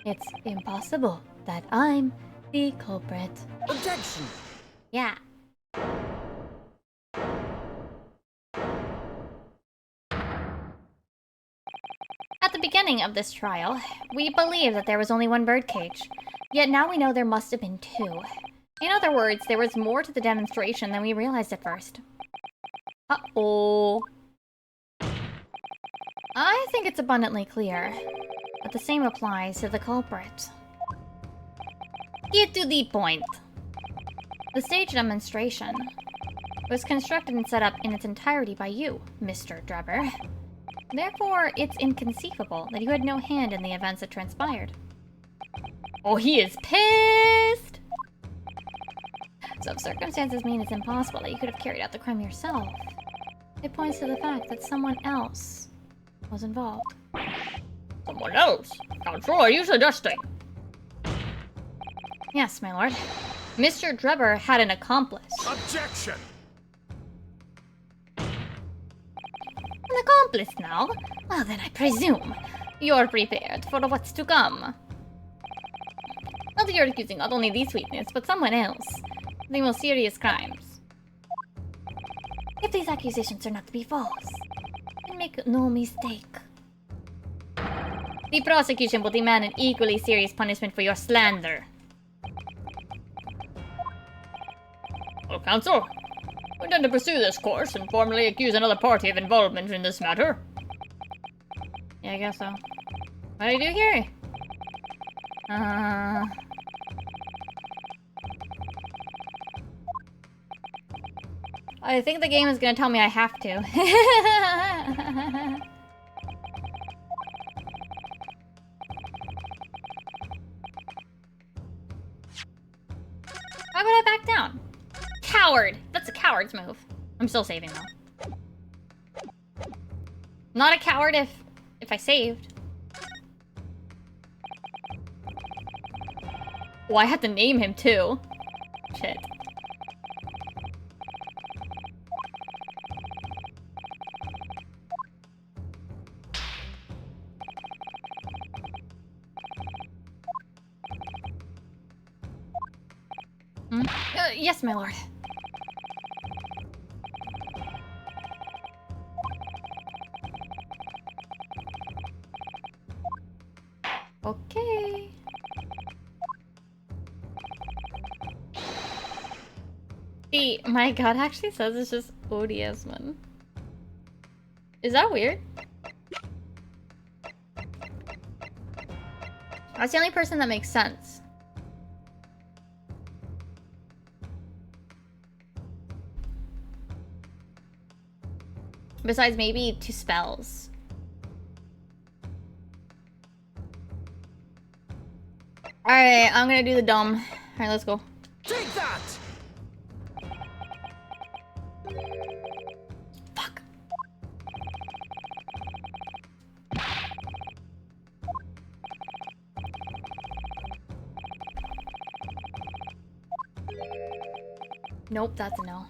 It's impossible that I'm the culprit. Objection! Yeah. At the beginning of this trial, we believed that there was only 1 birdcage. Yet now we know there must have been 2. In other words, there was more to the demonstration than we realized at first. Uh-oh. I think it's abundantly clear that the same applies to the culprit. Get to the point. The stage demonstration was constructed and set up in its entirety by you, Mr. Drebber. Therefore, it's inconceivable that you had no hand in the events that transpired. Oh, he is pissed! So if circumstances mean it's impossible that you could have carried out the crime yourself, it points to the fact that someone else was involved. Someone else? How true are you suggesting? Yes, my lord. Mr. Drebber had an accomplice. Objection! An accomplice now? Well, then I presume you're prepared for what's to come. Well, you're accusing not only the sweetness, but someone else. The most serious crimes. If these accusations are not to be false, then make no mistake. The prosecution will demand an equally serious punishment for your slander. Well, counsel, we intend to pursue this course and formally accuse another party of involvement in this matter. Yeah, I guess so. What do you do here? I think the game is gonna tell me I have to. Why would I back down? Coward! That's a coward's move. I'm still saving though. Not a coward if I saved. Oh, I had to name him too. Shit. Yes, my lord. Okay. My god actually says it's just ODS, man. Is that weird? That's the only person that makes sense. Besides maybe 2 spells. Alright, I'm gonna do the dumb. Alright, let's go. Take that! Fuck. Nope, that's a no.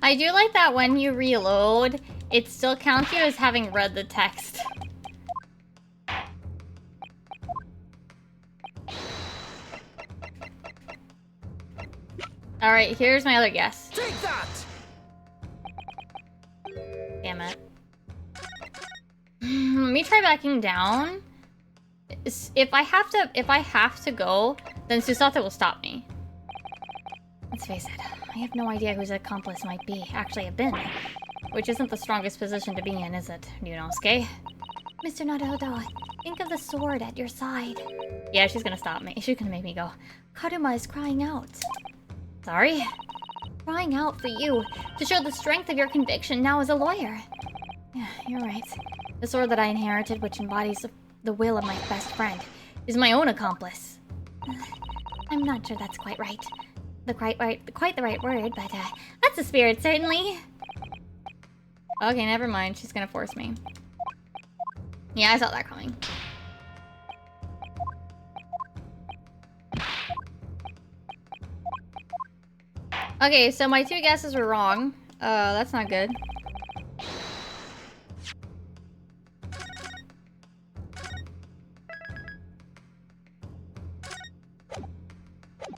I do like that when you reload, it still counts you as having read the text. Alright, here's my other guess. Take that! Damn it. Let me try backing down. If I have to go, then Susato will stop me. Let's face it, I have no idea whose accomplice might be. Actually, have been. Which isn't the strongest position to be in, is it, Ryunosuke? Mr. Naruhodo, think of the sword at your side. Yeah, she's gonna stop me. She's gonna make me go. Karuma is crying out. Sorry? Crying out for you, to show the strength of your conviction now as a lawyer. Yeah, you're right. The sword that I inherited, which embodies the will of my best friend, is my own accomplice. I'm not sure that's quite right. Quite the right word, but that's the spirit, certainly. Okay, never mind. She's gonna force me. Yeah, I saw that coming. Okay, so my 2 guesses were wrong. That's not good.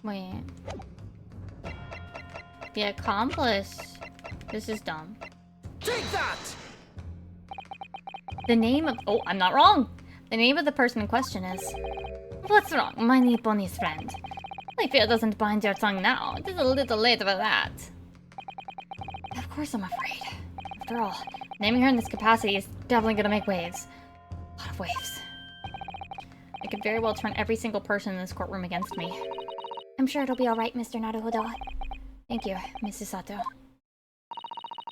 Wait. The accomplice. This is dumb. Take that! The name of— oh, I'm not wrong! The name of the person in question is— what's wrong, my Nipponi's friend? I fear it doesn't bind your tongue now. It is a little late for that. Of course I'm afraid. After all, naming her in this capacity is definitely gonna make waves. A lot of waves. I could very well turn every single person in this courtroom against me. I'm sure it'll be alright, Mr. Naruhodo. Thank you, Mrs. Sato.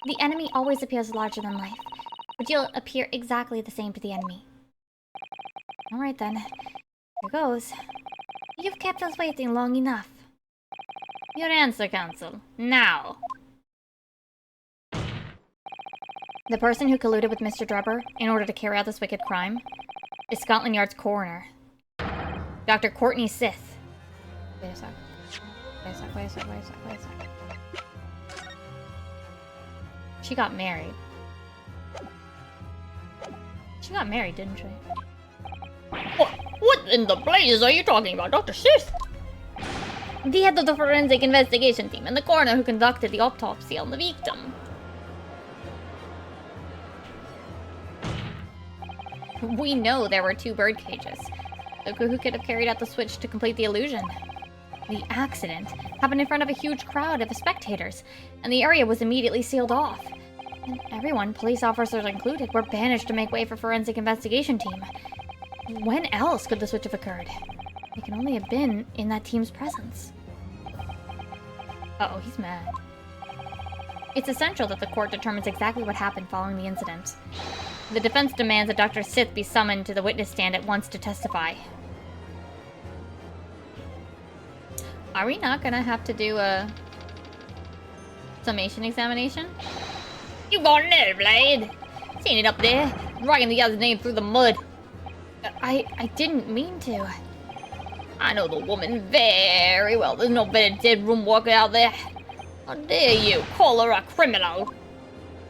The enemy always appears larger than life, but you'll appear exactly the same to the enemy. Alright then. Here goes. You've kept us waiting long enough. Your answer, Counsel. Now! The person who colluded with Mr. Drebber in order to carry out this wicked crime is Scotland Yard's coroner, Dr. Courtney Sith. Wait a sec. Wait a sec, wait a sec, wait a sec, wait a sec. She got married. She got married, didn't she? What in the blazes are you talking about, Dr. Sith? The head of the forensic investigation team and the coroner who conducted the autopsy on the victim. We know there were 2 bird cages. Look who could have carried out the switch to complete the illusion. The accident happened in front of a huge crowd of spectators, and the area was immediately sealed off. And everyone, police officers included, were banished to make way for forensic investigation team. When else could the switch have occurred? It can only have been in that team's presence. Uh-oh, he's mad. It's essential that the court determines exactly what happened following the incident. The defense demands that Dr. Sith be summoned to the witness stand at once to testify. Are we not gonna have to do a summation examination? You got an blade! Seen it up there, dragging the other's name through the mud. I didn't mean to. I know the woman very well. There's no better dead room walker out there. How dare you call her a criminal?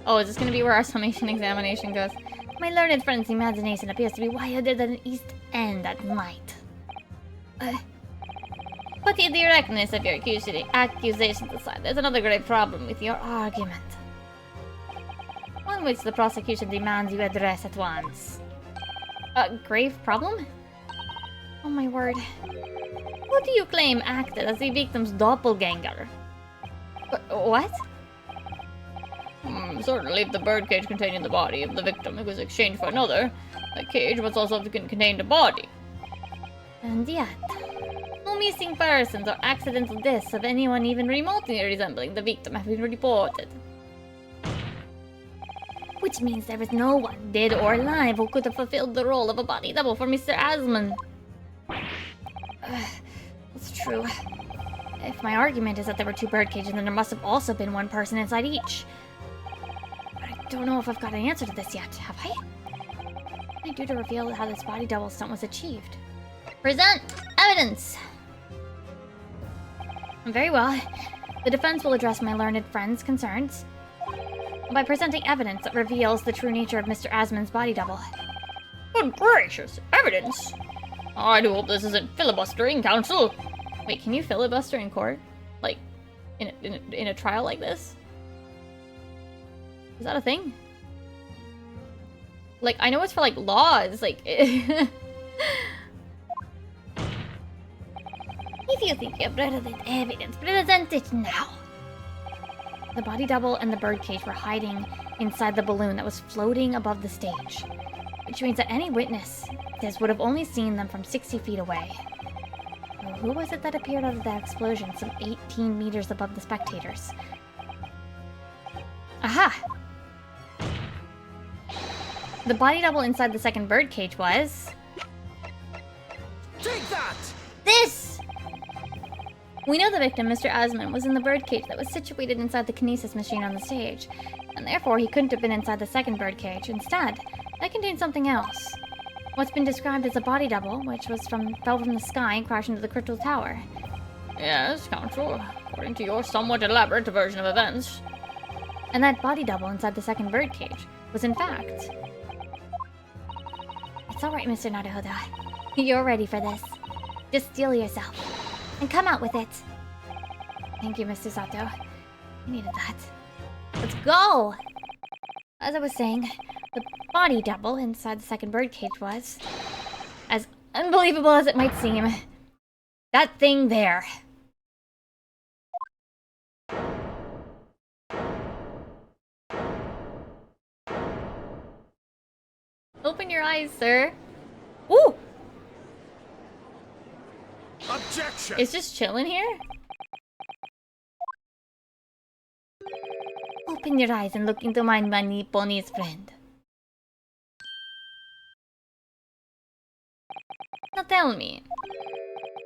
Oh, is this gonna be where our summation examination goes? My learned friend's imagination appears to be wilder than an East End at night. Put the directness of your accusation aside, there's another great problem with your argument. One which the prosecution demands you address at once. A grave problem? Oh my word. Who do you claim acted as the victim's doppelganger? What? Certainly, if the birdcage containing the body of the victim was exchanged for another, that cage must also have contained a body. And yet, no missing persons or accidental deaths of anyone even remotely resembling the victim have been reported. Which means there is no one, dead or alive, who could have fulfilled the role of a body double for Mr. Asman. That's true. If my argument is that there were 2 bird cages, then there must have also been one person inside each. But I don't know if I've got an answer to this yet, have I? What can I do to reveal how this body double stunt was achieved? Present evidence! Very well. The defense will address my learned friend's concerns by presenting evidence that reveals the true nature of Mr. Asman's body double. Good gracious, evidence! I do hope this isn't filibustering, counsel. Wait, can you filibuster in court? Like, in a trial like this? Is that a thing? Like, I know it's for, like, laws, like... If you think you've relevant evidence, present it now. The body double and the birdcage were hiding inside the balloon that was floating above the stage, which means that any witness would have only seen them from 60 feet away. Well, who was it that appeared out of that explosion some 18 meters above the spectators? Aha! The body double inside the second birdcage was... Take that! This! We know the victim, Mr. Asman, was in the birdcage that was situated inside the kinesis machine on the stage, and therefore he couldn't have been inside the second birdcage. Instead, that contained something else. What's been described as a body double, which fell from the sky and crashed into the crystal tower. Yes, counsel, according to your somewhat elaborate version of events. And that body double inside the second birdcage was in fact... It's alright, Mr. Naruhodo. You're ready for this. Just steel yourself. And come out with it. Thank you, Mr. Sato. I needed that. Let's go! As I was saying, the body double inside the second birdcage was... as unbelievable as it might seem. That thing there. Open your eyes, sir. Ooh! Objection! It's just chilling here? Open your eyes and look into my money pony's friend. Now tell me,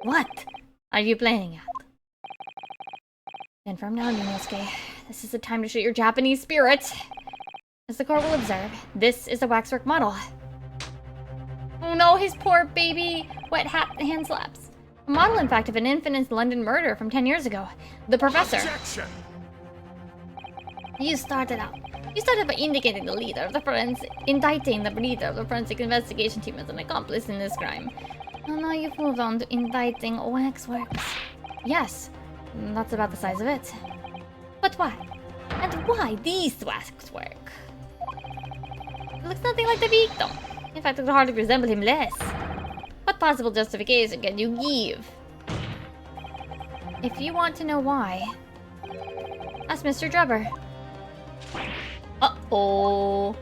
what are you playing at? And from now on, Yunosuke, this is the time to show your Japanese spirit. As the court will observe, this is the waxwork model. Oh no, his poor baby wet hand slaps. A model, in fact, of an infamous London murder from 10 years ago. The professor. Objection! You started by indicating the leader of the indicting the leader of the forensic investigation team as an accomplice in this crime. And now you've moved on to indicting waxworks. Yes, that's about the size of it. But why? And why these waxwork? It looks nothing like the victim. In fact, it would hardly resemble him less. What possible justification can you give? If you want to know why, ask Mr. Drubber. Uh-oh.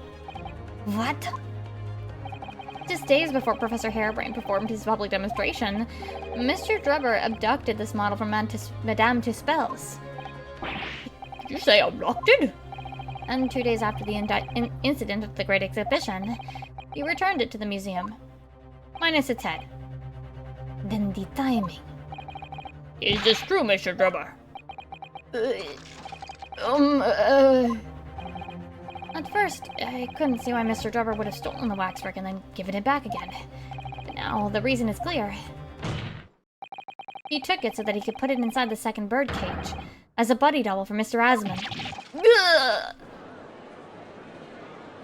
What? Just days before Professor Harebrain performed his public demonstration, Mr. Drubber abducted this model from Madame Tuspel's. Did you say abducted? And 2 days after the incident at the Great Exhibition, he returned it to the museum. Minus its head. Then the timing. Is this true, Mr. Drubber? At first, I couldn't see why Mr. Drubber would have stolen the waxwork and then given it back again. But now, the reason is clear. He took it so that he could put it inside the second bird-cage, as a buddy double for Mr. Asman.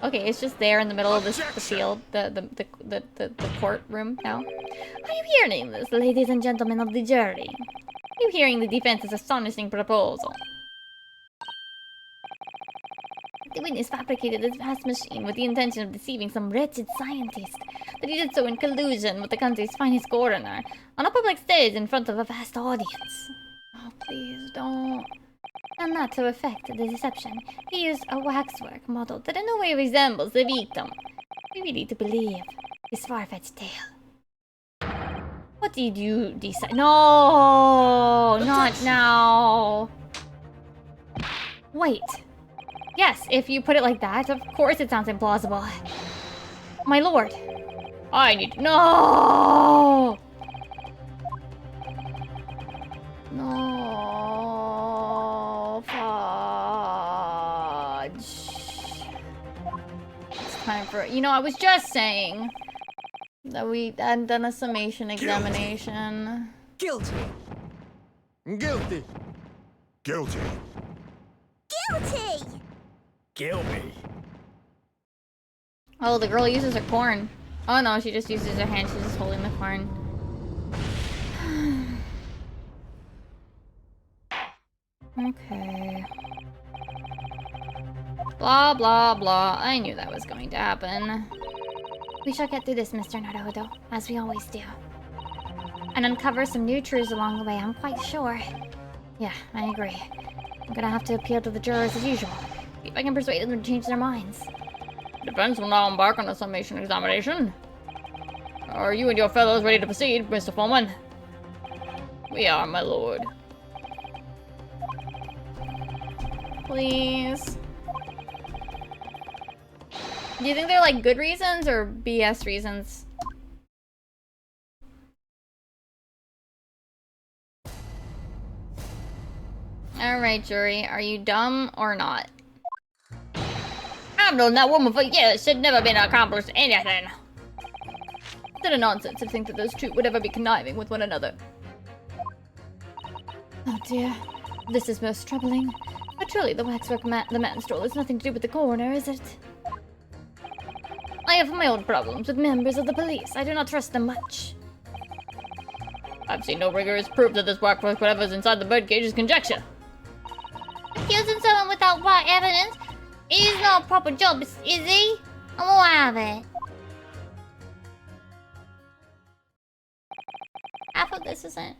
Okay, it's just there in the middle of the field, the courtroom now. Are you hearing this, ladies and gentlemen of the jury? Are you hearing the defense's astonishing proposal? The witness fabricated this vast machine with the intention of deceiving some wretched scientist. That he did so in collusion with the country's finest coroner, on a public stage in front of a vast audience. Oh, please don't. And that to effect the deception, he used a waxwork model that in no way resembles the victim. We really do believe his far-fetched tale. What did you decide? No, not now. Wait. Yes, if you put it like that, of course it sounds implausible. My lord. I need to... No! No, fudge. It's time for... You know, I was just saying that we hadn't done a summation examination. Guilty. Guilty. Guilty. Guilty! Kill me. Oh, the girl uses her corn. Oh no, she just uses her hand. She's just holding the corn. Okay. Blah, blah, blah. I knew that was going to happen. We shall get through this, Mr. Naruto, as we always do. And uncover some new truths along the way, I'm quite sure. Yeah, I agree. I'm gonna have to appeal to the jurors as usual. See if I can persuade them to change their minds. Defense will now embark on a summation examination. Are you and your fellows ready to proceed, Mr. Foreman? We are, my lord. Please. Do you think they're like good reasons or BS reasons? Alright, jury. Are you dumb or not? I've known that woman for years. She'd never been accomplished anything. It's a nonsense to think that those two would ever be conniving with one another. Oh dear. This is most troubling. But truly, the waxwork the man stole has nothing to do with the coroner, is it? I have my own problems with members of the police. I do not trust them much. I've seen no rigorous proof that this waxwork, whatever's inside the birdcage, is conjecture. Accusing someone without right evidence is not a proper job, is he? I'm gonna have it. Half of this isn't.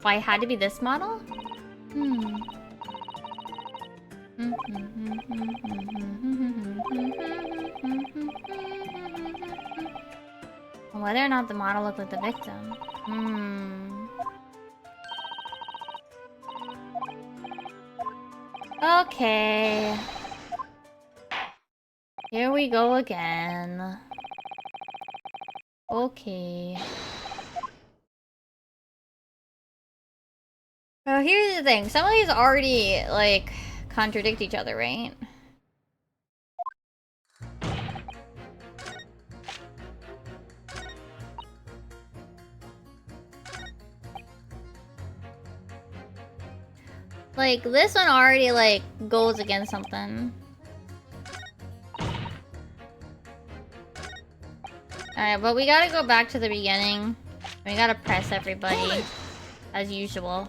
Why it had to be this model? Whether or not the model looked like the victim. Okay. Here we go again. Okay. Well, here's the thing. Some of these already, like, contradict each other, right? Like, this one already, like, goes against something. Alright, but we gotta go back to the beginning. We gotta press everybody, as usual.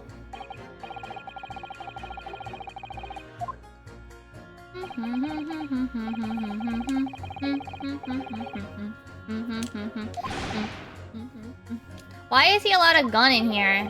Why is he allowed a gun in here?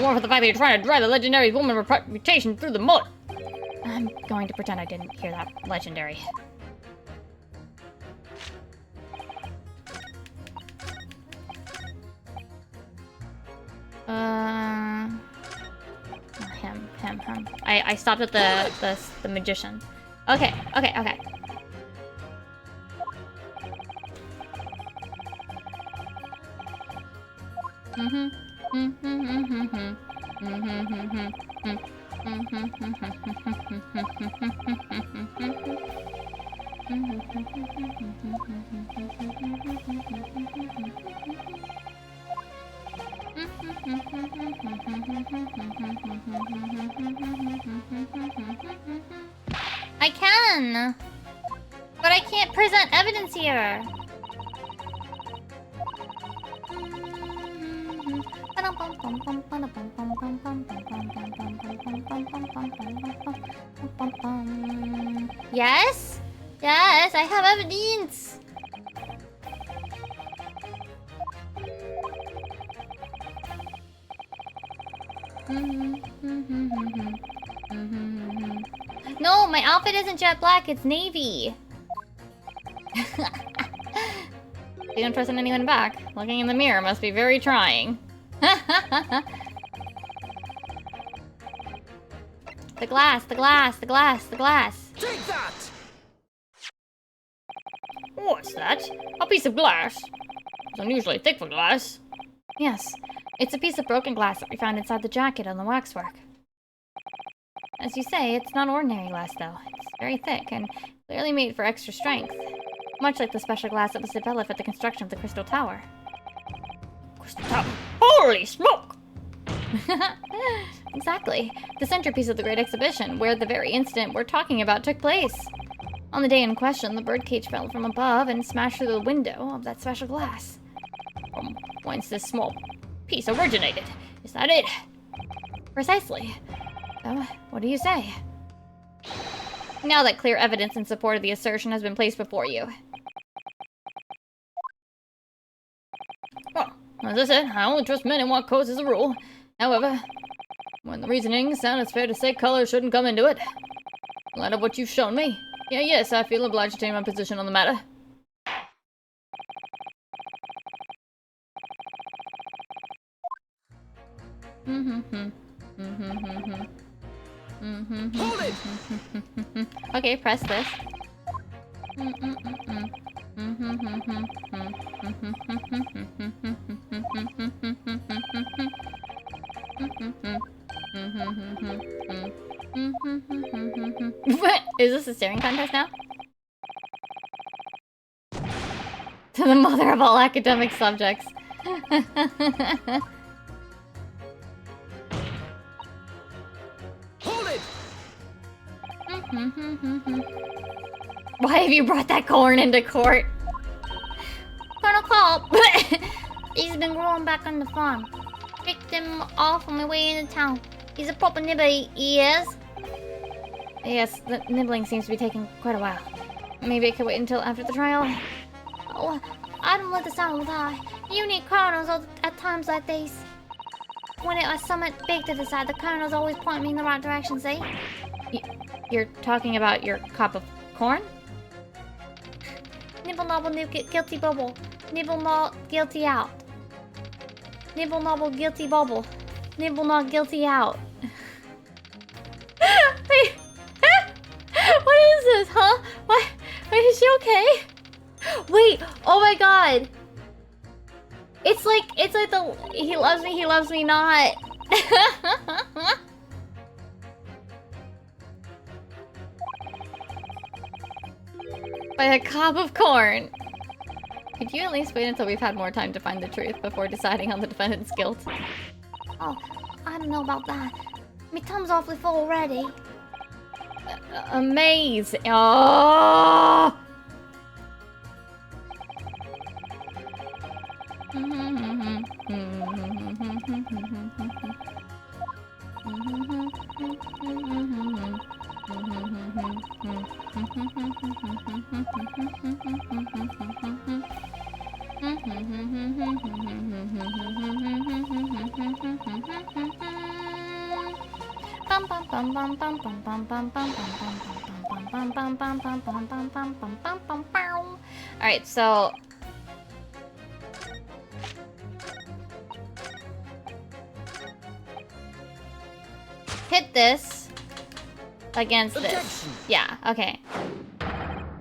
More for the fact that you're trying to drive the legendary woman reputation through the mud. I'm going to pretend I didn't hear that legendary. Him. I stopped at the magician. Okay. I can, but I can't present evidence here. Yes? Yes, I have evidence. No, my outfit isn't jet black, it's navy. You don't trust in anyone back. Looking in the mirror must be very trying. The glass. Take that! What's that? A piece of glass? It's unusually thick for glass. Yes, it's a piece of broken glass that we found inside the jacket on the waxwork. As you say, it's not ordinary glass though. It's very thick and clearly made for extra strength. Much like the special glass that was developed at the construction of the Crystal Tower. Crystal Tower? Holy smoke! Exactly. The centerpiece of the Great Exhibition, where the very incident we're talking about took place. On the day in question, the birdcage fell from above and smashed through the window of that special glass. From whence this small piece originated? Is that it? Precisely. So, what do you say? Now that clear evidence in support of the assertion has been placed before you. Well, as I said, I only trust men in what codes as a rule. However, when the reasoning sounds, it's fair to say color shouldn't come into it. In light of what you've shown me, yes, I feel obliged to take my position on the matter. Hold it! Okay, press this. Is this a staring contest now? To the mother of all academic subjects. Hold it! Why have you brought that corn into court? Colonel Cobb! He's been growing back on the farm. Picked him off on my way into town. He's a proper nibber, he is. Yes, the nibbling seems to be taking quite a while. Maybe it could wait until after the trial. Oh, I don't let the sound die. You need colonels at times like these. When it was something big to decide, the colonels always point me in the right direction, see? You're talking about your cup of corn? Nibble nobble guilty bubble. Nibble not guilty out. Nibble nobble guilty bubble. Nibble not guilty out. Wait. What is this, huh? What? Wait, is she okay? Wait, oh my god. It's like the he loves me not. By a cob of corn. Could you at least wait until we've had more time to find the truth before deciding on the defendant's guilt? Oh, I don't know about that. My tum's awfully full already. Amazing. Oh! Alright, so hit this against this. Yeah, okay.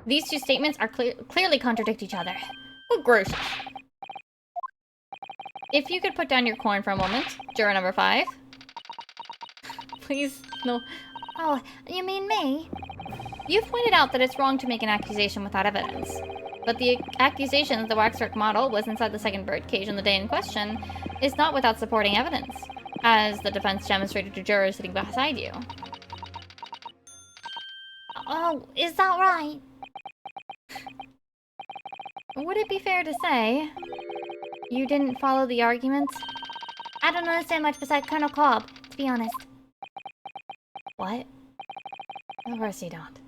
These two statements are clearly contradict each other. Oh, gracious. If you could put down your coin for a moment, juror number 5. Please, no. Oh, you mean me? You've pointed out that it's wrong to make an accusation without evidence. But the accusation that the waxwork model was inside the second birdcage on the day in question is not without supporting evidence, as the defense demonstrated to jurors sitting beside you. Oh, is that right? Would it be fair to say you didn't follow the argument? I don't understand much besides Colonel Cobb, to be honest. What? Of course you don't.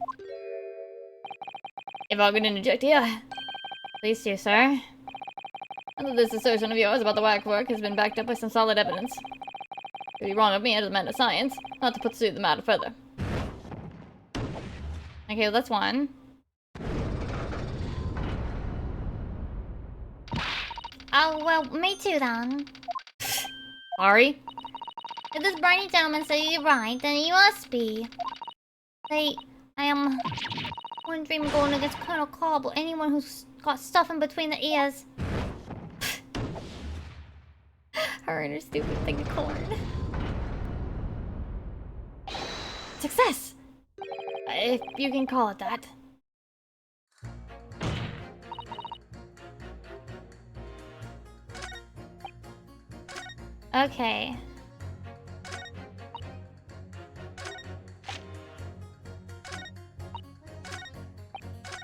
If I could interject here. Please do, sir. This assertion of yours about the waxwork has been backed up by some solid evidence. It would be wrong of me as a man of science not to pursue the matter further. Okay, well, that's one. Oh, well, me too, then. Sorry? If this briny gentleman said you're right, then you must be. I wouldn't dream of going against Colonel Cobb or anyone who's got stuff in between the ears. Her and her stupid thing of corn. Success! If you can call it that. Okay.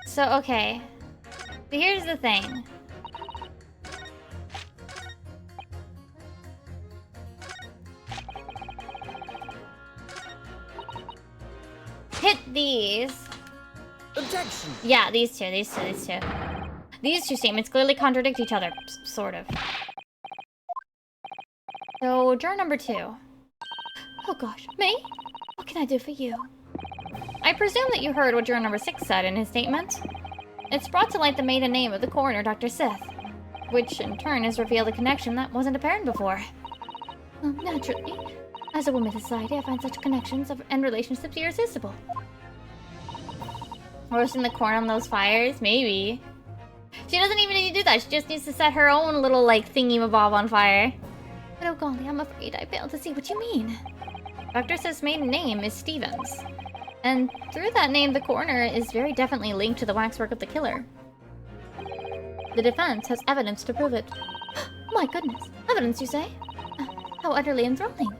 So, okay. But here's the thing. Hit these. Objection! Yeah, these two. These two statements clearly contradict each other, sort of. So, juror number 2. Oh gosh, me? What can I do for you? I presume that you heard what juror number 6 said in his statement. It's brought to light the maiden name of the coroner, Dr. Sith, which in turn has revealed a connection that wasn't apparent before. Naturally, as a woman of society, I find such connections and relationships irresistible. Roasting the corn on those fires? Maybe. She doesn't even need to do that, she just needs to set her own little, like, thingy-mabob on fire. But oh golly, I'm afraid I fail to see what you mean. Dr. Sith's maiden name is Stevens. And through that name, the coroner is very definitely linked to the waxwork of the killer. The defense has evidence to prove it. My goodness, evidence, you say? How utterly enthralling.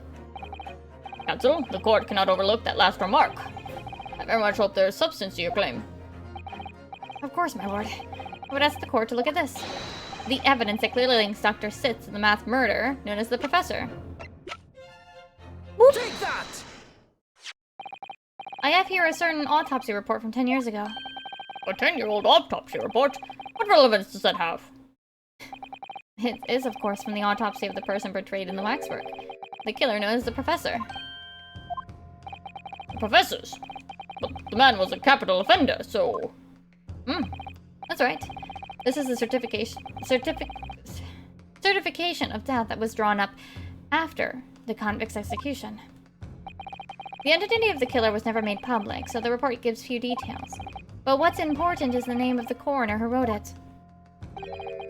Counsel, the court cannot overlook that last remark. I very much hope there is substance to your claim. Of course, my lord. I would ask the court to look at this. The evidence that clearly links Dr. Sith to the math murder, known as the Professor. Whoop. Take that! I have here a certain autopsy report from 10 years ago. A 10-year-old autopsy report? What relevance does that have? It is, of course, from the autopsy of the person portrayed in the waxwork. The killer known as the Professor. Professors? But the man was a capital offender, so... That's right. This is the certification of death that was drawn up after the convict's execution. The identity of the killer was never made public, so the report gives few details. But what's important is the name of the coroner who wrote it.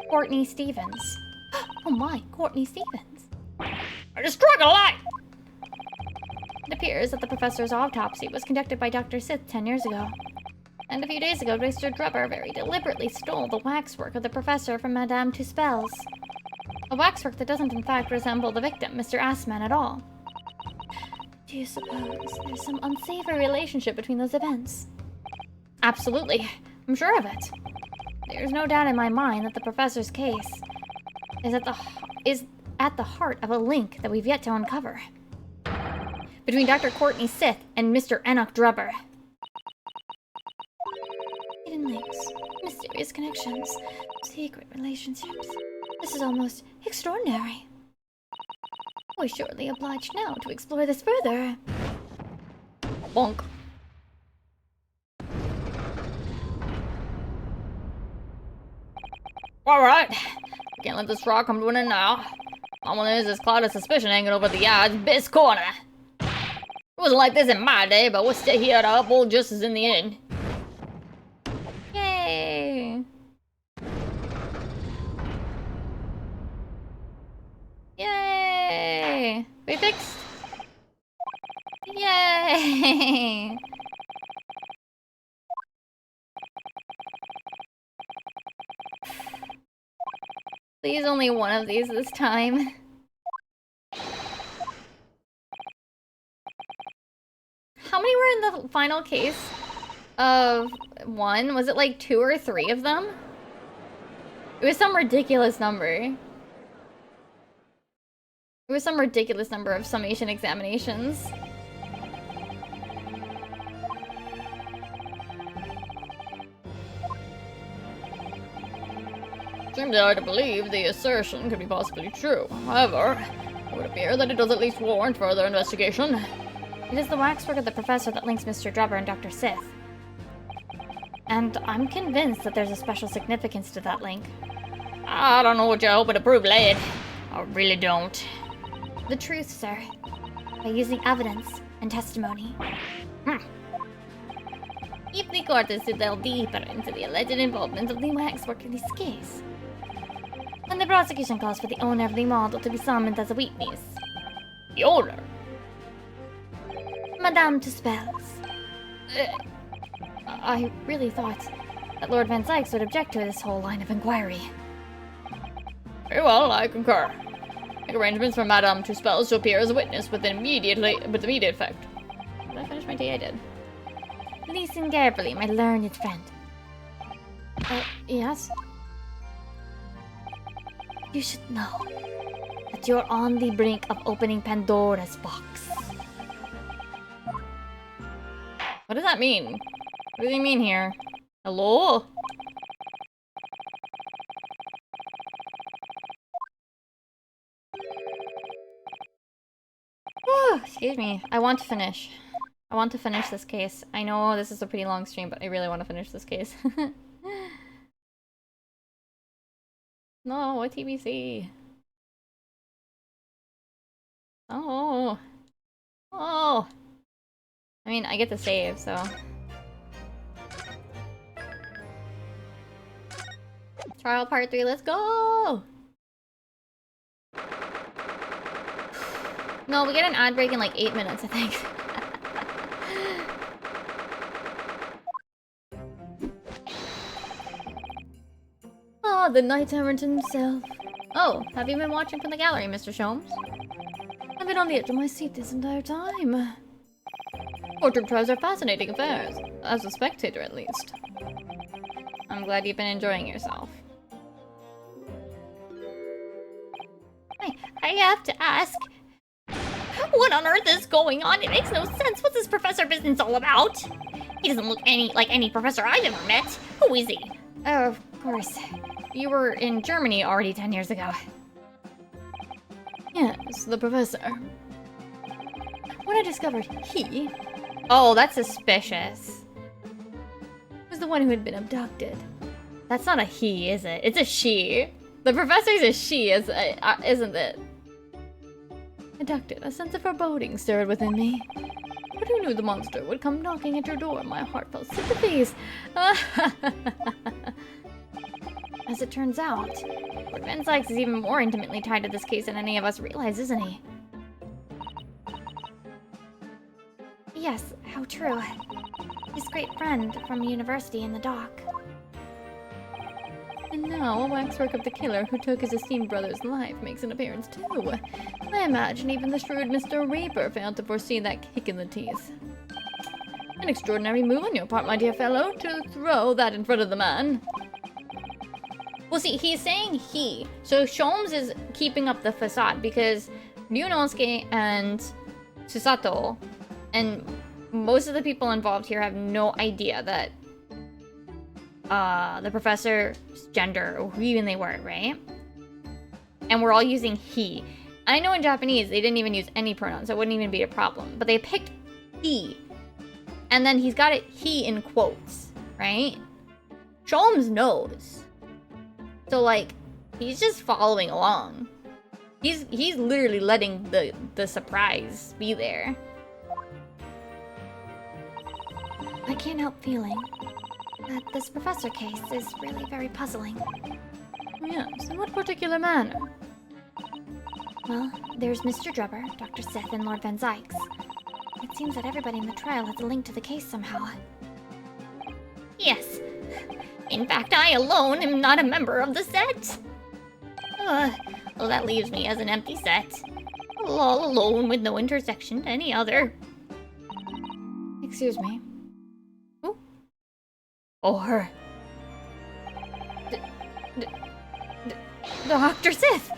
Courtney Stevens. Oh my, Courtney Stevens. I destroyed a lie! It appears that the professor's autopsy was conducted by Dr. Sith 10 years ago. And a few days ago, Mr. Drebber very deliberately stole the waxwork of the professor from Madame Tuspel's. A waxwork that doesn't in fact resemble the victim, Mr. Assman, at all. Do you suppose there's some unsavory relationship between those events? Absolutely. I'm sure of it. There's no doubt in my mind that the professor's case is at the heart of a link that we've yet to uncover. Between Dr. Courtney Sith and Mr. Enoch Drebber. Hidden links, mysterious connections, secret relationships. This is almost extraordinary. We're surely obliged now to explore this further. Bonk. Alright. Can't let this rock come to an end now. All there is this cloud of suspicion hanging over the yard's best corner. It wasn't like this in my day, but we're still here to uphold justice in the end. Yay! Yay! We fixed? Yay! Please, only one of these this time. How many were in the final case of one? Was it like 2 or 3 of them? It was some ridiculous number. It was some ridiculous number of summation examinations. Seems hard to believe the assertion could be possibly true. However, it would appear that it does at least warrant further investigation. It is the waxwork of the professor that links Mr. Drebber and Dr. Sith. And I'm convinced that there's a special significance to that link. I don't know what you're hoping to prove, lad. I really don't. The truth, sir. By using evidence and testimony. If the court is to delve deeper into the alleged involvement of the waxwork in this case, And the prosecution calls for the owner of the model to be summoned as a witness. The owner? Madame Tuspels. I really thought that Lord Van Sykes would object to this whole line of inquiry. Very well, I concur. Make arrangements for Madame Tuspels to appear as a witness with immediate effect. Did I finish my tea? I did. Listen carefully, my learned friend. Yes? You should know that you're on the brink of opening Pandora's box. What does that mean? What does he mean here? Hello? Excuse me. I want to finish. I want to finish this case. I know this is a pretty long stream, but I really want to finish this case. No, what TBC? Oh. Oh. I mean, I get to save, so. Trial part 3, let's go! No, we get an ad break in like 8 minutes, I think. Ah, the Knight Errant himself. Oh, have you been watching from the gallery, Mr. Sholmes? I've been on the edge of my seat this entire time. Portrait trials are fascinating affairs, as a spectator at least. I'm glad you've been enjoying yourself. I have to ask, what on earth is going on? It makes no sense. What's this professor business all about? He doesn't look like any professor I've ever met. Who is he? Oh, of course. You were in Germany already 10 years ago. Yes, the professor. When I discovered he Oh, that's suspicious. was the one who had been abducted. That's not a he, is it? It's a she. The professor's a she, isn't it? Abducted, a sense of foreboding stirred within me. But who knew the monster would come knocking at your door? My heart felt sympathies. As it turns out, Lord Van Sykes is even more intimately tied to this case than any of us realize, isn't he? Yes, how true. His great friend from university in the dock. And now a waxwork of the killer who took his esteemed brother's life makes an appearance too. I imagine even the shrewd Mr. Reaper failed to foresee that kick in the teeth. An extraordinary move on your part, my dear fellow, to throw that in front of the man. Well, see, he's saying he. So Sholmes is keeping up the facade because Ryunosuke and Susato and most of the people involved here have no idea that the professor's gender or who even they were, right? And we're all using he. I know in Japanese they didn't even use any pronouns, so it wouldn't even be a problem. But they picked he And then he's got it he in quotes, right? Sholmes knows. So like, he's just following along. He's literally letting the surprise be there. I can't help feeling that this professor case is really very puzzling. Yes, in what particular manner? Well, there's Mr. Drebber, Dr. Sith, and Lord Van Zykes. It seems that everybody in the trial has a link to the case somehow. Yes. In fact, I alone am not a member of the set. Well, that leaves me as an empty set. All alone with no intersection to any other. Excuse me. Who? Oh, her. Dr. Sith!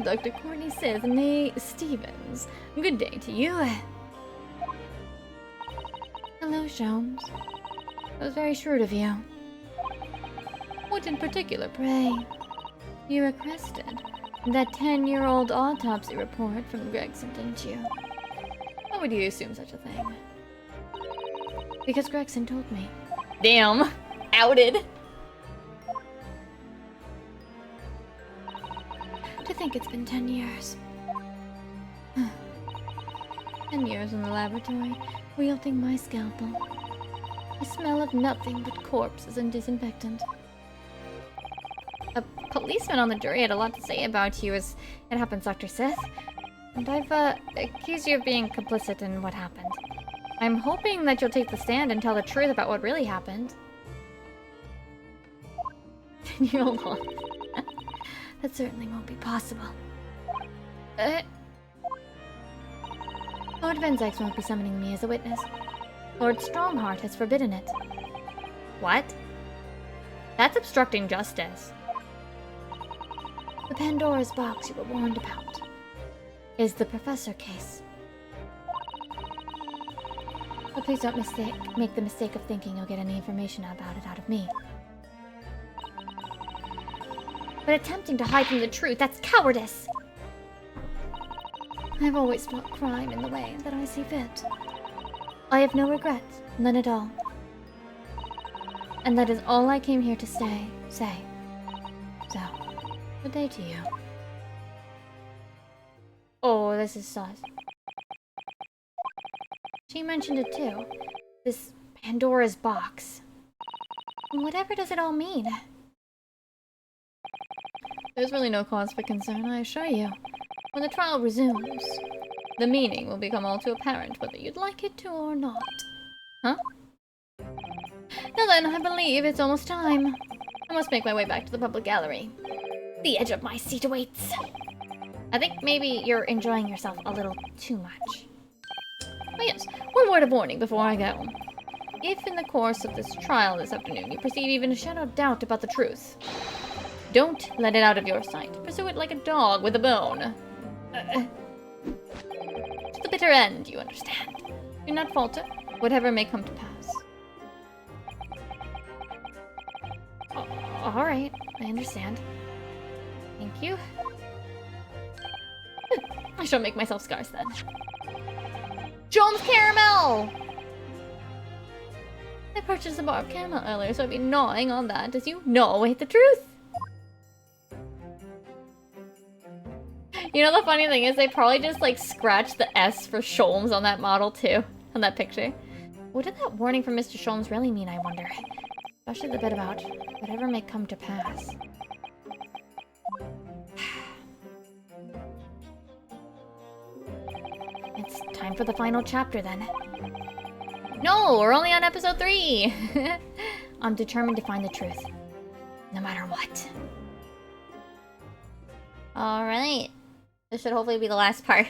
Dr. Courtney Sith, née Stevens. Good day to you. Hello, Sholmes. That was very shrewd of you. What in particular, pray? You requested that 10-year-old autopsy report from Gregson, didn't you? How would you assume such a thing? Because Gregson told me. Damn. Outed. To think it's been 10 years. 10 years in the laboratory, wielding my scalpel. The smell of nothing but corpses and disinfectant. A policeman on the jury had a lot to say about you as it happens, Dr. Sith. And I've, accused you of being complicit in what happened. I'm hoping that you'll take the stand and tell the truth about what really happened. 10-year-old on. That certainly won't be possible. Lord Van Zykes won't be summoning me as a witness. Lord Strongheart has forbidden it. What? That's obstructing justice. The Pandora's box you were warned about Is the professor case. But please don't make the mistake of thinking you'll get any information about it out of me. But attempting to hide from the truth, that's cowardice! I've always fought crime in the way that I see fit. I have no regrets, none at all. And that is all I came here to say. So, good day to you. Oh, this is sus. She mentioned it too. This Pandora's box. Whatever does it all mean? There's really no cause for concern, I assure you. When the trial resumes, the meaning will become all too apparent, whether you'd like it to or not. Huh? Now then, I believe it's almost time. I must make my way back to the public gallery. The edge of my seat awaits. I think maybe you're enjoying yourself a little too much. Oh yes, one word of warning before I go. If in the course of this trial this afternoon you perceive even a shadow of doubt about the truth, don't let it out of your sight. Pursue it like a dog with a bone. To the bitter end, you understand. Do not falter, whatever may come to pass. Alright, I understand. Thank you. I shall make myself scarce then. Jones Caramel! I purchased a bar of caramel earlier, so I'd be gnawing on that as you gnaw away the truth. You know the funny thing is they probably just like scratched the S for Sholmes on that model too, on that picture. What did that warning from Mr. Sholmes really mean, I wonder? Especially the bit about whatever may come to pass. It's time for the final chapter then. No, we're only on episode 3! I'm determined to find the truth, no matter what. Alright. This should hopefully be the last part.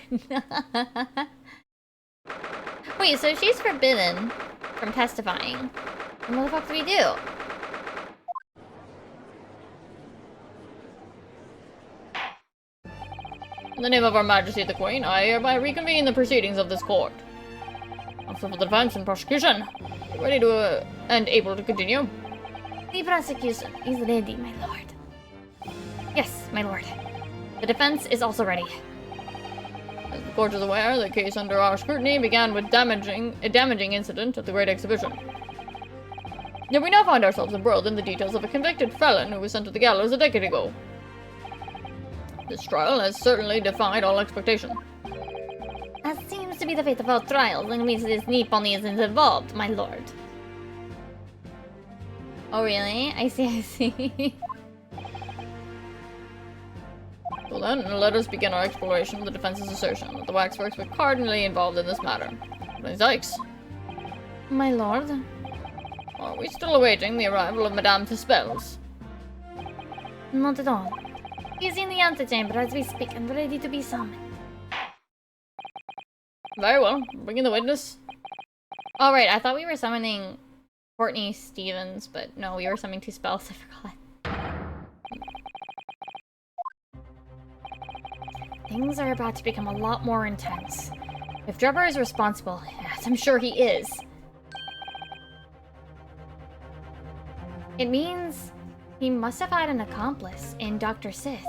Wait, so she's forbidden from testifying. What the fuck do we do? In the name of Our Majesty the Queen, I hereby reconvene the proceedings of this court. Also for the defense and prosecution, ready to and able to continue. The prosecution is ready, my lord. Yes, my lord. The defense is also ready. As the court is aware, the case under our scrutiny began with a damaging incident at the Great Exhibition. Yet we now find ourselves embroiled in the details of a convicted felon who was sent to the gallows a decade ago. This trial has certainly defied all expectation. That seems to be the fate of all trials in which this Nippon is involved, my lord. Oh, really? I see. Well then, let us begin our exploration of the defense's assertion that the waxworks were cardinally involved in this matter. Yikes. My lord? Are we still awaiting the arrival of Madame Tuspels? Not at all. He is in the antechamber as we speak and ready to be summoned. Very well, bring in the witness. Alright, I thought we were summoning Courtney Stevens, but no, we were summoning Tuspels, I forgot. Things are about to become a lot more intense. If Drebber is responsible, yes, I'm sure he is. It means he must have had an accomplice in Dr. Sith.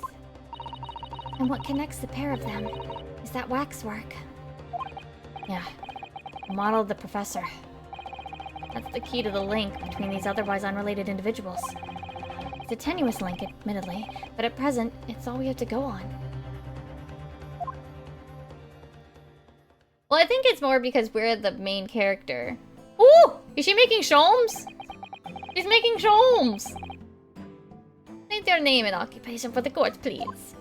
And what connects the pair of them is that waxwork. Yeah, the model of the professor. That's the key to the link between these otherwise unrelated individuals. It's a tenuous link, admittedly, but at present, it's all we have to go on. Well, I think it's more because we're the main character. Ooh! Is she making shomes? She's making shomes! State your name and occupation for the court, please.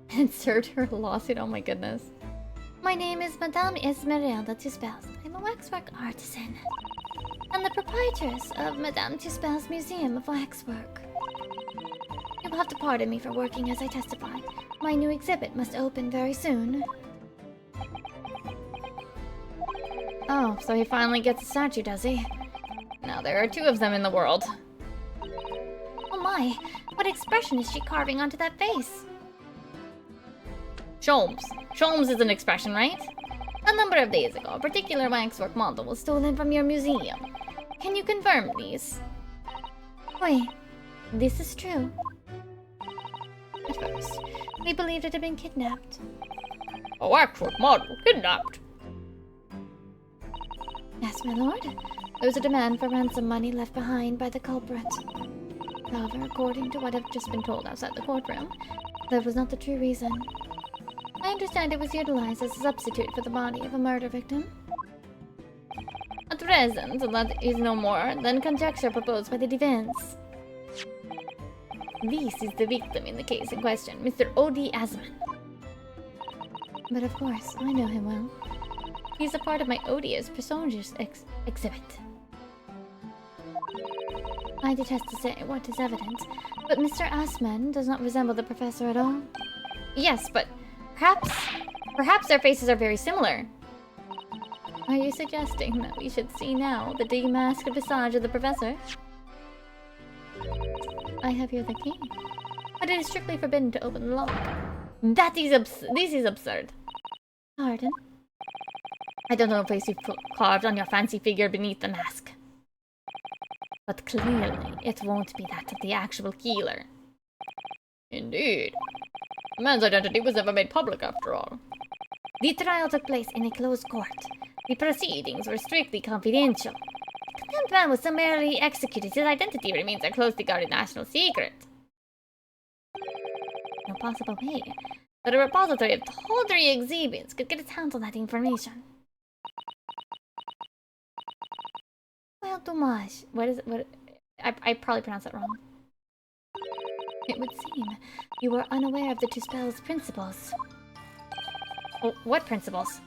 Insert her lawsuit, oh my goodness. My name is Madame Esmeralda Tuspels. I'm a waxwork artisan. And the proprietress of Madame Tuspels' Museum of Waxwork. You will have to pardon me for working as I testify. My new exhibit must open very soon. Oh, so he finally gets a statue, does he? Now there are two of them in the world. Oh my, what expression is she carving onto that face? Shomes. Shomes is an expression, right? A number of days ago, a particular waxwork model was stolen from your museum. Can you confirm, please? Wait, this is true. At first. We believed it had been kidnapped. A waxwork model kidnapped. Yes, my lord. There was a demand for ransom money left behind by the culprit. However, according to what I've just been told outside the courtroom, that was not the true reason. I understand it was utilized as a substitute for the body of a murder victim. At present, that is no more than conjecture proposed by the defense. This is the victim in the case in question, Mr. O.D. Asman. But of course, I know him well. He's a part of my odious personages exhibit. I detest to say what is evident, but Mr. Asman does not resemble the professor at all. Yes, but perhaps their faces are very similar. Are you suggesting that we should see now the demasked visage of the professor? I have here the key, but it is strictly forbidden to open the lock. This is absurd. Pardon? I don't know the place you've carved on your fancy figure beneath the mask. But clearly, it won't be that of the actual killer. Indeed. The man's identity was never made public after all. The trial took place in a closed court. The proceedings were strictly confidential. The condemned man was summarily executed. His identity remains a closely guarded national secret. No possible way. But a repository of tawdry exhibits could get its hands on that information. Well, dommage. What is it? What? I probably pronounced that wrong. It would seem you were unaware of the Tuspels' principles. Oh, what principles?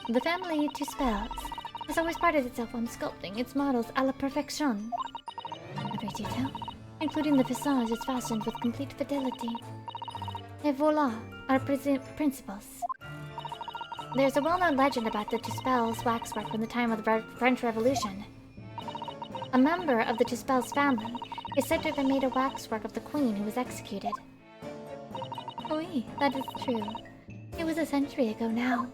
The family Tuspels has always prided itself on sculpting its models à la perfection. Every detail, including the visage, is fashioned with complete fidelity. Et voila, our principles. There's a well-known legend about the Tuspels' waxwork from the time of the French Revolution. A member of the Tuspels family is said to have made a waxwork of the queen who was executed. Oui, that is true. It was a century ago now.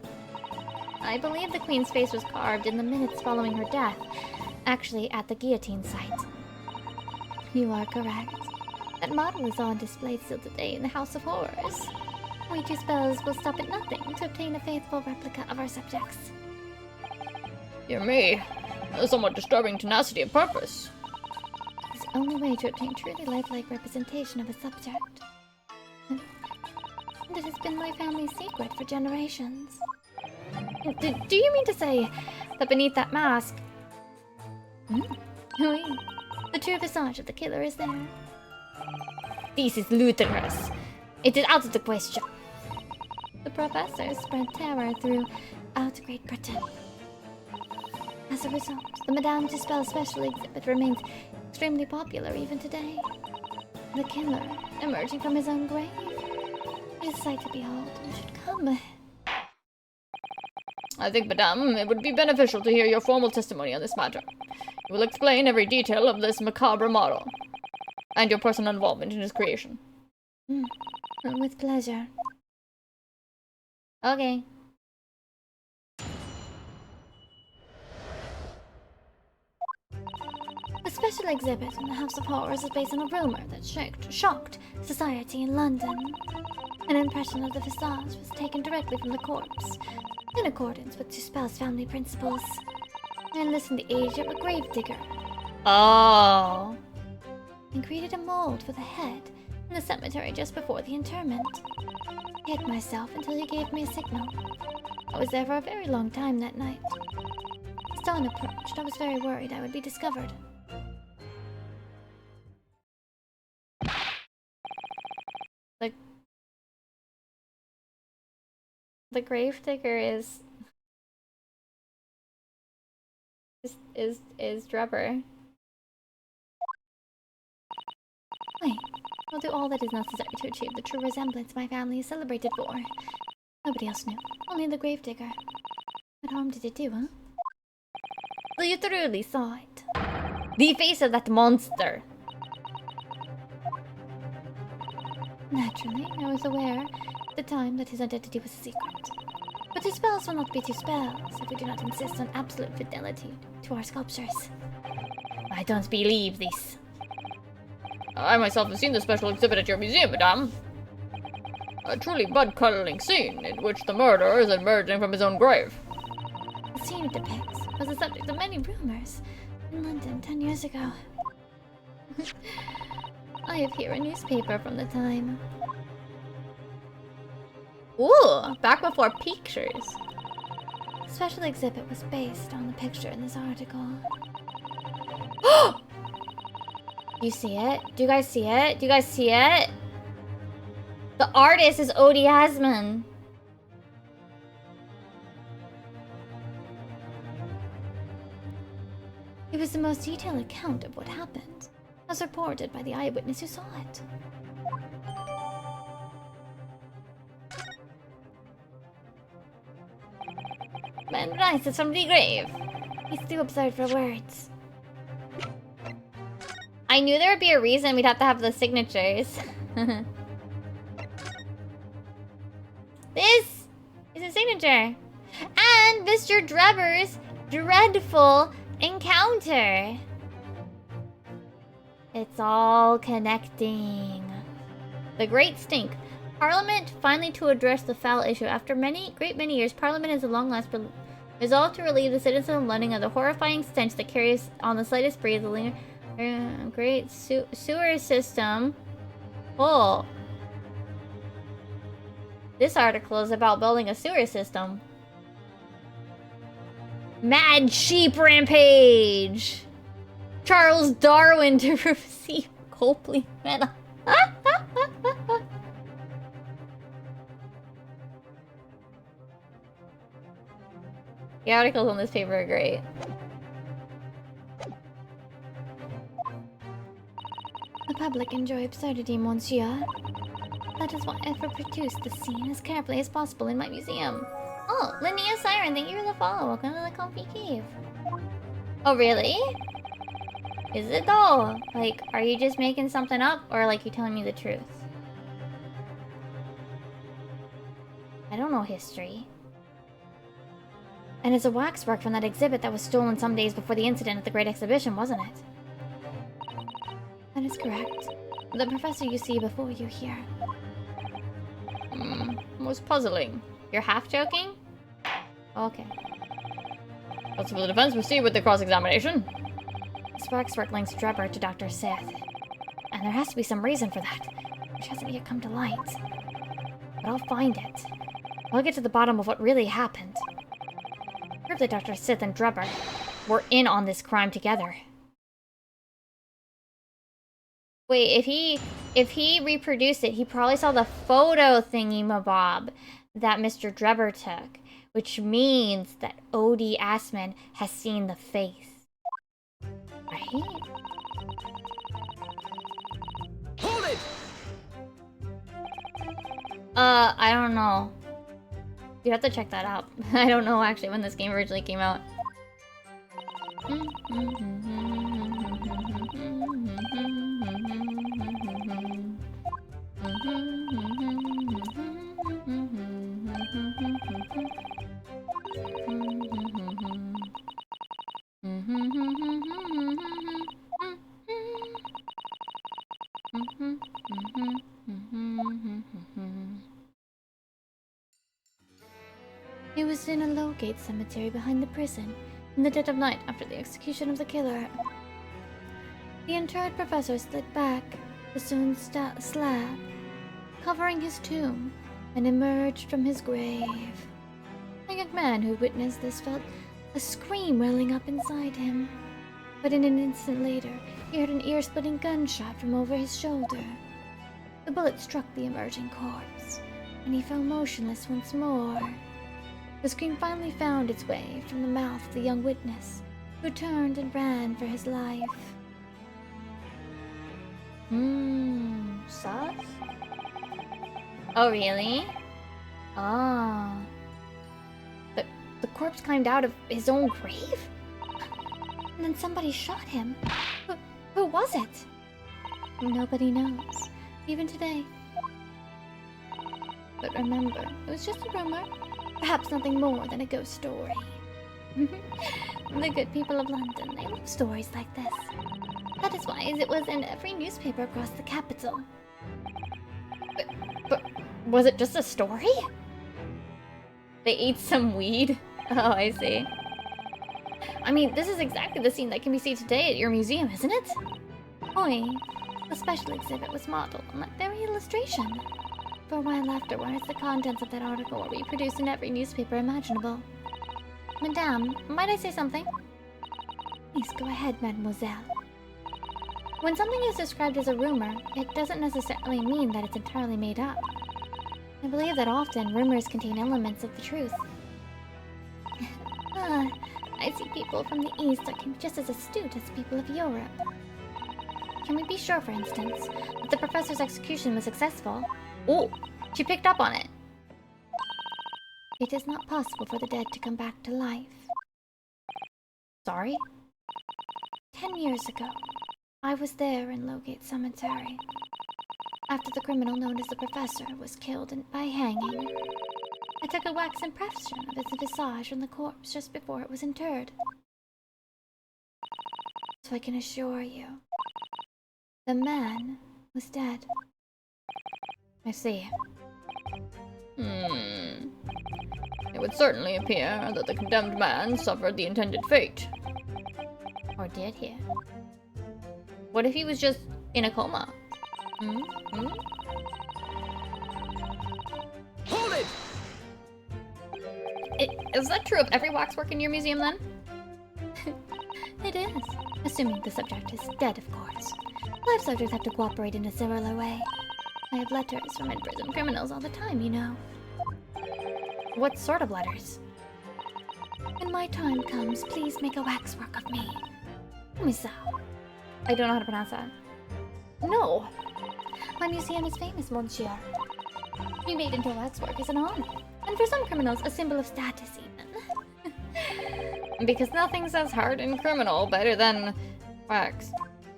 I believe the queen's face was carved in the minutes following her death, actually at the guillotine site. You are correct. That model is on display still today in the House of Horrors. We two spells will stop at nothing to obtain a faithful replica of our subjects. Dear me, a somewhat disturbing tenacity of purpose. It's the only way to obtain truly lifelike representation of a subject. And it has been my family's secret for generations. Do you mean to say that beneath that mask... Oui, the true visage of the killer is there. This is ludicrous. It is out of the question. The professor spread terror throughout Great Britain. As a result, the Madame Dispel special exhibit remains extremely popular even today. The killer emerging from his own grave is a sight to behold. You should come. I think, Madame, it would be beneficial to hear your formal testimony on this matter. You will explain every detail of this macabre model, and your personal involvement in its creation. With pleasure. Okay. The special exhibit in the House of Horrors is based on a rumor that shocked society in London. An impression of the visage was taken directly from the corpse, in accordance with Dispel's family principles, and listened the age of a gravedigger, Oh. and created a mold for the head in the cemetery just before the interment. I hid myself until he gave me a signal. I was there for a very long time that night. As dawn approached, I was very worried I would be discovered. The gravedigger is Drebber. Wait, I'll do all that is necessary to achieve the true resemblance my family is celebrated for. Nobody else knew, only the gravedigger. What harm did it do, huh? So you truly Saw it. the face of that monster. Naturally, I was aware at the time that his identity was a secret. But his spells will not be two spells if we do not insist on absolute fidelity to our sculptures. I don't believe this. I myself have seen the special exhibit at your museum, Madame. A truly blood-curdling scene in which the murderer is emerging from his own grave. The scene it depicts was the subject of many rumors in London 10 years ago. I have here a newspaper from the time. Ooh, back before pictures. The special exhibit was based on the picture in this article. Do you see it? Do you guys see it? Do you guys see it? The artist is Odie Hasman. It was the most detailed account of what happened, as reported by the eyewitness who saw it. Man rises from the grave. He's too absurd for words. I knew there would be a reason we'd have to have the signatures. This is a signature. And Mr. Drebber's dreadful encounter. It's all connecting. The Great Stink. Parliament finally to address the foul issue. After great many years, Parliament has at long last resolved to relieve the citizens of London of the horrifying stench that carries on the slightest breeze the great sewer system. Oh. This article is about building a sewer system. Mad Sheep Rampage! Charles Darwin to receive Copley Medal. The articles on this paper are great. The public enjoy absurdity, monsieur. That is why I've reproduced the scene as carefully as possible in my museum. Oh, Linnea Siren, thank you for the follow. Welcome to the Comfy Cave. Oh, really? Is it though? Like, are you just making something up, or like you telling me the truth? I don't know history. And it's a waxwork from that exhibit that was stolen some days before the incident at the Great Exhibition, wasn't it? That is correct. The professor you see before you here. Most puzzling. You're half joking? Okay. Let's for the defense proceed with the cross-examination. Sparks work links Drebber to Dr. Sith. And there has to be some reason for that, which hasn't yet come to light. But I'll find it. I'll get to the bottom of what really happened. Prove that Dr. Sith and Drebber were in on this crime together. Wait, if he reproduced it, he probably saw the photo thingy-mabob that Mr. Drebber took, which means that O.D. Assman has seen the face. Right? Hold it! I don't know. You have to check that out. I don't know actually when this game originally came out. It was in a low-gate cemetery behind the prison, in the dead of night after the execution of the killer. The interred professor slid back the stone slab, covering his tomb, and emerged from his grave. A young man who witnessed this felt a scream welling up inside him. But in an instant later, he heard an ear-splitting gunshot from over his shoulder. The bullet struck the emerging corpse, and he fell motionless once more. The scream finally found its way from the mouth of the young witness, who turned and ran for his life. Sus? Oh, really? Ah. The corpse climbed out of his own grave? And then somebody shot him. Who was it? Nobody knows, even today. But remember, it was just a rumor. Perhaps nothing more than a ghost story. The good people of London, they love stories like this. That is why it was in every newspaper across the capital. But was it just a story? They ate some weed? Oh, I see. I mean, this is exactly the scene that can be seen today at your museum, isn't it? Oi, the special exhibit was modeled on that very illustration. For a while afterwards, the contents of that article were reproduced in every newspaper imaginable. Madame, might I say something? Please go ahead, mademoiselle. When something is described as a rumor, it doesn't necessarily mean that it's entirely made up. I believe that often rumors contain elements of the truth. I see people from the East that can be just as astute as people of Europe. Can we be sure, for instance, that the professor's execution was successful? Oh, she picked up on it. It is not possible for the dead to come back to life. Sorry? 10 years ago, I was there in Lowgate Cemetery. After the criminal known as the Professor was killed by hanging, I took a wax impression of its visage on the corpse just before it was interred. So I can assure you, the man was dead. I see. It would certainly appear that the condemned man suffered the intended fate. Or did he? What if he was just in a coma? Hold it! Is that true of every waxwork in your museum, then? It is, assuming the subject is dead, of course. Live subjects have to cooperate in a similar way. I have letters from imprisoned criminals all the time, you know. What sort of letters? When my time comes, please make a waxwork of me. Misa. I don't know how to pronounce that. No. My museum is famous, monsieur. To be made into waxwork is an honor. And for some criminals, a symbol of status, even. Because nothing says hard and criminal better than wax.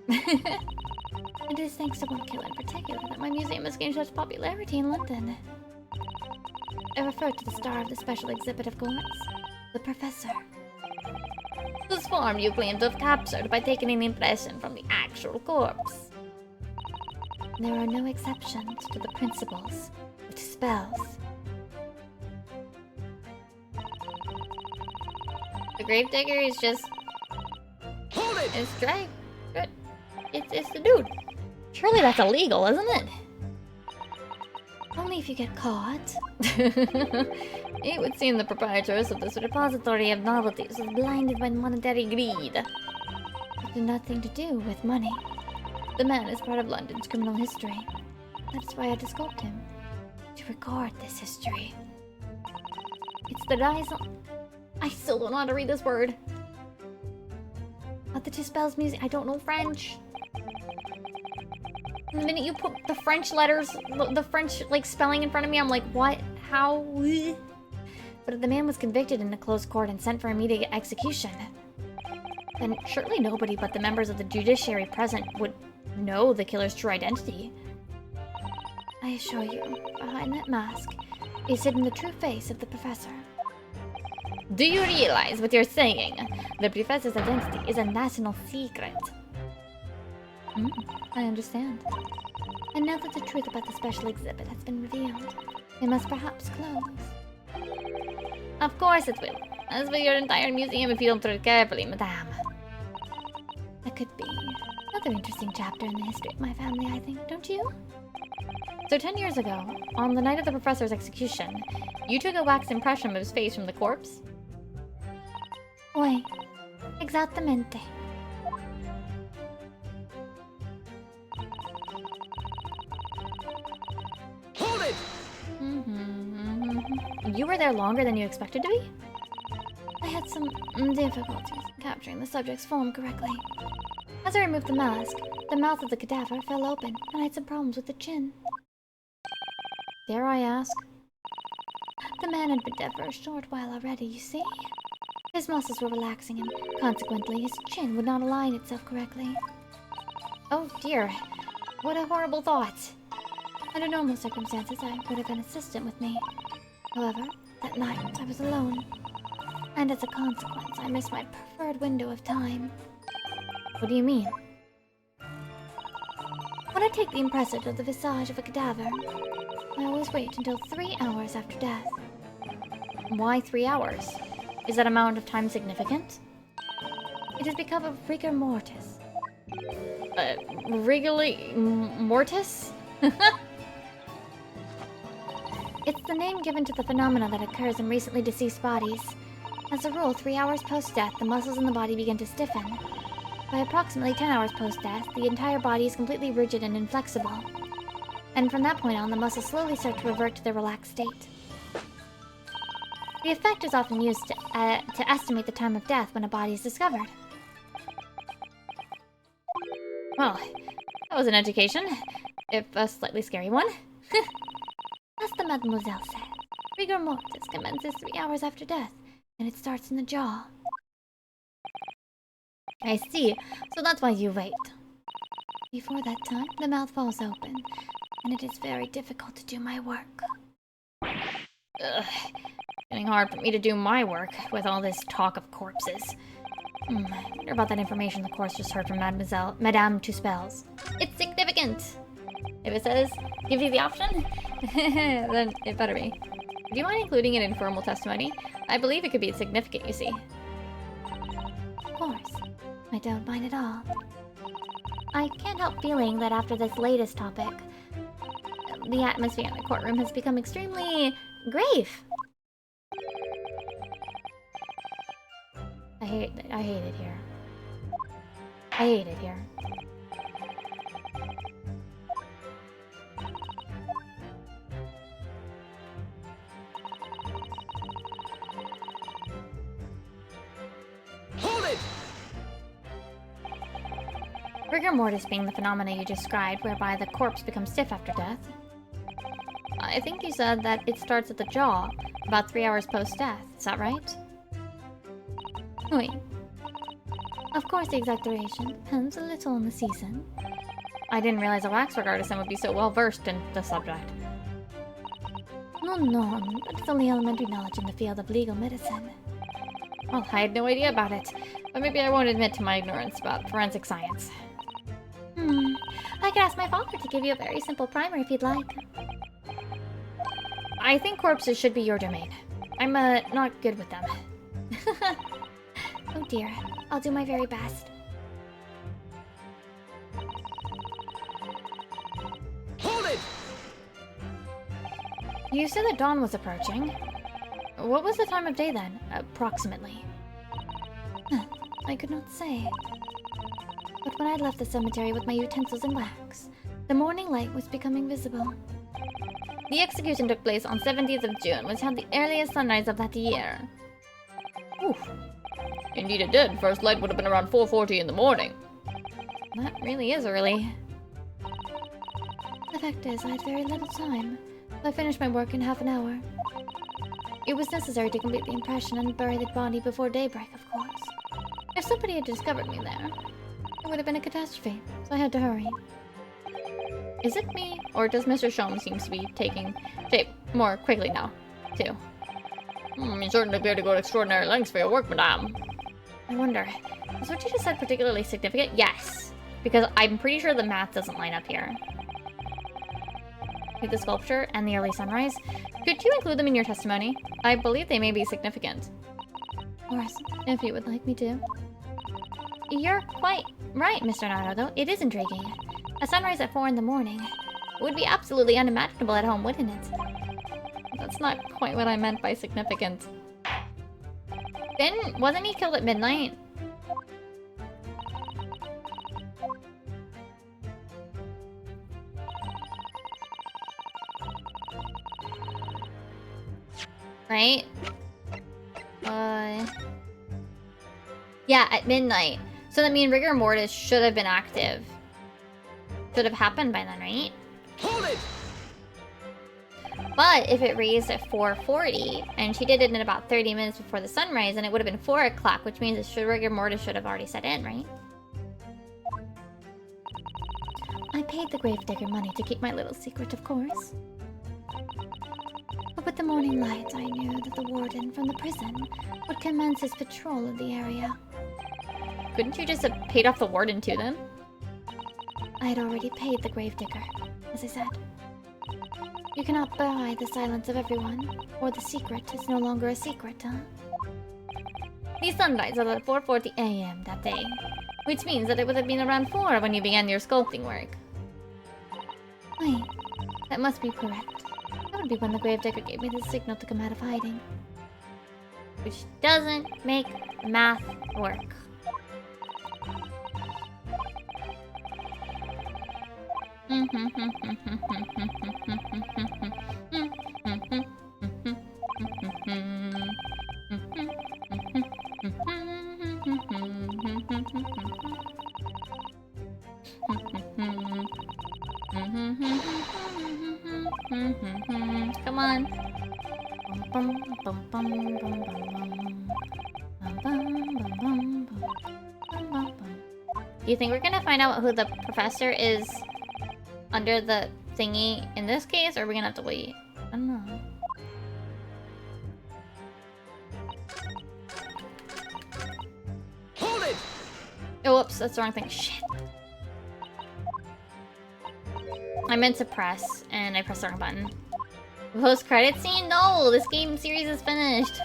It is thanks to one killer in particular that my museum has gained such popularity in London. I refer to the star of the special exhibit, of course. The Professor. Whose form you claim to have captured by taking an impression from the actual corpse. There are no exceptions to the principles of spells. The Gravedigger is just... Hold it! It's Drake. Good. It's the dude. Surely that's illegal, isn't it? Only if you get caught. It would seem the proprietors of this repository of novelties was blinded by monetary greed. It had nothing to do with money. The man is part of London's criminal history. That's why I had to sculpt him. To record this history. It's the rise on... I still don't know how to read this word. Not the two spells music. I don't know French. The minute you put the French letters, the French, like, spelling in front of me, I'm like, what? How? But if the man was convicted in a closed court and sent for immediate execution, then surely nobody but the members of the judiciary present would know the killer's true identity. I assure you, behind that mask is hidden the true face of the professor. Do you realize what you're saying? The professor's identity is a national secret. I understand. And now that the truth about the special exhibit has been revealed, it must perhaps close. Of course it will. As will your entire museum if you don't tread carefully, madame. That could be another interesting chapter in the history of my family, I think, don't you? So 10 years ago, on the night of the professor's execution, you took a wax impression of his face from the corpse? Oui, exactamente. Hold it! You were there longer than you expected to be? I had some difficulties capturing the subject's form correctly. As I removed the mask, the mouth of the cadaver fell open, and I had some problems with the chin. Dare I ask? The man had been dead for a short while already, you see? His muscles were relaxing, and consequently, his chin would not align itself correctly. Oh dear, what a horrible thought. Under normal circumstances, I would have been assistant with me. However, that night I was alone, and as a consequence, I missed my preferred window of time. What do you mean? When I take the impressor to the visage of a cadaver, I always wait until 3 hours after death. Why 3 hours? Is that amount of time significant? It has become a rigor mortis. Mortis? It's the name given to the phenomena that occurs in recently deceased bodies. As a rule, 3 hours post-death, the muscles in the body begin to stiffen. By approximately 10 hours post-death, the entire body is completely rigid and inflexible. And from that point on, the muscles slowly start to revert to their relaxed state. The effect is often used to estimate the time of death when a body is discovered. Well, that was an education, if a slightly scary one. As the mademoiselle said, rigor mortis commences 3 hours after death, and it starts in the jaw. I see, so that's why you wait. Before that time, the mouth falls open, and it is very difficult to do my work. Ugh. Getting hard for me to do my work with all this talk of corpses. I wonder about that information the course just heard from Madame Two Spells. It's significant! If it says, give you the option, then it better be. Do you mind including it in formal testimony? I believe it could be significant, you see. Of course. I don't mind at all. I can't help feeling that after this latest topic, the atmosphere in the courtroom has become extremely grave. I hate it here. I hate it here. Hold it! Rigor mortis being the phenomena you described, whereby the corpse becomes stiff after death. I think you said that it starts at the jaw, about 3 hours post-death. Is that right? Oui. Of course, the exact duration depends a little on the season. I didn't realize a waxwork artisan would be so well versed in the subject. No, but it's only elementary knowledge in the field of legal medicine. Well, I had no idea about it, but maybe I won't admit to my ignorance about forensic science. I I could ask my father to give you a very simple primer if you'd like. I think corpses should be your domain. I'm, not good with them. Oh dear, I'll do my very best. Hold it! You said that dawn was approaching. What was the time of day then, approximately? I could not say. But when I left the cemetery with my utensils and wax, the morning light was becoming visible. The execution took place on 17th of June, which had the earliest sunrise of that year. Oof. Indeed it did. First light would have been around 4:40 in the morning. That really is early. The fact is, I had very little time. I finished my work in half an hour. It was necessary to complete the impression and bury the body before daybreak, of course. If somebody had discovered me there, it would have been a catastrophe, so I had to hurry. Is it me, or does Mr. Sholmes seem to be taking shape more quickly now, too? You certainly appear to go to extraordinary lengths for your work, madame. I wonder, is what you just said particularly significant? Yes, because I'm pretty sure the math doesn't line up here. The sculpture and the early sunrise. Could you include them in your testimony? I believe they may be significant. of course, if you would like me to. You're quite right, Mr. Naruto. It is intriguing. A sunrise at 4 in the morning. It would be absolutely unimaginable at home, wouldn't it? That's not quite what I meant by significant. Wasn't he killed at midnight? Right? Yeah, at midnight. So that means rigor mortis should have been active. Should have happened by then, right? Hold it! But if it raised at 4:40, and she did it in about 30 minutes before the sunrise, then it would have been 4 o'clock, which means rigor mortis should have already set in, right? I paid the gravedigger money to keep my little secret, of course. But with the morning light, I knew that the warden from the prison would commence his patrol of the area. Couldn't you just have paid off the warden too, then? I had already paid the gravedigger, as I said. You cannot buy the silence of everyone, or the secret is no longer a secret, huh? The sunrise was at 4:40 a.m. that day, which means that it would have been around 4 when you began your sculpting work. Wait, that must be correct. That would be when the gravedigger gave me the signal to come out of hiding. Which doesn't make math work. Come on. Do you think we're gonna find out who the professor is under the thingy in this case, or are we gonna have to wait? I don't know. Hold it! Oh, whoops, that's the wrong thing. Shit. I meant to press, and I pressed the wrong button. Post-credit scene? No! This game series is finished!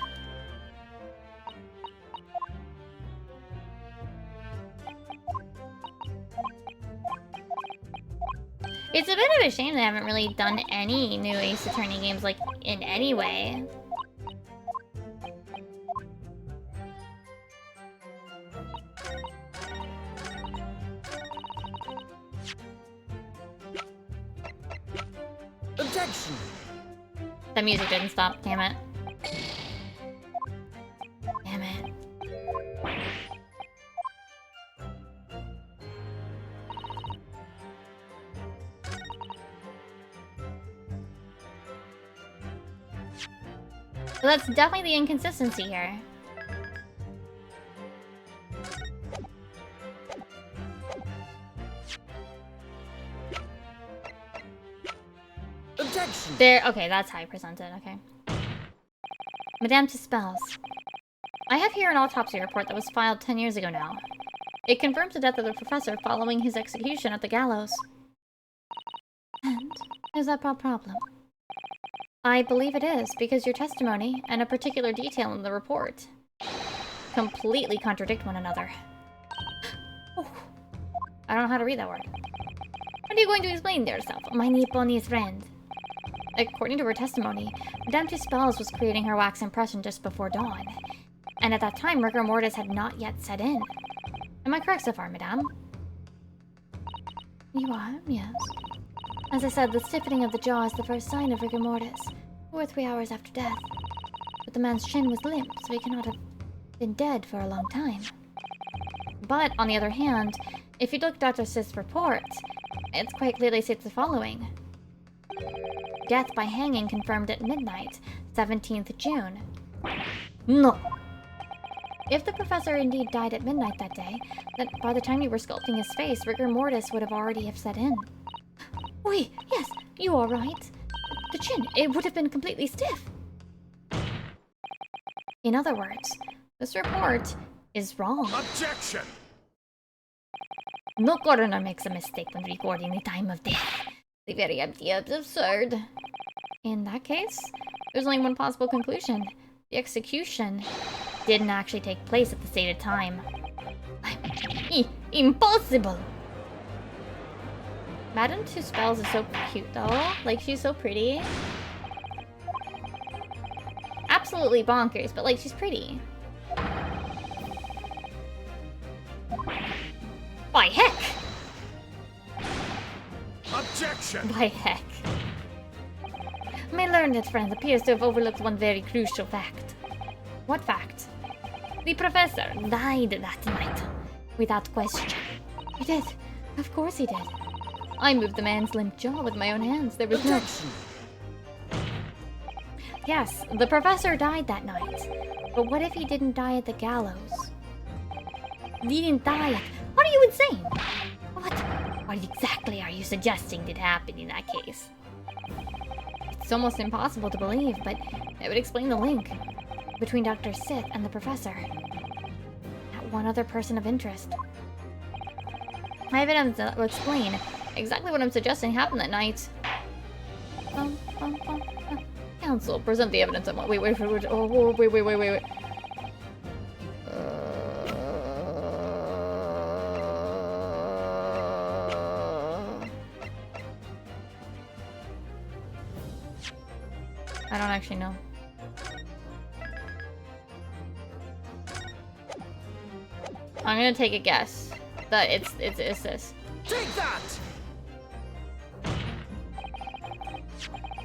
It's a bit of a shame they haven't really done any new Ace Attorney games, like, in any way. Objection! The music didn't stop, damn it. Damn it. So that's definitely the inconsistency here. Objection! There, okay, that's how I present it, okay. Madame Tispels. I have here an autopsy report that was filed 10 years ago now. It confirms the death of the professor following his execution at the gallows. And? Is that a problem? I believe it is, because your testimony and a particular detail in the report completely contradict one another. Oh, I don't know how to read that word. What are you going to explain to yourself, my Nipponiese friend? According to her testimony, Madame Tuspels was creating her wax impression just before dawn, and at that time rigor mortis had not yet set in. Am I correct so far, Madame? You are, yes. As I said, the stiffening of the jaw is the first sign of rigor mortis, 2 or 3 hours after death. But the man's chin was limp, so he cannot have been dead for a long time. But, on the other hand, if you look at Dr. Sith's report, it's quite clearly states the following. Death by hanging confirmed at midnight, 17th June. No! If the professor indeed died at midnight that day, then by the time you were sculpting his face, rigor mortis would have already set in. Wait, yes, you are right. The chin, it would have been completely stiff. In other words, this report is wrong. Objection! No coroner makes a mistake when recording the time of death. The very idea is absurd. In that case, there's only one possible conclusion. The execution didn't actually take place at the stated time. Impossible! Madame Tuspels is so cute, though. Like, she's so pretty. Absolutely bonkers, but, like, she's pretty. By heck! Objection! By heck. My learned friend appears to have overlooked one very crucial fact. What fact? The professor died that night. Without question. He did. Of course he did. I moved the man's limp jaw with my own hands. There was no... Yes, the professor died that night. But what if he didn't die at the gallows? He didn't die at... What are you insane? What exactly are you suggesting did happen in that case? It's almost impossible to believe, but it would explain the link between Dr. Sith and the professor. Not one other person of interest. I have evidence that will explain exactly what I'm suggesting happened that night. Counsel, present the evidence. Wait. I don't actually know. I'm gonna take a guess that it's this. Take that!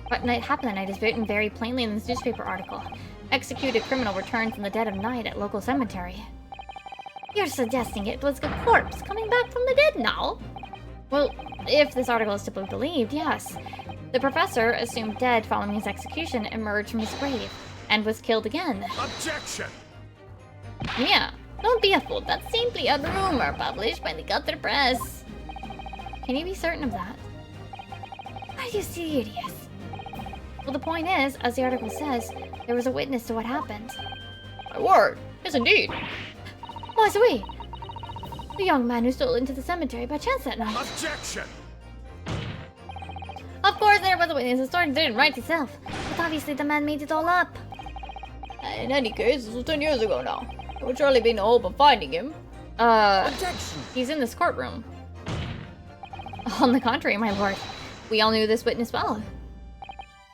What night happened that night is written very plainly in this newspaper article. Executed criminal returns in the dead of night at local cemetery. You're suggesting it was a corpse coming back from the dead now? Well, if this article is to be believed, yes. The professor, assumed dead following his execution, emerged from his grave and was killed again. Objection! Yeah, don't be a fool. That's simply a rumor published by the gutter press. Can you be certain of that? Are you serious? Well, the point is, as the article says, there was a witness to what happened. My word! Yes, indeed! Was we? The young man who stole into the cemetery by chance that night. Objection! Of course there was a witness. The story didn't write itself. But obviously the man made it all up. In any case, this was 10 years ago now. There would surely be no hope of finding him. Objection! He's in this courtroom. On the contrary, my lord. We all knew this witness well.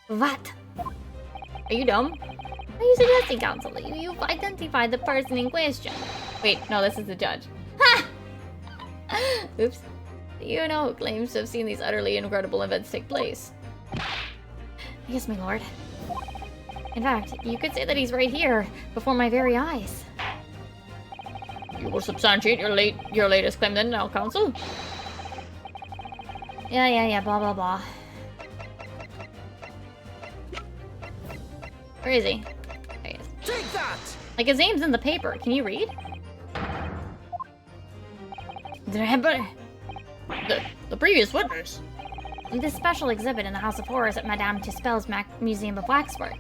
What? Are you dumb? Are you suggesting, counsel, that you've identified the person in question? Wait, no, this is the judge. Ha! Oops. You know who claims to have seen these utterly incredible events take place? Yes, my lord. In fact, you could say that he's right here, before my very eyes. You will substantiate your latest claim then now, counsel? Yeah, blah, blah, blah. Where is he? There he is. Take that! Like, his name's in the paper. Can you read? The previous witness. This special exhibit in the House of Horrors at Madame Tuspel's Museum of Waxwork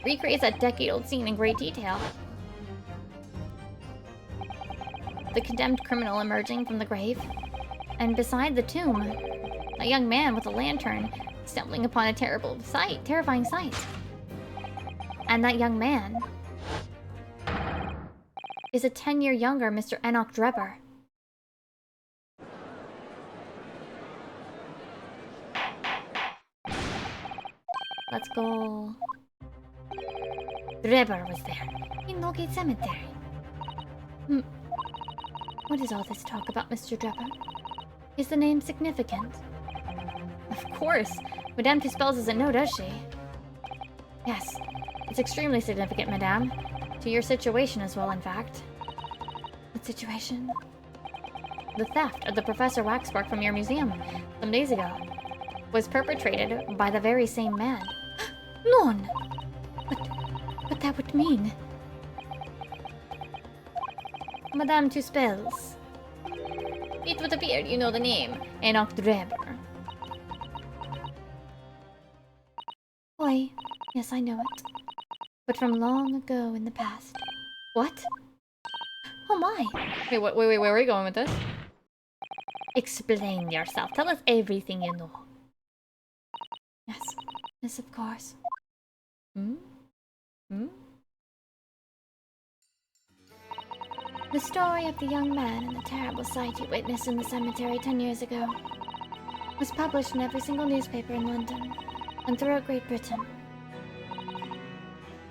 recreates that decade-old scene in great detail. The condemned criminal emerging from the grave, and beside the tomb, A young man with a lantern stumbling upon a terrifying sight. And that young man is a 10-year younger Mr. Enoch Drebber. Let's go. Drebber was there, in Nogate Cemetery. What is all this talk about, Mr. Drebber? Is the name significant? Of course. Madame Tuspels doesn't know, does she? Yes. It's extremely significant, Madame. To your situation as well, in fact. What situation? The theft of the Professor Waxwork from your museum some days ago was perpetrated by the very same man. None! But that would mean... Madame Tuspels. It would appear you know the name, Enoch Drebber. Why, yes, I know it. But from long ago in the past. What? Oh my! Wait, where are we going with this? Explain yourself. Tell us everything you know. Yes. Yes, of course. The story of the young man and the terrible sight he witnessed in the cemetery 10 years ago was published in every single newspaper in London and throughout Great Britain.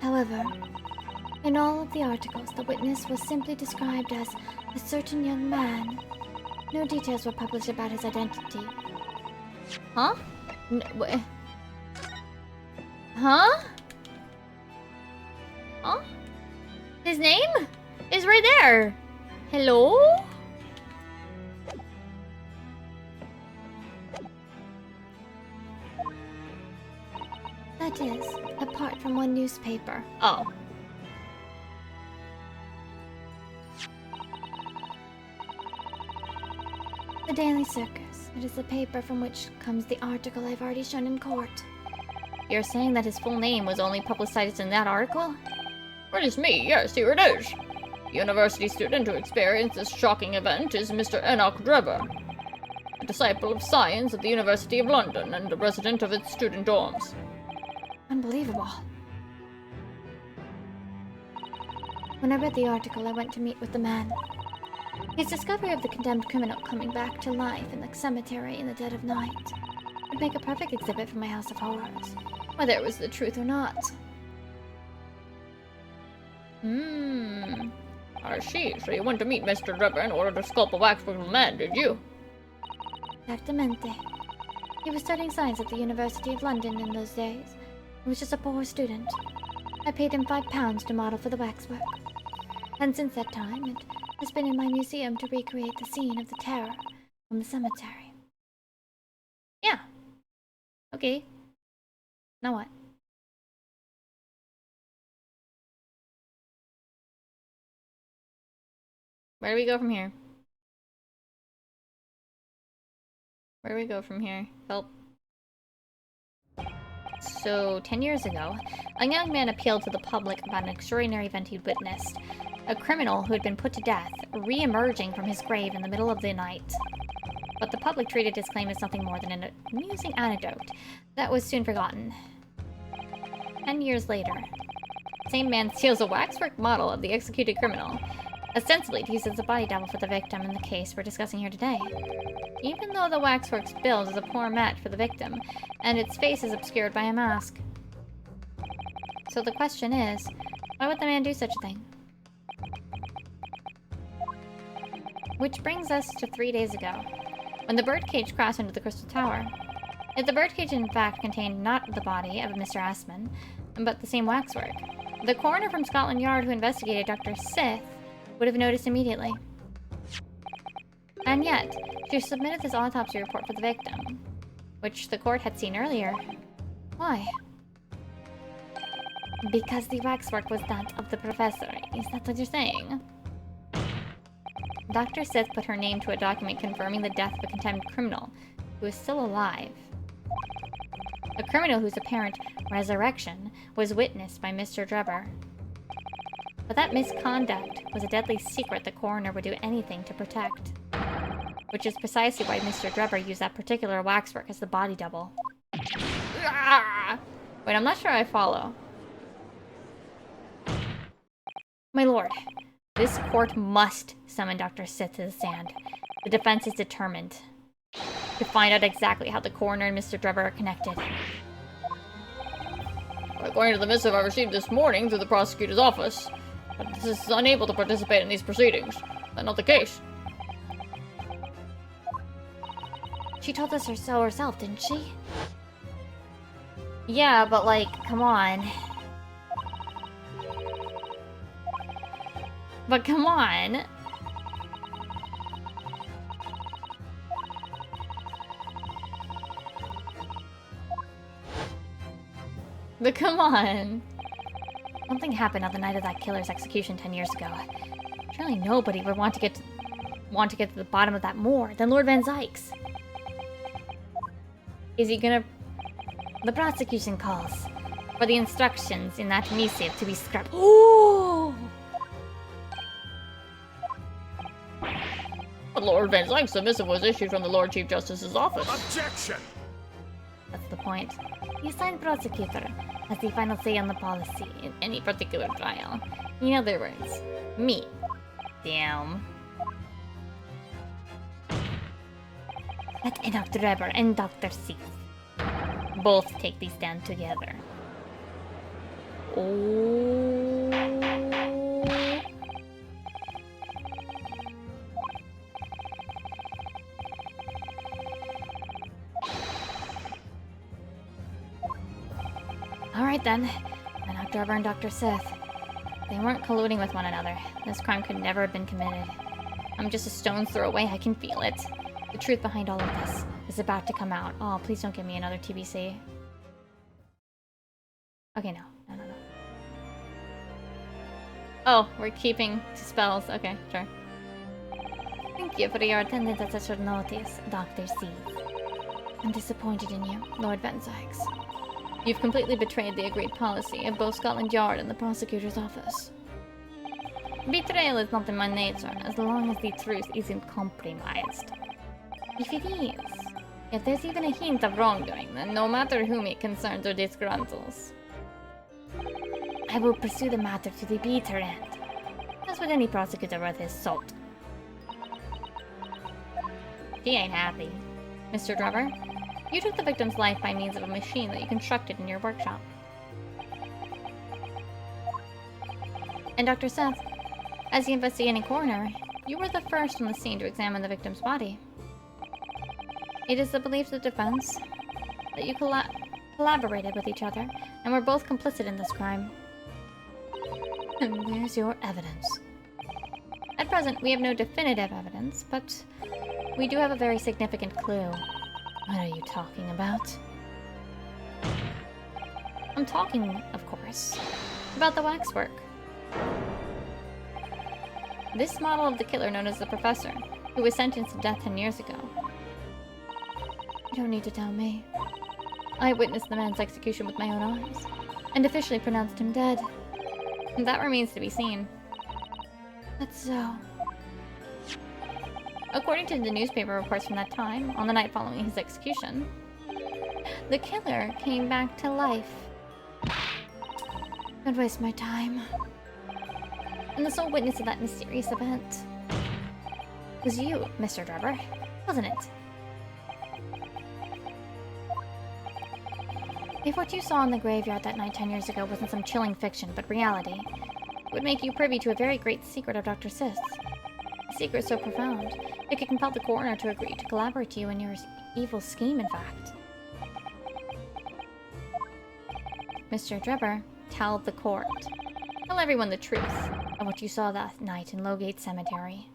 However, in all of the articles, the witness was simply described as a certain young man. No details were published about his identity. Huh? Huh? Huh? His name is right there. Hello? That is, apart from one newspaper. Oh. The Daily Circus. It is the paper from which comes the article I've already shown in court. You're saying that his full name was only publicized in that article? It is me, yes, here it is. The university student who experienced this shocking event is Mr. Enoch Drebber, a disciple of science at the University of London and a resident of its student dorms. Unbelievable. When I read the article, I went to meet with the man. His discovery of the condemned criminal coming back to life in the cemetery in the dead of night would make a perfect exhibit for my house of horrors, whether it was the truth or not. I see. So you went to meet Mr. Drebber in order to sculpt a waxwork of the man, did you? Exactamente. He was studying science at the University of London in those days. He was just a poor student. I paid him £5 to model for the waxwork. And since that time, it has been in my museum to recreate the scene of the terror from the cemetery. Yeah. Okay. Now what? Where do we go from here? Where do we go from here? Help. So, 10 years ago, a young man appealed to the public about an extraordinary event he'd witnessed. A criminal who had been put to death, re-emerging from his grave in the middle of the night. But the public treated his claim as nothing more than an amusing anecdote that was soon forgotten. 10 years later, the same man steals a waxwork model of the executed criminal, ostensibly to use as a body double for the victim in the case we're discussing here today. Even though the waxwork's build is a poor match for the victim, and its face is obscured by a mask. So the question is, why would the man do such a thing? Which brings us to 3 days ago, when the birdcage crashed into the Crystal Tower. If the birdcage in fact contained not the body of Mr. Asman, but the same waxwork, the coroner from Scotland Yard who investigated Dr. Sith would have noticed immediately. And yet, she submitted this autopsy report for the victim, which the court had seen earlier. Why? Because the waxwork was that of the professor. Is that what you're saying? Dr. Sith put her name to a document confirming the death of a condemned criminal who is still alive. A criminal whose apparent resurrection was witnessed by Mr. Drebber. But that misconduct was a deadly secret the coroner would do anything to protect. Which is precisely why Mr. Drebber used that particular waxwork as the body double. Ah! Wait, I'm not sure I follow. My lord, this court must summon Dr. Sith to the stand. The defense is determined to find out exactly how the coroner and Mr. Drebber are connected. According to the missive I received this morning through the prosecutor's office, this is unable to participate in these proceedings. Is that not the case? She told us so herself, didn't she? Yeah, but like, come on. But come on. But come on. Something happened on the night of that killer's execution 10 years ago. Surely nobody would want to get to the bottom of that more than Lord Van Zykes. Is he gonna... The prosecution calls for the instructions in that missive to be scrapped. Oh! But Lord Van Zykes, the missive was issued from the Lord Chief Justice's office. Objection! That's the point. The assigned prosecutor has the final say on the policy in any particular trial. In other words, me. Damn. Let Dr. Drebber and Dr. Sith both take the stand together. Oh. Alright then. Dr. Drebber and Dr. Sith. They weren't colluding with one another. This crime could never have been committed. I'm just a stone's throw away, I can feel it. The truth behind all of this is about to come out. Oh, please don't give me another TBC. Okay, no. No. Oh, we're keeping spells. Okay, sure. Thank you for your attendance at such short notice, Dr. C. I'm disappointed in you, Lord Van Zykes. You've completely betrayed the agreed policy of both Scotland Yard and the prosecutor's office. Betrayal is not in my nature, as long as the truth isn't compromised. If it is, if there's even a hint of wrongdoing, then no matter whom it concerns or disgruntles, I will pursue the matter to the bitter end, as would any prosecutor worth his salt. He ain't happy. Mr. Drebber, you took the victim's life by means of a machine that you constructed in your workshop. And Dr. Seth, as the investigating coroner, you were the first on the scene to examine the victim's body. It is the belief of the defense that you collaborated with each other and were both complicit in this crime. And where's your evidence? At present, we have no definitive evidence, but we do have a very significant clue. What are you talking about? I'm talking, of course, about the waxwork. This model of the killer known as the Professor, who was sentenced to death 10 years ago. You don't need to tell me. I witnessed the man's execution with my own eyes, and officially pronounced him dead. And that remains to be seen. That's so. According to the newspaper reports from that time, on the night following his execution, the killer came back to life. Don't waste my time. And the sole witness of that mysterious event was you, Mr. Drebber, wasn't it? If what you saw in the graveyard that night 10 years ago wasn't some chilling fiction, but reality, it would make you privy to a very great secret of Dr. Sith's. A secret so profound, it could compel the coroner to agree to collaborate to you in your evil scheme, in fact. Mr. Drebber, tell the court. Tell everyone the truth of what you saw that night in Lowgate Cemetery.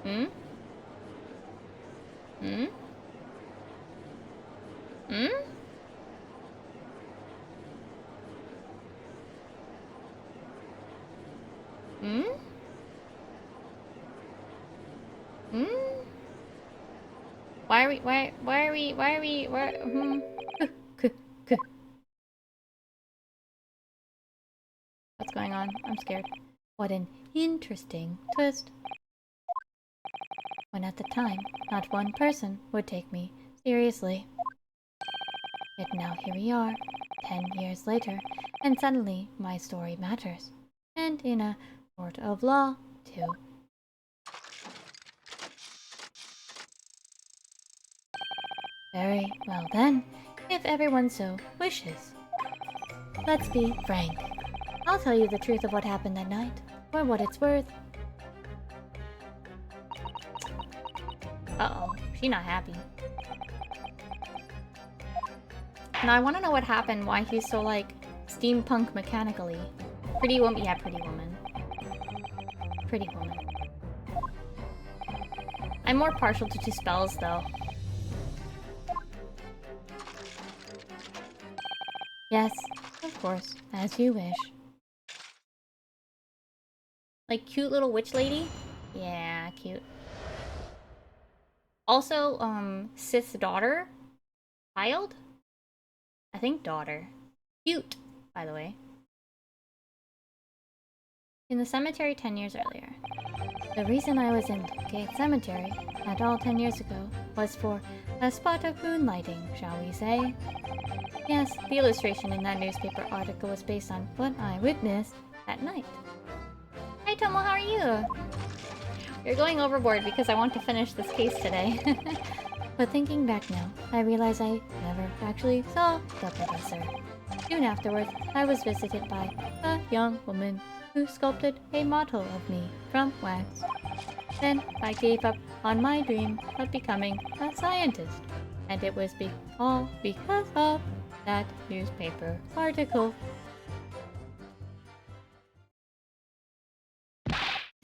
Hmm? Hmm? Hmm? Hmm? Hmm? Why are we, What's going on? I'm scared. What an interesting twist. when at the time, not one person would take me seriously. Yet now here we are, 10 years later, and suddenly my story matters. And in a court of law, too. Very well then, if everyone so wishes. Let's be frank. I'll tell you the truth of what happened that night, for what it's worth. Uh-oh, she's not happy. Now I want to know what happened, why he's so, like, steampunk mechanically. Pretty woman. Yeah, pretty woman. Pretty woman. I'm more partial to 2 spells, though. Yes, of course, as you wish. Like, cute little witch lady? Yeah, cute. Also, Sith's daughter? Child? I think daughter. Cute, by the way. In the cemetery 10 years earlier. The reason I was in Gate Cemetery at all 10 years ago was for a spot of moonlighting, shall we say. Yes, the illustration in that newspaper article was based on what I witnessed that night. Hi Tomo, how are you? You're going overboard because I want to finish this case today. But thinking back now, I realize I never actually saw the professor. Soon afterwards, I was visited by a young woman who sculpted a model of me from wax. Then I gave up on my dream of becoming a scientist, and it was all because of that newspaper article.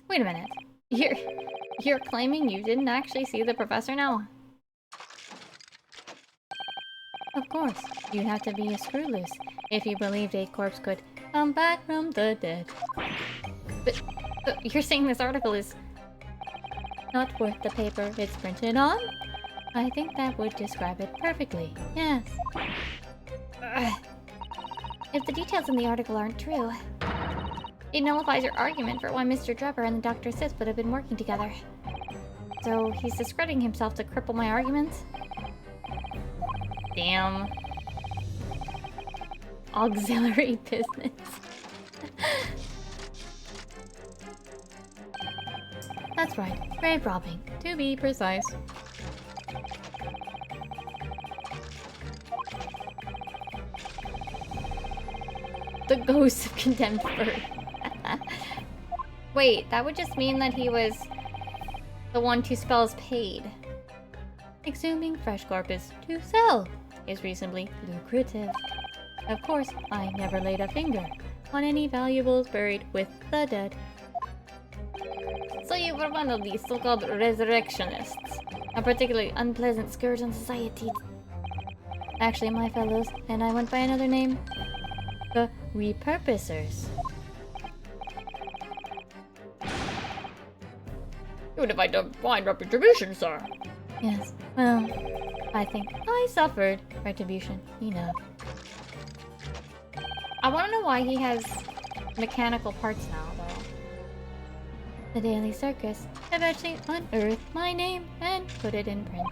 Wait a minute. You're claiming you didn't actually see the professor now? Of course, you'd have to be a screw loose if you believed a corpse could come back from the dead. But you're saying this article is not worth the paper it's printed on? I think that would describe it perfectly, yes. If the details in the article aren't true, it nullifies your argument for why Mr. Drebber and the Dr. Sith would have been working together. So he's discrediting himself to cripple my arguments? Damn. Auxiliary business. That's right, grave robbing, to be precise. The ghost of condemned bird. Wait, that would just mean that he was the one 2 spells paid. Exhuming fresh corpus to sell is reasonably lucrative. Of course, I never laid a finger on any valuables buried with the dead. So you were one of these so-called resurrectionists. A particularly unpleasant scourge on society. Actually, my fellows, and I went by another name, the repurposers. You would have to find retribution, sir. Yes, well, I think I suffered retribution enough. I want to know why he has mechanical parts now, though. The Daily Circus eventually unearthed my name and put it in print.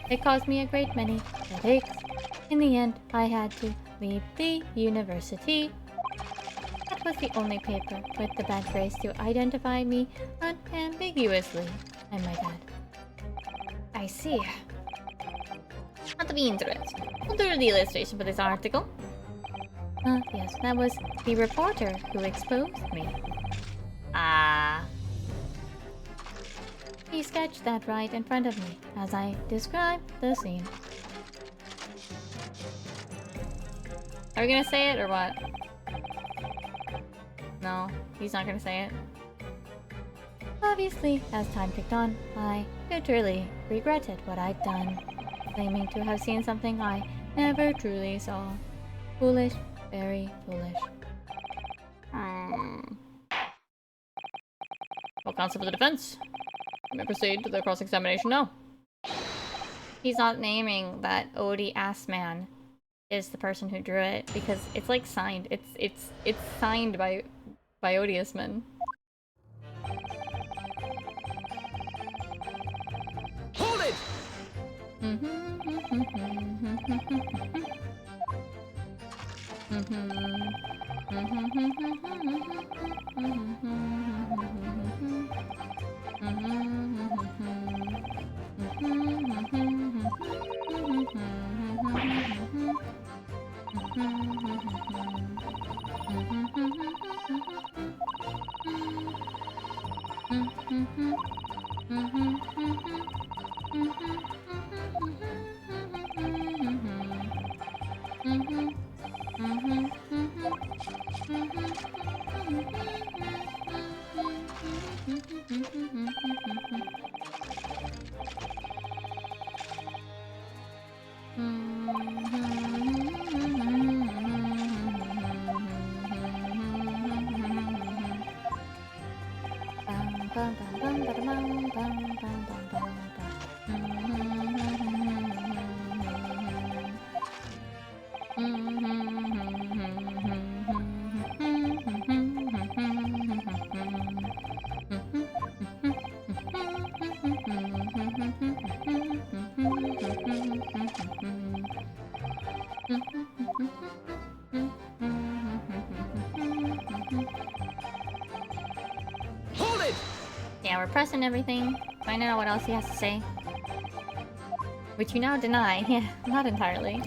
It caused me a great many headaches. In the end, I had to leave the university. That was the only paper with the bad grace to identify me unambiguously, I might add. I see. Not to be interested. We'll do the illustration for this article. Yes, that was the reporter who exposed me. Ah. He sketched that right in front of me as I described the scene. Are we gonna say it or what? No, he's not gonna say it. Obviously, as time ticked on, I literally regretted what I'd done, claiming to have seen something I never truly saw. Foolish, very foolish. Well, counsel for the defense. You may proceed to the cross-examination now. He's not naming that Odie ass man is the person who drew it because it's like signed. It's signed by Odious Man. Hold it! Yeah, we're pressing everything. Finding out what else he has to say. Which you now deny. Yeah, not entirely.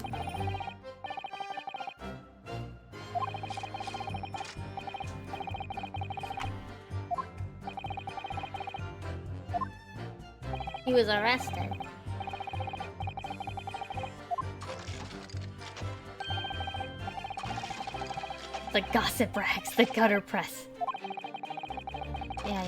He was arrested. The gossip rags, the gutter press. Yeah.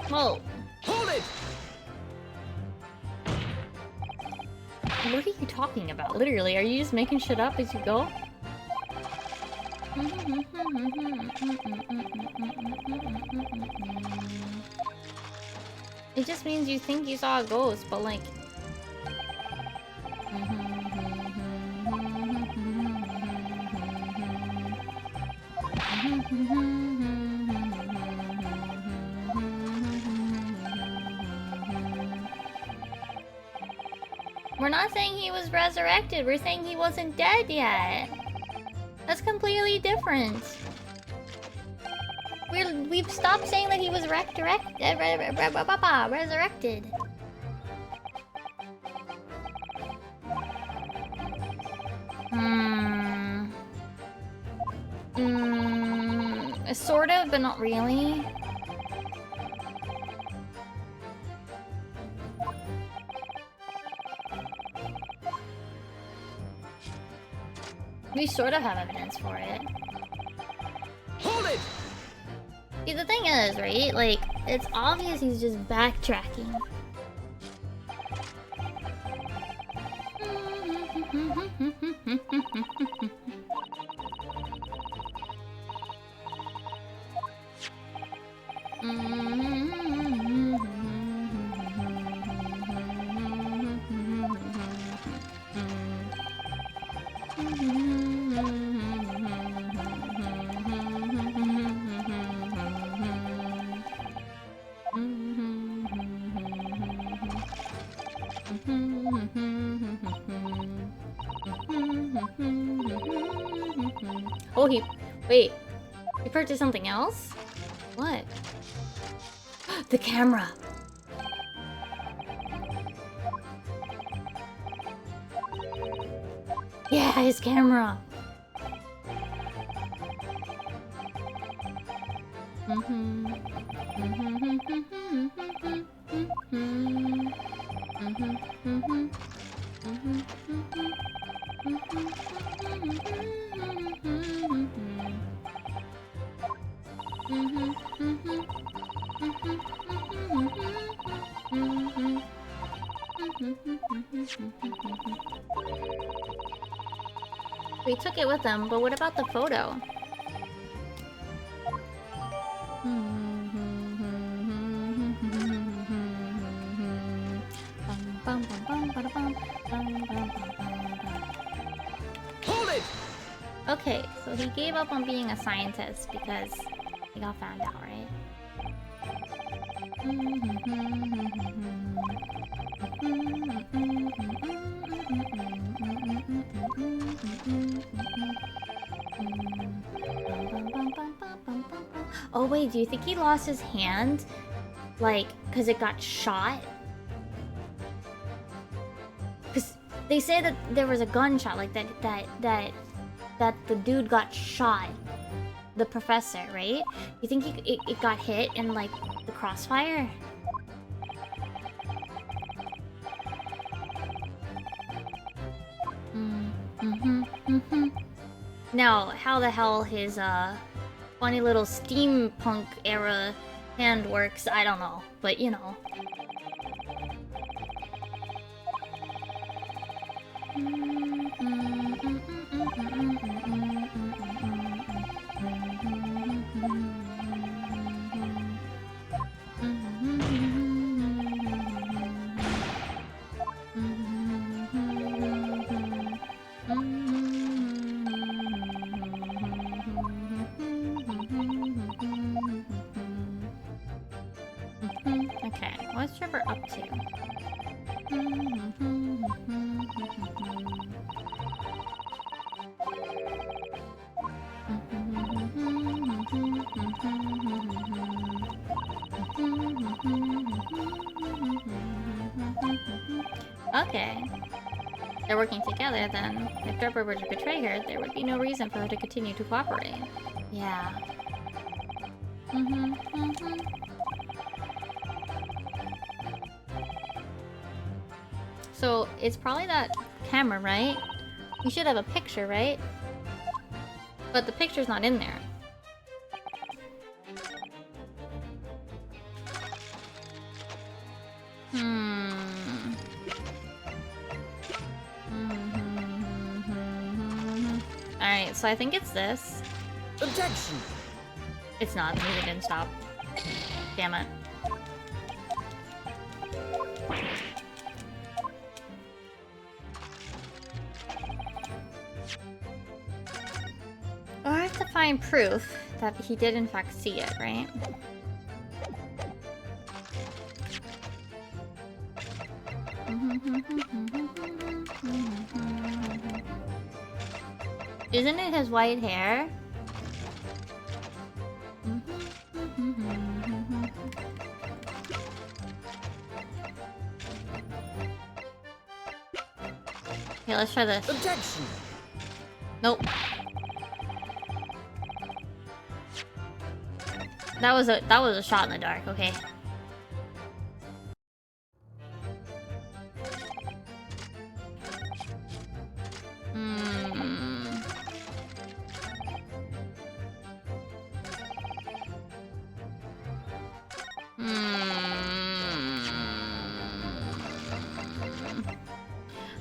Whoa. Hold it! What are you talking about? Literally, are you just making shit up as you go? It just means you think you saw a ghost, but like... We're not saying he was resurrected, we're saying he wasn't dead yet. That's completely different. We've stopped saying that he was resurrected. Sort of, but not really. We sort of have evidence for it. Hold it! See, the thing is, right? Like, it's obvious he's just backtracking. Oh, wait. He purchased something else? What? The camera! Yeah, his camera. We took it with them, but what about the photo? Hold it! Okay, so he gave up on being a scientist because he got found out, right? Oh wait, do you think he lost his hand? Like, cause it got shot? Cause they say that there was a gunshot, like that the dude got shot. The professor, right? You think it got hit in like the crossfire? Now, how the hell his funny little steampunk era hand works, I don't know. But you know. Okay, what's Trevor up to? Okay. They're working together, then. If Trevor were to betray her, there would be no reason for her to continue to cooperate. Yeah. So, it's probably that camera, right? We should have a picture, right? But the picture's not in there. Alright, so I think it's this. Objection! It's not, the music didn't stop. Damn it. I have to find proof that he did in fact see it, right? Isn't it his white hair? Okay, let's try this. Objection! Nope. That was a shot in the dark, okay.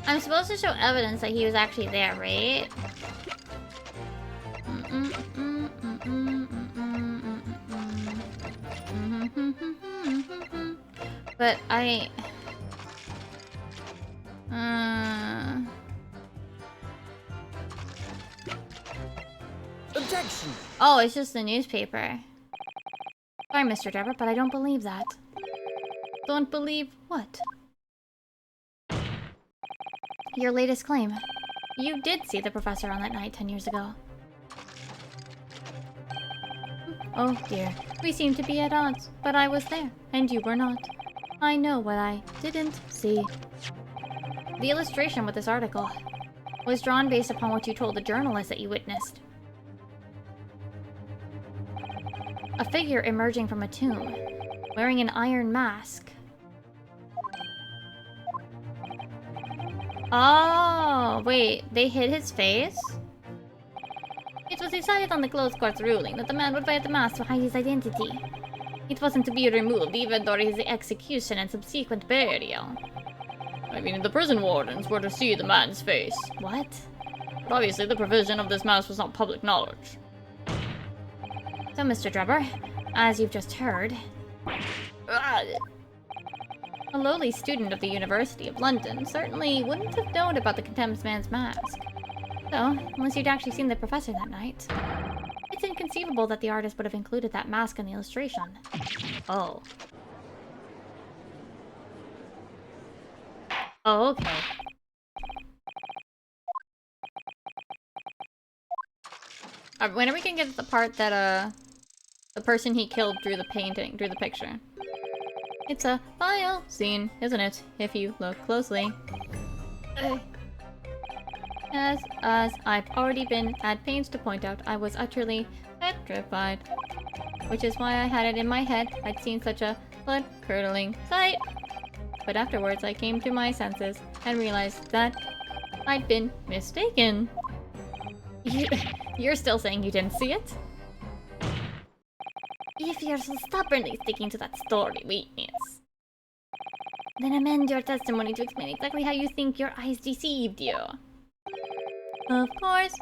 I'm supposed to show evidence that he was actually there, right? But Objection! Oh, it's just the newspaper. Sorry, Mr. Trevor, but I don't believe that. Don't believe what? Your latest claim. You did see the professor on that night 10 years ago. Oh dear, we seem to be at odds, but I was there, and you were not. I know what I didn't see. The illustration with this article. was drawn based upon what you told the journalist that you witnessed. A figure emerging from a tomb, wearing an iron mask. Oh, wait, they hid his face? It was decided on the closed court's ruling that the man would wear the mask to hide his identity. It wasn't to be removed even during his execution and subsequent burial. I mean, the prison wardens were to see the man's face. What? But obviously, the provision of this mask was not public knowledge. So, Mr. Drebber, as you've just heard, a lowly student of the University of London certainly wouldn't have known about the condemned man's mask. So, unless you'd actually seen the professor that night, it's inconceivable that the artist would have included that mask in the illustration. Oh. Oh, okay. When are we gonna get to the part that, the person he killed drew the painting, drew the picture? It's a file scene, isn't it? If you look closely. As I've already been at pains to point out, I was utterly petrified. Which is why I had it in my head I'd seen such a blood-curdling sight. But afterwards I came to my senses and realized that I'd been mistaken. You're still saying you didn't see it? If you're so stubbornly sticking to that story, witness, then amend your testimony to explain exactly how you think your eyes deceived you. Of course.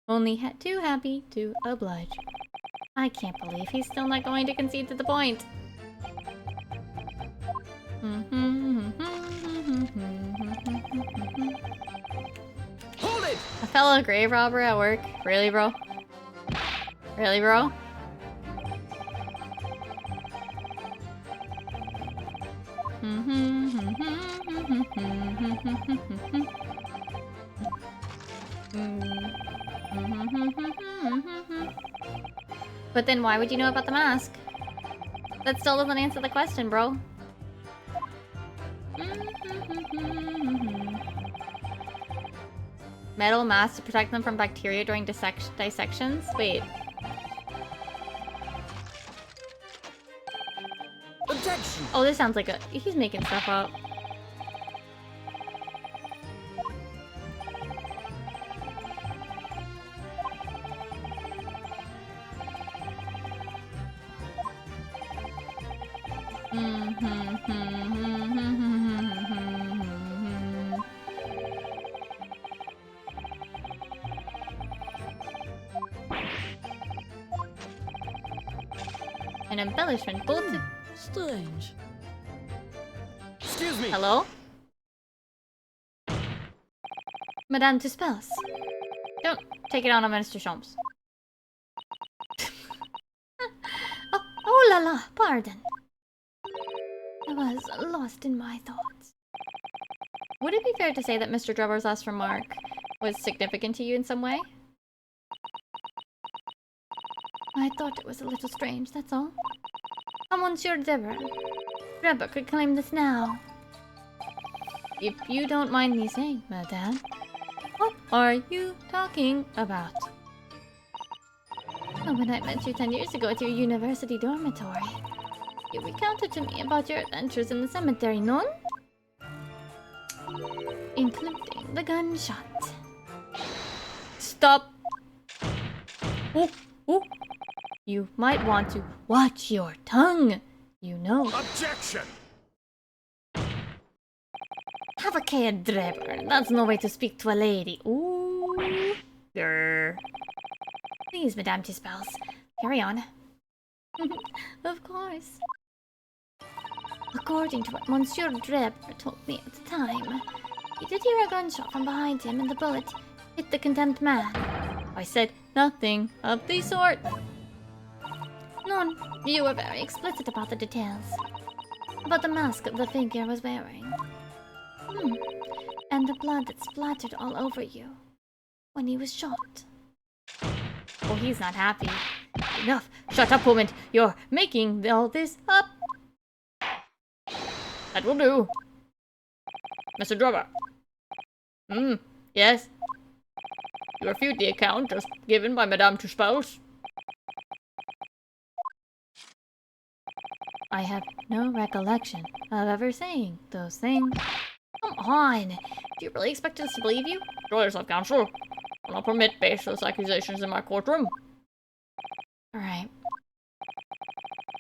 Only too happy to oblige. I can't believe he's still not going to concede to the point. Hold it! A fellow grave robber at work? Really, bro? Really, bro? But then why would you know about the mask? That still doesn't answer the question, bro. Metal mask to protect them from bacteria during dissections? Wait. Objection! Oh, this sounds like a... He's making stuff up. An embellishment bolted... Strange. Excuse me! Hello? Madame Tuspels. Don't take it on Mr. Shomps. oh la la, pardon. I was lost in my thoughts. Would it be fair to say that Mr. Drebber's last remark was significant to you in some way? I thought it was a little strange, that's all. Monsieur Drebber. Drebber could claim this now. If you don't mind me saying, madame, what are you talking about? Oh, when I met you 10 years ago at your university dormitory, you recounted to me about your adventures in the cemetery, non? Including the gunshot. Stop! Oh, oh. You might want to watch your tongue, you know. Objection! Have a care, Drebber. That's no way to speak to a lady. Ooh. Grr. Please, Madame Tuspels, carry on. Of course. According to what Monsieur Drebber told me at the time, he did hear a gunshot from behind him and the bullet hit the condemned man. I said nothing of the sort. None. You were very explicit about the details. About the mask the figure was wearing. And the blood that splattered all over you when he was shot. Oh, he's not happy. Enough. Shut up, woman. You're making all this up. That will do. Mr. Drebber. Yes? You refute the account just given by Madame Tuspels? I have no recollection of ever saying those things. Come on. Do you really expect us to believe you? Enjoy yourself, Counsel. I'll not permit baseless accusations in my courtroom. Alright.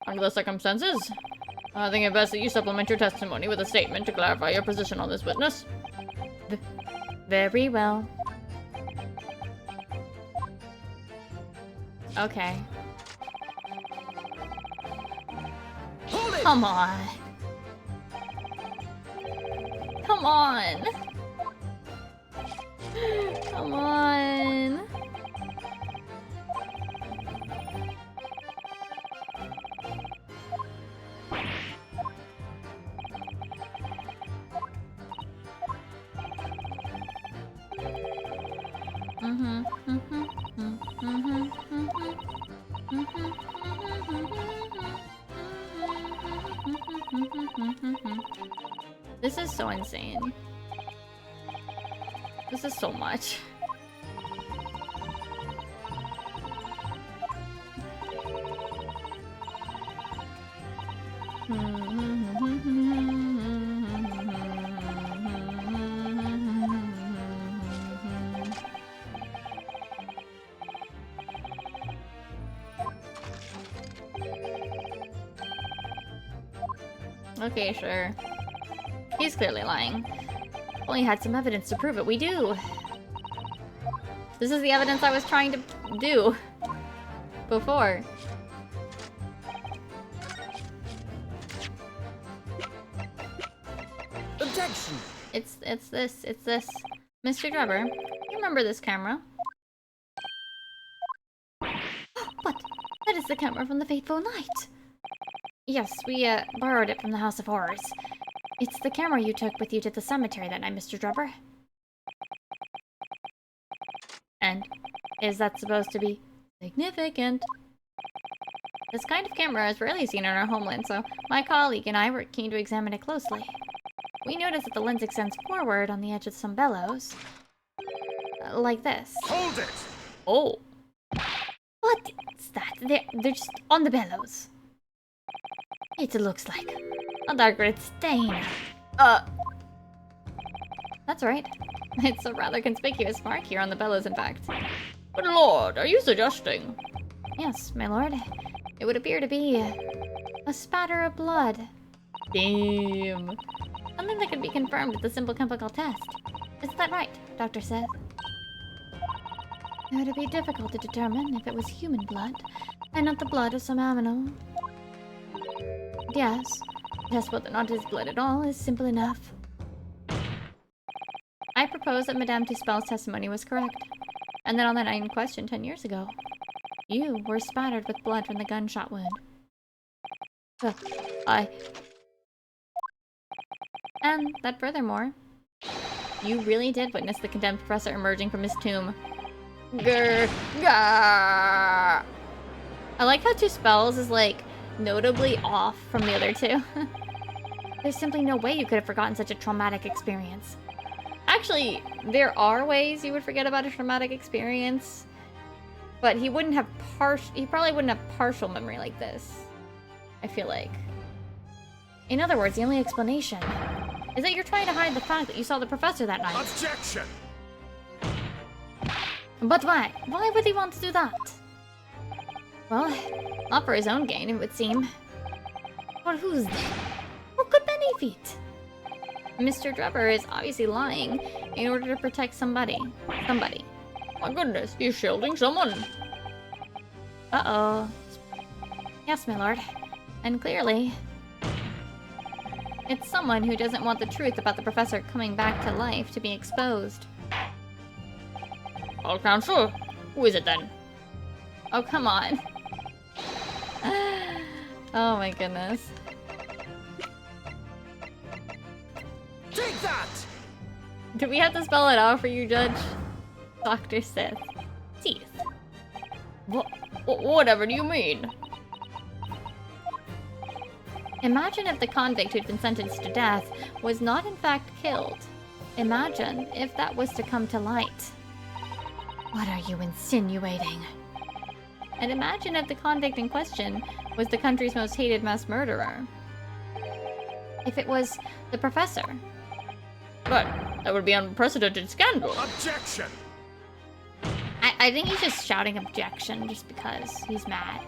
Under the circumstances, I think it best that you supplement your testimony with a statement to clarify your position on this witness. Very well. Okay. Hold it! Come on. Come on. Come on. This is so insane. This is so much. Okay, sure. He's clearly lying. Only had some evidence to prove it. We do. This is the evidence I was trying to do before. Objection! It's this. Mr. Drebber, you remember this camera? But that is the camera from the fateful night. Yes, we borrowed it from the House of Horrors. It's the camera you took with you to the cemetery that night, Mr. Drebber. And is that supposed to be significant? This kind of camera is rarely seen in our homeland, so my colleague and I were keen to examine it closely. We noticed that the lens extends forward on the edge of some bellows. Like this. Hold it! Oh. What's that? They're just on the bellows. It looks like a dark red stain. That's right. It's a rather conspicuous mark here on the bellows, in fact. Good lord, are you suggesting? Yes, my lord. It would appear to be a spatter of blood. Damn. Something that could be confirmed with a simple chemical test. Is that right, Dr. Seth? It would be difficult to determine if it was human blood and not the blood of some animal. Yes, test whether or not it is blood at all is simple enough. I propose that Madame Tuspel's testimony was correct, and that on the night in question 10 years ago, you were spattered with blood from the gunshot wound. And that furthermore, you really did witness the condemned professor emerging from his tomb. Grr. Gah. I like how Tuspel's is like notably off from the other two. There's simply no way you could have forgotten such a traumatic experience. Actually, there are ways you would forget about a traumatic experience, but he probably wouldn't have partial memory like this, I feel like. In other words, the only explanation is that you're trying to hide the fact that you saw the professor that night. Objection! But why? Why would he want to do that? Well, not for his own gain, it would seem. But who's there? Who could benefit? Mr. Drebber is obviously lying in order to protect somebody. My goodness, he's shielding someone. Uh-oh. Yes, my lord. And clearly, it's someone who doesn't want the truth about the professor coming back to life to be exposed. All counsel, who is it then? Oh, come on. Oh my goodness. Take that! Do we have to spell it out for you, Judge? Dr. Sith. Teeth. Whatever do you mean? Imagine if the convict who'd been sentenced to death was not in fact killed, Imagine if that was to come to light. What are you insinuating? And imagine if the convict in question was the country's most hated mass murderer. If it was the professor. But that would be an unprecedented scandal. Objection! I think he's just shouting objection just because he's mad.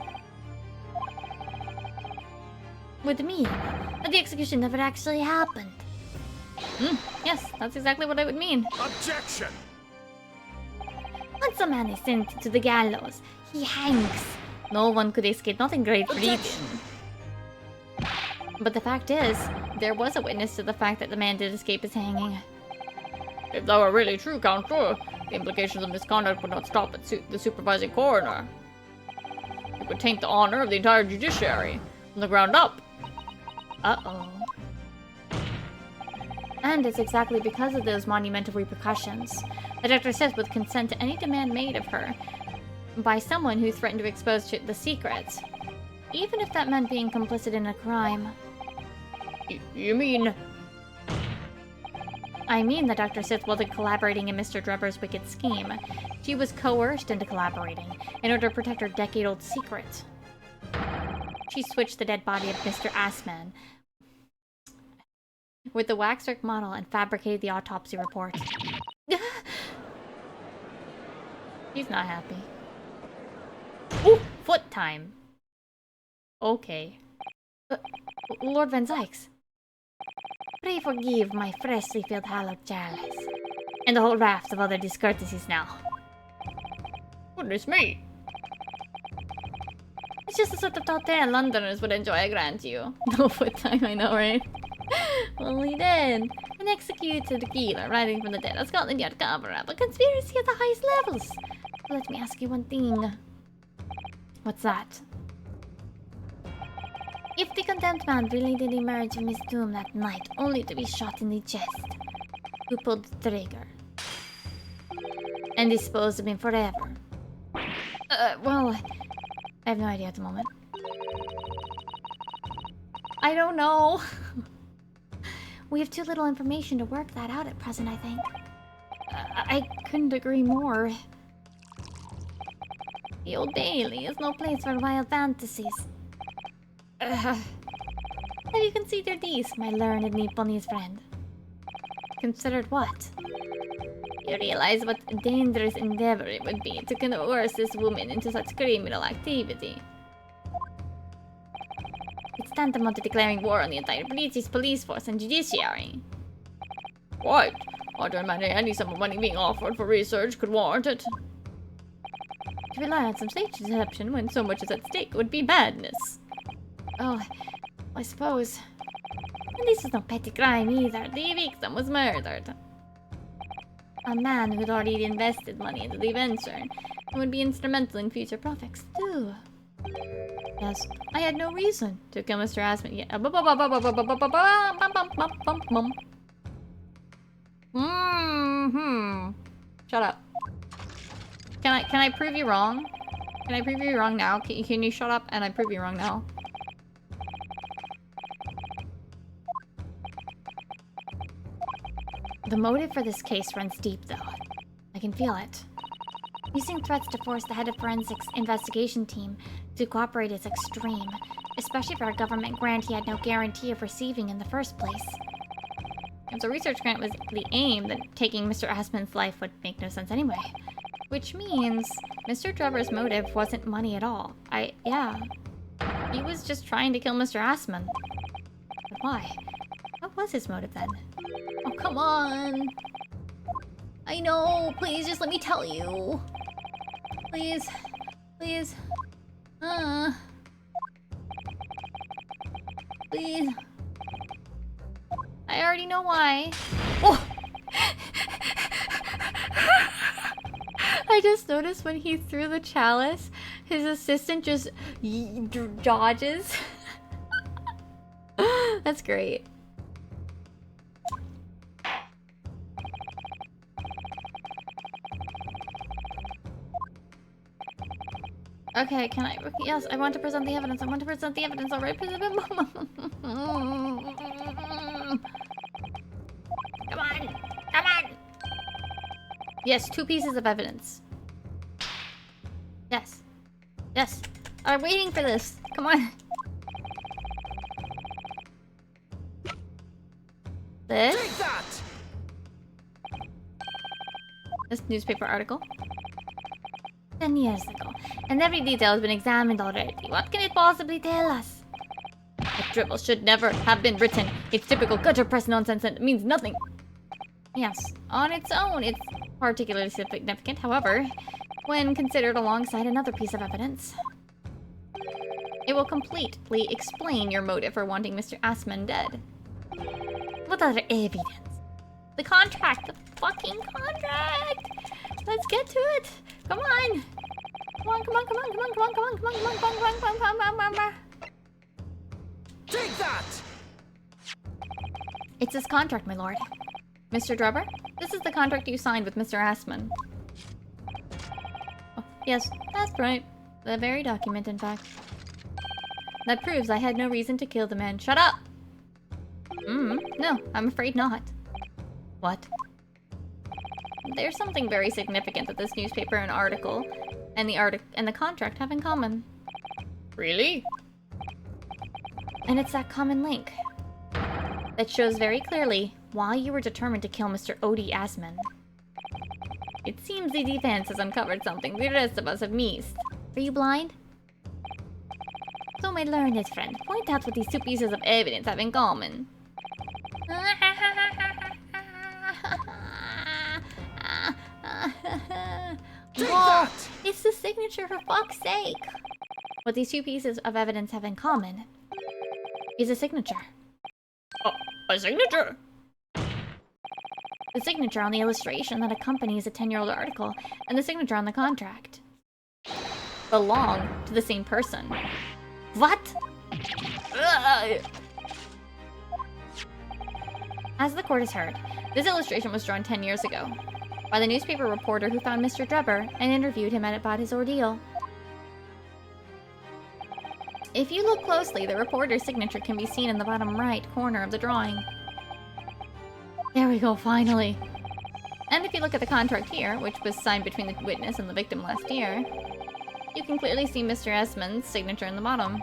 Would mean that the execution never actually happened. Yes, that's exactly what I would mean. Objection! Once a man is sent to the gallows, he hangs. No one could escape, not in Great Britain. Objection! But the fact is, there was a witness to the fact that the man did escape his hanging. If that were really true, Counselor, the implications of misconduct would not stop at the supervising coroner. It would taint the honor of the entire judiciary from the ground up. Uh-oh. And it's exactly because of those monumental repercussions that Dr. Sith would consent to any demand made of her by someone who threatened to expose the secrets, even if that meant being complicit in a crime. You mean... I mean that Dr. Sith wasn't collaborating in Mr. Drebber's wicked scheme. She was coerced into collaborating in order to protect her decade-old secret. She switched the dead body of Mr. Assman with the waxwork model and fabricated the autopsy report. He's not happy. Ooh, foot time. Okay. Lord Van Zykes. Pray forgive my freshly filled hallowed chalice. And the whole raft of other discourtesies now. Goodness me. It's just the sort of hotel Londoners would enjoy, I grant you. No foot time, I know, right? Only then, an executed killer rising from the dead, a Scotland Yard cover-up, a conspiracy at the highest levels. Let me ask you one thing. What's that? If the condemned man really did emerge from his tomb that night, only to be shot in the chest, who pulled the trigger? And disposed of him forever? Well, I have no idea at the moment. I don't know. We have too little information to work that out at present, I think. I couldn't agree more. The Old Bailey is no place for wild fantasies. Have you considered these, my learned Nipponese friend? Considered what? You realize what a dangerous endeavor it would be to coerce this woman into such criminal activity. It's tantamount to declaring war on the entire British police force and judiciary. What? I don't imagine any sum of money being offered for research could warrant it. To rely on some stage deception when so much is at stake would be madness. Oh, I suppose. And this is no petty crime either. The victim was murdered. A man who'd already invested money into the venture and would be instrumental in future profits too. Yes, I had no reason to kill Mr. Asman yet. Shut up. Can I prove you wrong? Can I prove you wrong now? Can you shut up and I prove you wrong now? The motive for this case runs deep, though. I can feel it. Using threats to force the head of forensics investigation team to cooperate is extreme, especially for a government grant he had no guarantee of receiving in the first place. If the research grant was the aim, then taking Mr. Asman's life would make no sense anyway. Which means Mr. Trevor's motive wasn't money at all. Yeah. He was just trying to kill Mr. Asman. But why? What was his motive then? Oh, come on! I know! Please, just let me tell you! Please. Please. Please. I already know why. Oh! I just noticed when he threw the chalice, his assistant just dodges. That's great. Okay, can I? Yes, I want to present the evidence. I want to present the evidence. All right, come on, come Yes, 2 pieces of evidence. Yes. Yes. I'm waiting for this. Come on. This. Take that! This newspaper article. 10 years ago. And every detail has been examined already. What can it possibly tell us? That dribble should never have been written. It's typical gutter press nonsense and it means nothing. Yes, on its own, it's particularly significant. However, when considered alongside another piece of evidence, it will completely explain your motive for wanting Mr. Assman dead. What other evidence? The contract! The fucking contract! Let's get to it! Come on! Come on, come on, come on, come on, come on, come on, come on, come on, come on, come on, come on, come on, come on. Take that! It's his contract, my lord. Mr. Drebber, this is the contract you signed with Mr. Assman. Oh, yes, that's right. The very document, in fact. That proves I had no reason to kill the man. Shut up! No, I'm afraid not. What? There's something very significant that this newspaper and article and the contract have in common. Really? And it's that common link that shows very clearly why you were determined to kill Mr. Odie Assman. It seems the defense has uncovered something the rest of us have missed. Are you blind? So my learned friend, point out what these 2 pieces of evidence have in common. Whoa! It's the signature, for fuck's sake! What these 2 pieces of evidence have in common is a signature. A signature? The signature on the illustration that accompanies a 10-year-old article and the signature on the contract belong to the same person. What? As the court has heard, this illustration was drawn 10 years ago by the newspaper reporter who found Mr. Drebber and interviewed him about his ordeal. If you look closely, the reporter's signature can be seen in the bottom right corner of the drawing. There we go, finally. And if you look at the contract here, which was signed between the witness and the victim last year, you can clearly see Mr. Assman's signature in the bottom.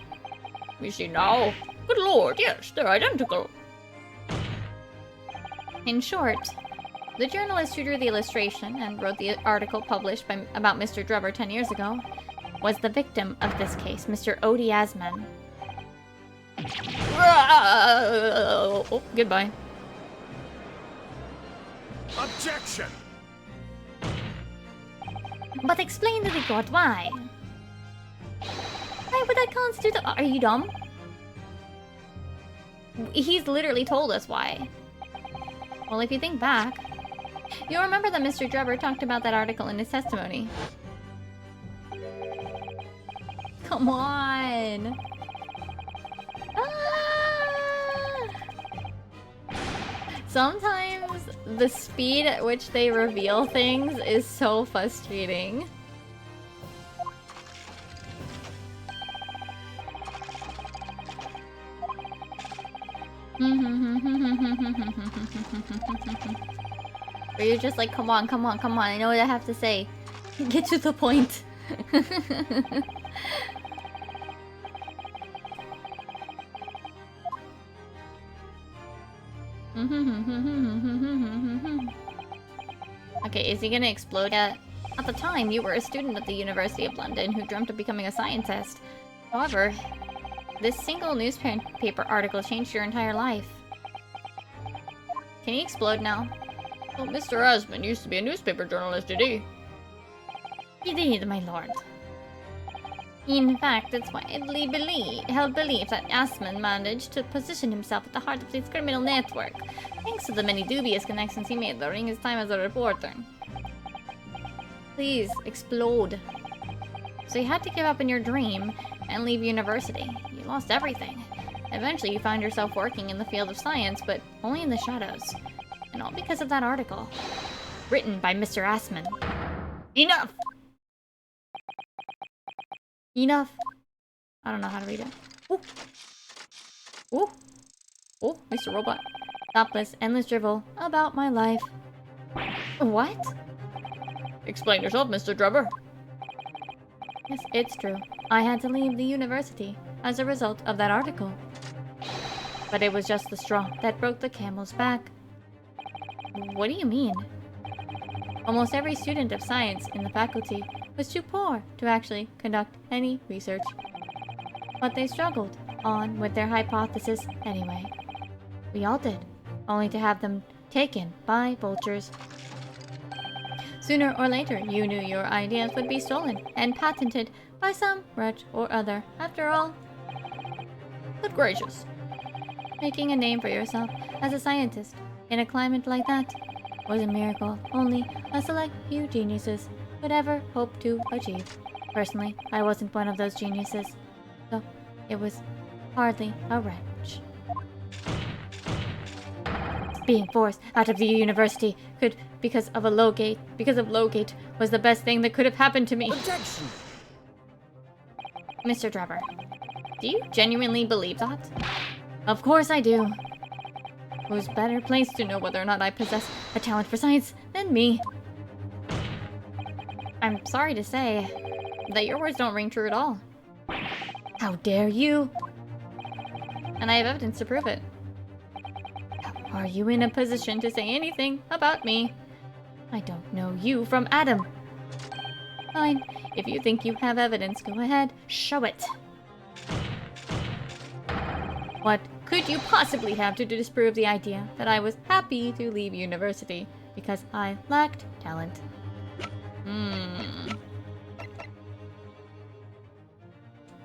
You see now? Good lord, yes, they're identical. In short, the journalist who drew the illustration and wrote the article published about Mr. Drebber 10 years ago was the victim of this case, Mr. Odie Assman. Oh, goodbye. Objection! But explain to the court why. Why would that constitute Are you dumb? He's literally told us why. Well, if you think back, you'll remember that Mr. Drebber talked about that article in his testimony. Come on! Ah! Sometimes the speed at which they reveal things is so frustrating. Or you're just like, come on, come on, come on, I know what I have to say. Get to the point. Okay, is he gonna explode yet? At the time, you were a student at the University of London who dreamt of becoming a scientist. However, this single newspaper article changed your entire life. Can he explode now? Well, Mr. Assman used to be a newspaper journalist, did he? He did, my lord. In fact, it's widely held belief that Assman managed to position himself at the heart of this criminal network, thanks to the many dubious connections he made during his time as a reporter. Please, explode. So you had to give up on your dream and leave university. You lost everything. Eventually you found yourself working in the field of science, but only in the shadows. And all because of that article. Written by Mr. Assman. Enough! Enough. I don't know how to read it. Ooh. Ooh. Ooh, Mr. Robot. Topless, endless drivel about my life. What? Explain yourself, Mr. Drebber. Yes, it's true. I had to leave the university as a result of that article. But it was just the straw that broke the camel's back. What do you mean? Almost every student of science in the faculty was too poor to actually conduct any research. But they struggled on with their hypothesis anyway. We all did, only to have them taken by vultures. Sooner or later, you knew your ideas would be stolen and patented by some wretch or other. After all, Good gracious. making a name for yourself as a scientist in a climate like that was a miracle only a select few geniuses would ever hope to achieve. Personally, I wasn't one of those geniuses, so it was hardly a wrench. Being forced out of the university because of Lowgate was the best thing that could have happened to me. Objection! Mr. Drebber, do you genuinely believe that? Of course I do. Who's better placed to know whether or not I possess a talent for science than me? I'm sorry to say that your words don't ring true at all. How dare you? And I have evidence to prove it. How are you in a position to say anything about me? I don't know you from Adam. Fine, if you think you have evidence, go ahead, show it. What could you possibly have to disprove the idea that I was happy to leave university because I lacked talent?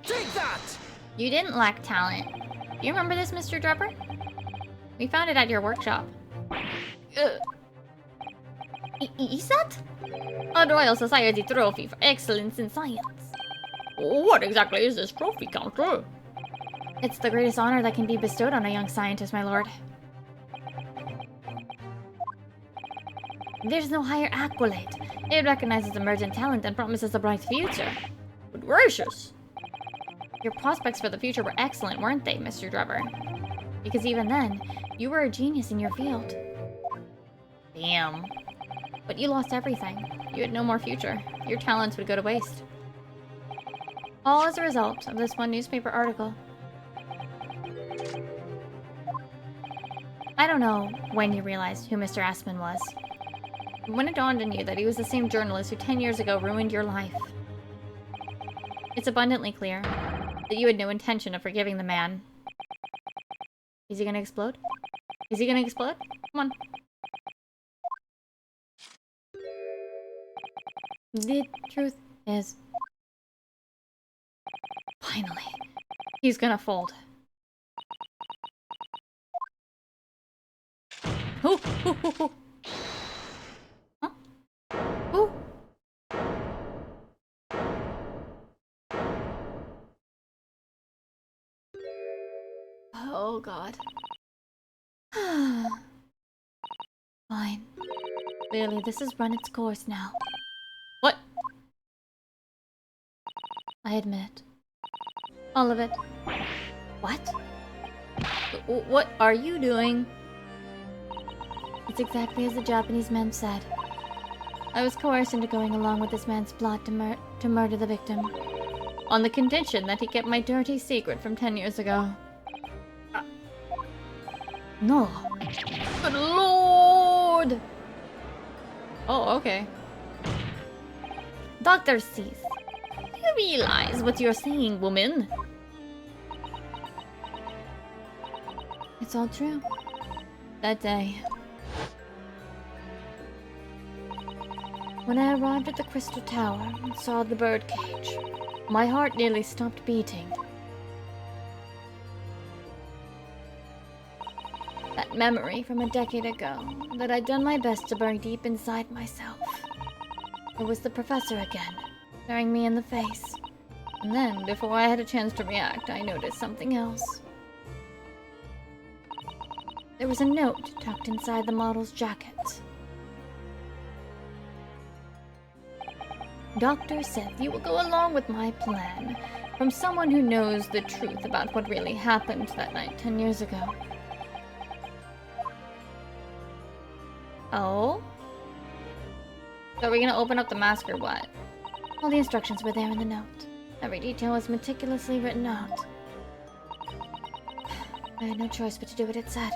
Take that! You didn't lack talent. Do you remember this, Mr. Drebber? We found it at your workshop. Is that? A Royal Society trophy for excellence in science. What exactly is this trophy, Counselor? It's the greatest honor that can be bestowed on a young scientist, my lord. There's no higher accolade. It recognizes emergent talent and promises a bright future. Good gracious. Your prospects for the future were excellent, weren't they, Mr. Drebber? Because even then, you were a genius in your field. Damn. But you lost everything. You had no more future. Your talents would go to waste. All as a result of this one newspaper article. I don't know when you realized who Mr. Aspen was. When it dawned on you that he was the same journalist who 10 years ago ruined your life. It's abundantly clear that you had no intention of forgiving the man. Is he gonna explode? Is he gonna explode? Come on. The truth is... Finally. He's gonna fold. Ooh, ooh, ooh, ooh. Huh? Ooh. Oh, God. Fine. Clearly, this has run its course now. What? I admit. All of it. What? What are you doing? It's exactly as the Japanese men said. I was coerced into going along with this man's plot to murder the victim. On the condition that he kept my dirty secret from 10 years ago. No. Good lord! Oh, okay. Dr. Cease, do you realize what you're saying, woman? It's all true. That day, when I arrived at the Crystal Tower and saw the birdcage, my heart nearly stopped beating. That memory from a decade ago that I'd done my best to bury deep inside myself. It was the professor again, staring me in the face. And then, before I had a chance to react, I noticed something else. There was a note tucked inside the model's jacket. Doctor said you will go along with my plan, from someone who knows the truth about what really happened that night 10 years ago. Oh? So are we gonna open up the mask or what? All the instructions were there in the note. Every detail was meticulously written out. I had no choice but to do what it said.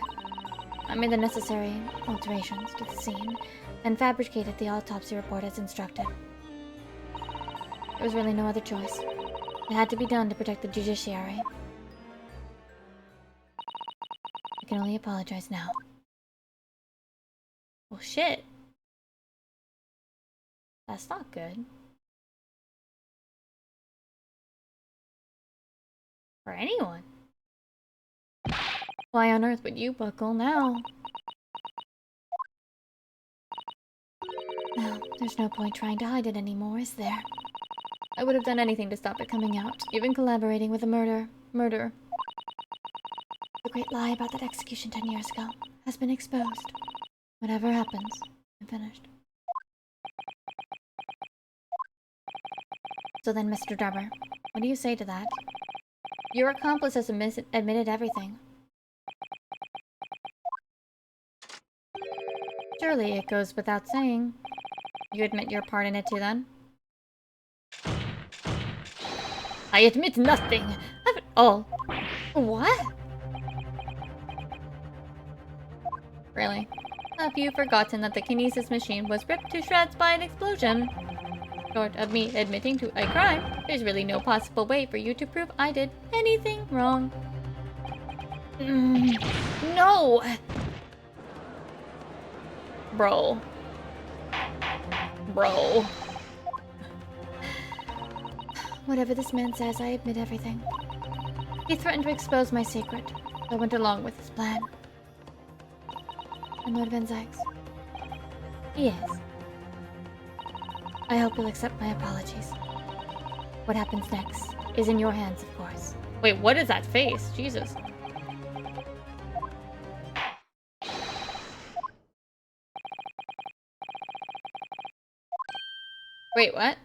I made the necessary alterations to the scene and fabricated the autopsy report as instructed. There was really no other choice. It had to be done to protect the judiciary. I can only apologize now. Well, shit. That's not good. For anyone. Why on earth would you buckle now? Well, there's no point trying to hide it anymore, is there? I would have done anything to stop it coming out, even collaborating with a murderer. The great lie about that execution 10 years ago has been exposed. Whatever happens, I'm finished. So then, Mr. Drebber, what do you say to that? Your accomplice has admitted everything. Surely it goes without saying. You admit your part in it too, then? I admit nothing. Oh. What? Really? Have you forgotten that the kinesis machine was ripped to shreds by an explosion? Short of me admitting to a crime, there's really no possible way for you to prove I did anything wrong. No! Bro. Whatever this man says, I admit everything. He threatened to expose my secret. I went along with his plan. And Lord Van Zyx. Yes. I hope you'll accept my apologies. What happens next is in your hands, of course. Wait, what is that face? Jesus. Wait, what?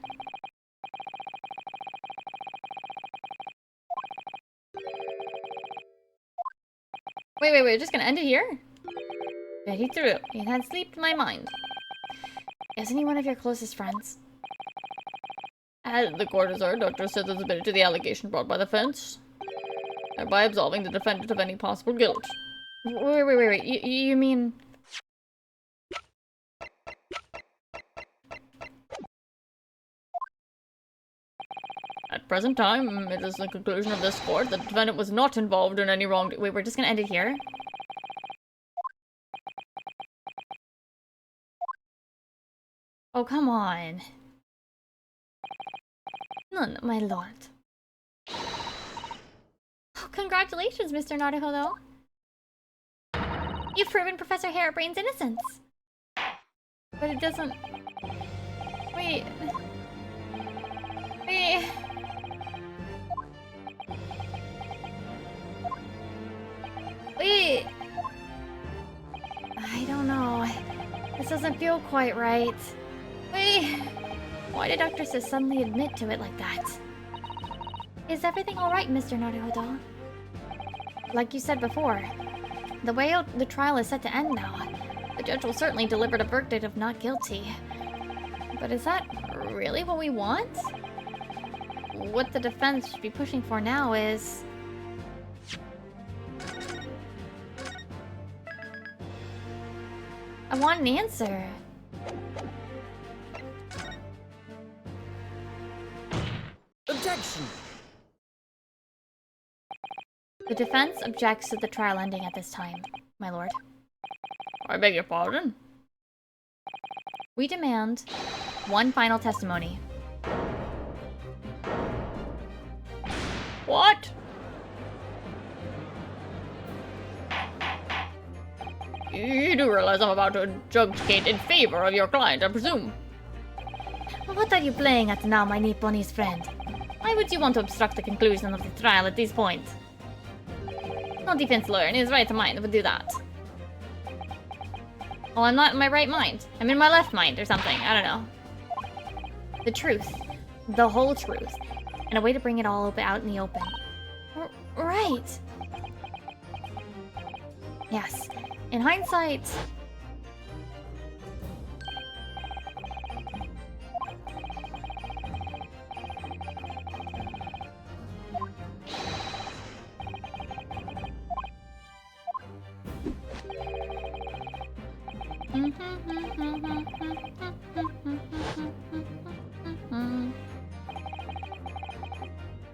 Wait, we're just gonna end it here? Very true. It had slipped my mind. Isn't he one of your closest friends? As the court has heard, Dr. Sith has admitted to the allegation brought by the defense, thereby absolving the defendant of any possible guilt. Wait. You mean... At present time, it is the conclusion of this court that the defendant was not involved in any wrongdoing. Wait, we're just gonna end it here? Oh, come on. None, my lord. Oh, congratulations, Mr. Naruhodo. You've proven Professor Harebrain's innocence. But it doesn't... Wait... I don't know. This doesn't feel quite right. Wait... Why did Dr. Sis suddenly admit to it like that? Is everything alright, Mr. Naruhodo? Like you said before, the way the trial is set to end now, the judge will certainly deliver a verdict of not guilty. But is that really what we want? What the defense should be pushing for now is... I want an answer. Objection! The defense objects to the trial ending at this time, my lord. I beg your pardon? We demand one final testimony. What? You do realize I'm about to adjudicate in favor of your client, I presume? What are you playing at now, my Nipponese friend? Why would you want to obstruct the conclusion of the trial at this point? No defense lawyer in his right mind would do that. Well, I'm not in my right mind. I'm in my left mind or something. I don't know. The truth. The whole truth. And a way to bring it all out in the open. Right. Yes. In hindsight...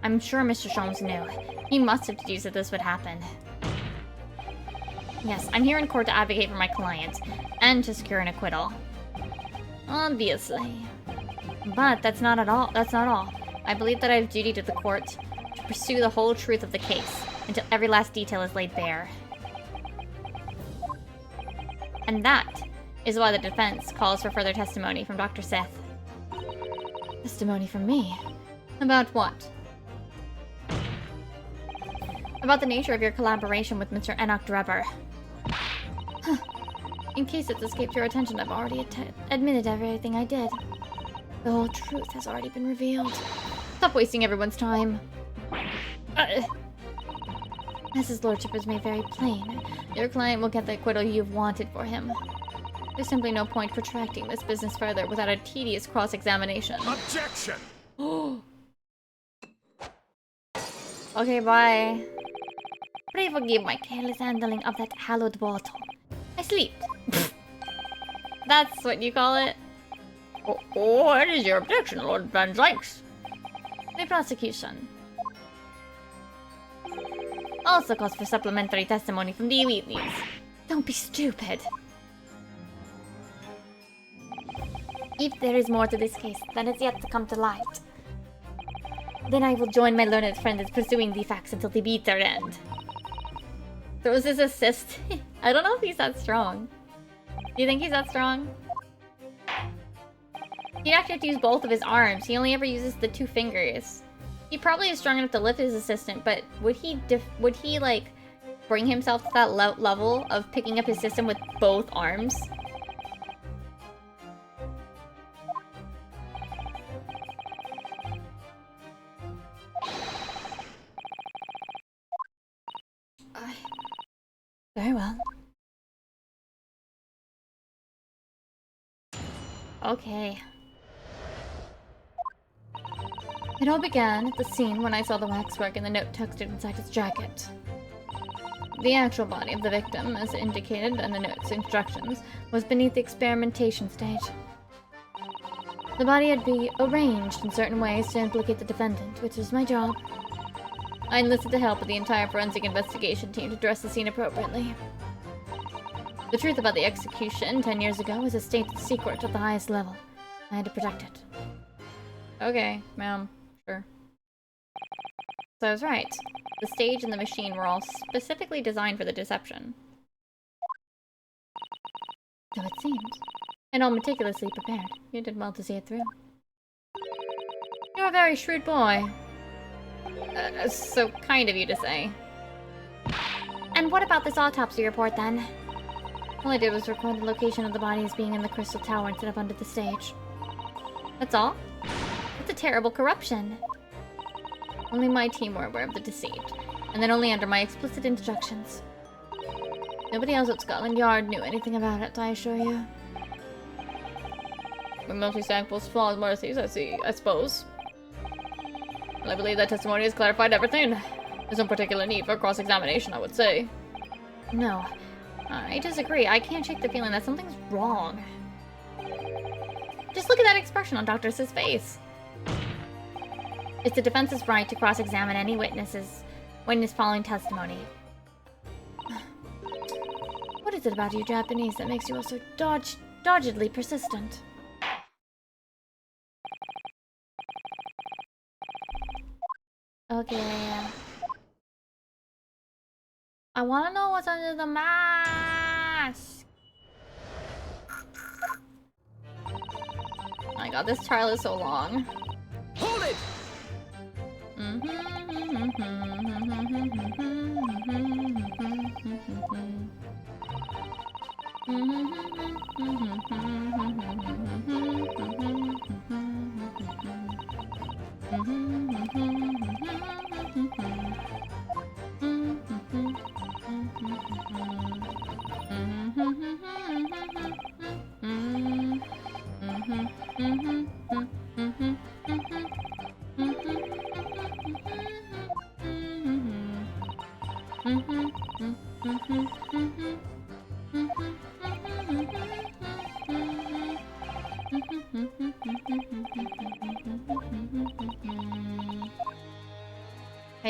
I'm sure Mr. Sholmes knew. He must have deduced that this would happen. Yes, I'm here in court to advocate for my client, and to secure an acquittal. Obviously. But that's not all. I believe that I have duty to the court to pursue the whole truth of the case, until every last detail is laid bare. And that is why the defense calls for further testimony from Dr. Seth. Testimony from me? About what? About the nature of your collaboration with Mr. Enoch Drebber. In case it's escaped your attention, I've already admitted everything I did. The whole truth has already been revealed. Stop wasting everyone's time. As his lordship has made very plain, your client will get the acquittal you've wanted for him. There's simply no point protracting this business further without a tedious cross-examination. Objection! Okay, bye. Pray forgive my careless handling of that hallowed bottle. I sleeped. That's what you call it? What is your objection, Lord Van Zykes? The prosecution also calls for supplementary testimony from the witness. Don't be stupid. If there is more to this case that has yet to come to light, then I will join my learned friend in pursuing the facts until the bitter end. Throws his assist. I don't know if he's that strong. Do you think he's that strong? He'd actually have to use both of his arms. He only ever uses the 2 fingers. He probably is strong enough to lift his assistant, but would he like bring himself to that level of picking up his system with both arms? Very well. Okay. It all began at the scene when I saw the waxwork and the note tucked inside his jacket. The actual body of the victim, as indicated in the note's instructions, was beneath the experimentation stage. The body had to be arranged in certain ways to implicate the defendant, which was my job. I enlisted the help of the entire forensic investigation team to dress the scene appropriately. The truth about the execution 10 years ago was a state secret at the highest level. I had to protect it. Okay, ma'am. Sure. So I was right. The stage and the machine were all specifically designed for the deception. So it seems. And all meticulously prepared. You did well to see it through. You're a very shrewd boy. So kind of you to say. And what about this autopsy report, then? All I did was record the location of the body as being in the Crystal Tower instead of under the stage. That's all? That's a terrible corruption. Only my team were aware of the deceit, and then only under my explicit instructions. Nobody else at Scotland Yard knew anything about it, I assure you. With multi-samples, flawed mercies, I suppose. Well, I believe that testimony has clarified everything. There's no particular need for cross-examination, I would say. No. I disagree. I can't shake the feeling that something's wrong. Just look at that expression on Dr. S's face. It's the defense's right to cross-examine any witness following testimony. What is it about you Japanese that makes you all so doggedly persistent? Okay. I wanna know what's under the mask! Oh my god, this trial is so long. Hold it!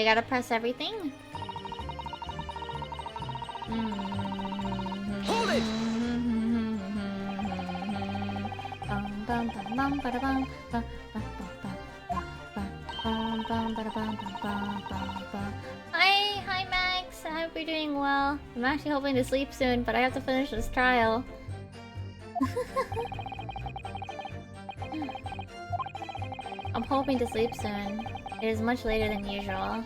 I gotta press everything. Hold it! Hi Max. I hope you're doing well. I'm actually hoping to sleep soon, but I have to finish this trial. I'm hoping to sleep soon. It is much later than usual.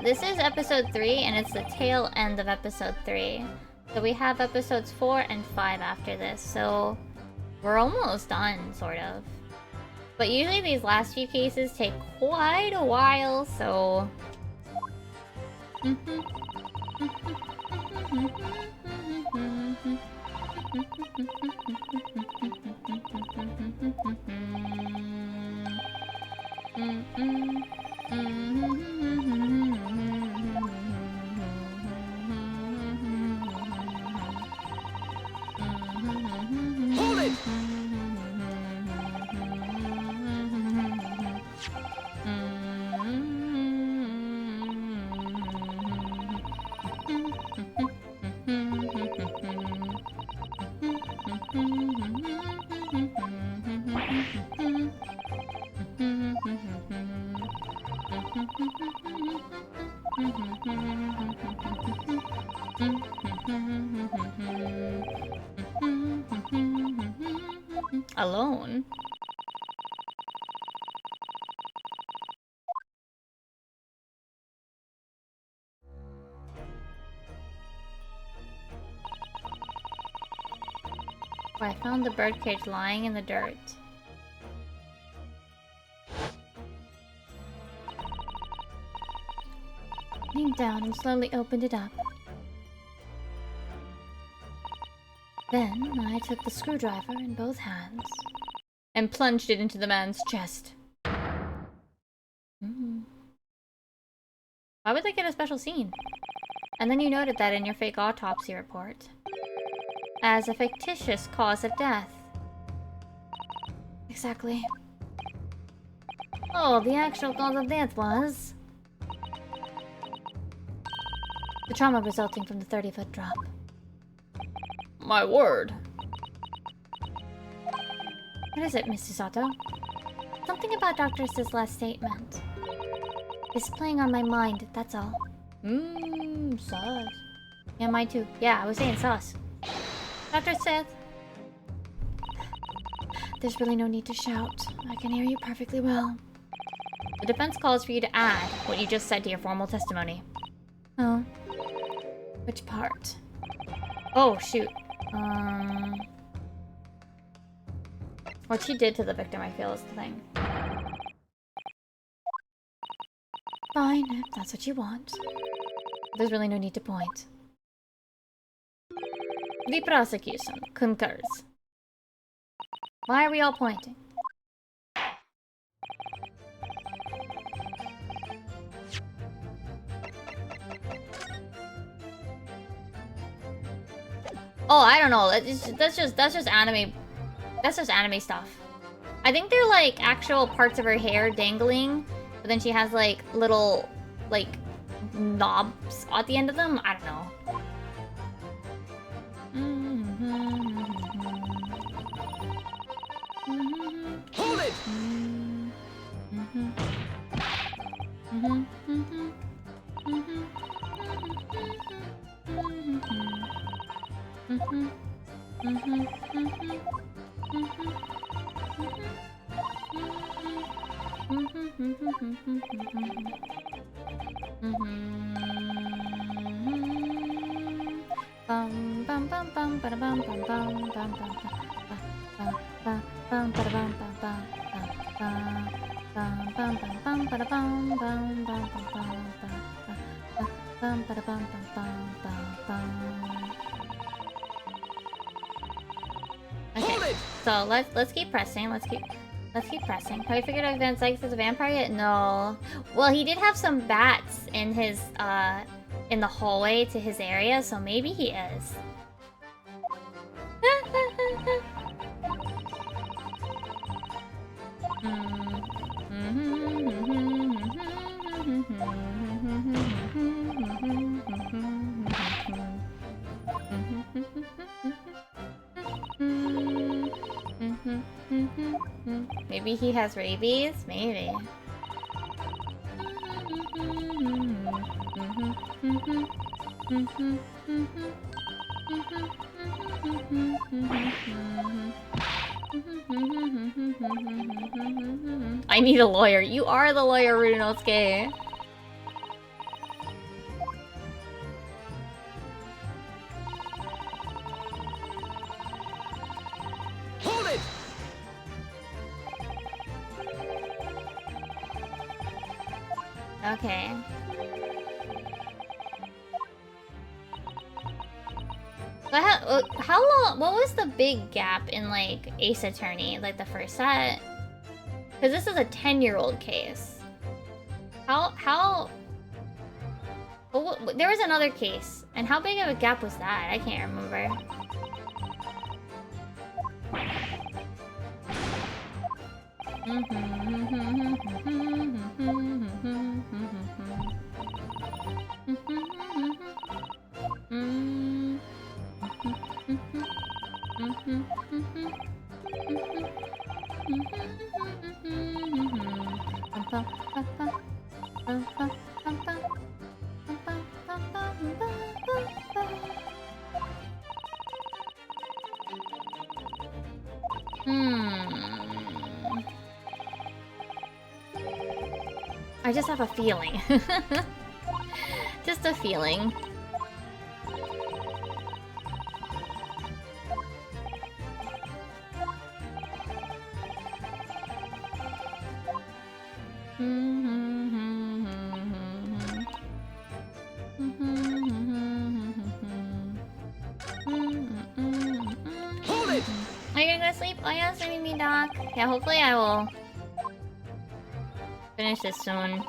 This is episode 3, and it's the tail end of episode 3. So we have episodes 4 and 5 after this, so we're almost done, sort of. But usually these last few cases take quite a while, so... Hold it! Alone? Oh, I found the birdcage lying in the dirt. Leaned down and slowly opened it up. Then I took the screwdriver in both hands and plunged it into the man's chest. Why would they get a special scene? And then you noted that in your fake autopsy report as a fictitious cause of death. Exactly. Oh, the actual cause of death was... the trauma resulting from the 30-foot drop. My word. What is it, Mr. Sato? Something about Dr. Sith's last statement. It's playing on my mind, that's all. Sus. Yeah, mine too. Yeah, I was saying sus. Dr. Sith! There's really no need to shout. I can hear you perfectly well. The defense calls for you to add what you just said to your formal testimony. Oh. Which part? Oh, shoot. What she did to the victim, I feel, is the thing. Fine, if that's what you want. There's really no need to point. The prosecution concurs. Why are we all pointing? Oh, I don't know. That's just anime. That's just anime stuff. I think they're like actual parts of her hair dangling, but then she has like little like knobs at the end of them. I don't know. Hold it! Okay, so let's keep pressing. Let's keep. Let's keep pressing. Have you figured out if Van Sykes is a vampire yet? No. Well, he did have some bats in his, in the hallway to his area, so maybe he is. Maybe he has rabies? Maybe. I need a lawyer. You are the lawyer, Runosuke. Hold it! Okay. So how long? What was the big gap in like Ace Attorney, like the first set? Because this is a 10-year-old case. How? Well, there was another case, and how big of a gap was that? I can't remember. I just have a feeling. Just a feeling. Hold it! Are you gonna go sleep? Oh yeah, sleeping me, Doc. Yeah, hopefully I will finish this soon.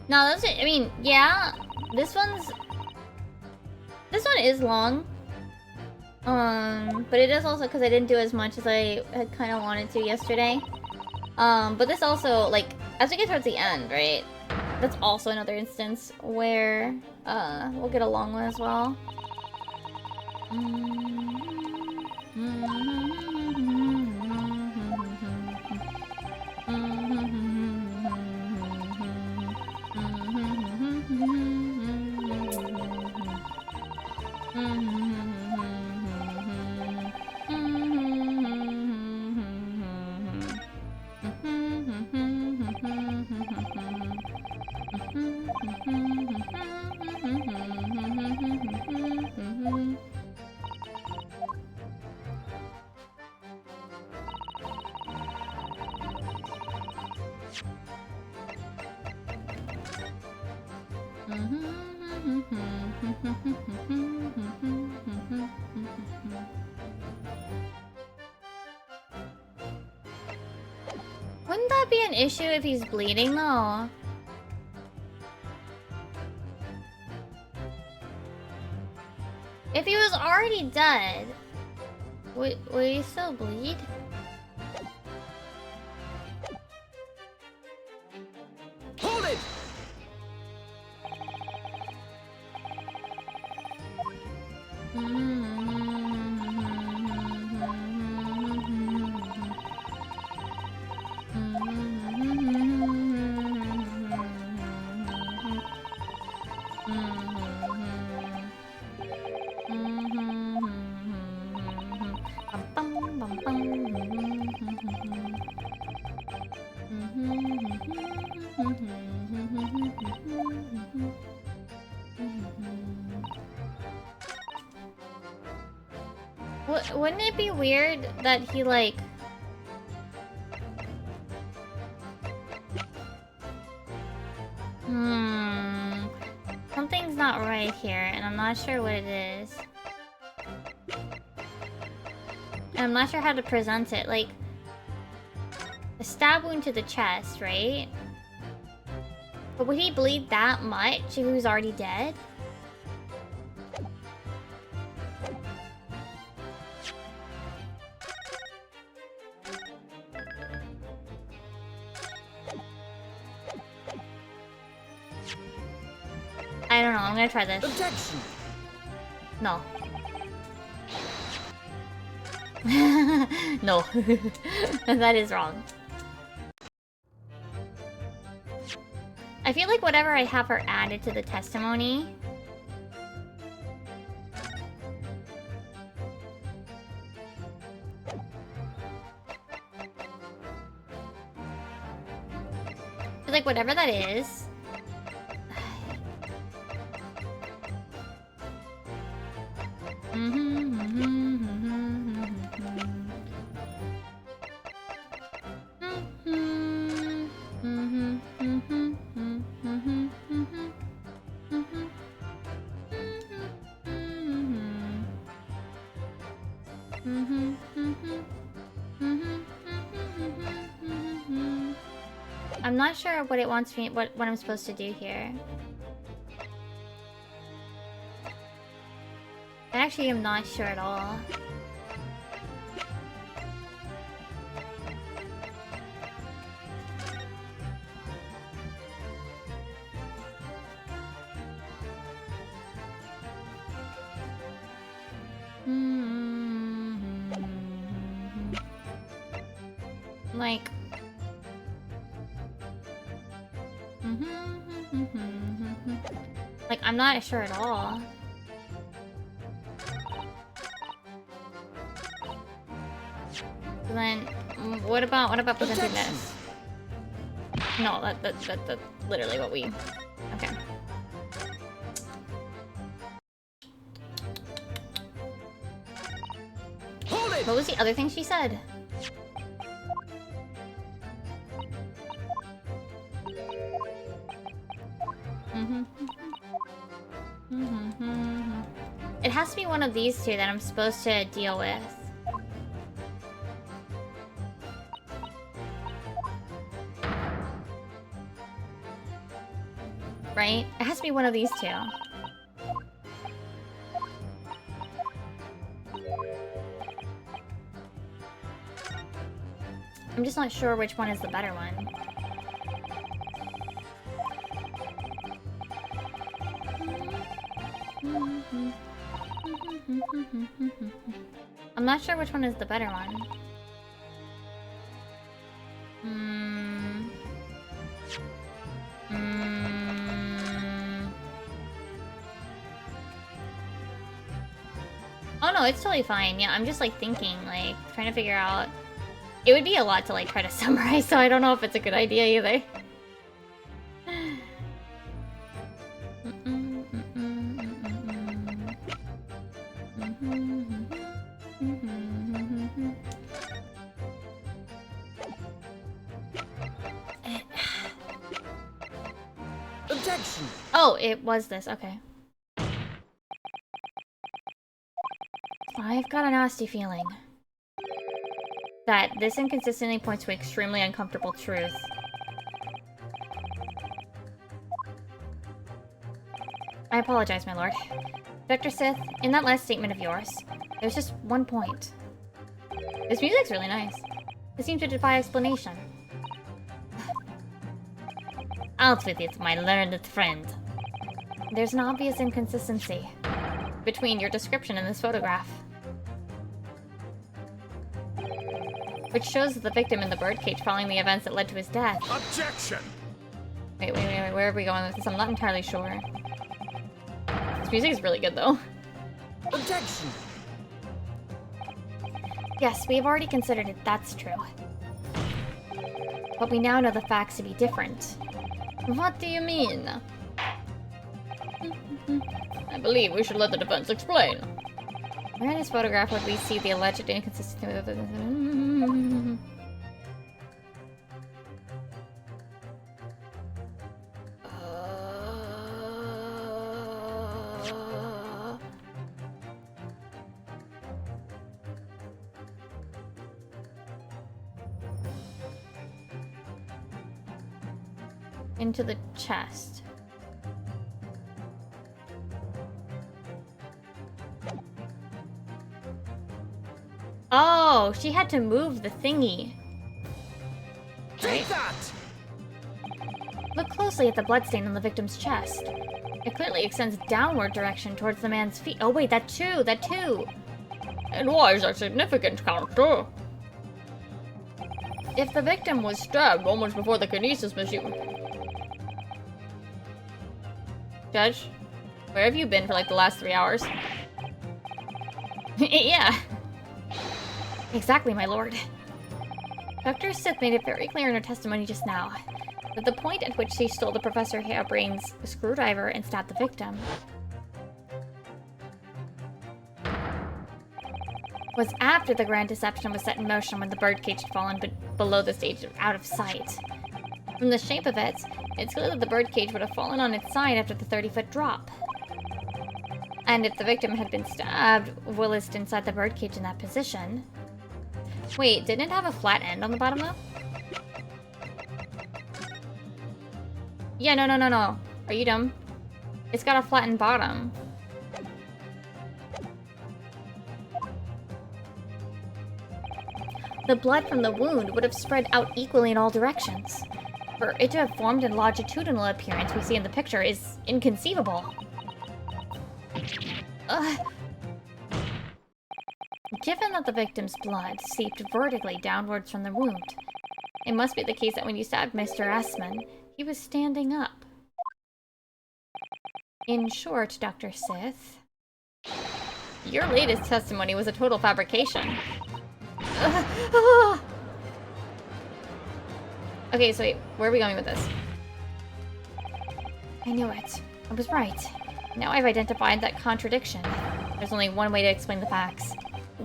No, that's it. I mean, yeah, this one is long. But it is also because I didn't do as much as I had kind of wanted to yesterday. But this also, like, as we get towards the end, right? That's also another instance where, we'll get a long one as well. Wouldn't that be an issue if he's bleeding, though? If he was already dead, would he still bleed? Hold it! Wouldn't it be weird that he, like, Something's not right here, and I'm not sure what it is. And I'm not sure how to present it. Like, a stab wound to the chest, right? But would he bleed that much if he was already dead? I don't know, I'm gonna try this. Objection! No. No. That is wrong. I feel like whatever I have her added to the testimony... I feel like whatever that is... I'm not sure what it wants me, what I'm supposed to do here. I actually am not sure at all. Like... Like, I'm not sure at all. Then, what about presenting this? No, that's literally what we... Okay. Hold it! What was the other thing she said? It has to be one of these two that I'm supposed to deal with. Right? It has to be one of these two. I'm just not sure which one is the better one. I'm not sure which one is the better one. Oh no, it's totally fine. Yeah, I'm just like thinking, like, trying to figure out... It would be a lot to like try to summarize, so I don't know if it's a good idea either. Objection! Oh, it was this. Okay. I've got a nasty feeling that this inconsistently points to an extremely uncomfortable truth. I apologize, my lord. Dr. Sith, in that last statement of yours, there's just one point. This music's really nice. It seems to defy explanation. Out with it, my learned friend. There's an obvious inconsistency between your description and this photograph, which shows the victim in the birdcage following the events that led to his death. Objection! Wait, where are we going with this? I'm not entirely sure. This music is really good, though. Objection! Yes, we have already considered it, that's true. But we now know the facts to be different. What do you mean? I believe we should let the defense explain. Where in this photograph would we see the alleged inconsistency? into the chest. Oh, she had to move the thingy. Take that! Look closely at the bloodstain on the victim's chest. It clearly extends downward direction towards the man's feet. Oh wait, that too! And why is that significant, Counter? If the victim was stabbed moments before the kinesis machine... Judge, where have you been for like the last 3 hours? Yeah. Exactly, my lord. Dr. Sith made it very clear in her testimony just now that the point at which she stole the Professor Harebrain's screwdriver and stabbed the victim was after the grand deception was set in motion when the birdcage had fallen below the stage out of sight. From the shape of it, it's clear that the birdcage would have fallen on its side after the 30-foot drop. And if the victim had been stabbed whilst inside the birdcage in that position... Wait, didn't it have a flat end on the bottom though? Yeah, no. Are you dumb? It's got a flattened bottom. The blood from the wound would have spread out equally in all directions. For it to have formed in longitudinal appearance we see in the picture is inconceivable. Given that the victim's blood seeped vertically downwards from the wound, it must be the case that when you stabbed Mr. Essman, he was standing up. In short, Dr. Sith, your latest testimony was a total fabrication. Okay, so wait, where are we going with this? I knew it. I was right. Now I've identified that contradiction. There's only one way to explain the facts.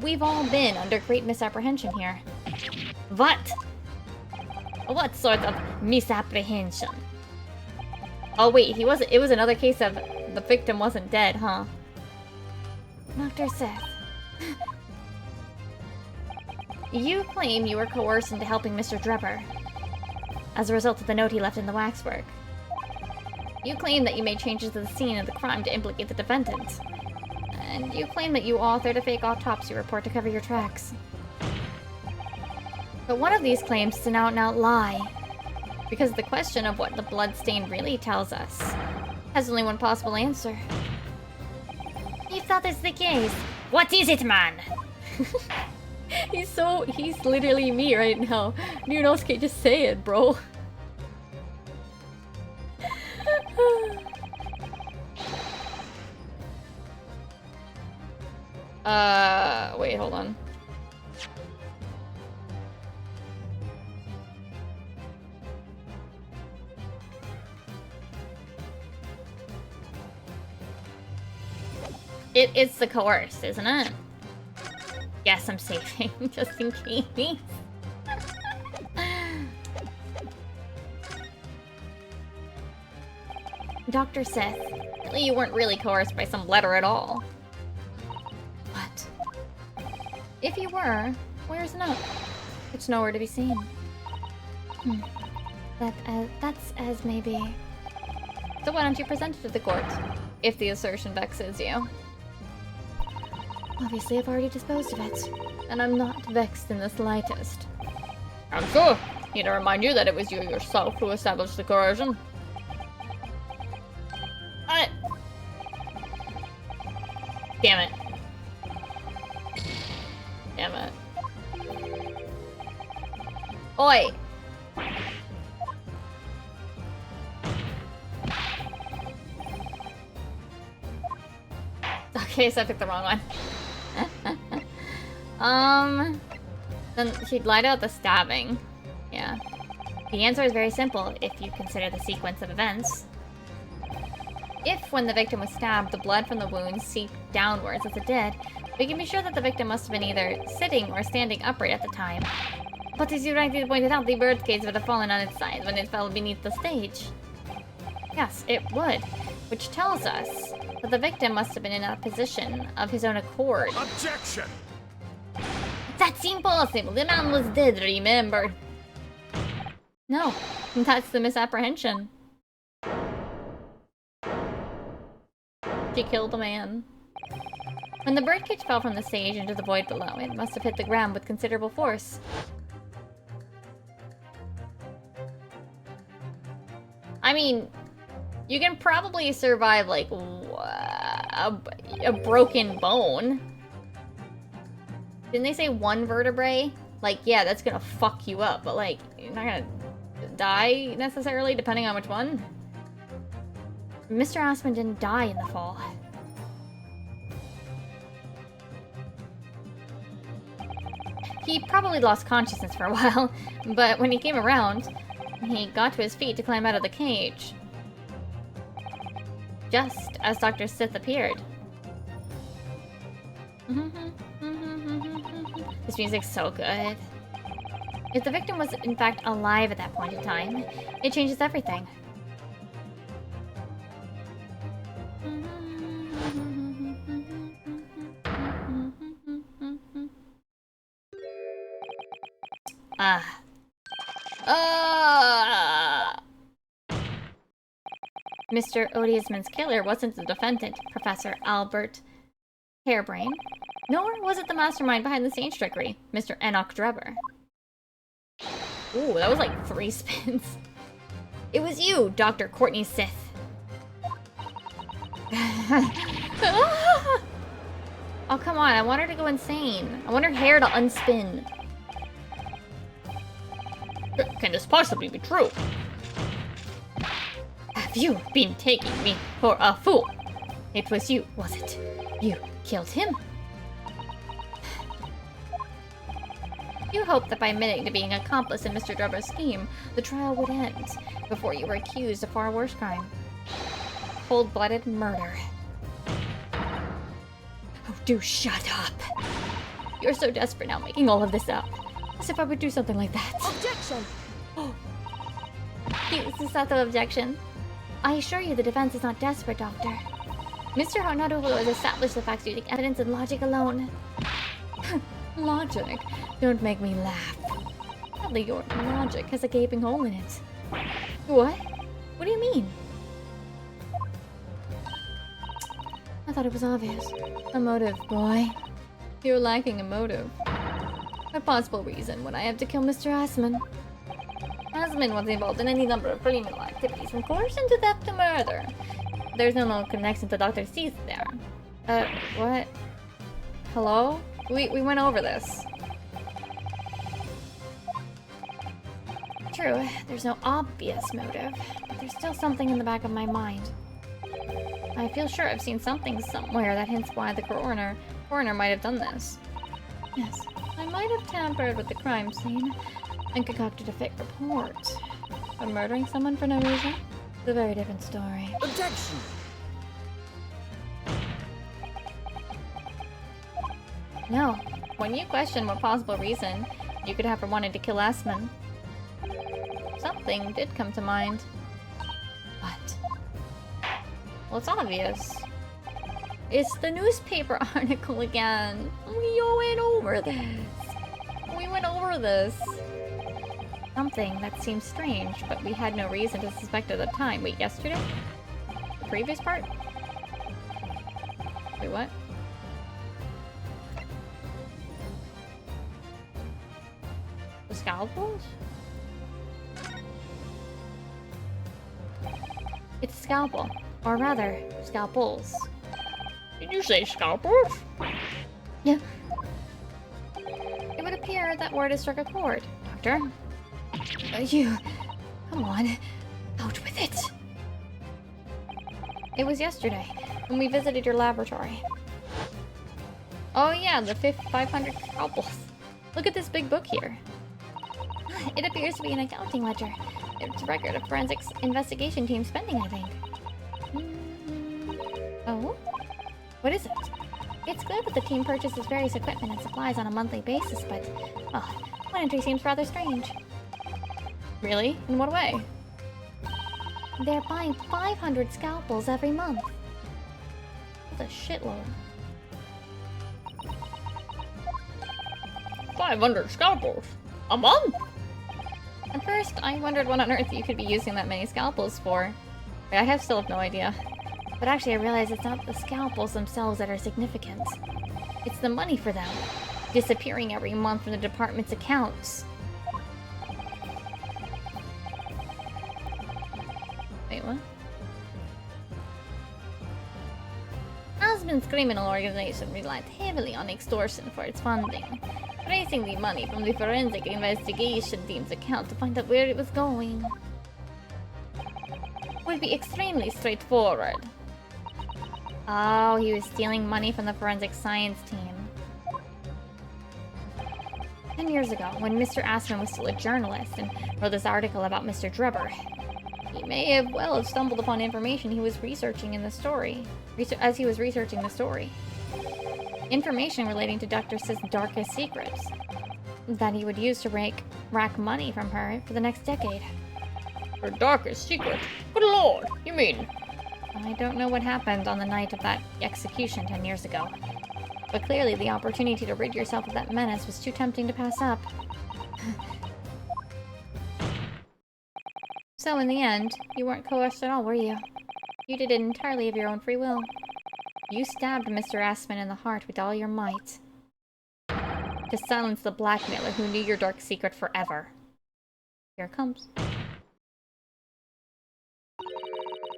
We've all been under great misapprehension here. What? What sort of misapprehension? Oh wait, it was another case of the victim wasn't dead, huh? Dr. Sith. You claim you were coerced into helping Mr. Drebber as a result of the note he left in the waxwork. You claim that you made changes to the scene of the crime to implicate the defendant. And you claim that you authored a fake autopsy report to cover your tracks. But one of these claims is an out-and-out lie. Because the question of what the bloodstain really tells us has only one possible answer. If that is the case, what is it, man? He's literally me right now. Ryunosuke, just say it, bro. Wait, hold on. It's the coerced, isn't it? Yes, I'm saving, just in case. Dr. Sith, You weren't really coerced by some letter at all. what? If you were, where's the note? It's nowhere to be seen. That's as maybe... So why don't you present it to the court, if the assertion vexes you? Obviously, I've already disposed of it, and I'm not vexed in the slightest. I'm sure. Need to remind you that it was you yourself who established the coercion. Damn it. Damn it. Oi! Okay, so I picked the wrong one. Then she'd lied about the stabbing. Yeah. The answer is very simple if you consider the sequence of events. If, when the victim was stabbed, the blood from the wound seeped downwards as it did, we can be sure that the victim must have been either sitting or standing upright at the time. But as you rightly pointed out, the birdcage would have fallen on its side when it fell beneath the stage. Yes, it would. Which tells us that the victim must have been in a position of his own accord. Objection! That's impossible! The man was dead, remember? No, that's the misapprehension. She killed a man. When the birdcage fell from the stage into the void below, it must have hit the ground with considerable force. I mean, you can probably survive, like, a broken bone. Didn't they say one vertebrae? Like, yeah, that's gonna fuck you up, but, like, you're not gonna die, necessarily, depending on which one. Mr. Aspen didn't die in the fall. He probably lost consciousness for a while, but when he came around, he got to his feet to climb out of the cage. Just as Dr. Sith appeared. This music's so good. If the victim was in fact alive at that point in time, it changes everything. Mr. Odiusman's killer wasn't the defendant, Professor Albert Harebrain, nor was it the mastermind behind the stage trickery, Mr. Enoch Drebber. Ooh, that was like 3 spins. It was you, Dr. Courtney Sith. Oh, come on, I want her to go insane. I want her hair to unspin. Can this possibly be true? Have you been taking me for a fool? It was you, was it? You killed him? You hoped that by admitting to being an accomplice in Mr. Drebber's scheme, the trial would end before you were accused of far worse crime. Cold-blooded murder. Oh, do shut up. You're so desperate now, making all of this up. As if I would do something like that. Objection! Is that the objection? I assure you the defense is not desperate, Doctor. Mr. Hornadovo has established the facts using evidence and logic alone. Logic? Don't make me laugh. Sadly, your logic has a gaping hole in it. What? What do you mean? I thought it was obvious. A motive, boy. You're lacking a motive. A possible reason would I have to kill Mr. Asman. Asman was involved in any number of criminal activities, from coercion to theft to murder. There's no connection to Dr. C's there. What? Hello? We went over this. True, there's no obvious motive, but there's still something in the back of my mind. I feel sure I've seen something somewhere that hints why the coroner might have done this. Yes, I might have tampered with the crime scene and concocted a fake report. But murdering someone for no reason? It's a very different story. Objection! No. When you question what possible reason you could have for wanting to kill Asman, something did come to mind. What? Well, it's obvious. It's the newspaper article again. We went over this. We went over this. Something that seems strange, but we had no reason to suspect at the time. Wait, yesterday? The previous part? Wait, what? The scalpels? It's a scalpel. Or rather, scalpels. Did you say scalpels? Yeah. It would appear that word has struck a chord, Doctor. You... Come on. Out with it. It was yesterday, when we visited your laboratory. Oh yeah, the 500 scalpels. Look at this big book here. It appears to be an accounting ledger. It's a record of forensics investigation team spending, I think. Oh? What is it? It's clear that the team purchases various equipment and supplies on a monthly basis, but... oh, one entry seems rather strange. Really? In what way? They're buying 500 scalpels every month. That's a shitload. 500 scalpels? A month? At first, I wondered what on earth you could be using that many scalpels for. I still have no idea. But actually I realize it's not the scalpels themselves that are significant. It's the money for them, disappearing every month from the department's accounts. Wait, what? Aspen's criminal organization relied heavily on extortion for its funding, tracing the money from the forensic investigation team's account to find out where it was going would be extremely straightforward. Oh, he was stealing money from the forensic science team. 10 years ago, when Mr. Aspen was still a journalist and wrote this article about Mr. Drebber, he may have stumbled upon information he was researching in the story, as he was researching the story. Information relating to Dr. Sith's darkest secrets that he would use to rack money from her for the next decade. Her darkest secret? Good lord, you mean? I don't know what happened on the night of that execution 10 years ago, but clearly the opportunity to rid yourself of that menace was too tempting to pass up. So in the end, you weren't coerced at all, were you? You did it entirely of your own free will. You stabbed Mr. Aspen in the heart with all your might, to silence the blackmailer who knew your dark secret forever. Here it comes.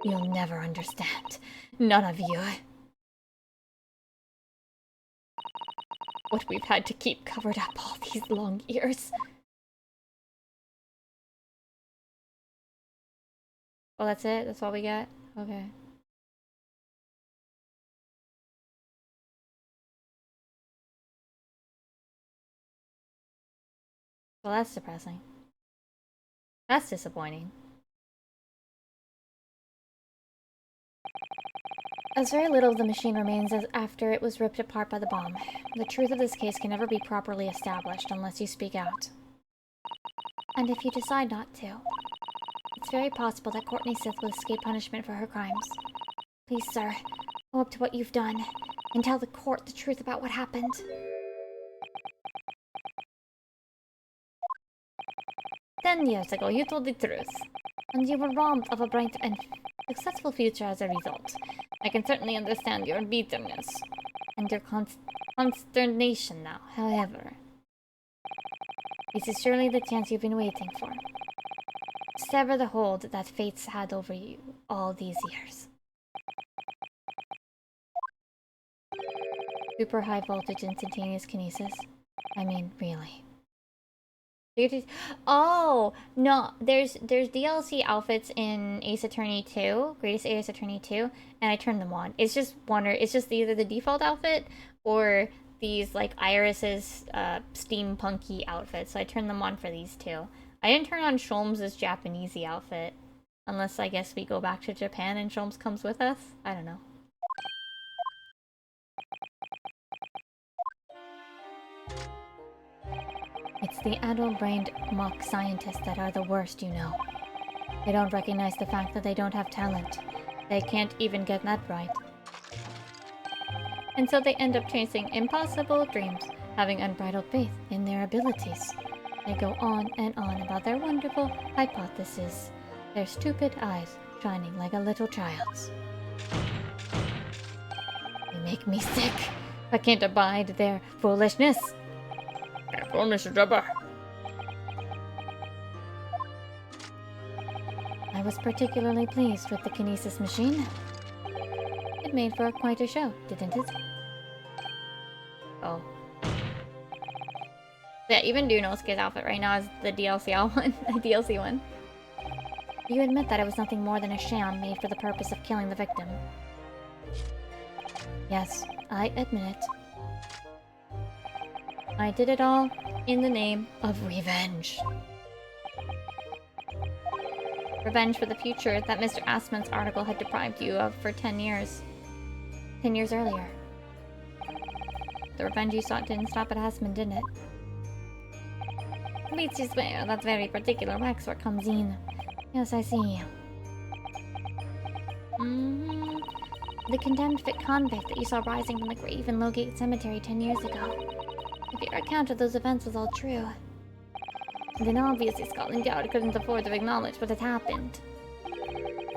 You'll never understand. None of you. What we've had to keep covered up all these long years. Oh, that's it? That's all we got? Okay. Well, that's depressing. That's disappointing. As very little of the machine remains as after it was ripped apart by the bomb, the truth of this case can never be properly established unless you speak out. And if you decide not to, it's very possible that Courtney Sith will escape punishment for her crimes. Please, sir, go up to what you've done and tell the court the truth about what happened. 10 years ago, you told the truth, and you were robbed of a bright and successful future as a result. I can certainly understand your bitterness and your consternation now, however. This is surely the chance you've been waiting for. Sever the hold that fate's had over you all these years. Super high voltage instantaneous kinesis? I mean, really. Oh no, there's DLC outfits in Ace Attorney 2, Greatest Ace Attorney 2, and I turned them on. It's just either the default outfit or these like Iris's steampunky outfits. So I turned them on for these two. I didn't turn on Sholmes' Japanesey outfit, unless I guess we go back to Japan and Sholmes comes with us. I don't know. It's the addle-brained mock scientists that are the worst, you know. They don't recognize the fact that they don't have talent. They can't even get that right. And so they end up chasing impossible dreams, having unbridled faith in their abilities. They go on and on about their wonderful hypothesis, their stupid eyes shining like a little child's. They make me sick. I can't abide their foolishness. Careful, Mr. Drebber. I was particularly pleased with the kinesis machine. It made for quite a show, didn't it? Oh. Yeah, even Dunosuke's outfit right now is the DLC one. The DLC one. You admit that it was nothing more than a sham made for the purpose of killing the victim. Yes, I admit it. I did it all in the name of revenge. Revenge for the future that Mr. Aspen's article had deprived you of for 10 years. 10 years earlier. The revenge you sought didn't stop at Aspen, didn't it? Beats you swear that very particular waxwork comes in. Yes, I see. The condemned convict that you saw rising from the grave in Lowgate Cemetery 10 years ago. If your account of those events was all true, then obviously Scotland Yard couldn't afford to acknowledge what had happened.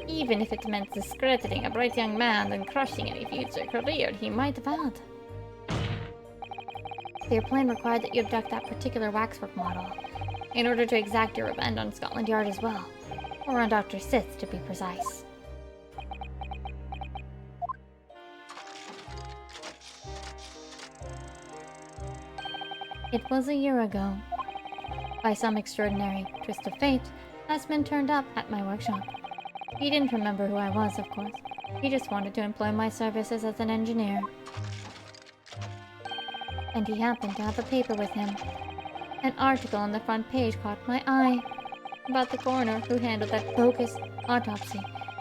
even if it meant discrediting a bright young man and crushing any future career he might have had. Their plan required that you abduct that particular waxwork model, in order to exact your revenge on Scotland Yard as well, or on Dr. Sith to be precise. It was a year ago. By some extraordinary twist of fate, Asmund turned up at my workshop. He didn't remember who I was, of course. He just wanted to employ my services as an engineer. And he happened to have a paper with him. An article on the front page caught my eye about the coroner who handled that bogus autopsy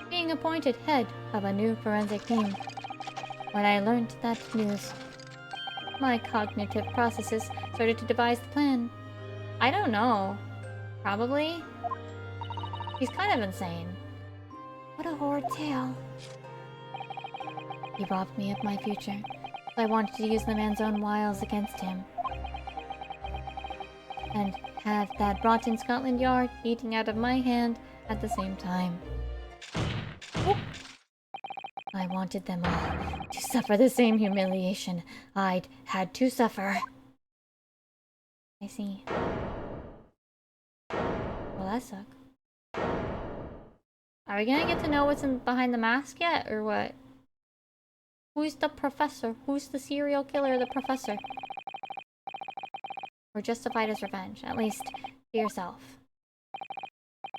being appointed head of a new forensic team. When I learned that news, my cognitive processes started to devise the plan. I don't know. Probably. He's kind of insane. What a horrid tale. He robbed me of my future. I wanted to use the man's own wiles against him. And have that rotten Scotland Yard eating out of my hand at the same time. Oh. I wanted them all to suffer the same humiliation I'd had to suffer. I see. Well, that sucks. Are we gonna get to know what's behind the mask yet, or what? Who's the professor? Who's the serial killer, the professor? Or justified his revenge, at least to yourself.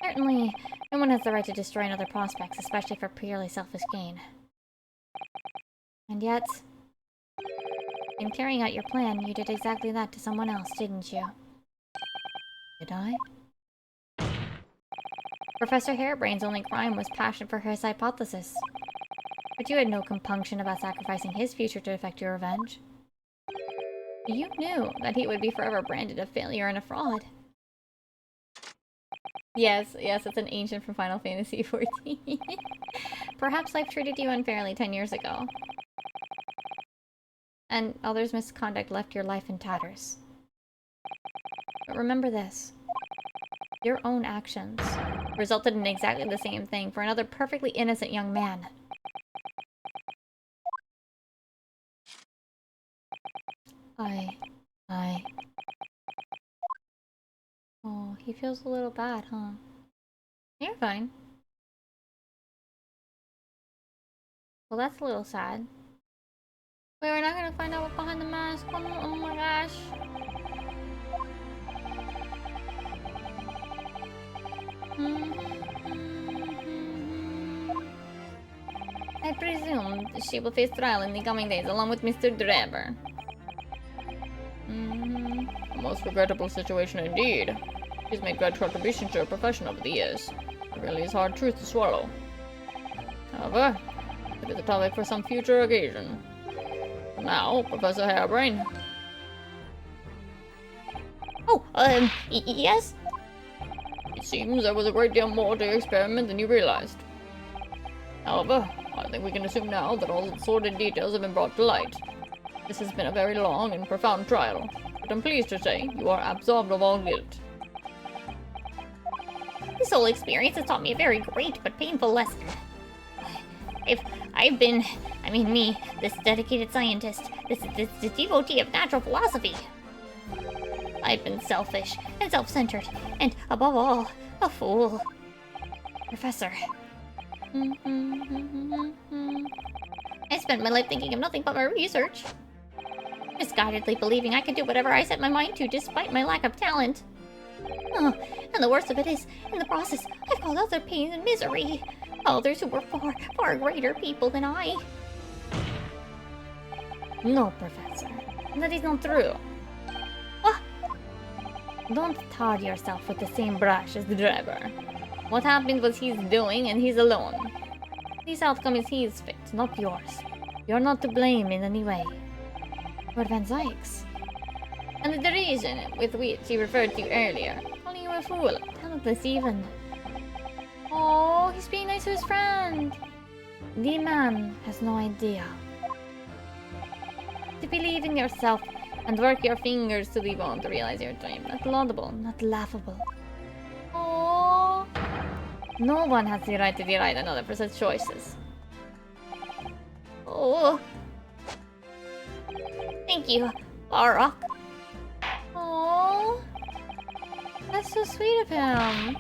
Certainly, no one has the right to destroy another prospects, especially for purely selfish gain. And yet, in carrying out your plan, you did exactly that to someone else, didn't you? Did I? Professor Harebrain's only crime was passion for his hypothesis. But you had no compunction about sacrificing his future to effect your revenge. You knew that he would be forever branded a failure and a fraud. Yes, it's an ancient from Final Fantasy XIV. Perhaps life treated you unfairly 10 years ago. And others' misconduct left your life in tatters. But remember this. Your own actions resulted in exactly the same thing for another perfectly innocent young man. Oh, he feels a little bad, huh? You're fine. Well, that's a little sad. Wait, we're not gonna find out what's behind the mask. Oh my gosh. I presume she will face trial in the coming days along with Mr. Drebber. A most regrettable situation indeed. He's made great contributions to her profession over the years. It really is hard truth to swallow. However, it is a topic for some future occasion. Now, Professor Harebrain. Oh, yes? It seems there was a great deal more to your experiment than you realized. However, I think we can assume now that all the sordid details have been brought to light. This has been a very long and profound trial, but I'm pleased to say you are absolved of all guilt. This whole experience has taught me a very great but painful lesson. I've been, this dedicated scientist, this devotee of natural philosophy. I've been selfish and self-centered, and above all, a fool. Professor. I spent my life thinking of nothing but my research. Misguidedly believing I could do whatever I set my mind to despite my lack of talent. Oh, and the worst of it is, in the process, I've caused other pain and misery. Others who were far greater people than I. No, Professor. That is not true. What? Don't tar yourself with the same brush as the driver. What happened was his doing, and he's alone. This outcome is his fate, not yours. You're not to blame in any way. You're Van Zyk's. And the reason with which he referred to you earlier, calling you a fool. Talentless even. Oh, he's being nice to his friend. The man has no idea. To believe in yourself and work your fingers to the bone to realize your dream. Not laudable, not laughable. Oh, No one has the right to deride another for such choices. Oh. Thank you, Barrock. Oh, that's so sweet of him.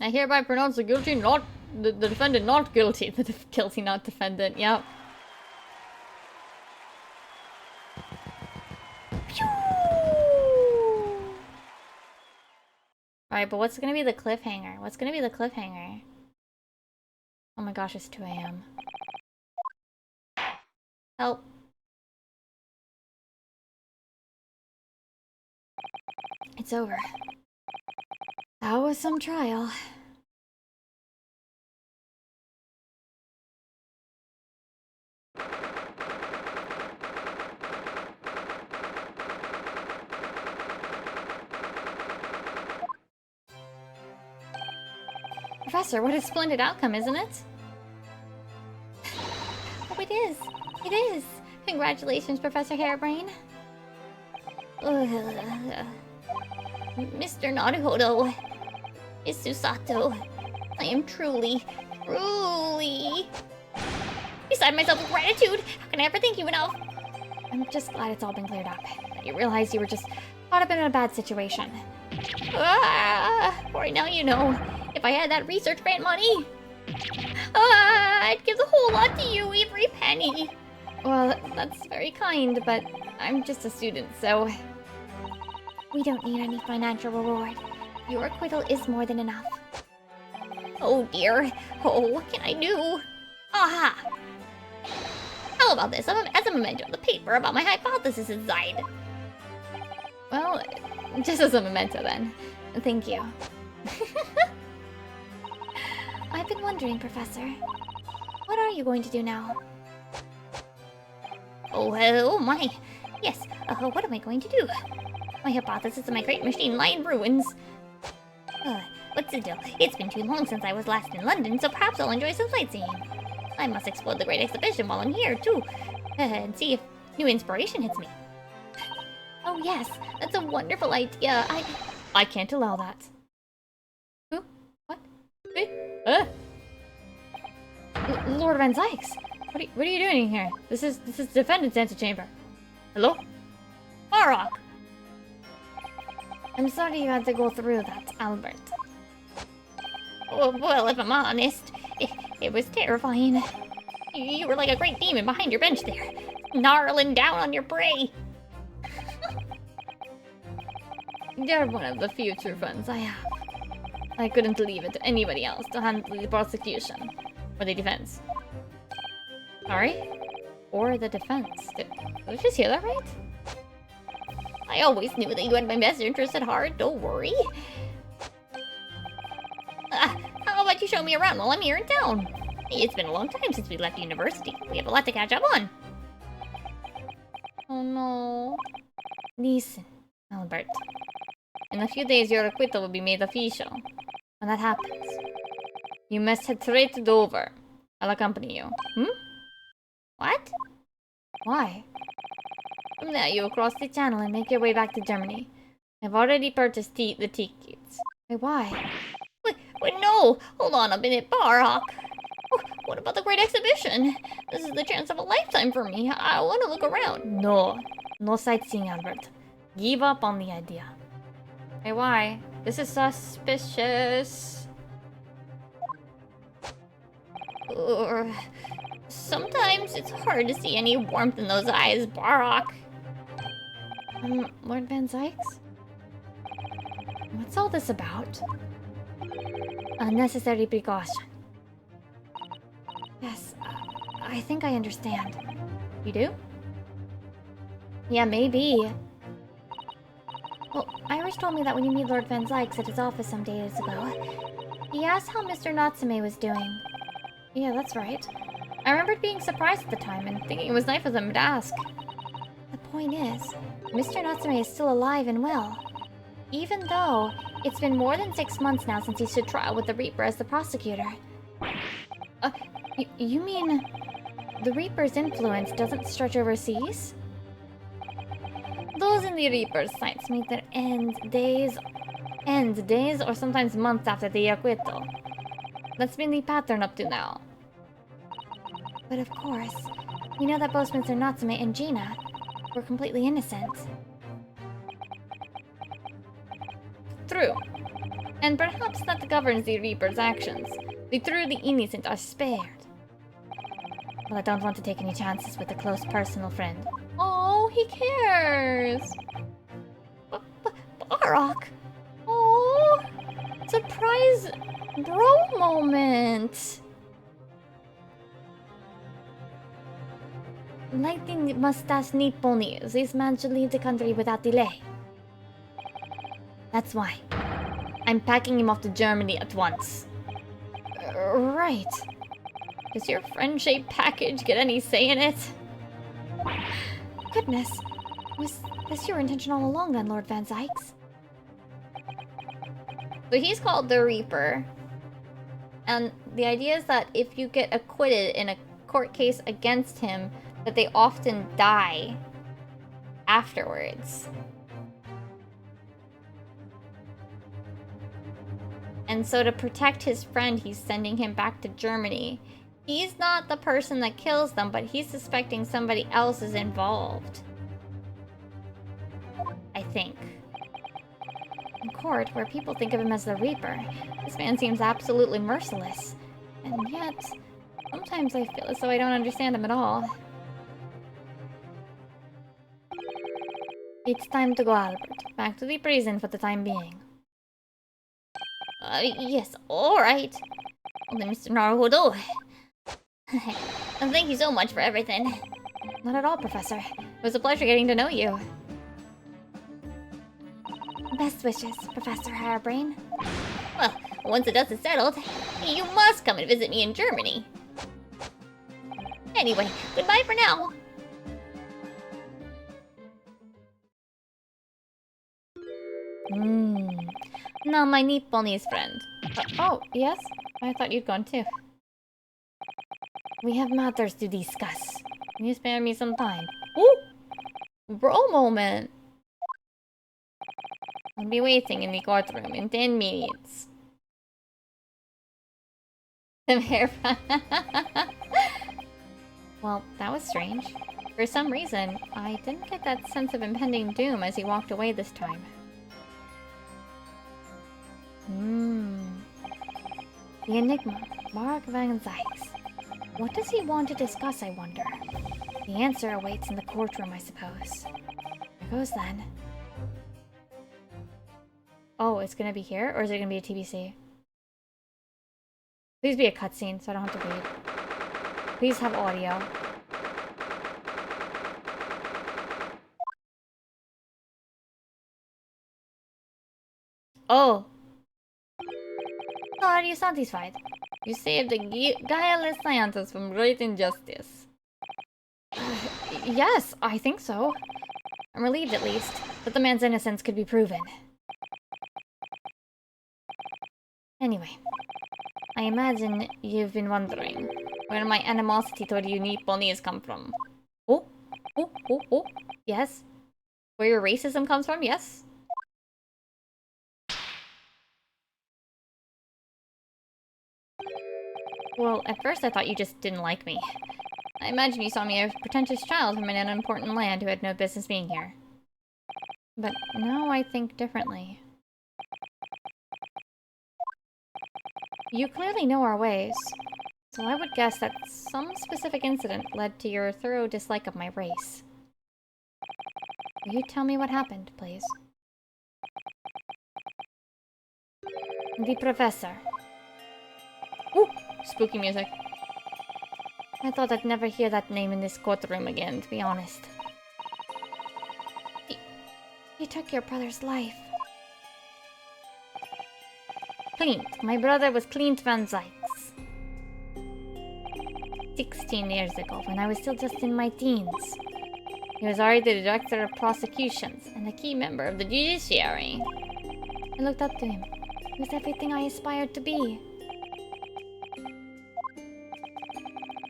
I hereby pronounce the defendant not guilty. The guilty, not defendant. Yep. Alright, but what's gonna be the cliffhanger? What's gonna be the cliffhanger? Oh my gosh, it's 2 a.m. Help. It's over. That was some trial. Professor, what a splendid outcome, isn't it? Oh, it is. It is. Congratulations, Professor Harebrain. Mr. Naruhodo. Miss Susato. I am truly beside myself with gratitude. How can I ever thank you enough? I'm just glad it's all been cleared up. That you realize you were just caught up in a bad situation. Right now you know. If I had that research grant money, I'd give the whole lot to you, every penny. Well, that's very kind, but I'm just a student, so... We don't need any financial reward. Your acquittal is more than enough. Oh dear. Oh, what can I do? Aha! How about this? As a memento of the paper about my hypothesis inside. Well, just as a memento then. Thank you. I've been wondering, Professor. What are you going to do now? Oh my. Yes, what am I going to do? My hypothesis of my great machine lie in ruins. What's the deal? It's been too long since I was last in London, so perhaps I'll enjoy some sightseeing. I must explore the Great Exhibition while I'm here, too. And see if new inspiration hits me. Oh yes, that's a wonderful idea. I can't allow that. Who? What? Lord Van Zykes! What are you doing here? This is defendant's antechamber. Hello? Barrock! I'm sorry you had to go through that, Albert. Oh, well, if I'm honest, it was terrifying. You were like a great demon behind your bench there, gnarling down on your prey. You're one of the few true friends I have. I couldn't leave it to anybody else to handle the prosecution. Or the defense. Sorry? Or the defense. Did I just hear that right? I always knew that you had my best interest at heart, don't worry. How about you show me around while I'm here in town? It's been a long time since we left university. We have a lot to catch up on. Oh no. Listen, Albert. In a few days your acquittal will be made official. When that happens, you must head straight to Dover. I'll accompany you. What? Why? From there you will cross the channel and make your way back to Germany. I've already purchased the tickets. Wait, why? Wait, no! Hold on a minute, Barrock. What about the Great Exhibition? This is the chance of a lifetime for me. I want to look around. No sightseeing, Albert. Give up on the idea. Hey, why? This is suspicious. Sometimes it's hard to see any warmth in those eyes, Barrock. Lord Van Zykes? What's all this about? Unnecessary precaution. Yes, I think I understand. You do? Yeah, maybe. Well, Iris told me that when you meet Lord Van Zykes at his office some days ago, he asked how Mr. Natsume was doing. Yeah, that's right. I remembered being surprised at the time and thinking it was nice of them to ask. The point is, Mr. Natsume is still alive and well. Even though it's been more than 6 months now since he stood trial with the Reaper as the prosecutor. You mean The Reaper's influence doesn't stretch overseas? those in the Reaper's sights meet their end days or sometimes months after the acquittal. That's been the pattern up to now. But of course, we know that both Mr. Natsume and Gina were completely innocent. True. And perhaps that governs the Reaper's actions. The truly innocent are spared. Well, I don't want to take any chances with a close personal friend. Oh, he cares! Barok! Oh, surprise bro moment! Lightning mustache Nipponies, this man should leave the country without delay. That's why. I'm packing him off to Germany at once. Right. Does your friend-shaped package get any say in it? Goodness. Was this your intention all along then, Lord Van Zykes? So he's called the Reaper. And the idea is that if you get acquitted in a court case against him, that they often die afterwards. And so to protect his friend, he's sending him back to Germany. He's not the person that kills them, but he's suspecting somebody else is involved. I think. In court, where people think of him as the Reaper, this man seems absolutely merciless. And yet, sometimes I feel as though I don't understand him at all. It's time to go, Albert. Back to the prison for the time being. Yes, alright. Only Mr. Naruhodo. And thank you so much for everything. Not at all, Professor. It was a pleasure getting to know you. Best wishes, Professor Harebrain. Well, once the dust is settled, you must come and visit me in Germany. Anyway, goodbye for now. Now my Nipponese friend. Oh, yes? I thought you'd gone too. We have matters to discuss. Can you spare me some time? Ooh! Bro moment! I'll be waiting in the courtroom in 10 minutes. Well, that was strange. For some reason, I didn't get that sense of impending doom as he walked away this time. The enigma, Mark Van Zykes. What does he want to discuss, I wonder? The answer awaits in the courtroom, I suppose. There goes then. Oh, it's gonna be here? Or is it gonna be a TBC? Please be a cutscene so I don't have to read. Please have audio. Oh! Are you satisfied? You saved a guileless scientist from great injustice. Yes, I think so. I'm relieved at least that the man's innocence could be proven. Anyway, I imagine you've been wondering where my animosity toward you Nipponese come from. Oh? Oh, oh, oh. Yes? Where your racism comes from, yes? Well, at first I thought you just didn't like me. I imagine you saw me as a pretentious child from an unimportant land who had no business being here. But now I think differently. You clearly know our ways, so I would guess that some specific incident led to your thorough dislike of my race. Will you tell me what happened, please? the professor. Ooh, spooky music. I thought I'd never hear that name in this courtroom again, to be honest. He took your brother's life. Clint. My brother was Clint Van Zykes. 16 years ago, when I was still just in my teens. He was already the director of prosecutions and a key member of the judiciary. I looked up to him. He was everything I aspired to be.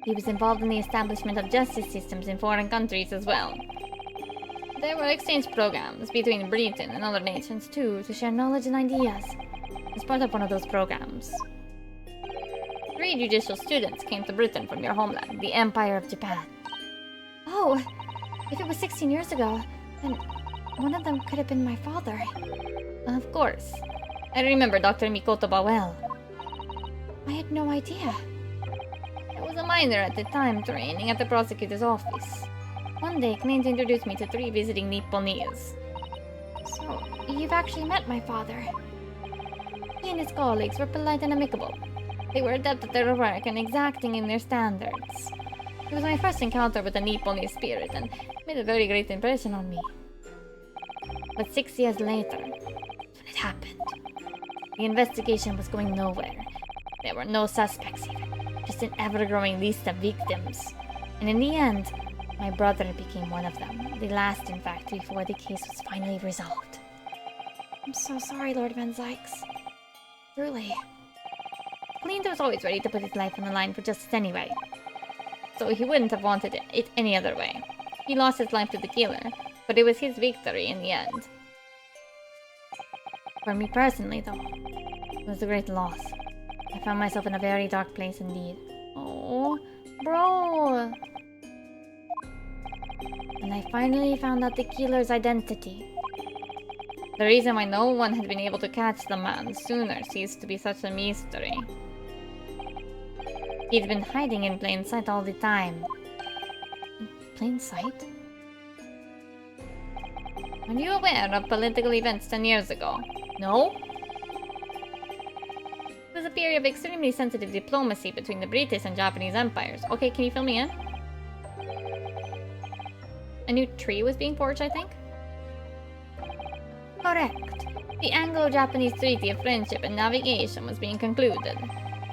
He was involved in the establishment of justice systems in foreign countries as well. There were exchange programs between Britain and other nations too, To share knowledge and ideas. as part of one of those programs. 3 judicial students came to Britain from your homeland, the Empire of Japan. Oh, if it was 16 years ago, then one of them could have been my father. Of course. I remember Dr. Mikotoba well. I had no idea. I was a minor at the time, training at the prosecutor's office. One day, Clint introduced me to 3 visiting Nipponese. So, you've actually met my father. He and his colleagues were polite and amicable. They were adept at their work and exacting in their standards. It was my first encounter with the Nipponese spirit and made a very great impression on me. But 6 years later, when it happened, the investigation was going nowhere. There were no suspects even, just an ever-growing list of victims. And in the end, my brother became one of them. The last, in fact, before the case was finally resolved. I'm so sorry, Lord Van Zykes. Truly. Clint was always ready to put his life on the line for justice anyway. So he wouldn't have wanted it any other way. He lost his life to the killer, but it was his victory in the end. For me personally, though, it was a great loss. I found myself in a very dark place indeed. Oh, bro! And I finally found out the killer's identity. The reason why no one had been able to catch the man sooner ceased to be such a mystery. He'd been hiding in plain sight all the time. In plain sight? Are you aware of political events 10 years ago? No? It was a period of extremely sensitive diplomacy between the British and Japanese empires. Okay, can you fill me in? A new tree was being forged, I think? Correct. The Anglo-Japanese Treaty of Friendship and Navigation was being concluded.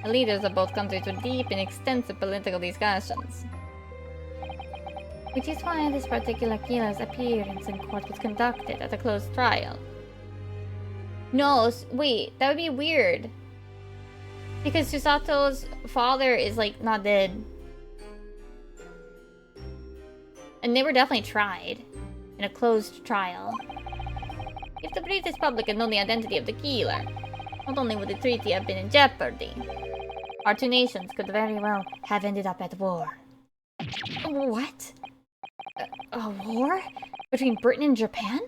The leaders of both countries were deep in extensive political discussions. Which is why this particular killer's appearance in court was conducted at a closed trial. No, wait, that would be weird. Because Susato's father is, like, not dead. And they were definitely tried in a closed trial. If the British public had known the identity of the killer, not only would the treaty have been in jeopardy, our 2 nations could very well have ended up at war. What? A war? Between Britain and Japan?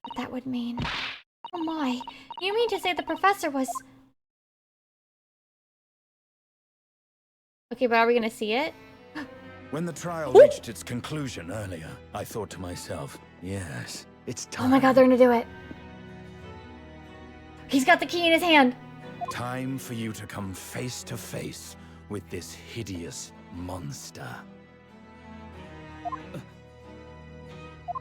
But that would mean... Oh my, you mean to say the professor was... Okay, but are we gonna see it? When the trial reached its conclusion earlier, I thought to myself, yes, it's time. Oh my god, they're gonna do it. He's got the key in his hand. Time for you to come face to face with this hideous monster.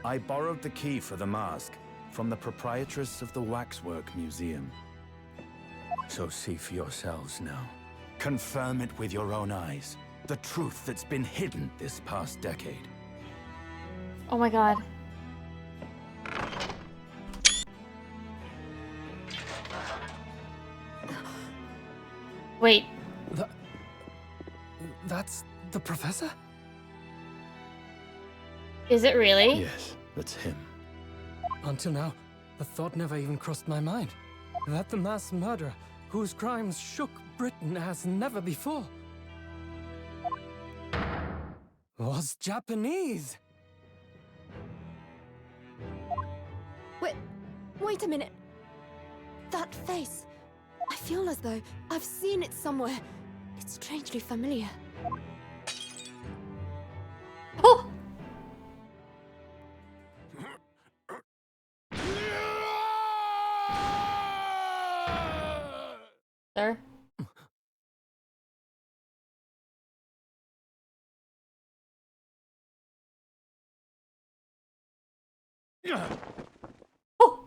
I borrowed the key for the mask from the proprietress of the Waxwork Museum. So see for yourselves now. Confirm it with your own eyes. The truth that's been hidden this past decade. Oh my god. Wait, That's the professor? is it really? Yes, that's him. Until now, the thought never even crossed my mind. That the mass murderer, whose crimes shook Britain as never before, was Japanese. Wait a minute. That face. I feel as though I've seen it somewhere. It's strangely familiar. Oh! Sir? Oh!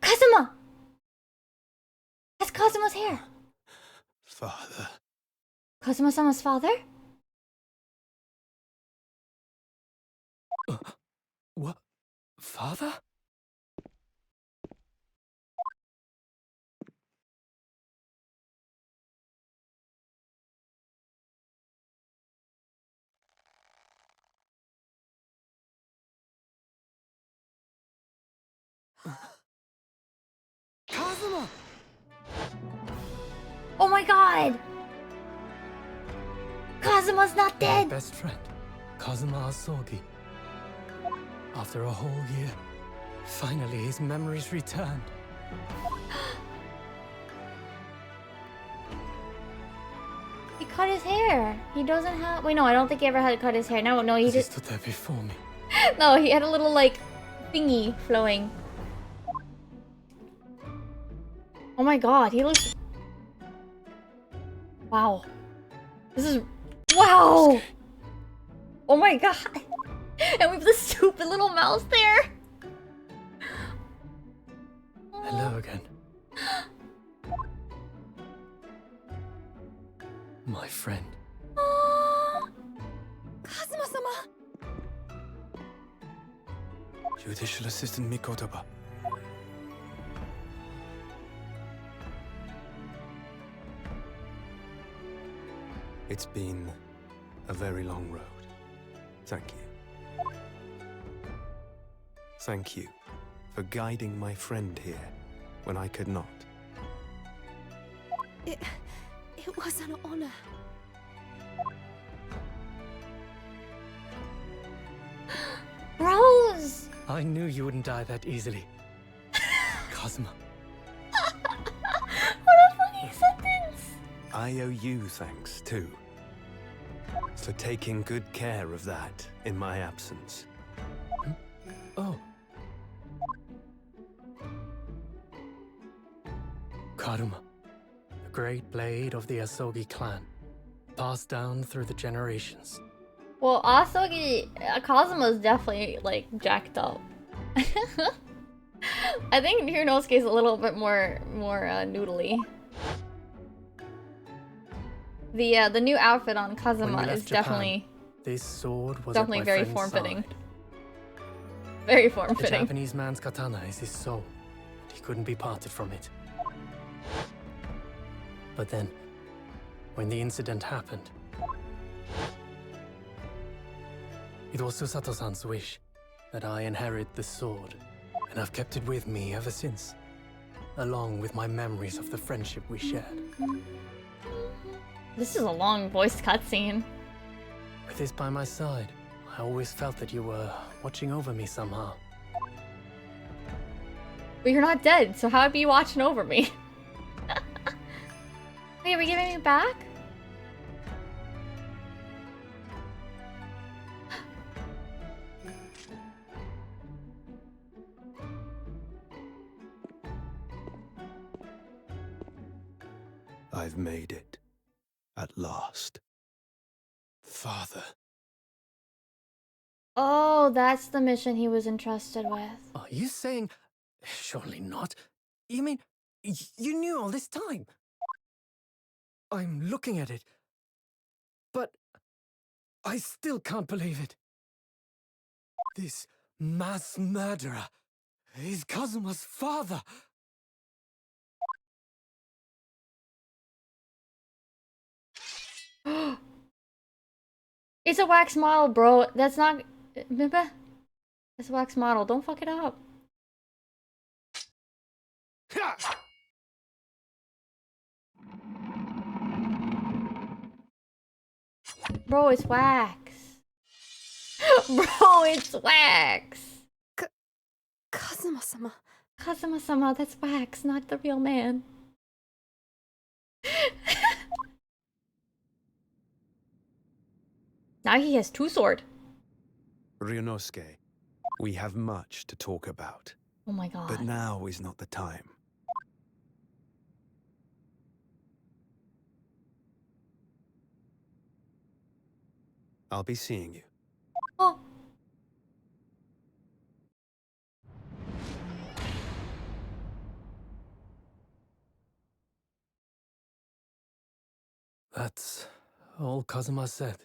Kazuma! That's Kazuma's hair. Father. Kazuma-sama's father? What? Father? Kazuma! Oh my god! Kazuma's not My dead! best friend, Kazuma Asogi. After a whole year, finally his memories returned. He cut his hair. He doesn't have. Wait, no, I don't think he ever had to cut his hair. No, he As he just. stood there before me. No, he had a little, like, thingy flowing. Oh my god, he looks. Wow. This is. Wow! Oh my god! And we have the stupid little mouse there! Hello again. My friend. Kazuma-sama! Judicial Assistant Mikotaba. It's been a very long road. Thank you. Thank you for guiding my friend here when I could not. It was an honor. Rose! I knew you wouldn't die that easily. Kazuma. What a funny sentence! I owe you thanks, too. For taking good care of that in my absence. Oh. Karuma. The great blade of the Asogi clan. Passed down through the generations. Well, Asogi, Kazuma's definitely, like, jacked up. I think Ryunosuke's a little bit more noodly. The new outfit on When Kazuma we left is Japan, definitely this sword was definitely at my very friend's form-fitting. side. Very The form-fitting. Japanese man's katana is his soul, and he couldn't be parted from it. But then, when the incident happened, it was Susato-san's wish that I inherit the sword, and I've kept it with me ever since, along with my memories of the friendship we shared. This is a long voiced cutscene. With this by my side, I always felt that you were watching over me somehow. But you're not dead, so how would you be watching over me? Wait, are we giving me back? I've made it. At last. Father. Oh, that's the mission he was entrusted with. Are you saying... Surely not. You mean, you knew all this time? I'm looking at it, but I still can't believe it. This mass murderer is Kazuma's father. It's a wax model, bro. That's not... Remember? It's a wax model. Don't fuck it up. Bro, it's wax. Bro, it's wax. Kazuma-sama. Kazuma-sama, that's wax, not the real man. Now he has two sword. Ryunosuke, we have much to talk about. Oh my god. But now is not the time. I'll be seeing you. Oh. That's all Kazuma said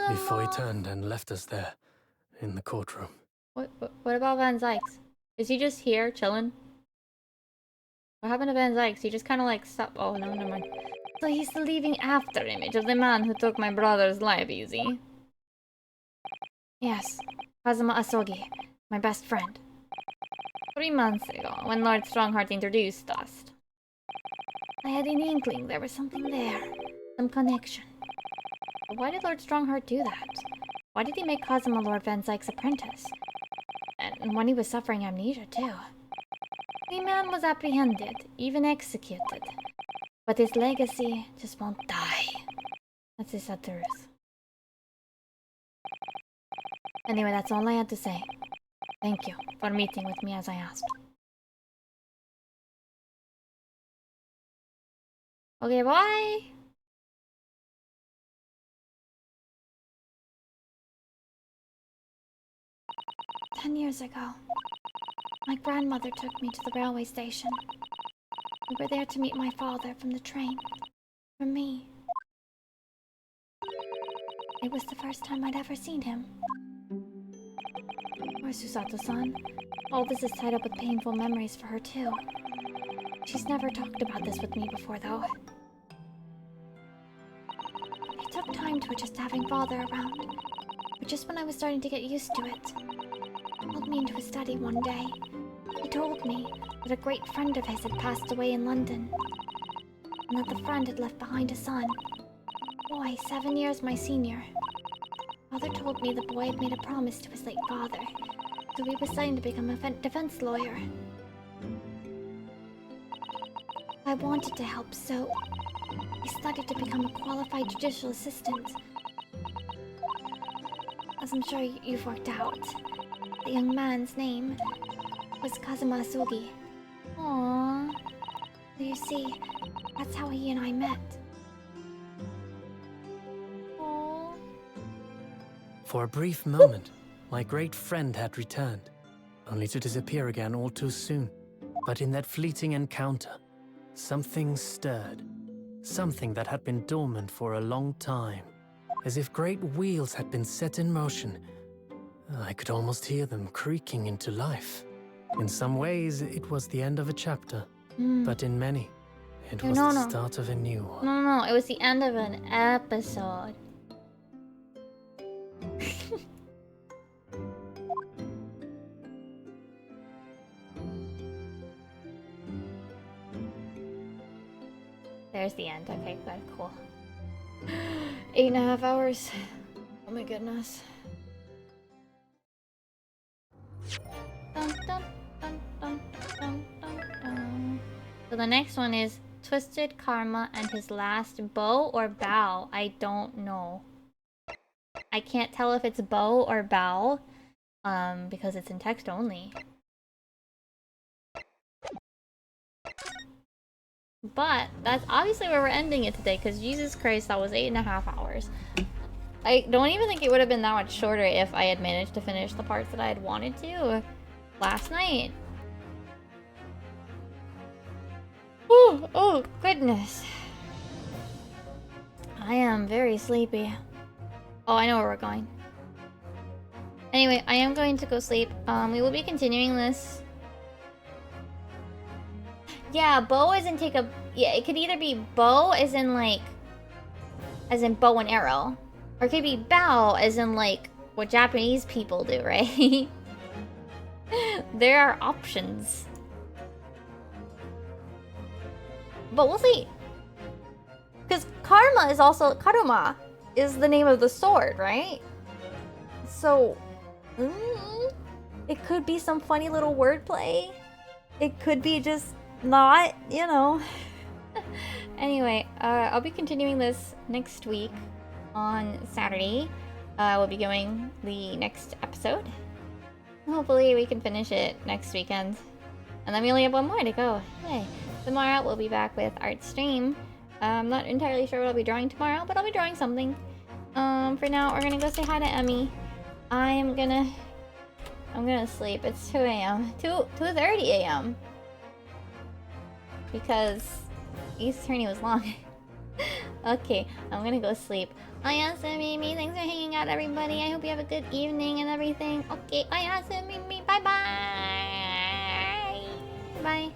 Kazuma. before he turned and left us there in the courtroom. What about Van Zykes? Is he just here chilling? What happened to Van Zykes? He just kind of like stopped. Oh no, never mind. So he's the living after image of the man who took my brother's life, easy. Yes, Kazuma Asogi, my best friend. 3 months ago, when Lord Strongheart introduced us, I had an inkling there was something there. Some connection. But why did Lord Strongheart do that? Why did he make Kazuma Lord Van Zyk's apprentice? And when he was suffering amnesia, too. The man was apprehended, even executed. But his legacy just won't die. That's the sad truth. Anyway, that's all I had to say. Thank you for meeting with me as I asked. Okay, bye! "10 years ago, my grandmother took me to the railway station. We were there to meet my father from the train. For me. It was the first time I'd ever seen him. Poor Susato-san. All this is tied up with painful memories for her, too. She's never talked about this with me before, though. It took time to adjust to having father around. But just when I was starting to get used to it, he called me into his study one day. He told me that a great friend of his had passed away in London, and that the friend had left behind a son. Boy, 7 years my senior. Father told me the boy had made a promise to his late father, so he was signed to become a defense lawyer. I wanted to help, so I studied to become a qualified judicial assistant. As I'm sure you've worked out, the young man's name was Kazuma Asugi. Aww. So you see, that's how he and I met. Aww. For a brief moment, my great friend had returned, only to disappear again all too soon. But in that fleeting encounter, something stirred. Something that had been dormant for a long time. As if great wheels had been set in motion. I could almost hear them creaking into life. In some ways, it was the end of a chapter. But in many, it was the start of a new one. No, it was the end of an episode. There's the end. Okay, good, cool. 8.5 hours. Oh my goodness. Dun, dun, dun, dun, dun, dun, dun. So the next one is Twisted Karma and his last bow or bow. I don't know. I can't tell if it's bow or bow, because it's in text only. But that's obviously where we're ending it today, because Jesus Christ, that was 8.5 hours. I don't even think it would have been that much shorter if I had managed to finish the parts that I had wanted to last night. Oh goodness. I am very sleepy. Oh, I know where we're going. Anyway, I am going to go sleep. We will be continuing this. Yeah, bow as in take a... Yeah, it could either be bow as in like... as in bow and arrow. Or it could be bow as in like what Japanese people do, right? There are options. But we'll see. Because karma is also... Karuma is the name of the sword, right? So... it could be some funny little wordplay. It could be just... not, you know. Anyway, I'll be continuing this next week on Saturday. We'll be going the next episode. Hopefully we can finish it next weekend. And then we only have one more to go. Yay. Tomorrow we'll be back with art stream. I'm not entirely sure what I'll be drawing tomorrow, but I'll be drawing something. For now, we're gonna go say hi to Emmy. I'm gonna sleep. It's 2 a.m. 2:30 a.m. Because Ace Attorney was long. Okay, I'm gonna go sleep. Ayasa Mimi, thanks for hanging out, everybody. I hope you have a good evening and everything. Okay, Ayasa Mimi, bye bye. Bye.